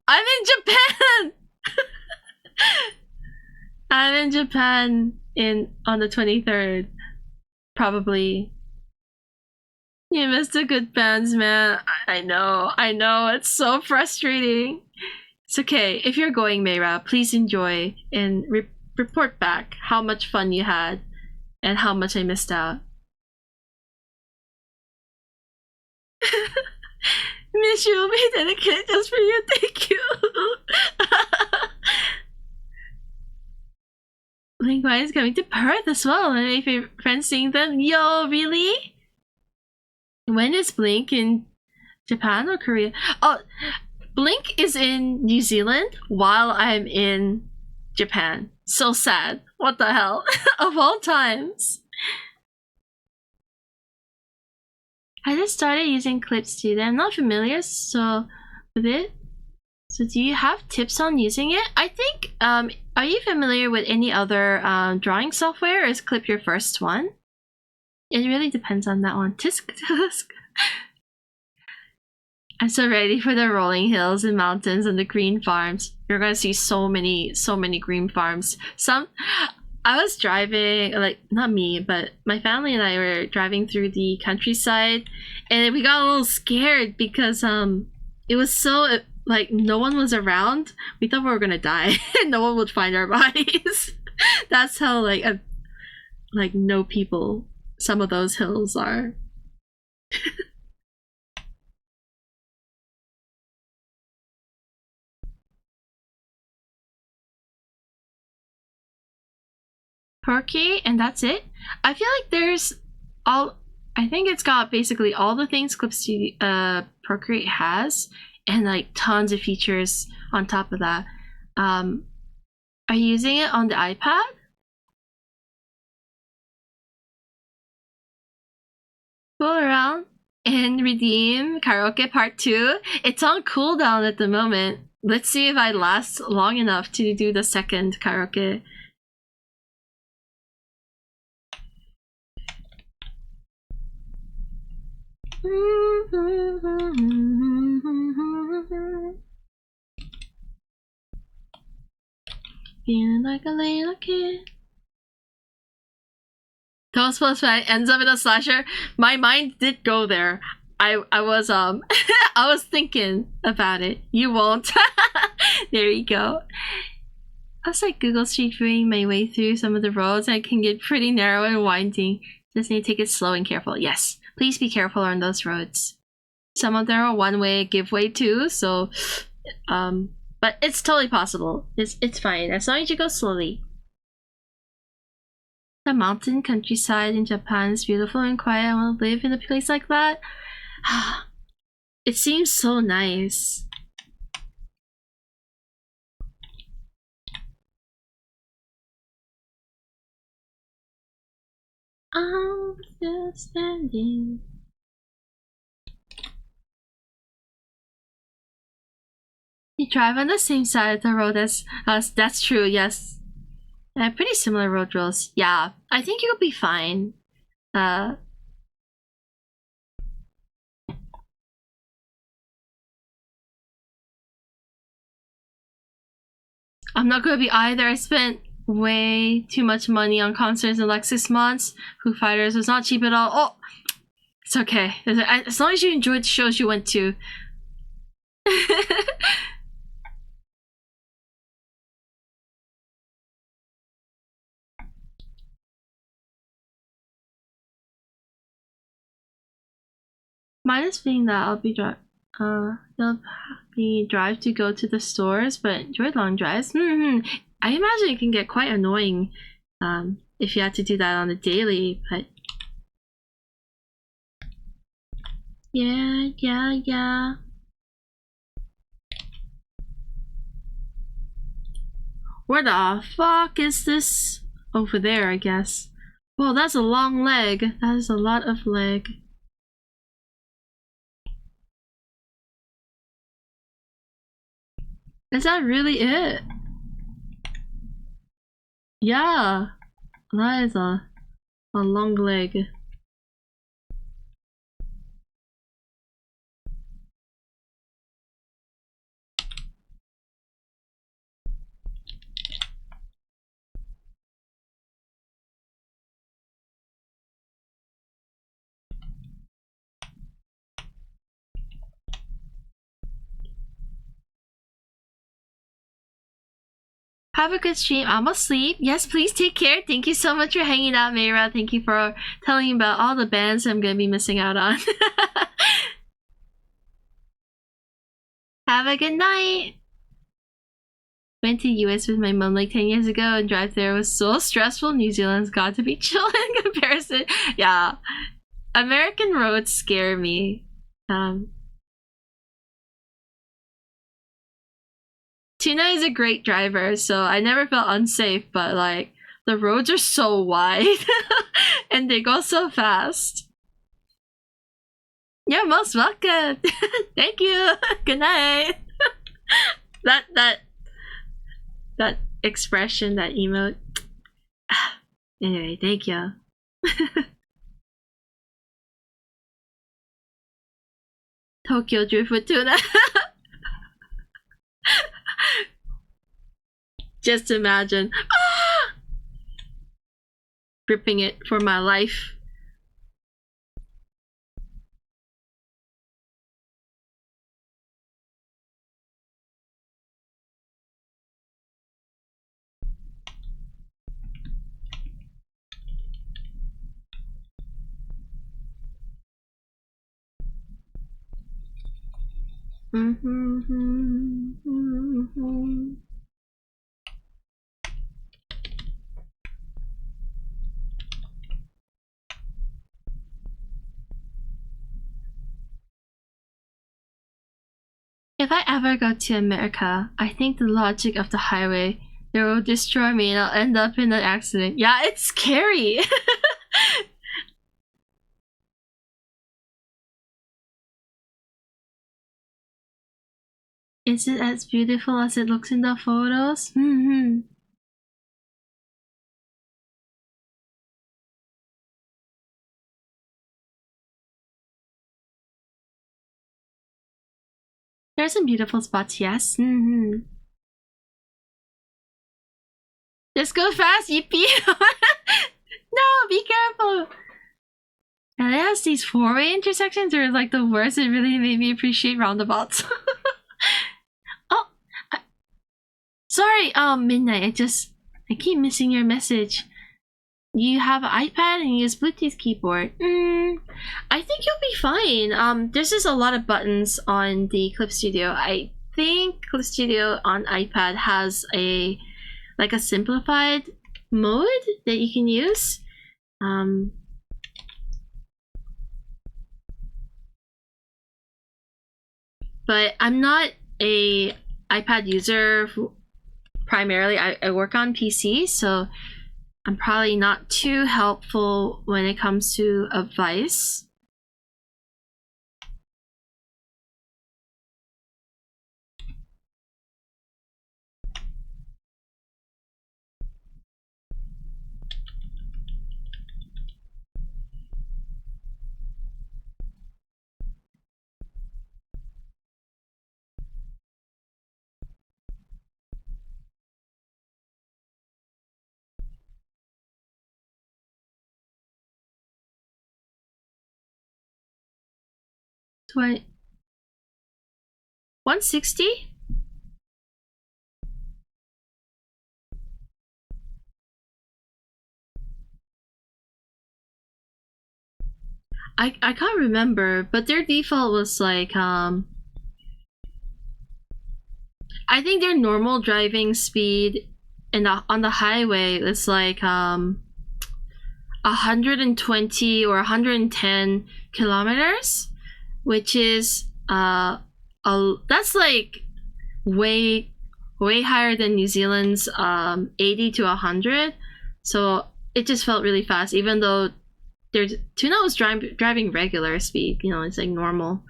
I'm in Japan. I'm in Japan on the 23rd. Probably. You missed the good bands, man. I know. It's so frustrating. It's okay. If you're going, Meira, please enjoy and report back how much fun you had and how much I missed out. Miss you will be dedicated just for you. Thank you. Blink is coming to Perth as well. And if your friends seeing them, yo, really? When is Blink in Japan or Korea? Oh, Blink is in New Zealand while I'm in Japan. So sad. What the hell? Of all times. I just started using Clip Studio. I'm not familiar with it. So do you have tips on using it? I think, are you familiar with any other drawing software, or is Clip your first one? It really depends on that one. Tisk tisk. I'm so ready for the rolling hills and mountains and the green farms. You're gonna see so many green farms. I was driving, like, not me, but my family and I were driving through the countryside, and we got a little scared because it was so, like, no one was around. We thought we were gonna die and no one would find our bodies. That's how, like, no people some of those hills are. Perky, and that's it. I feel like I think it's got basically all the things Clip Studio, Procreate has, and like tons of features on top of that. Are you using it on the iPad? Go around and redeem Karaoke Part 2. It's on cooldown at the moment. Let's see if I last long enough to do the second karaoke. Feeling like a little kid. Toast Plus fan ends up in a slasher. My mind did go there. I was I was thinking about it. You won't. There you go. I was like Google Street Viewing my way through some of the roads. I can get pretty narrow and winding. Just need to take it slow and careful. Yes, please be careful on those roads. Some of them are one-way giveaway too, so but it's totally possible. It's fine as long as you go slowly. The mountain countryside in Japan is beautiful and quiet. I want to live in a place like that. It seems so nice. I'm still standing. You drive on the same side of the road as us. That's true, yes. Pretty similar road rules. Yeah, I think you'll be fine. I'm not gonna be either. I spent way too much money on concerts in Lexus months. Foo Fighters was not cheap at all. Oh, it's okay. As long as you enjoyed the shows you went to. Minus being that I'll be you'll be drive to go to the stores, but enjoy long drives. I imagine it can get quite annoying if you had to do that on a daily, but yeah. Where the fuck is this? Over there, I guess. Well, that's a long leg. That is a lot of leg. Is that really it? Yeah. That is a long leg. Have a good stream. I'm asleep. Yes, please take care. Thank you so much for hanging out, Mayra. Thank you for telling me about all the bands I'm gonna be missing out on. Have a good night. Went to US with my mom like 10 years ago, and drive there was so stressful. New Zealand's got to be chill in comparison. Yeah. American roads scare me. Tina is a great driver, so I never felt unsafe, but like the roads are so wide and they go so fast. You're most welcome. Thank you. Good night. that expression, that emote. Anyway, thank you. Tokyo Drift with Tuna. Just imagine. Ripping it for my life. If I ever go to America, I think the logic of the highway, they will destroy me and I'll end up in an accident. Yeah, it's scary. Is it as beautiful as it looks in the photos? There's some beautiful spots, yes. Just go fast, yippee! No, be careful! And it has these four-way intersections are like the worst. It really made me appreciate roundabouts. Oh, sorry, Midnight. I keep missing your message. You have an iPad and you use Bluetooth keyboard. I think you'll be fine. There's just a lot of buttons on the Clip Studio. I think Clip Studio on iPad has a simplified mode that you can use. But I'm not a iPad user primarily. I work on PC, so I'm probably not too helpful when it comes to advice. What? 160? I can't remember, but their default was like I think their normal driving speed on the highway is like 120 or 110 kilometers, which is that's like way higher than New Zealand's 80 to 100. So it just felt really fast, even though Tuna was driving regular speed. You know, it's like normal.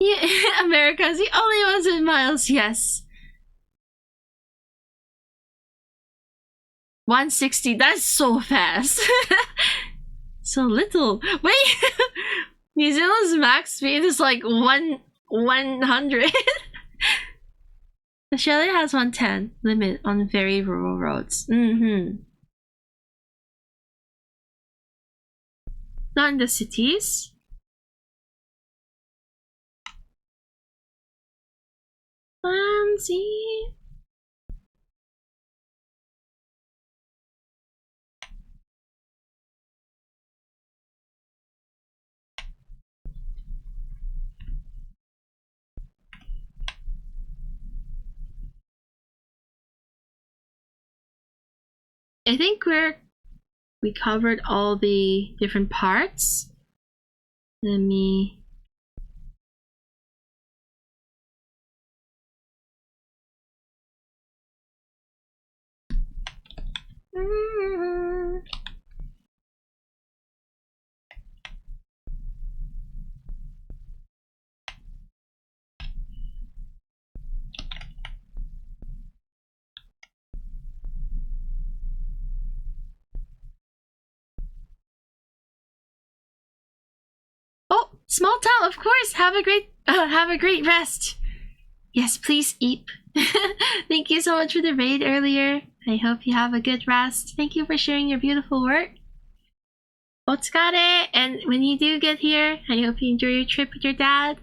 Yeah, America's the only ones with miles. Yes. 160. That's so fast. So little. Wait. New Zealand's max speed is like 100. Australia has 110 limit on very rural roads. Mm-hmm. Not in the cities. Fancy. I think we covered all the different parts. Let me. Oh, small town, of course. Have a great rest. Yes, please eat. Thank you so much for the raid earlier. I hope you have a good rest. Thank you for sharing your beautiful work. Otsukare, and when you do get here, I hope you enjoy your trip with your dad.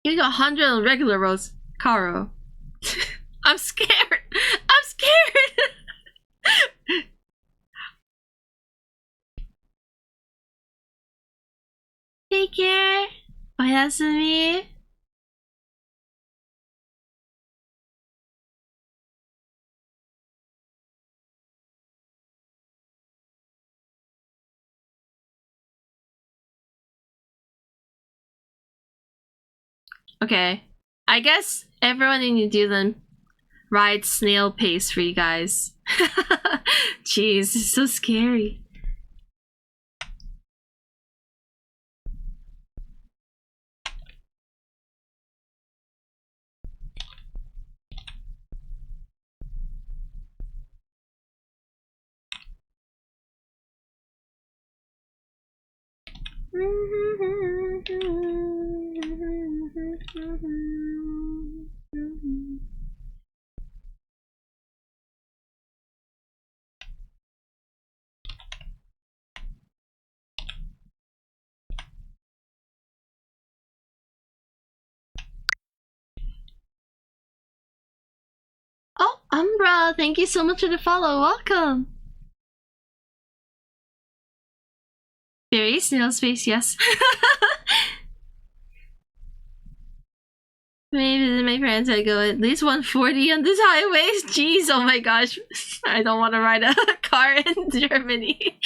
You got 100 on regular roads, Karo. I'm scared. I'm scared. Take care. Oyasumi. Okay. I guess everyone in New Zealand rides snail pace for you guys. Jeez, it's so scary. Oh, Umbra, thank you so much for the follow. Welcome. Very snail space, yes. Maybe visit my friends. I go at least 140 on this highway. Jeez, oh my gosh. I don't want to ride a car in Germany.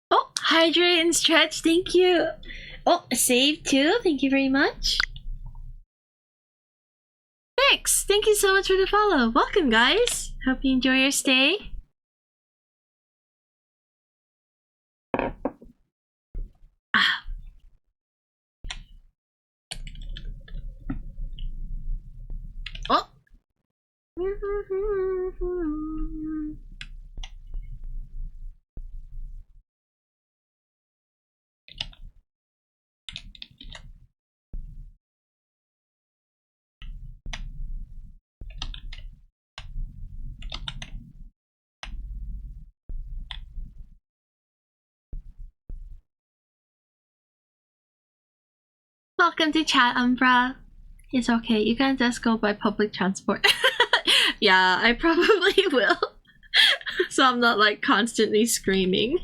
Oh, hydrate and stretch. Thank you. Oh, save too. Thank you very much. Thanks. Thank you so much for the follow. Welcome, guys. Hope you enjoy your stay. Ah. Oh. Welcome to chat, Umbra. It's okay, you can just go by public transport. Yeah, I probably will. So I'm not like constantly screaming.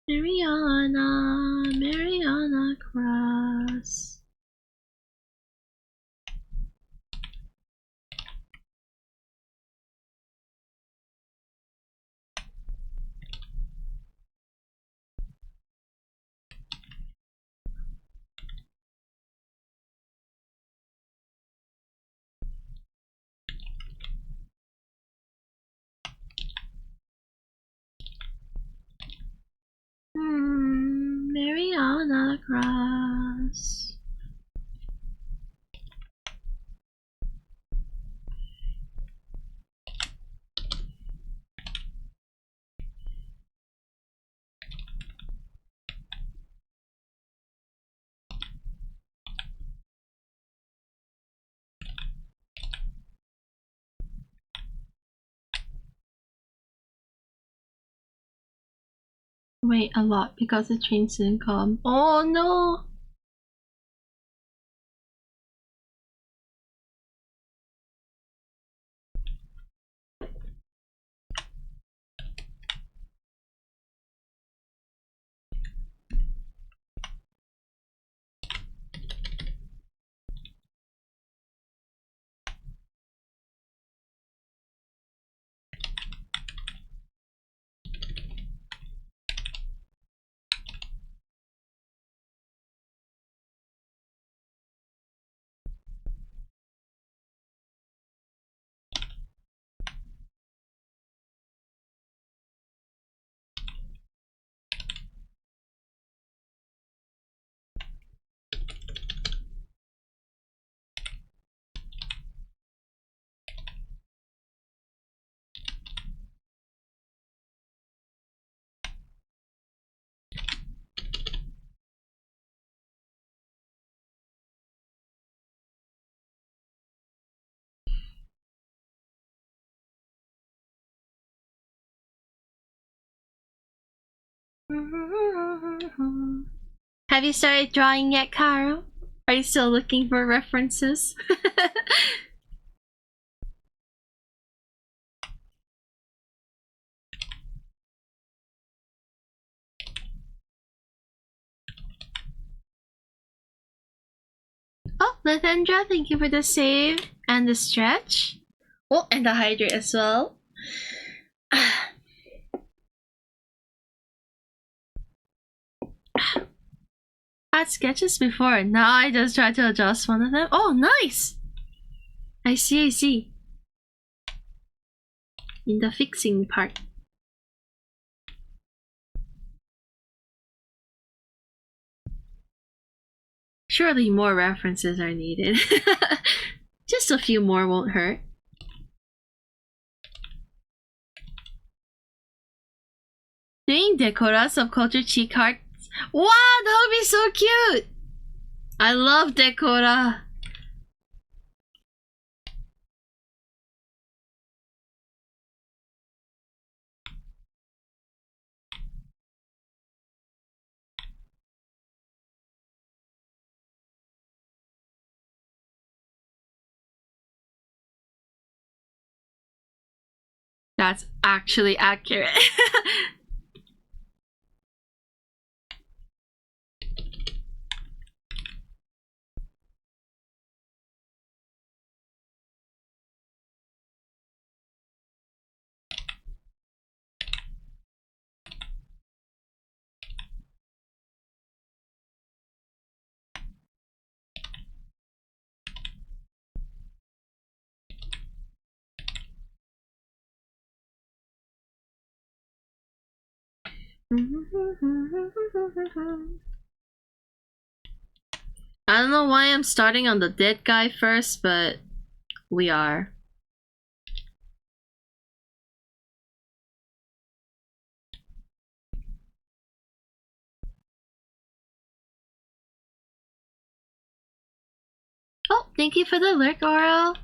Mariana, Mariana Cross. Mariana Cross. Wait a lot because the trains didn't come. Oh no! Have you started drawing yet, Caro? Are you still looking for references? Oh, Lathendra, thank you for the save and the stretch. Oh, and the hydrate as well. Had sketches before. Now I just try to adjust one of them. Oh, nice! I see, I see. In the fixing part. Surely more references are needed. Just a few more won't hurt. Doing Decora subculture cheek hearts. Wow, that would be so cute! I love Decora. That's actually accurate. I don't know why I'm starting on the dead guy first, but we are. Oh, thank you for the lurk, Oral.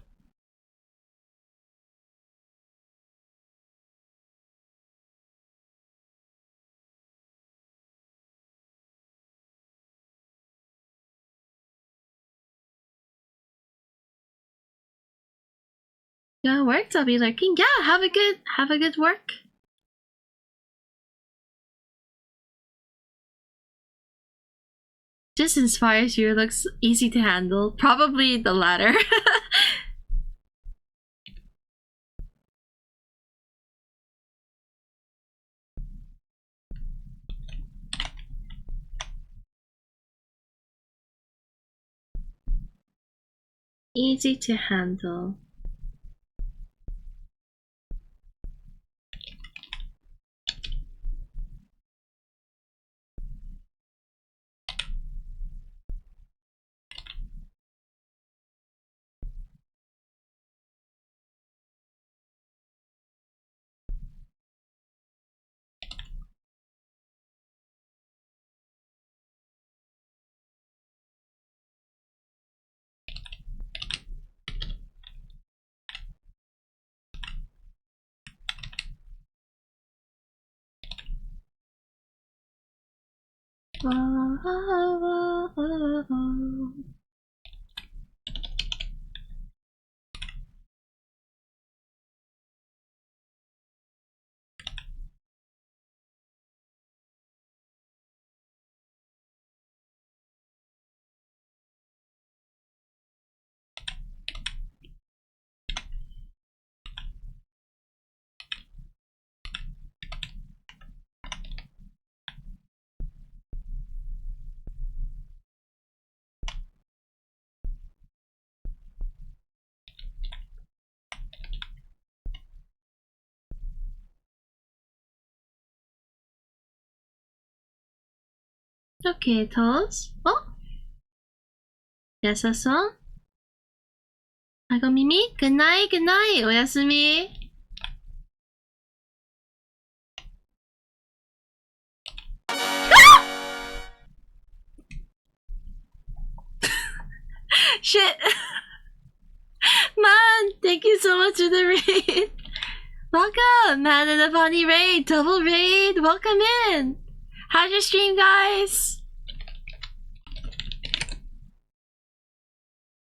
Yeah, it worked. I'll be lurking. Yeah, have a good work. Just inspires you. Looks easy to handle. Probably the latter. Easy to handle. Okay, Toes. Oh, Yasa-san. Mimi. Good night. Good night. Oyasumi. Shit. Man, thank you so much for the raid. Welcome, Man and a Bunny raid. Double raid. Welcome in. How's your stream, guys?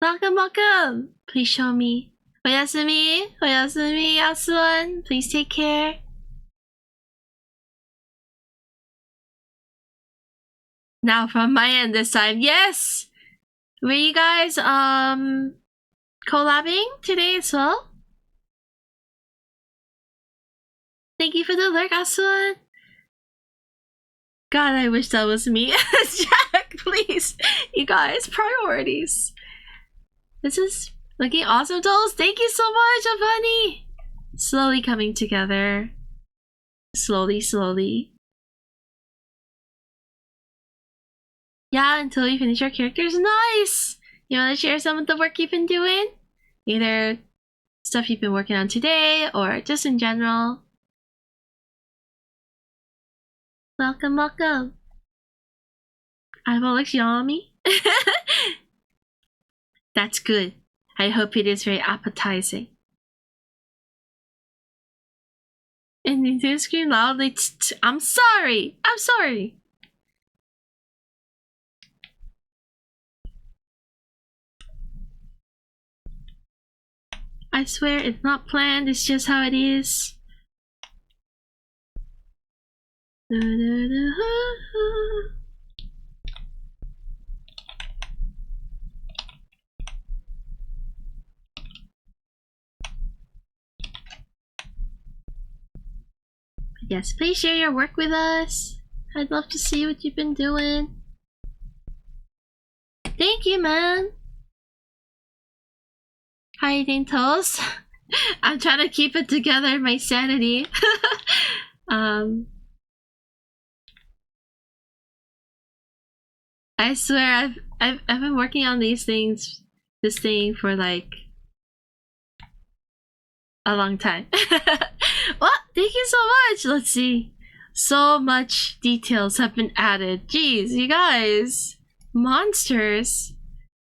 Welcome, welcome. Please show me. Oyasumi. Oyasumi, Yasuan. Please take care. Now from my end this time. Yes! Were you guys collabing today as well? Thank you for the lurk, Asuan. God, I wish that was me. Jack, please. You guys, priorities. This is looking awesome, dolls. Thank you so much, Avani. Slowly coming together. Slowly, slowly. Yeah, until you finish your characters. Nice! You want to share some of the work you've been doing? Either stuff you've been working on today or just in general. Welcome, welcome. Eyeball looks yummy. That's good. I hope it is very appetizing. And you do scream loudly. I'm sorry. I'm sorry. I swear it's not planned. It's just how it is. Yes, please share your work with us. I'd love to see what you've been doing. Thank you, man. Hiding toast. I'm trying to keep it together, my sanity. I swear I've been working on this thing for like a long time. Well, thank you so much. Let's see. So much details have been added. Jeez, you guys. Monsters.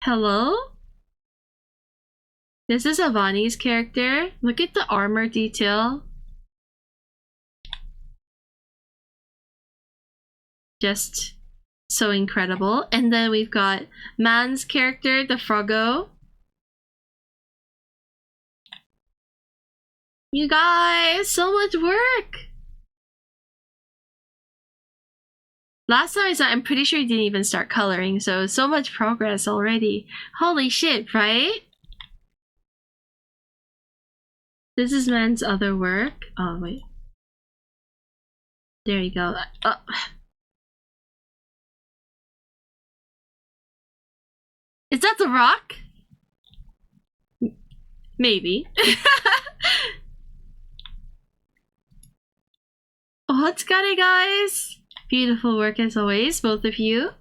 Hello? This is Avani's character. Look at the armor detail. Just so incredible. And then we've got Man's character, the Froggo. You guys, so much work! Last time I saw, I'm pretty sure he didn't even start coloring, so much progress already. Holy shit, right? This is Man's other work. Oh, wait. There you go. Oh. Is that the Rock? Maybe. What's got it, guys? Beautiful work as always, both of you.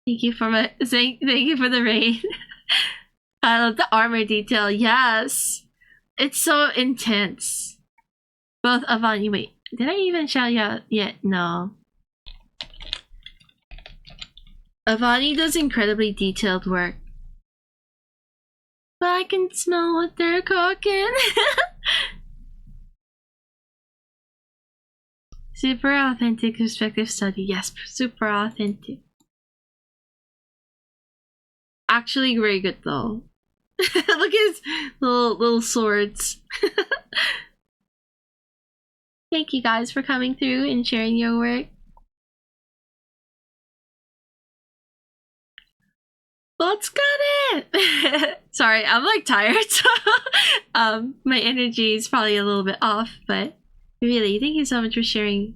Thank you for thank you for the raid. I love the armor detail. Yes, it's so intense. Both Avani. Wait, did I even shout you out yet? No. Avani does incredibly detailed work. But I can smell what they're cooking. Super authentic perspective study. Yes, super authentic. Actually very good though. Look at his little swords. Thank you guys for coming through and sharing your work. Let's get it! Sorry, I'm like tired, so my energy is probably a little bit off, but really, thank you so much for sharing.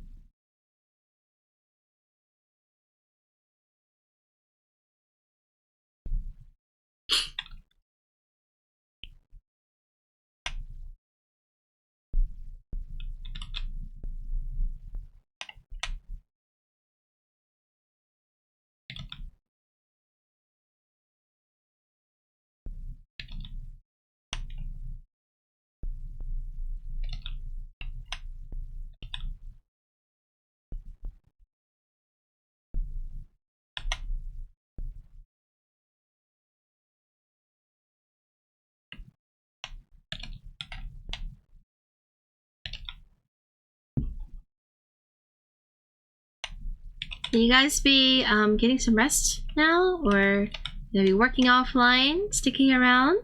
Can you guys be getting some rest now, or maybe working offline, sticking around?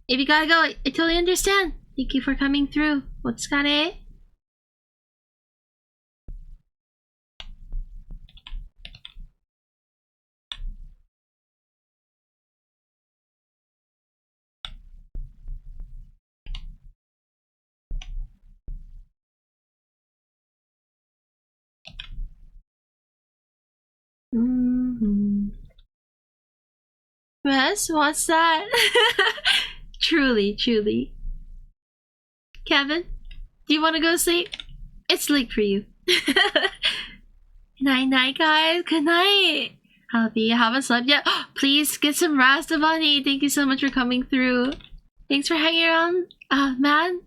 If you gotta go, I totally understand. Thank you for coming through. What's got it? Yes, what's that? Truly. Kevin, do you want to go to sleep? It's late for you. Night, guys. Good night. If you haven't slept yet, please get some rest, Avani. Thank you so much for coming through. Thanks for hanging around, man.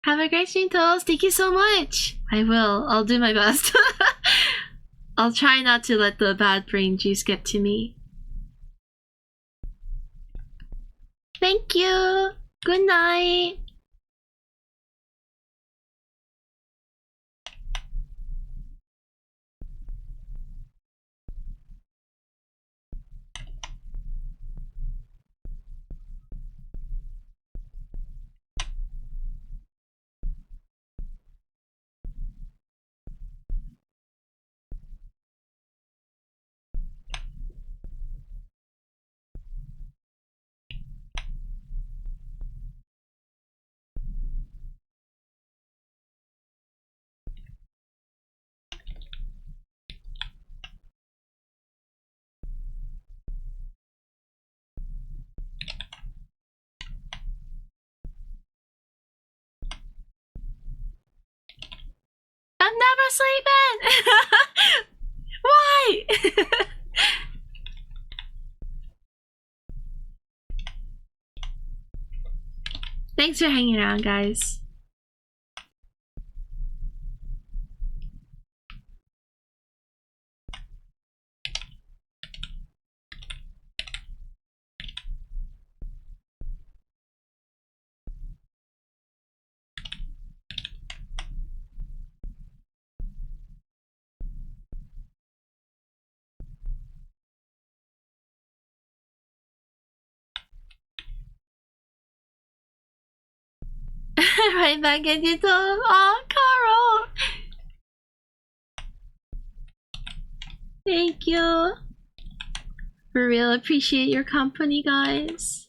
Have a great stream, Toast. Thank you so much. I will. I'll do my best. I'll try not to let the bad brain juice get to me. Thank you. Good night. sleeping! Why? Thanks for hanging around, guys. Right back at you, Tom. Oh, Carl! Thank you. For real, appreciate your company, guys.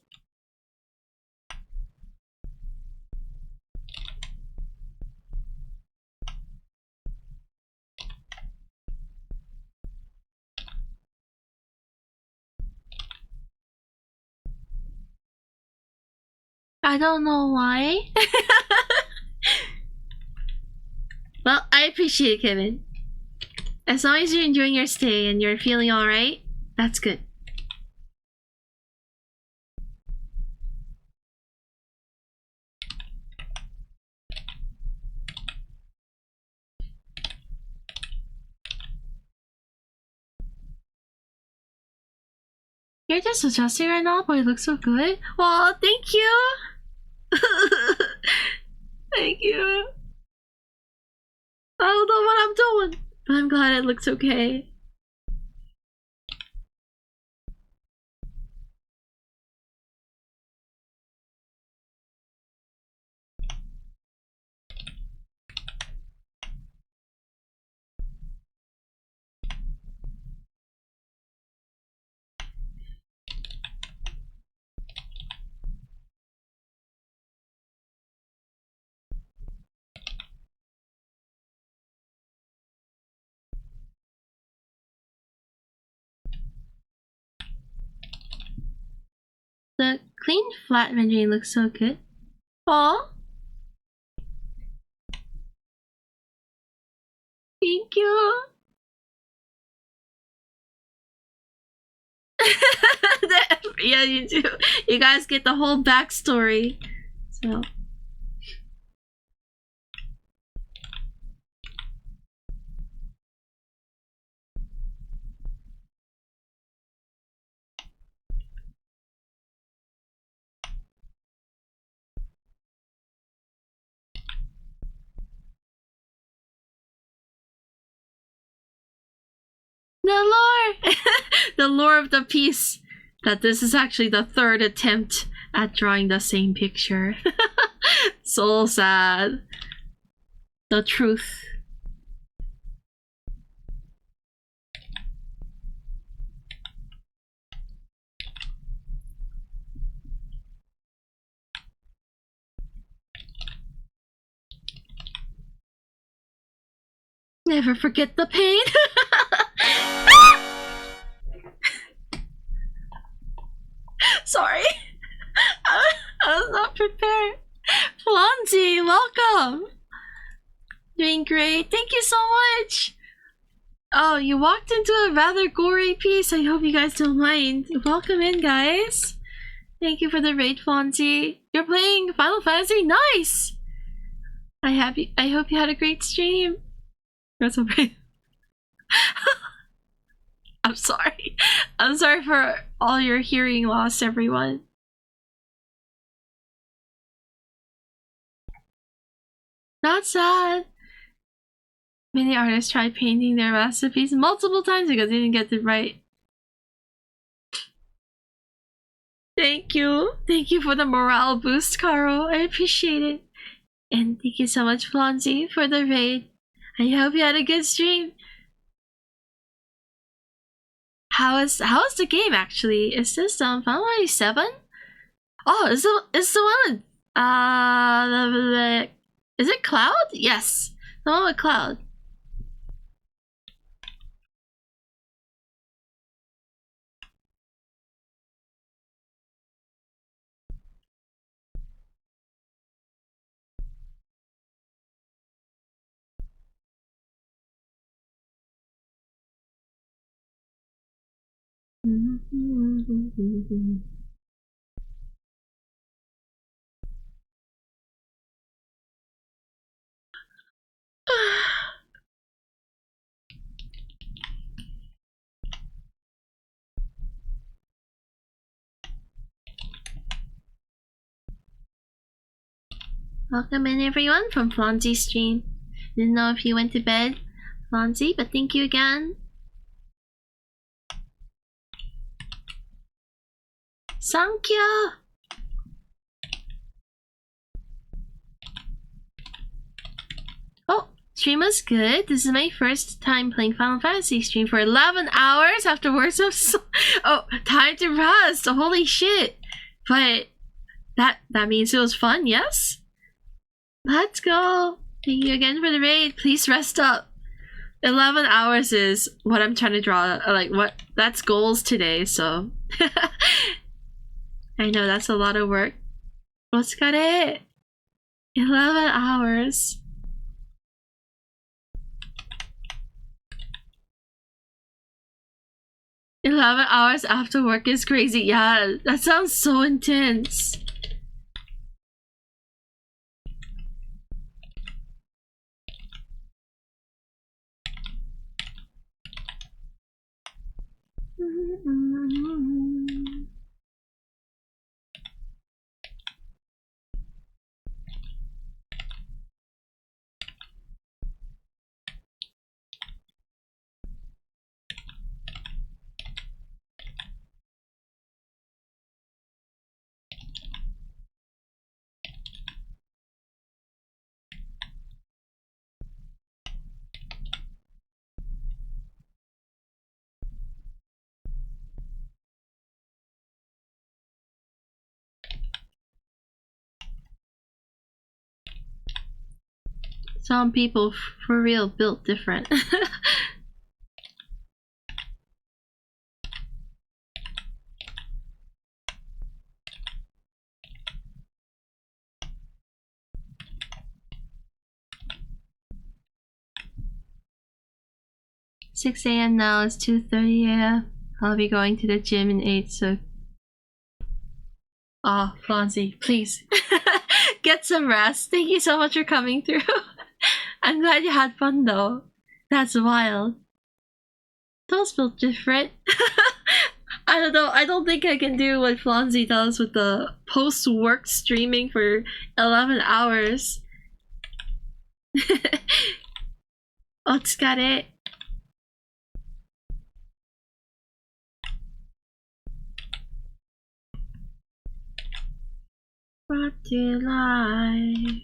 I don't know why. Well, I appreciate it, Kevin. As long as you're enjoying your stay and you're feeling alright, that's good. You're just adjusting right now, but it looks so good. Well, thank you! Thank you. I don't know what I'm doing, but I'm glad it looks okay. The clean flat rendering looks so good. Aw. Thank you. Yeah, you do. You guys get the whole backstory. So. The lore! The lore of the piece. That this is actually the third attempt at drawing the same picture. So sad. The truth. Never forget the pain. Sorry. I was not prepared. Flonzy, welcome. Doing great. Thank you so much. Oh, you walked into a rather gory piece. I hope you guys don't mind. Welcome in, guys. Thank you for the raid, Fonzie. You're playing Final Fantasy? Nice! I hope you had a great stream. That's okay. I'm sorry. I'm sorry for all your hearing loss, everyone. Not sad. Many artists tried painting their masterpiece multiple times because they didn't get it right. Thank you. Thank you for the morale boost, Carl. I appreciate it. And thank you so much, Flonzy, for the raid. I hope you had a good stream. How is the game actually? Is this Final Fantasy 7? Oh, it's the one with is it Cloud? Yes. The one with Cloud. Welcome in everyone from Flonzy's stream. Didn't know if you went to bed, Flonzy, but thank you again. Thank you! Oh, stream was good. This is my first time playing Final Fantasy stream for 11 hours after works of oh, time to rest. Holy shit. But that means it was fun, yes? Let's go. Thank you again for the raid. Please rest up. 11 hours is what I'm trying to draw. Like, that's goals today, so. I know that's a lot of work. What's got it? 11 hours. $11 after work is crazy. Yeah, that sounds so intense. Some people for real built different. 6 a.m. now, it's 2:30 a.m. I'll be going to the gym in 8, so... Oh, Flonzy, please. Get some rest. Thank you so much for coming through. I'm glad you had fun though. That's wild. Those feel different. I don't know. I don't think I can do what Flonzy does with the post-work streaming for 11 hours. Otsukare. Brought to life,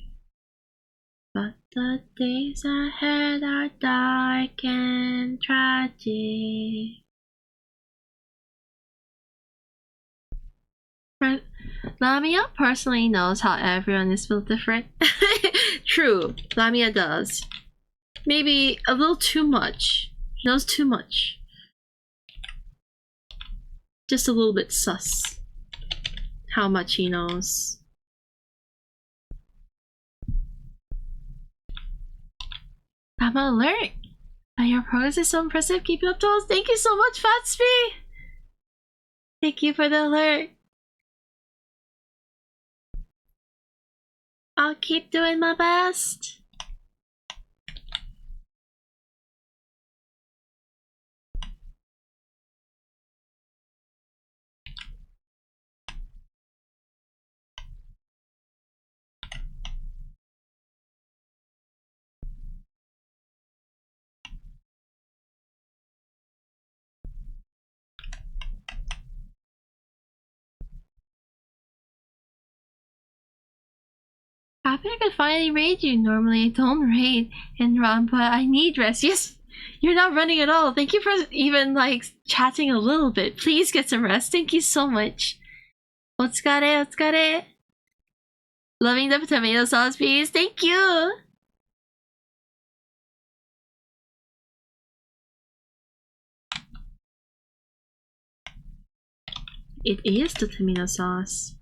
but the days ahead are dark and tragic. Lamia personally knows how everyone is built different. True, Lamia does. Maybe a little too much. She knows too much. Just a little bit sus. How much he knows. I'm alert. Your progress is so impressive. Keep it up, Toes. Thank you so much, Fatsby. Thank you for the alert. I'll keep doing my best. Happy I could finally raid you. Normally I don't raid and run, but I need rest. Yes, you're not running at all. Thank you for even like chatting a little bit. Please get some rest. Thank you so much. Otsukare, otsukare. Loving the tomato sauce piece. Thank you. It is the tomato sauce.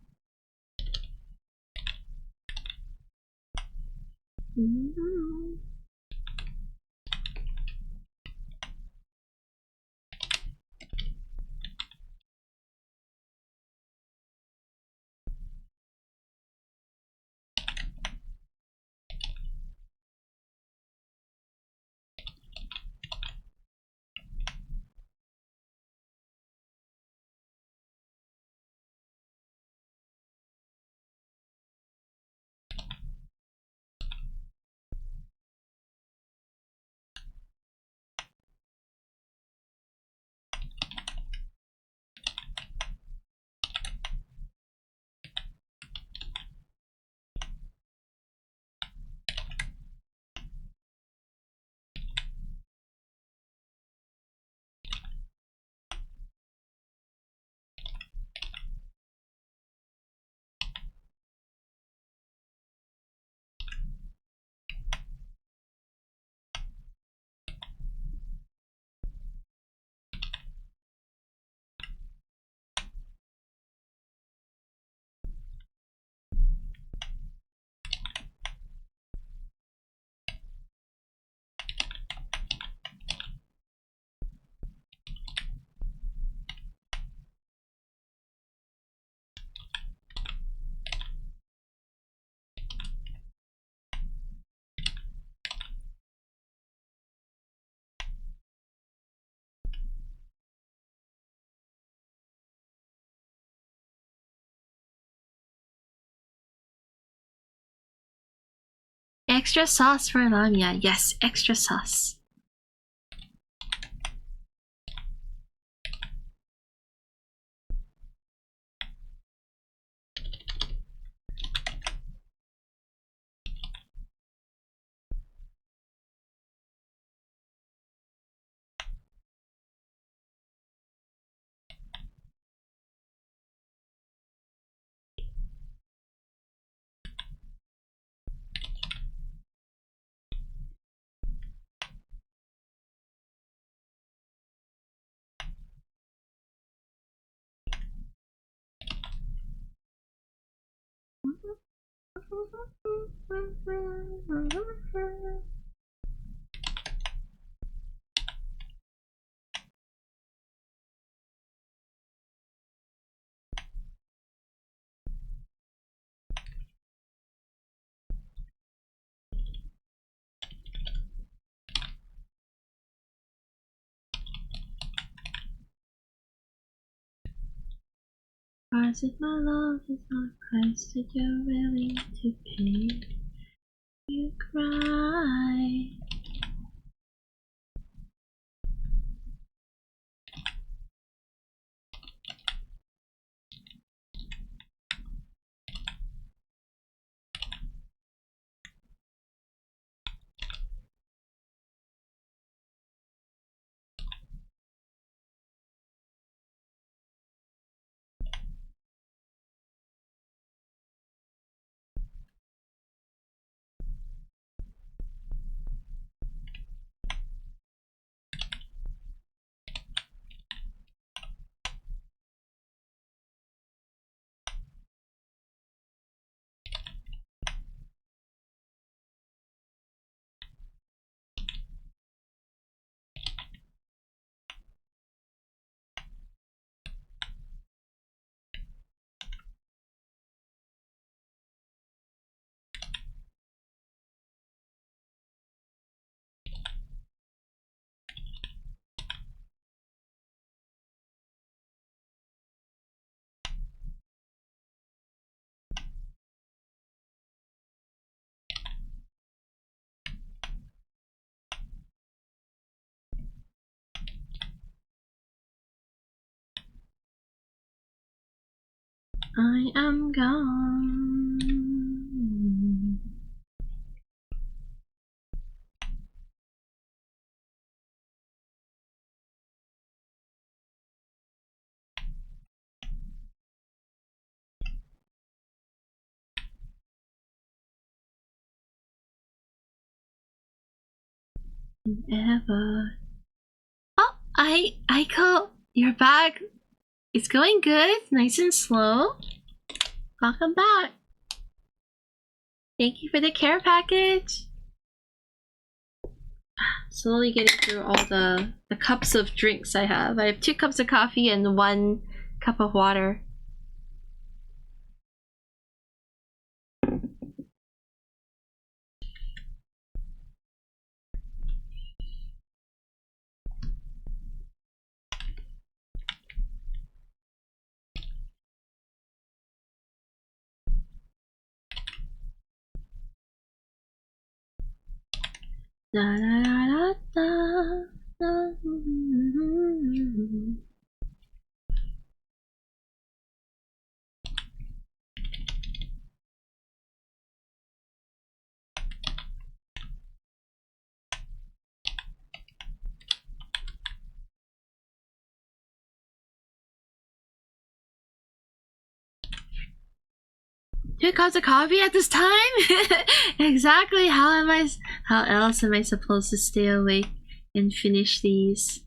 Extra sauce for Lamia. Yes, extra sauce. Price of my love is not price that you're willing to pay. You cry. I am gone. Ever. Oh, Aiko, you're back. It's going good, nice and slow. Welcome back. Thank you for the care package. Slowly getting through all the cups of drinks I have. I have 2 cups of coffee and 1 cup of water. Da da da da da. Two cups of coffee at this time? Exactly. How else am I supposed to stay awake and finish these?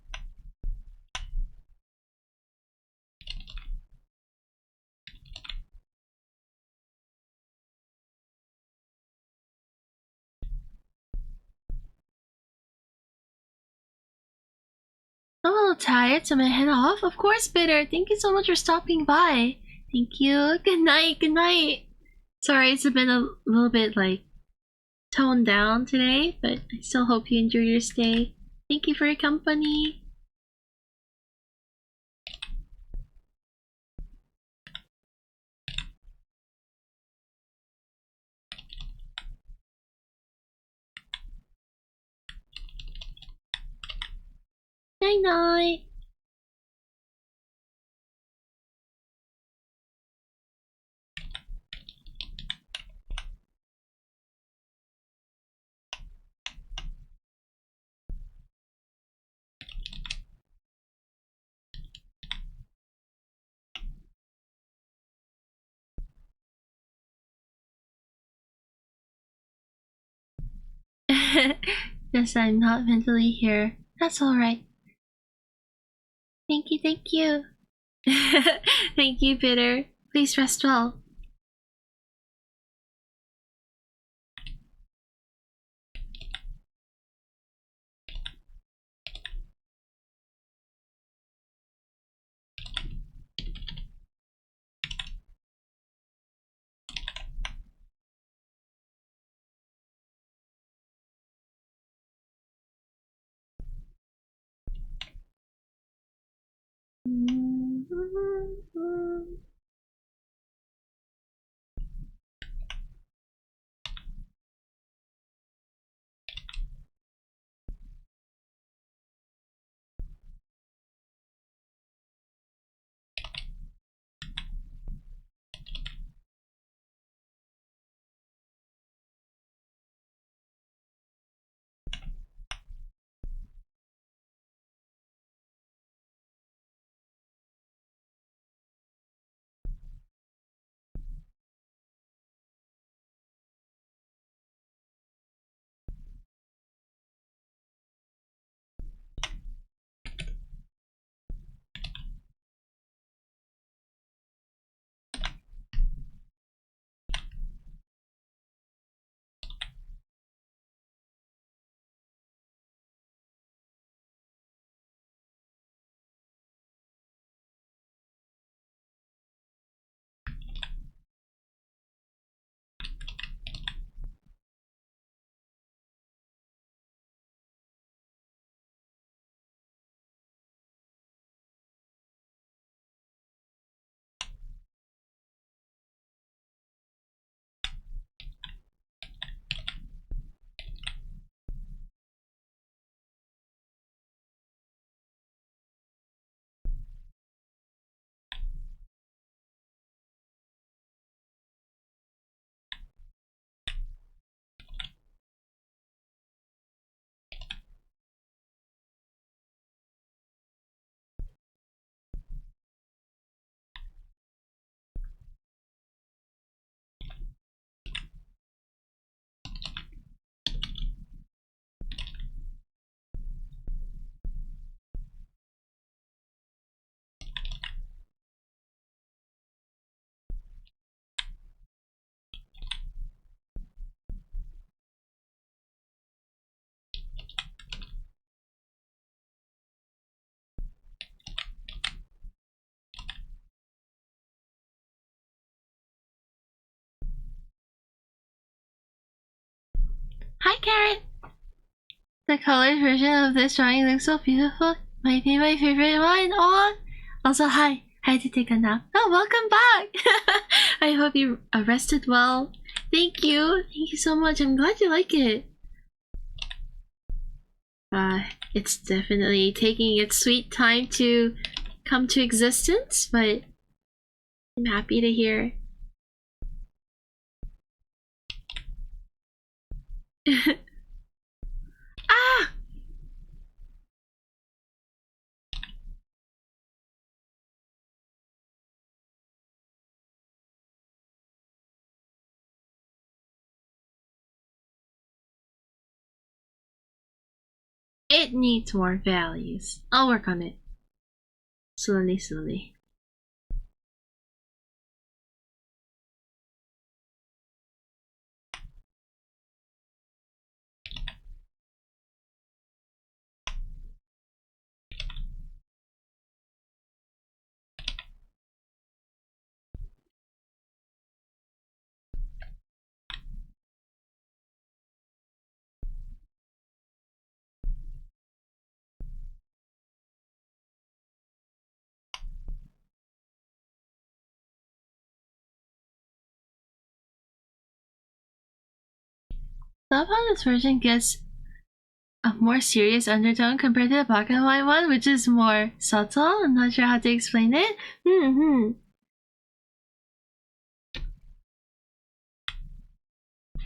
I'm a little tired, so I'm gonna head off. Of course, Bitter. Thank you so much for stopping by. Thank you. Good night. Good night. Sorry, it's been a little bit like toned down today, but I still hope you enjoy your stay. Thank you for your company. Night night. Yes, I'm not mentally here. That's alright. Thank you, thank you. Thank you, Peter. Please rest well. Hi, Karen! The colored version of this drawing looks so beautiful. Might be my favorite one. Oh! Also, hi. I had to take a nap. Oh, welcome back! I hope you rested well. Thank you. Thank you so much. I'm glad you like it. It's definitely taking its sweet time to come to existence, but I'm happy to hear. Ah! It needs more values. I'll work on it. Slowly, slowly. Love how this version gets a more serious undertone compared to the black and white one, which is more subtle. I'm not sure how to explain it.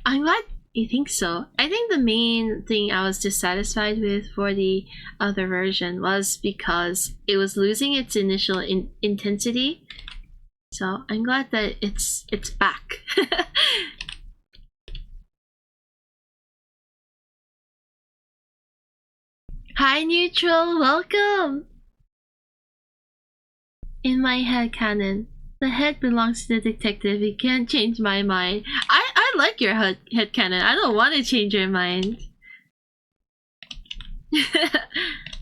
I'm glad you think so. I think the main thing I was dissatisfied with for the other version was because it was losing its initial intensity. So I'm glad that it's back. Hi Neutral, welcome! In my head canon, the head belongs to the detective. He can't change my mind. I like your head canon. I don't want to change your mind.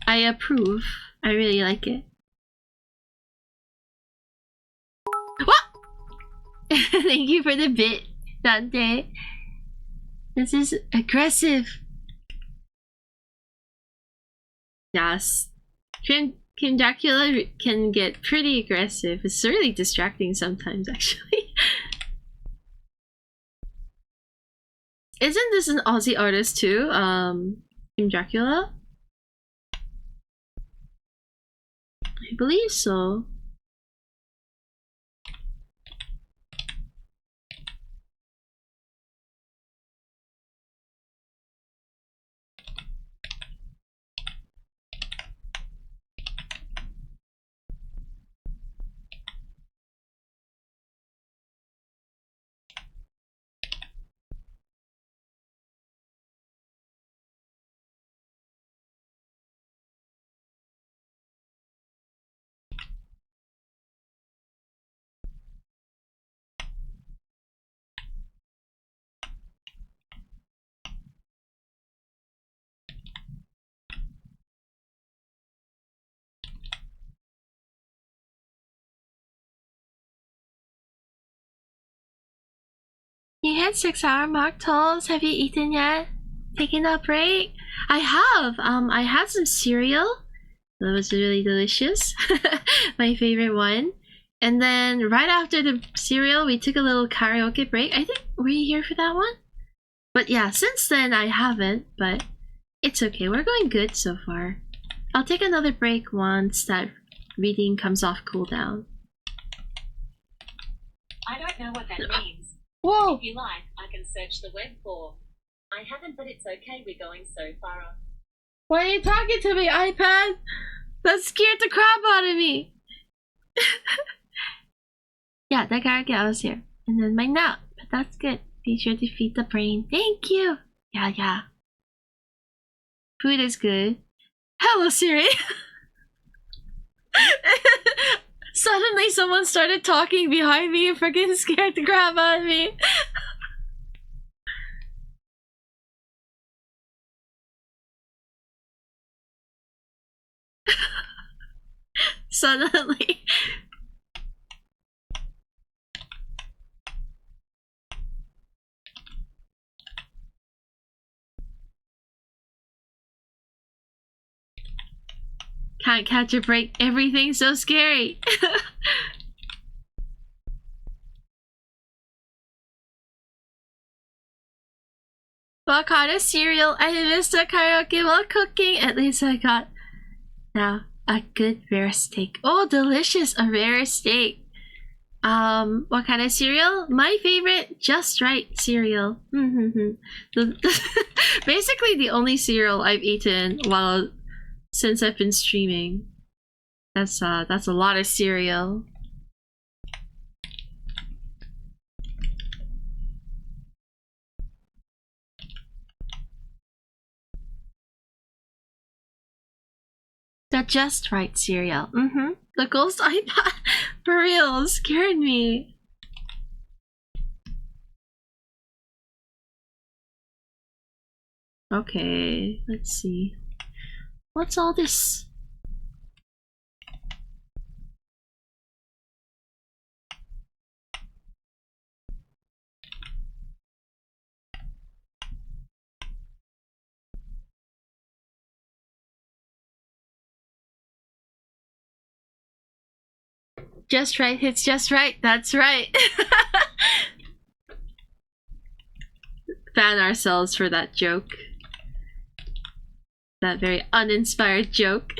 I approve. I really like it. What? Thank you for the bit, Dante. This is aggressive. Yes. Kim Dracula can get pretty aggressive. It's really distracting sometimes, actually. Isn't this an Aussie artist too? Kim Dracula? I believe so. You hit 6-hour mark, Tolls. Have you eaten yet? Taking a break? I have. I had some cereal. That was really delicious. My favorite one. And then right after the cereal, we took a little karaoke break. I think, were you here for that one? But yeah, since then I haven't, but it's okay. We're going good so far. I'll take another break once that reading comes off cooldown. I don't know what that means. Whoa! If you like, I can search the web for. I haven't, but it's okay. We're going so far off. Why are you talking to me, iPad? That scared the crap out of me. Yeah, that karaoke was here. And then my nap, but that's good. Be sure to feed the brain. Thank you. Yeah. Food is good. Hello, Siri. Suddenly someone started talking behind me and freaking scared the crap out of me. Suddenly. Can't catch a break. Everything's so scary. What kind of cereal? I missed the karaoke while cooking. At least I got now a good rare steak. Oh, delicious! A rare steak. What kind of cereal? My favorite, Just Right cereal. Basically the only cereal I've eaten since I've been streaming. That's a lot of cereal. The Just Right cereal. The ghost iPad. For real, scared me. Okay, let's see. What's all this? Just right hits just right. That's right. Ban ourselves for that joke. That very uninspired joke.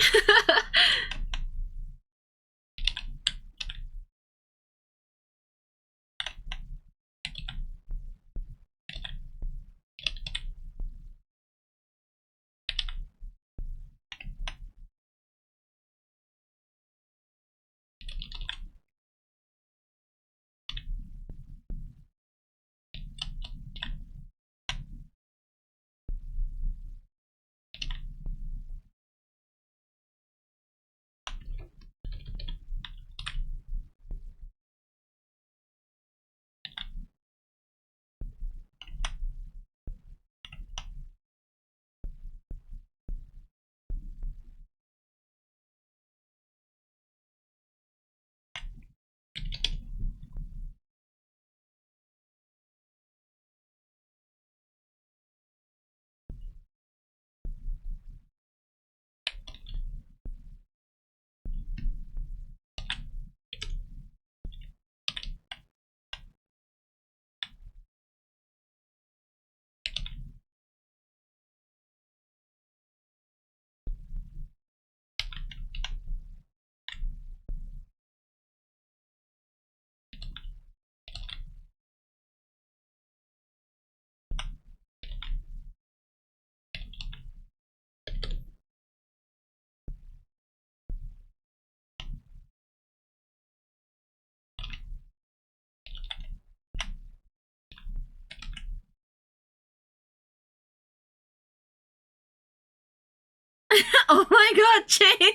Oh my god, Jane!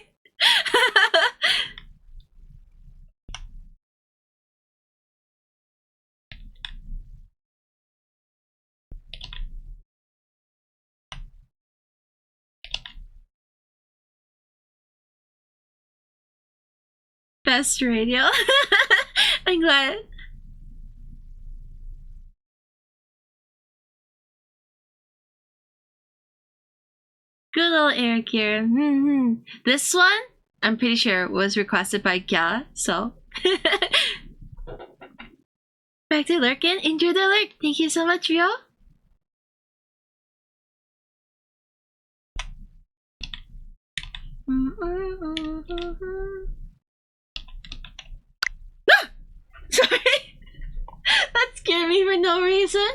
Best radio. I'm glad. Good old Eric here. This one, I'm pretty sure, was requested by Gya, so. Back to Lurkin. Enjoy the lurk. Thank you so much, Rio. Sorry. That scared me for no reason.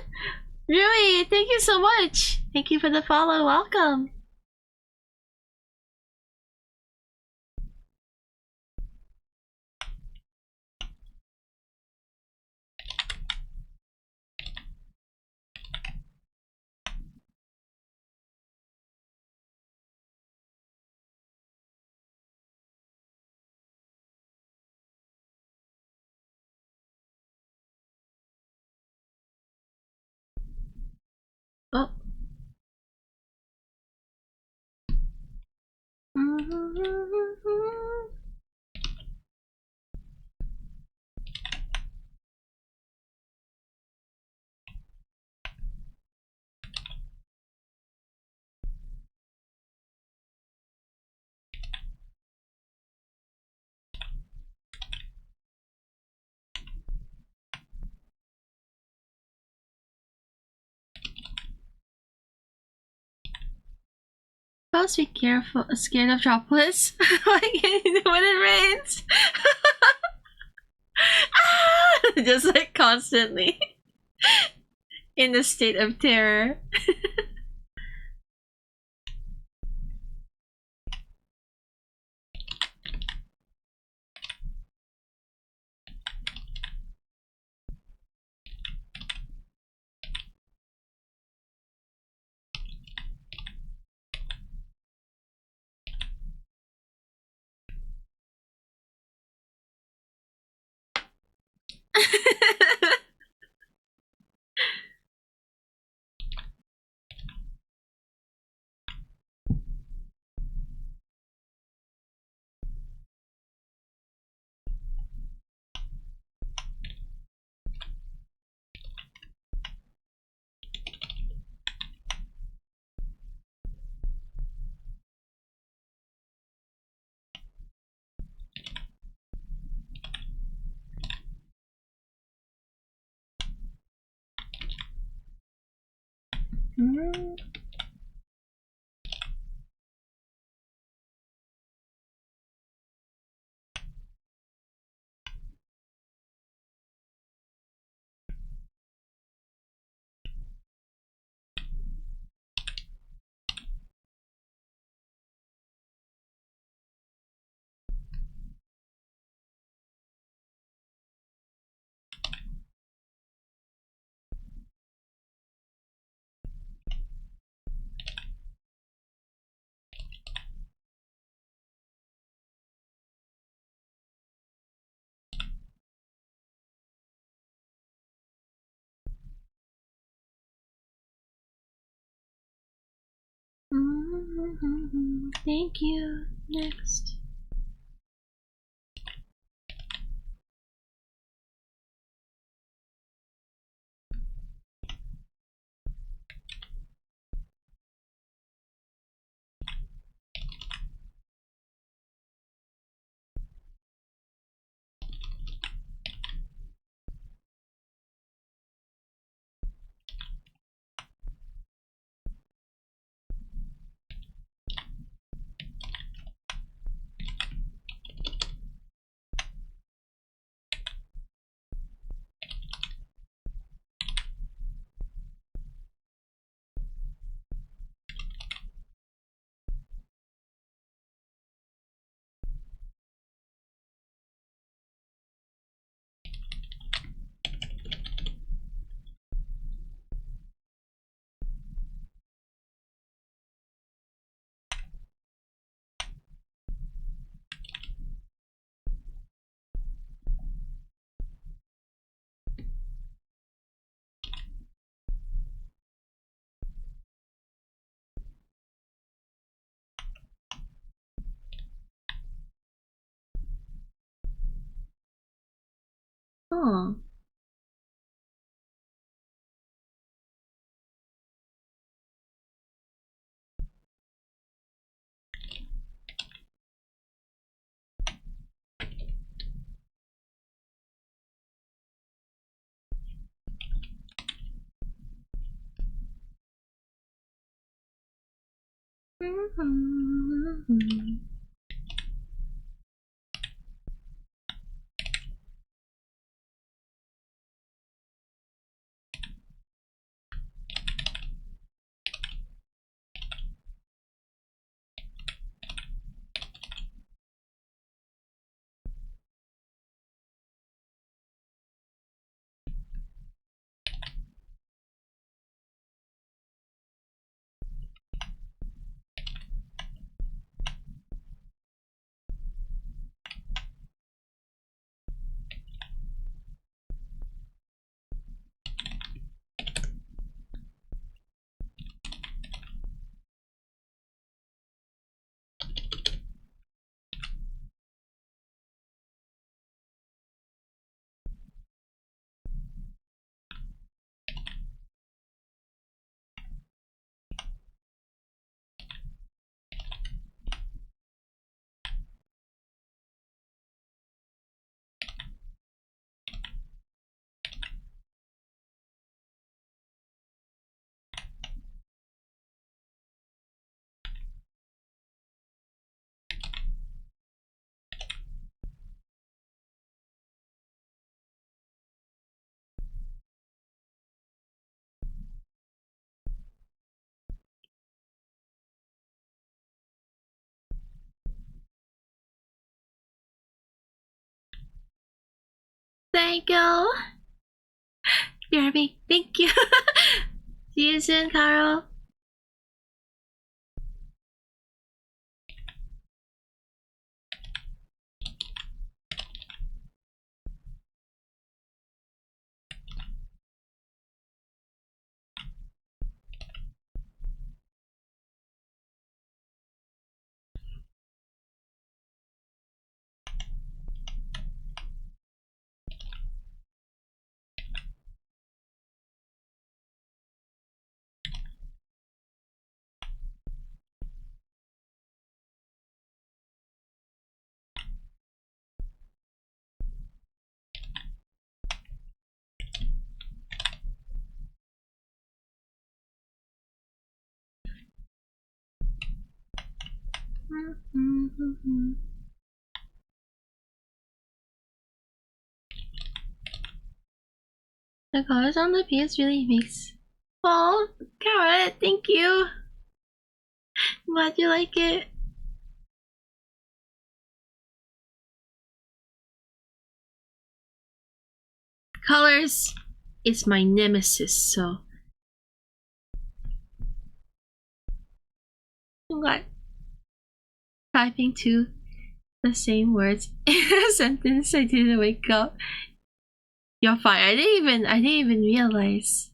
Rui, thank you so much. Thank you for the follow. Welcome. Oh. Supposed to be careful, scared of droplets. Like when it rains. Just like constantly in a state of terror. Thank you. Next. Oh. Thank you. BRB, thank you. See you soon, Carol. The colors on the piece really makes. Oh, Carrot, thank you. Glad you like it. Colors is my nemesis, so I'm glad typing two the same words in a sentence. I didn't wake up. You're fine. I didn't even realize.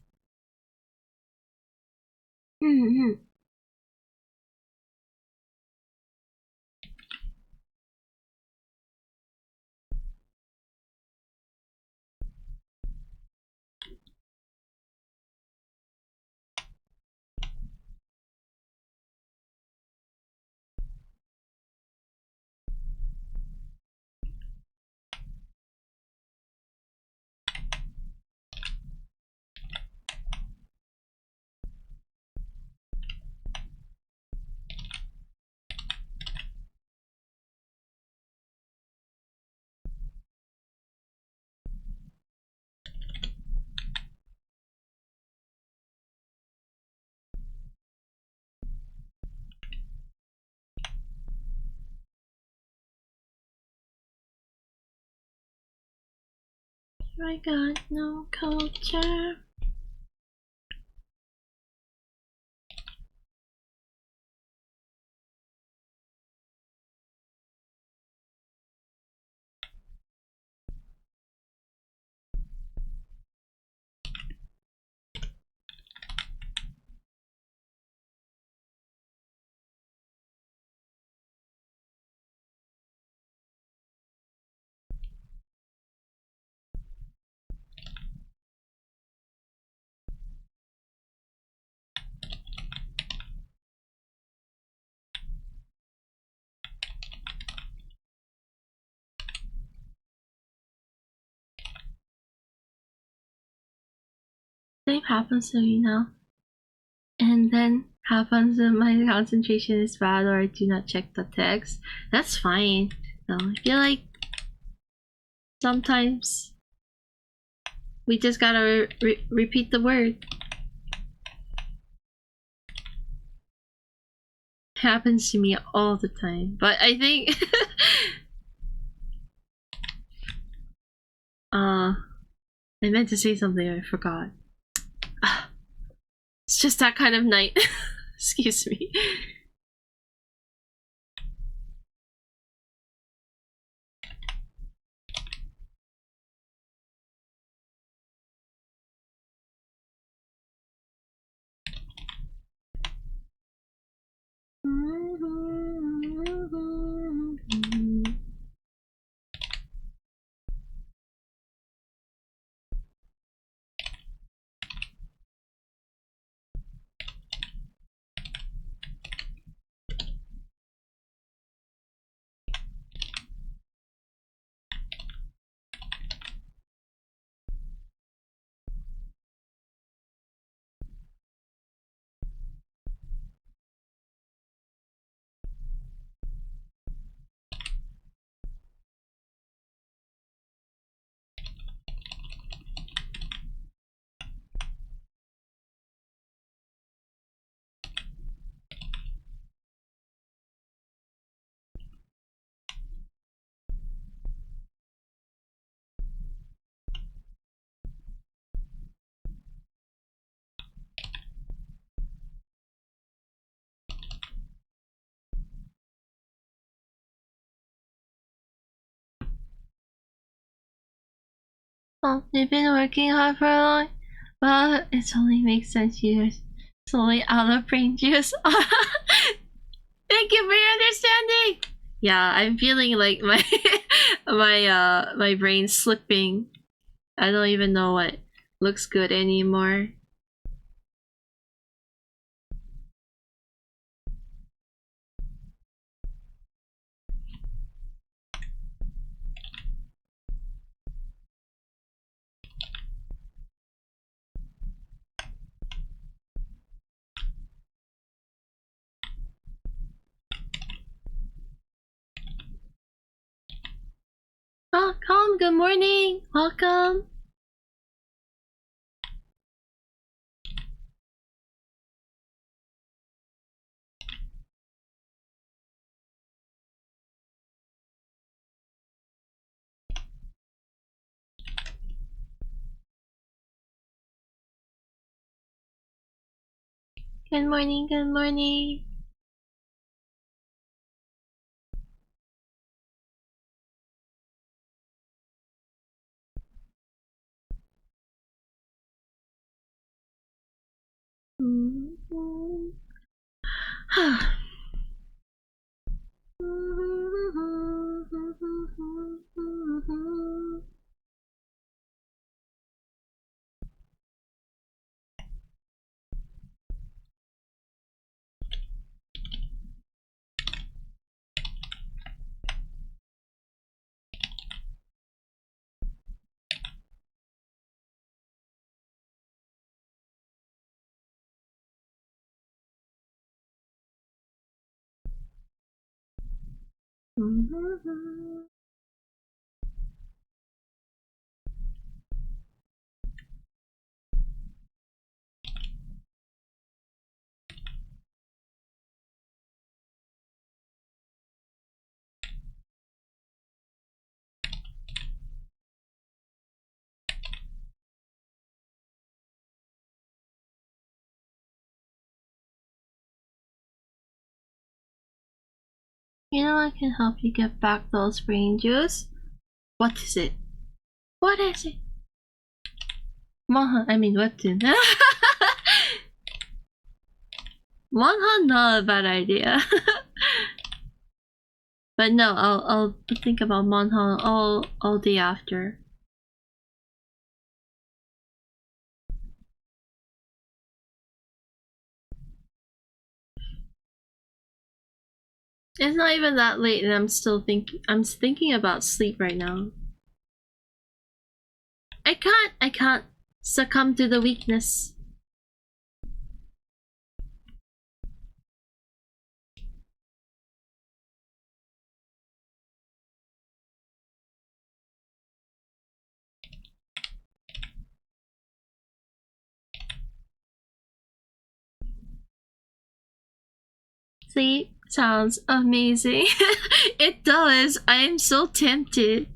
I got no culture. Same happens to me now. And then happens when my concentration is bad or I do not check the text. That's fine. No, I feel like sometimes we just gotta repeat the word. Happens to me all the time. But I think I meant to say something, I forgot. It's just that kind of night. Excuse me. Well, you've been working hard for a long. Well, it only makes sense you're slowly out of brain juice. Thank you for your understanding. Yeah, I'm feeling like my my brain's slipping. I don't even know what looks good anymore. Welcome, good morning, welcome. Good morning, good morning. You know I can help you get back those brain juice. What is it? What is it? Webtoon. Monhan, not a bad idea. But no, I'll think about Monhan all day after. It's not even that late, and I'm thinking about sleep right now. I can't succumb to the weakness. Sleep sounds amazing. It does. I am so tempted.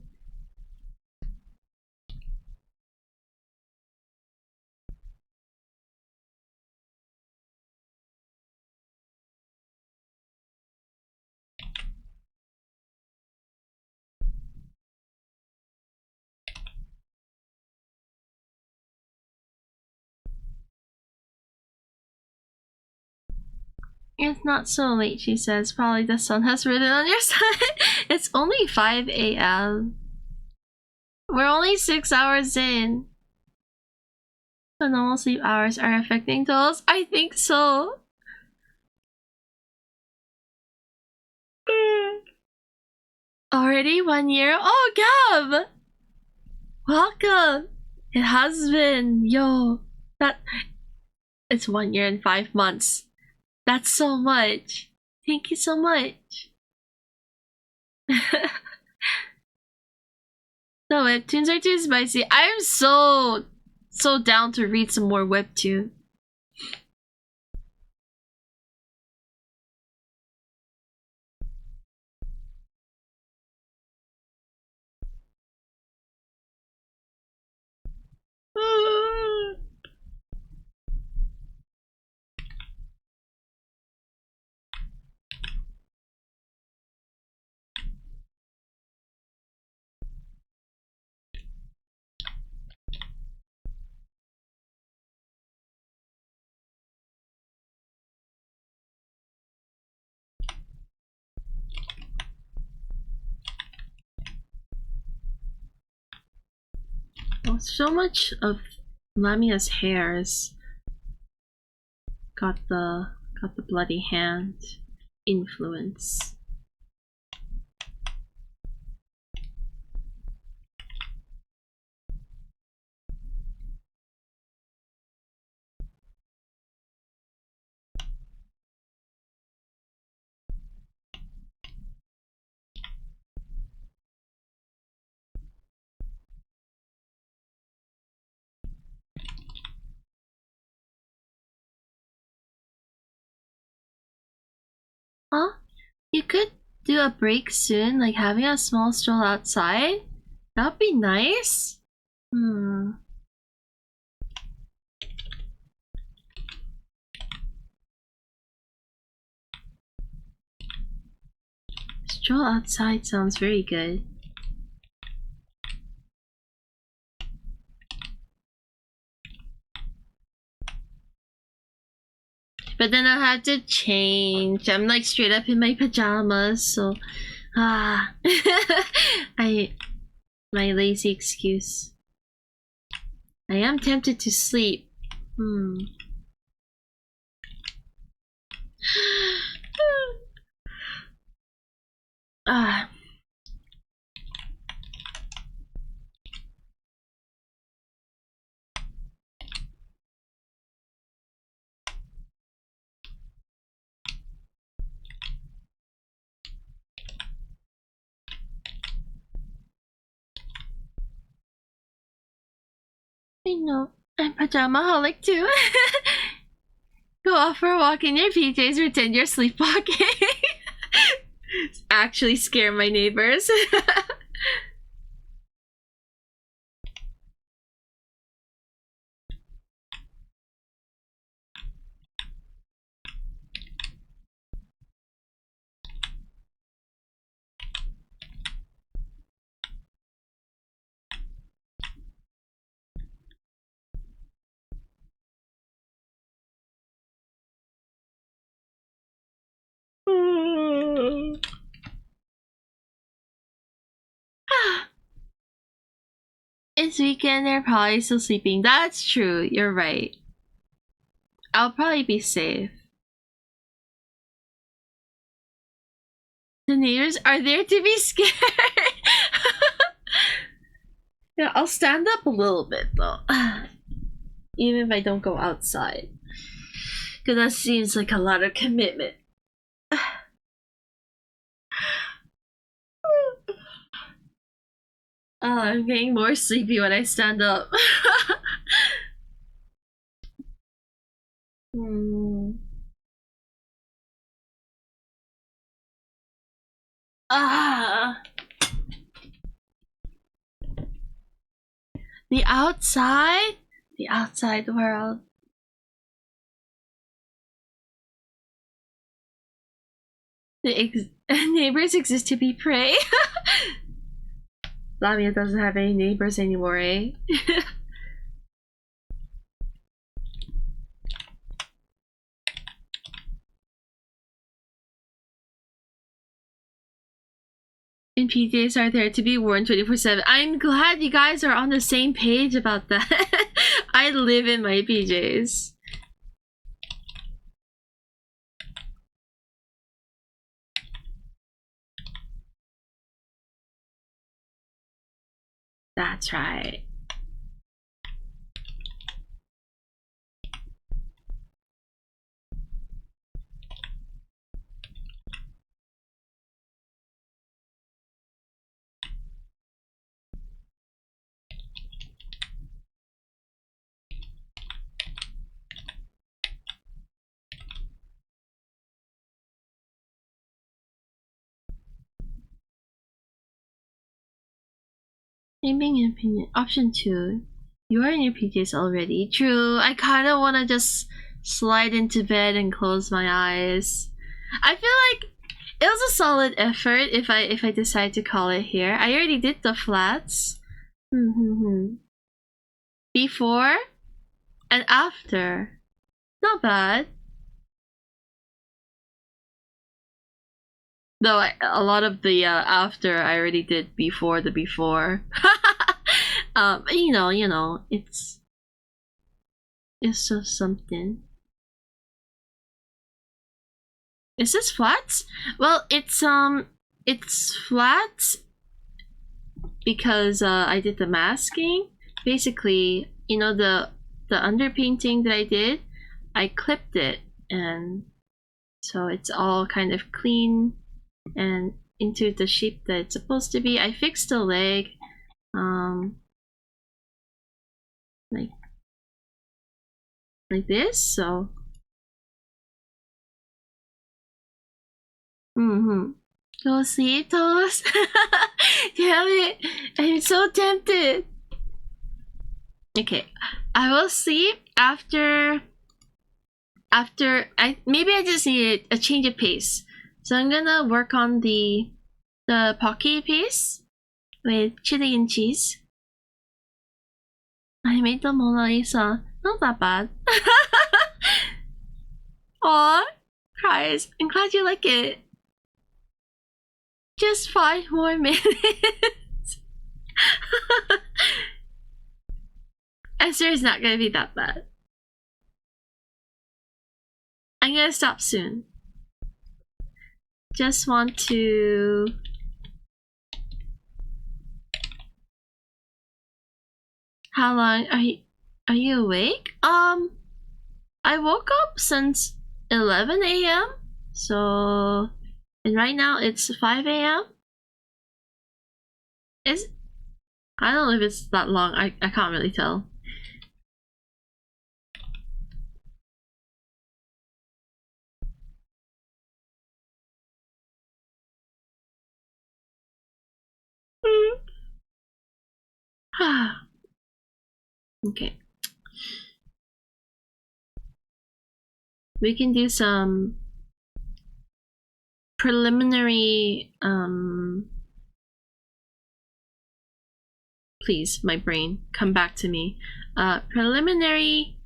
It's not so late, she says. Probably the sun has risen on your side. It's only 5 a.m. We're only 6 hours in. The normal sleep hours are affecting dolls? I think so. Already 1 year? Oh, Gab! Welcome! It has been. Yo. It's 1 year and 5 months. That's so much. Thank you so much. No, webtoons are too spicy. I'm so down to read some more webtoon. Oh, so much of Lamia's hairs got the bloody hand influence. Huh? You could do a break soon, like having a small stroll outside. That'd be nice. Stroll outside sounds very good. But then I had to change. I'm like straight up in my pajamas, so my lazy excuse. I am tempted to sleep. I know. I'm pajamaholic too. Go off for a walk in your PJs, pretend you're sleepwalking. Actually scare my neighbors. It's weekend, they're probably still sleeping. That's true, you're right. I'll probably be safe. The neighbors are there to be scared. Yeah, I'll stand up a little bit though. Even if I don't go outside. Because that seems like a lot of commitment. I'm getting more sleepy when I stand up. Ah, the outside? The outside world. The neighbors exist to be prey. Lamia doesn't have any neighbors anymore, eh? And PJs are there to be worn 24/7. I'm glad you guys are on the same page about that. I live in my PJs. That's right. Naming an opinion. Option 2. You are in your PJs already. True. I kind of want to just slide into bed and close my eyes. I feel like it was a solid effort if I decide to call it here. I already did the flats. Before and after. Not bad. Though a lot of the after I already did before the before. You know, it's just something. Is this flats? Well, it's flats because I did the masking. Basically, you know, the underpainting that I did, I clipped it, and so it's all kind of clean and into the shape that it's supposed to be. I fixed the leg, like this, so go sleep, Toast. Damn it, I'm so tempted. Okay, I will sleep after maybe I just need a change of pace. So I'm gonna work on the pocky paste with chili and cheese. I made the Mona Lisa. Not that bad. Aw, cries. I'm glad you like it. Just 5 more minutes. Esther is not gonna be that bad. I'm gonna stop soon. Just want to... How long are you awake? I woke up since 11 a.m. So, and right now it's 5 a.m. I don't know if it's that long. I can't really tell. Okay. We can do some preliminary, please, my brain, come back to me. Preliminary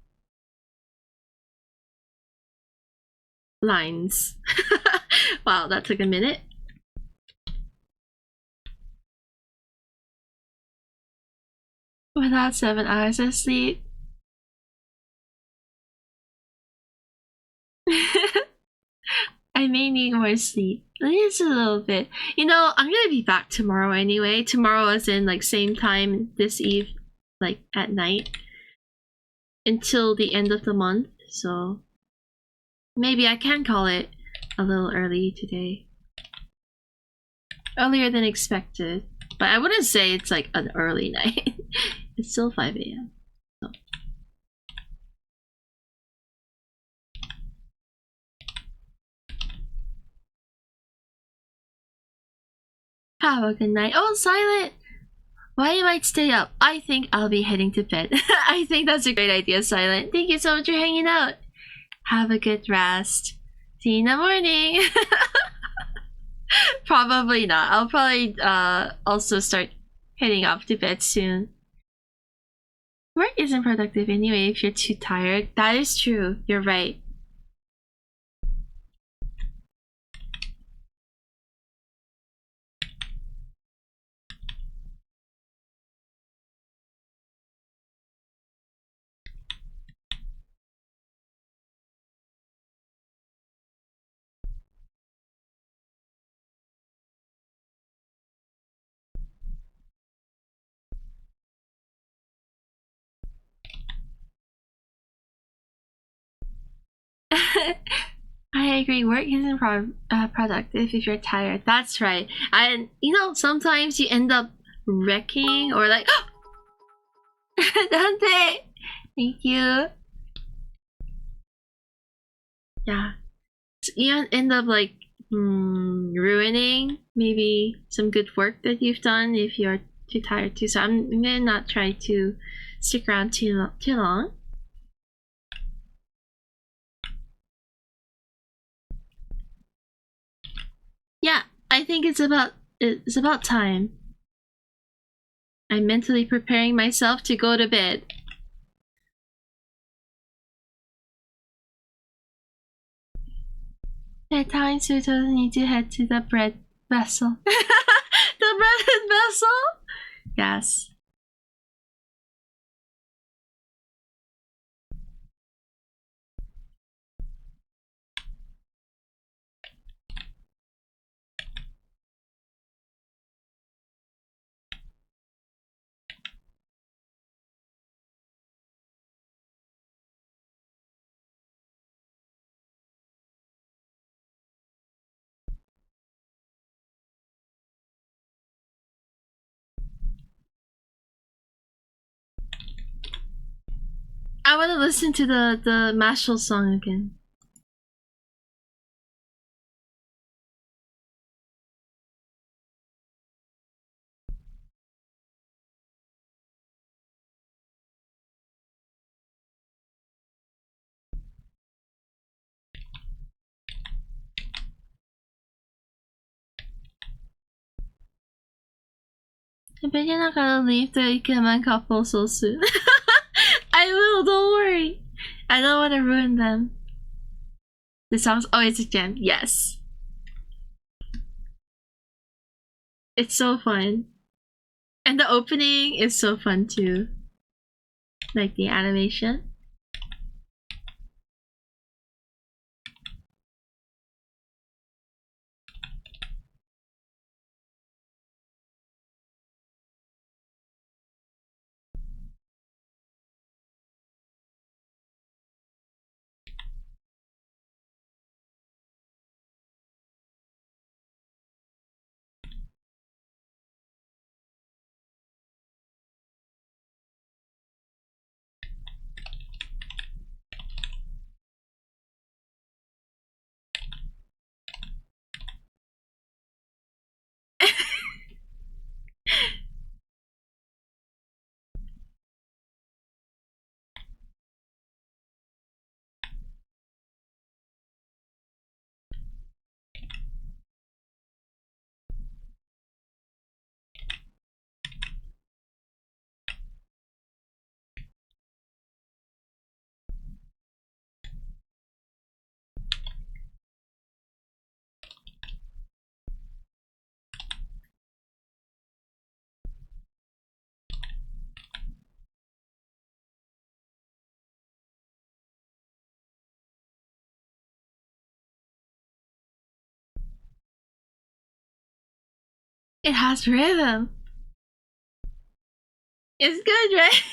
lines. Wow, that took a minute. without 7 hours of sleep. I may need more sleep. Just a little bit. You know, I'm gonna be back tomorrow anyway. Tomorrow is in like same time this eve, like at night. Until the end of the month, so maybe I can call it a little early today. Earlier than expected. But I wouldn't say it's like an early night. It's still 5 a.m. So. Have a good night. Oh, Silent! Why you might stay up? I think I'll be heading to bed. I think that's a great idea, Silent. Thank you so much for hanging out. Have a good rest. See you in the morning. Probably not. I'll probably also start heading off to bed soon. Work isn't productive anyway if you're too tired. That is true. You're right. I agree. Work isn't productive if you're tired. That's right. And you know, sometimes you end up wrecking or like, Dante. Thank you. Yeah, so you end up like ruining maybe some good work that you've done if you're too tired to. So I'm gonna not try to stick around too long. Yeah, I think it's about time. I'm mentally preparing myself to go to bed. Bedtime, so we totally need to head to the bread vessel. The bread vessel? Yes. I want to listen to the Mashal song again. I bet you're not gonna leave the Ikemen couple so soon. I will, don't worry. I don't want to ruin them. The song's always a gem, yes. It's so fun. And the opening is so fun too. Like the animation. It has rhythm. It's good, right?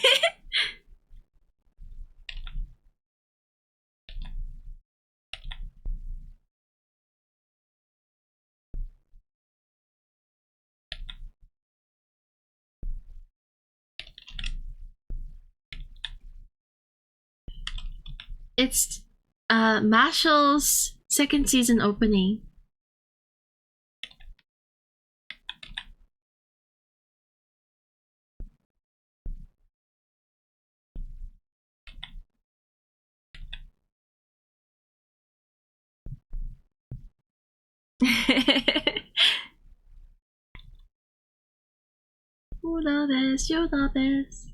It's Mashal's second season opening. Who the best? You're the best.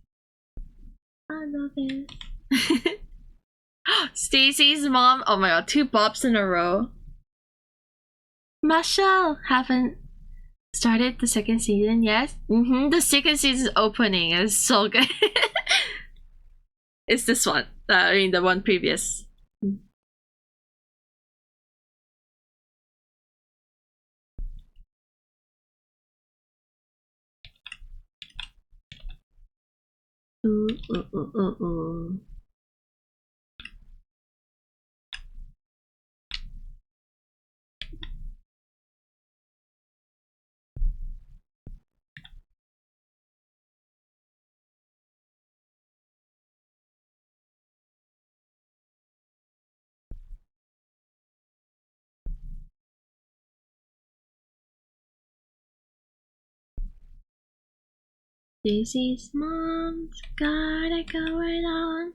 I love it. Stacy's mom. Oh my god, 2 bops in a row. Marshall haven't started the second season yet. The second season opening is so good. It's this one. I mean, the one previous. Ooh, ooh, ooh, ooh, ooh. Daisy's mom's got it going on.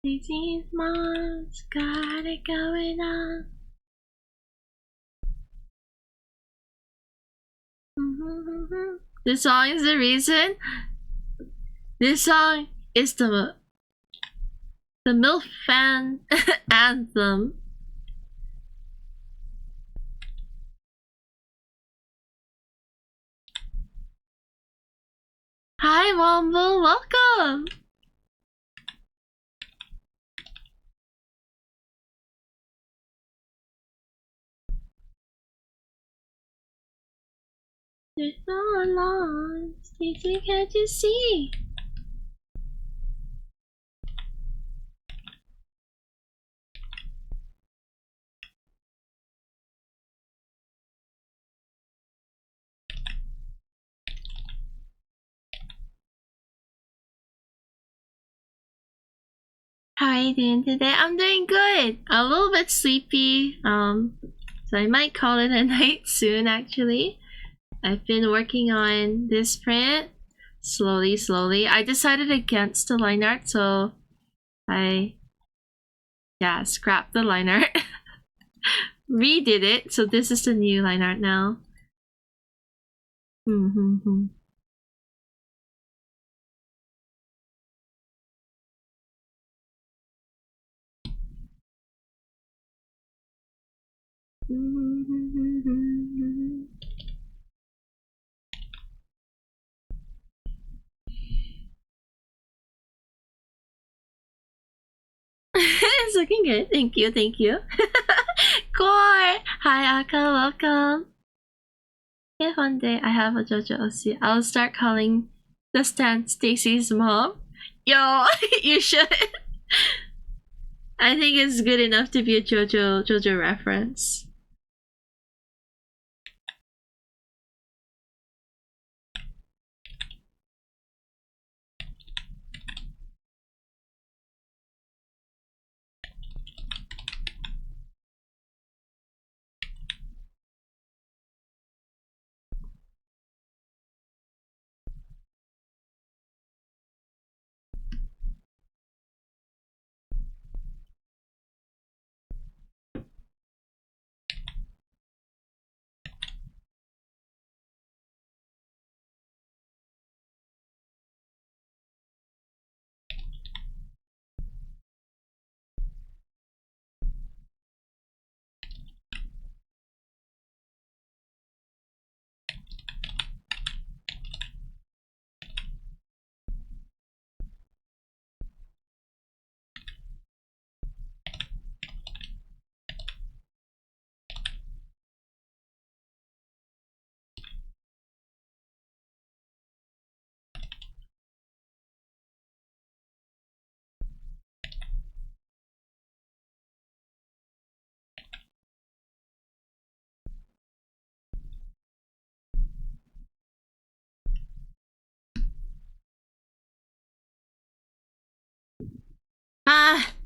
Daisy's mom's got it going on. This song is the reason. This song is the MILF fan anthem. Hi, Womble, welcome. There's no alarm. Stacy, can't you see? How are you doing today? I'm doing good. A little bit sleepy. So I might call it a night soon. Actually, I've been working on this print slowly. I decided against the line art, so I scrapped the line art, redid it. So this is the new line art now. It's looking good. Thank you. Core! Hi, Aka. Welcome. If one day I have a JoJo OC, I'll start calling the stand Stacy's mom. Yo, you should. I think it's good enough to be a JoJo reference.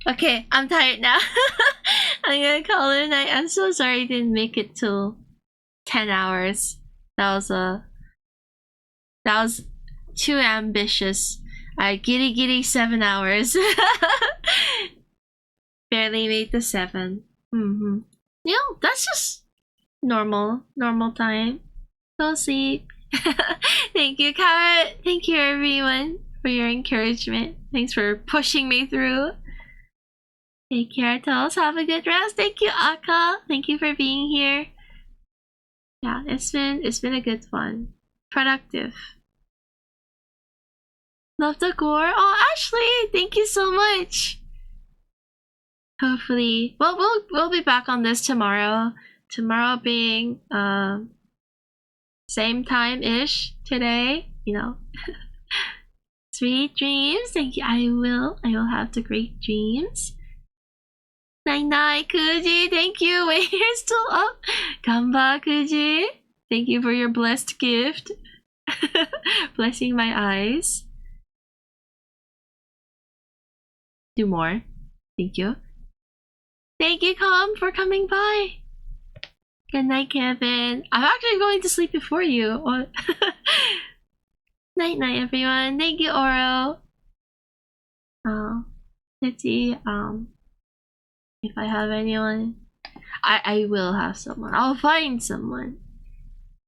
Okay, I'm tired now. I'm gonna call it a night. I'm so sorry I didn't make it till 10 hours. That was too ambitious. Giddy 7 hours. Barely made the 7. Mm-hmm. You know, that's just normal time. Go sleep. Thank you, Carrot. Thank you, everyone, for your encouragement. Thanks for pushing me through. Take care, Toast. Have a good rest. Thank you, Akka. Thank you for being here. Yeah, it's been a good one. Productive. Love the gore. Oh, Ashley, thank you so much. Hopefully, well, we'll be back on this tomorrow. Tomorrow being same time-ish today, you know. Sweet dreams. Thank you. I will have the great dreams. Night, Kuji. Thank you. Wait, you're still up. Gamba, Kuji. Thank you for your blessed gift. Blessing my eyes. Do more. Thank you. Thank you, Com, for coming by. Good night, Kevin. I'm actually going to sleep before you. Night, everyone. Thank you, Oro. Let's see. If I have anyone, I will have someone. I'll find someone.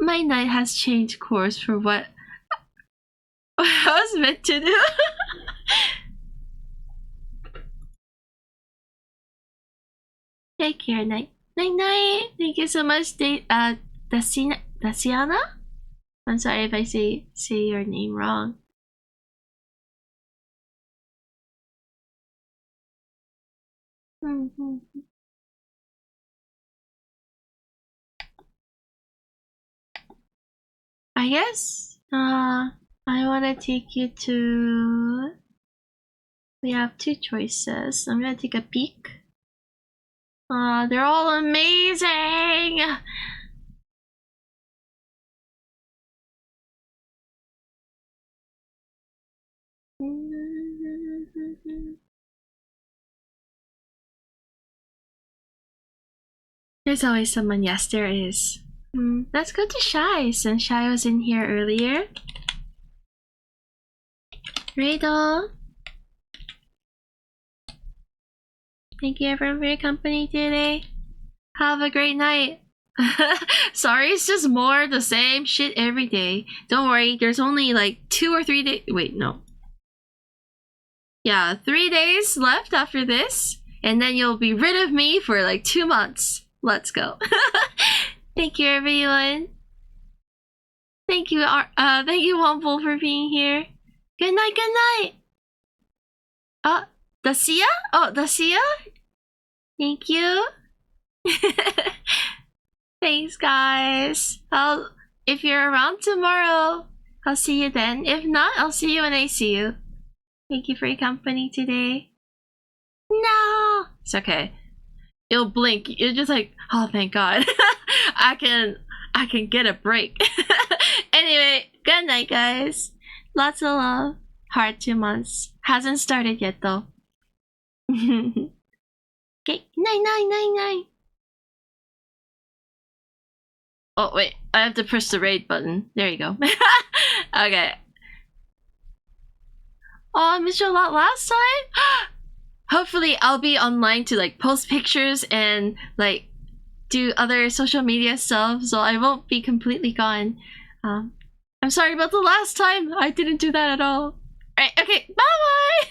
My night has changed course for what I was meant to do. Take care, night. Night. Thank you so much, Daciana? I'm sorry if I say your name wrong. I guess I want to take you to. We have 2 choices. I'm gonna take a peek. They're all amazing. There's always someone. Yes, there is. Let's go to Shy, since Shy was in here earlier. Riddle. Thank you everyone for your company today. Have a great night. Sorry, it's just more the same shit every day. Don't worry, there's only like 2 or 3 days. Wait, no. Yeah, 3 days left after this, and then you'll be rid of me for like 2 months. Let's go. Thank you, everyone. Thank you, Womble, for being here. Good night. Dacia? Oh, Dacia? Thank you. Thanks, guys. If you're around tomorrow, I'll see you then. If not, I'll see you when I see you. Thank you for your company today. No! It's okay. You'll blink. You're just like, oh, thank God. I can get a break. Anyway, good night, guys. Lots of love. Hard 2 months. Hasn't started yet, though. Okay, night. Oh, wait. I have to push the raid button. There you go. Okay. Oh, I missed you a lot last time? Hopefully, I'll be online to like post pictures and like do other social media stuff, so I won't be completely gone. I'm sorry about the last time. I didn't do that at all. Alright, okay, bye!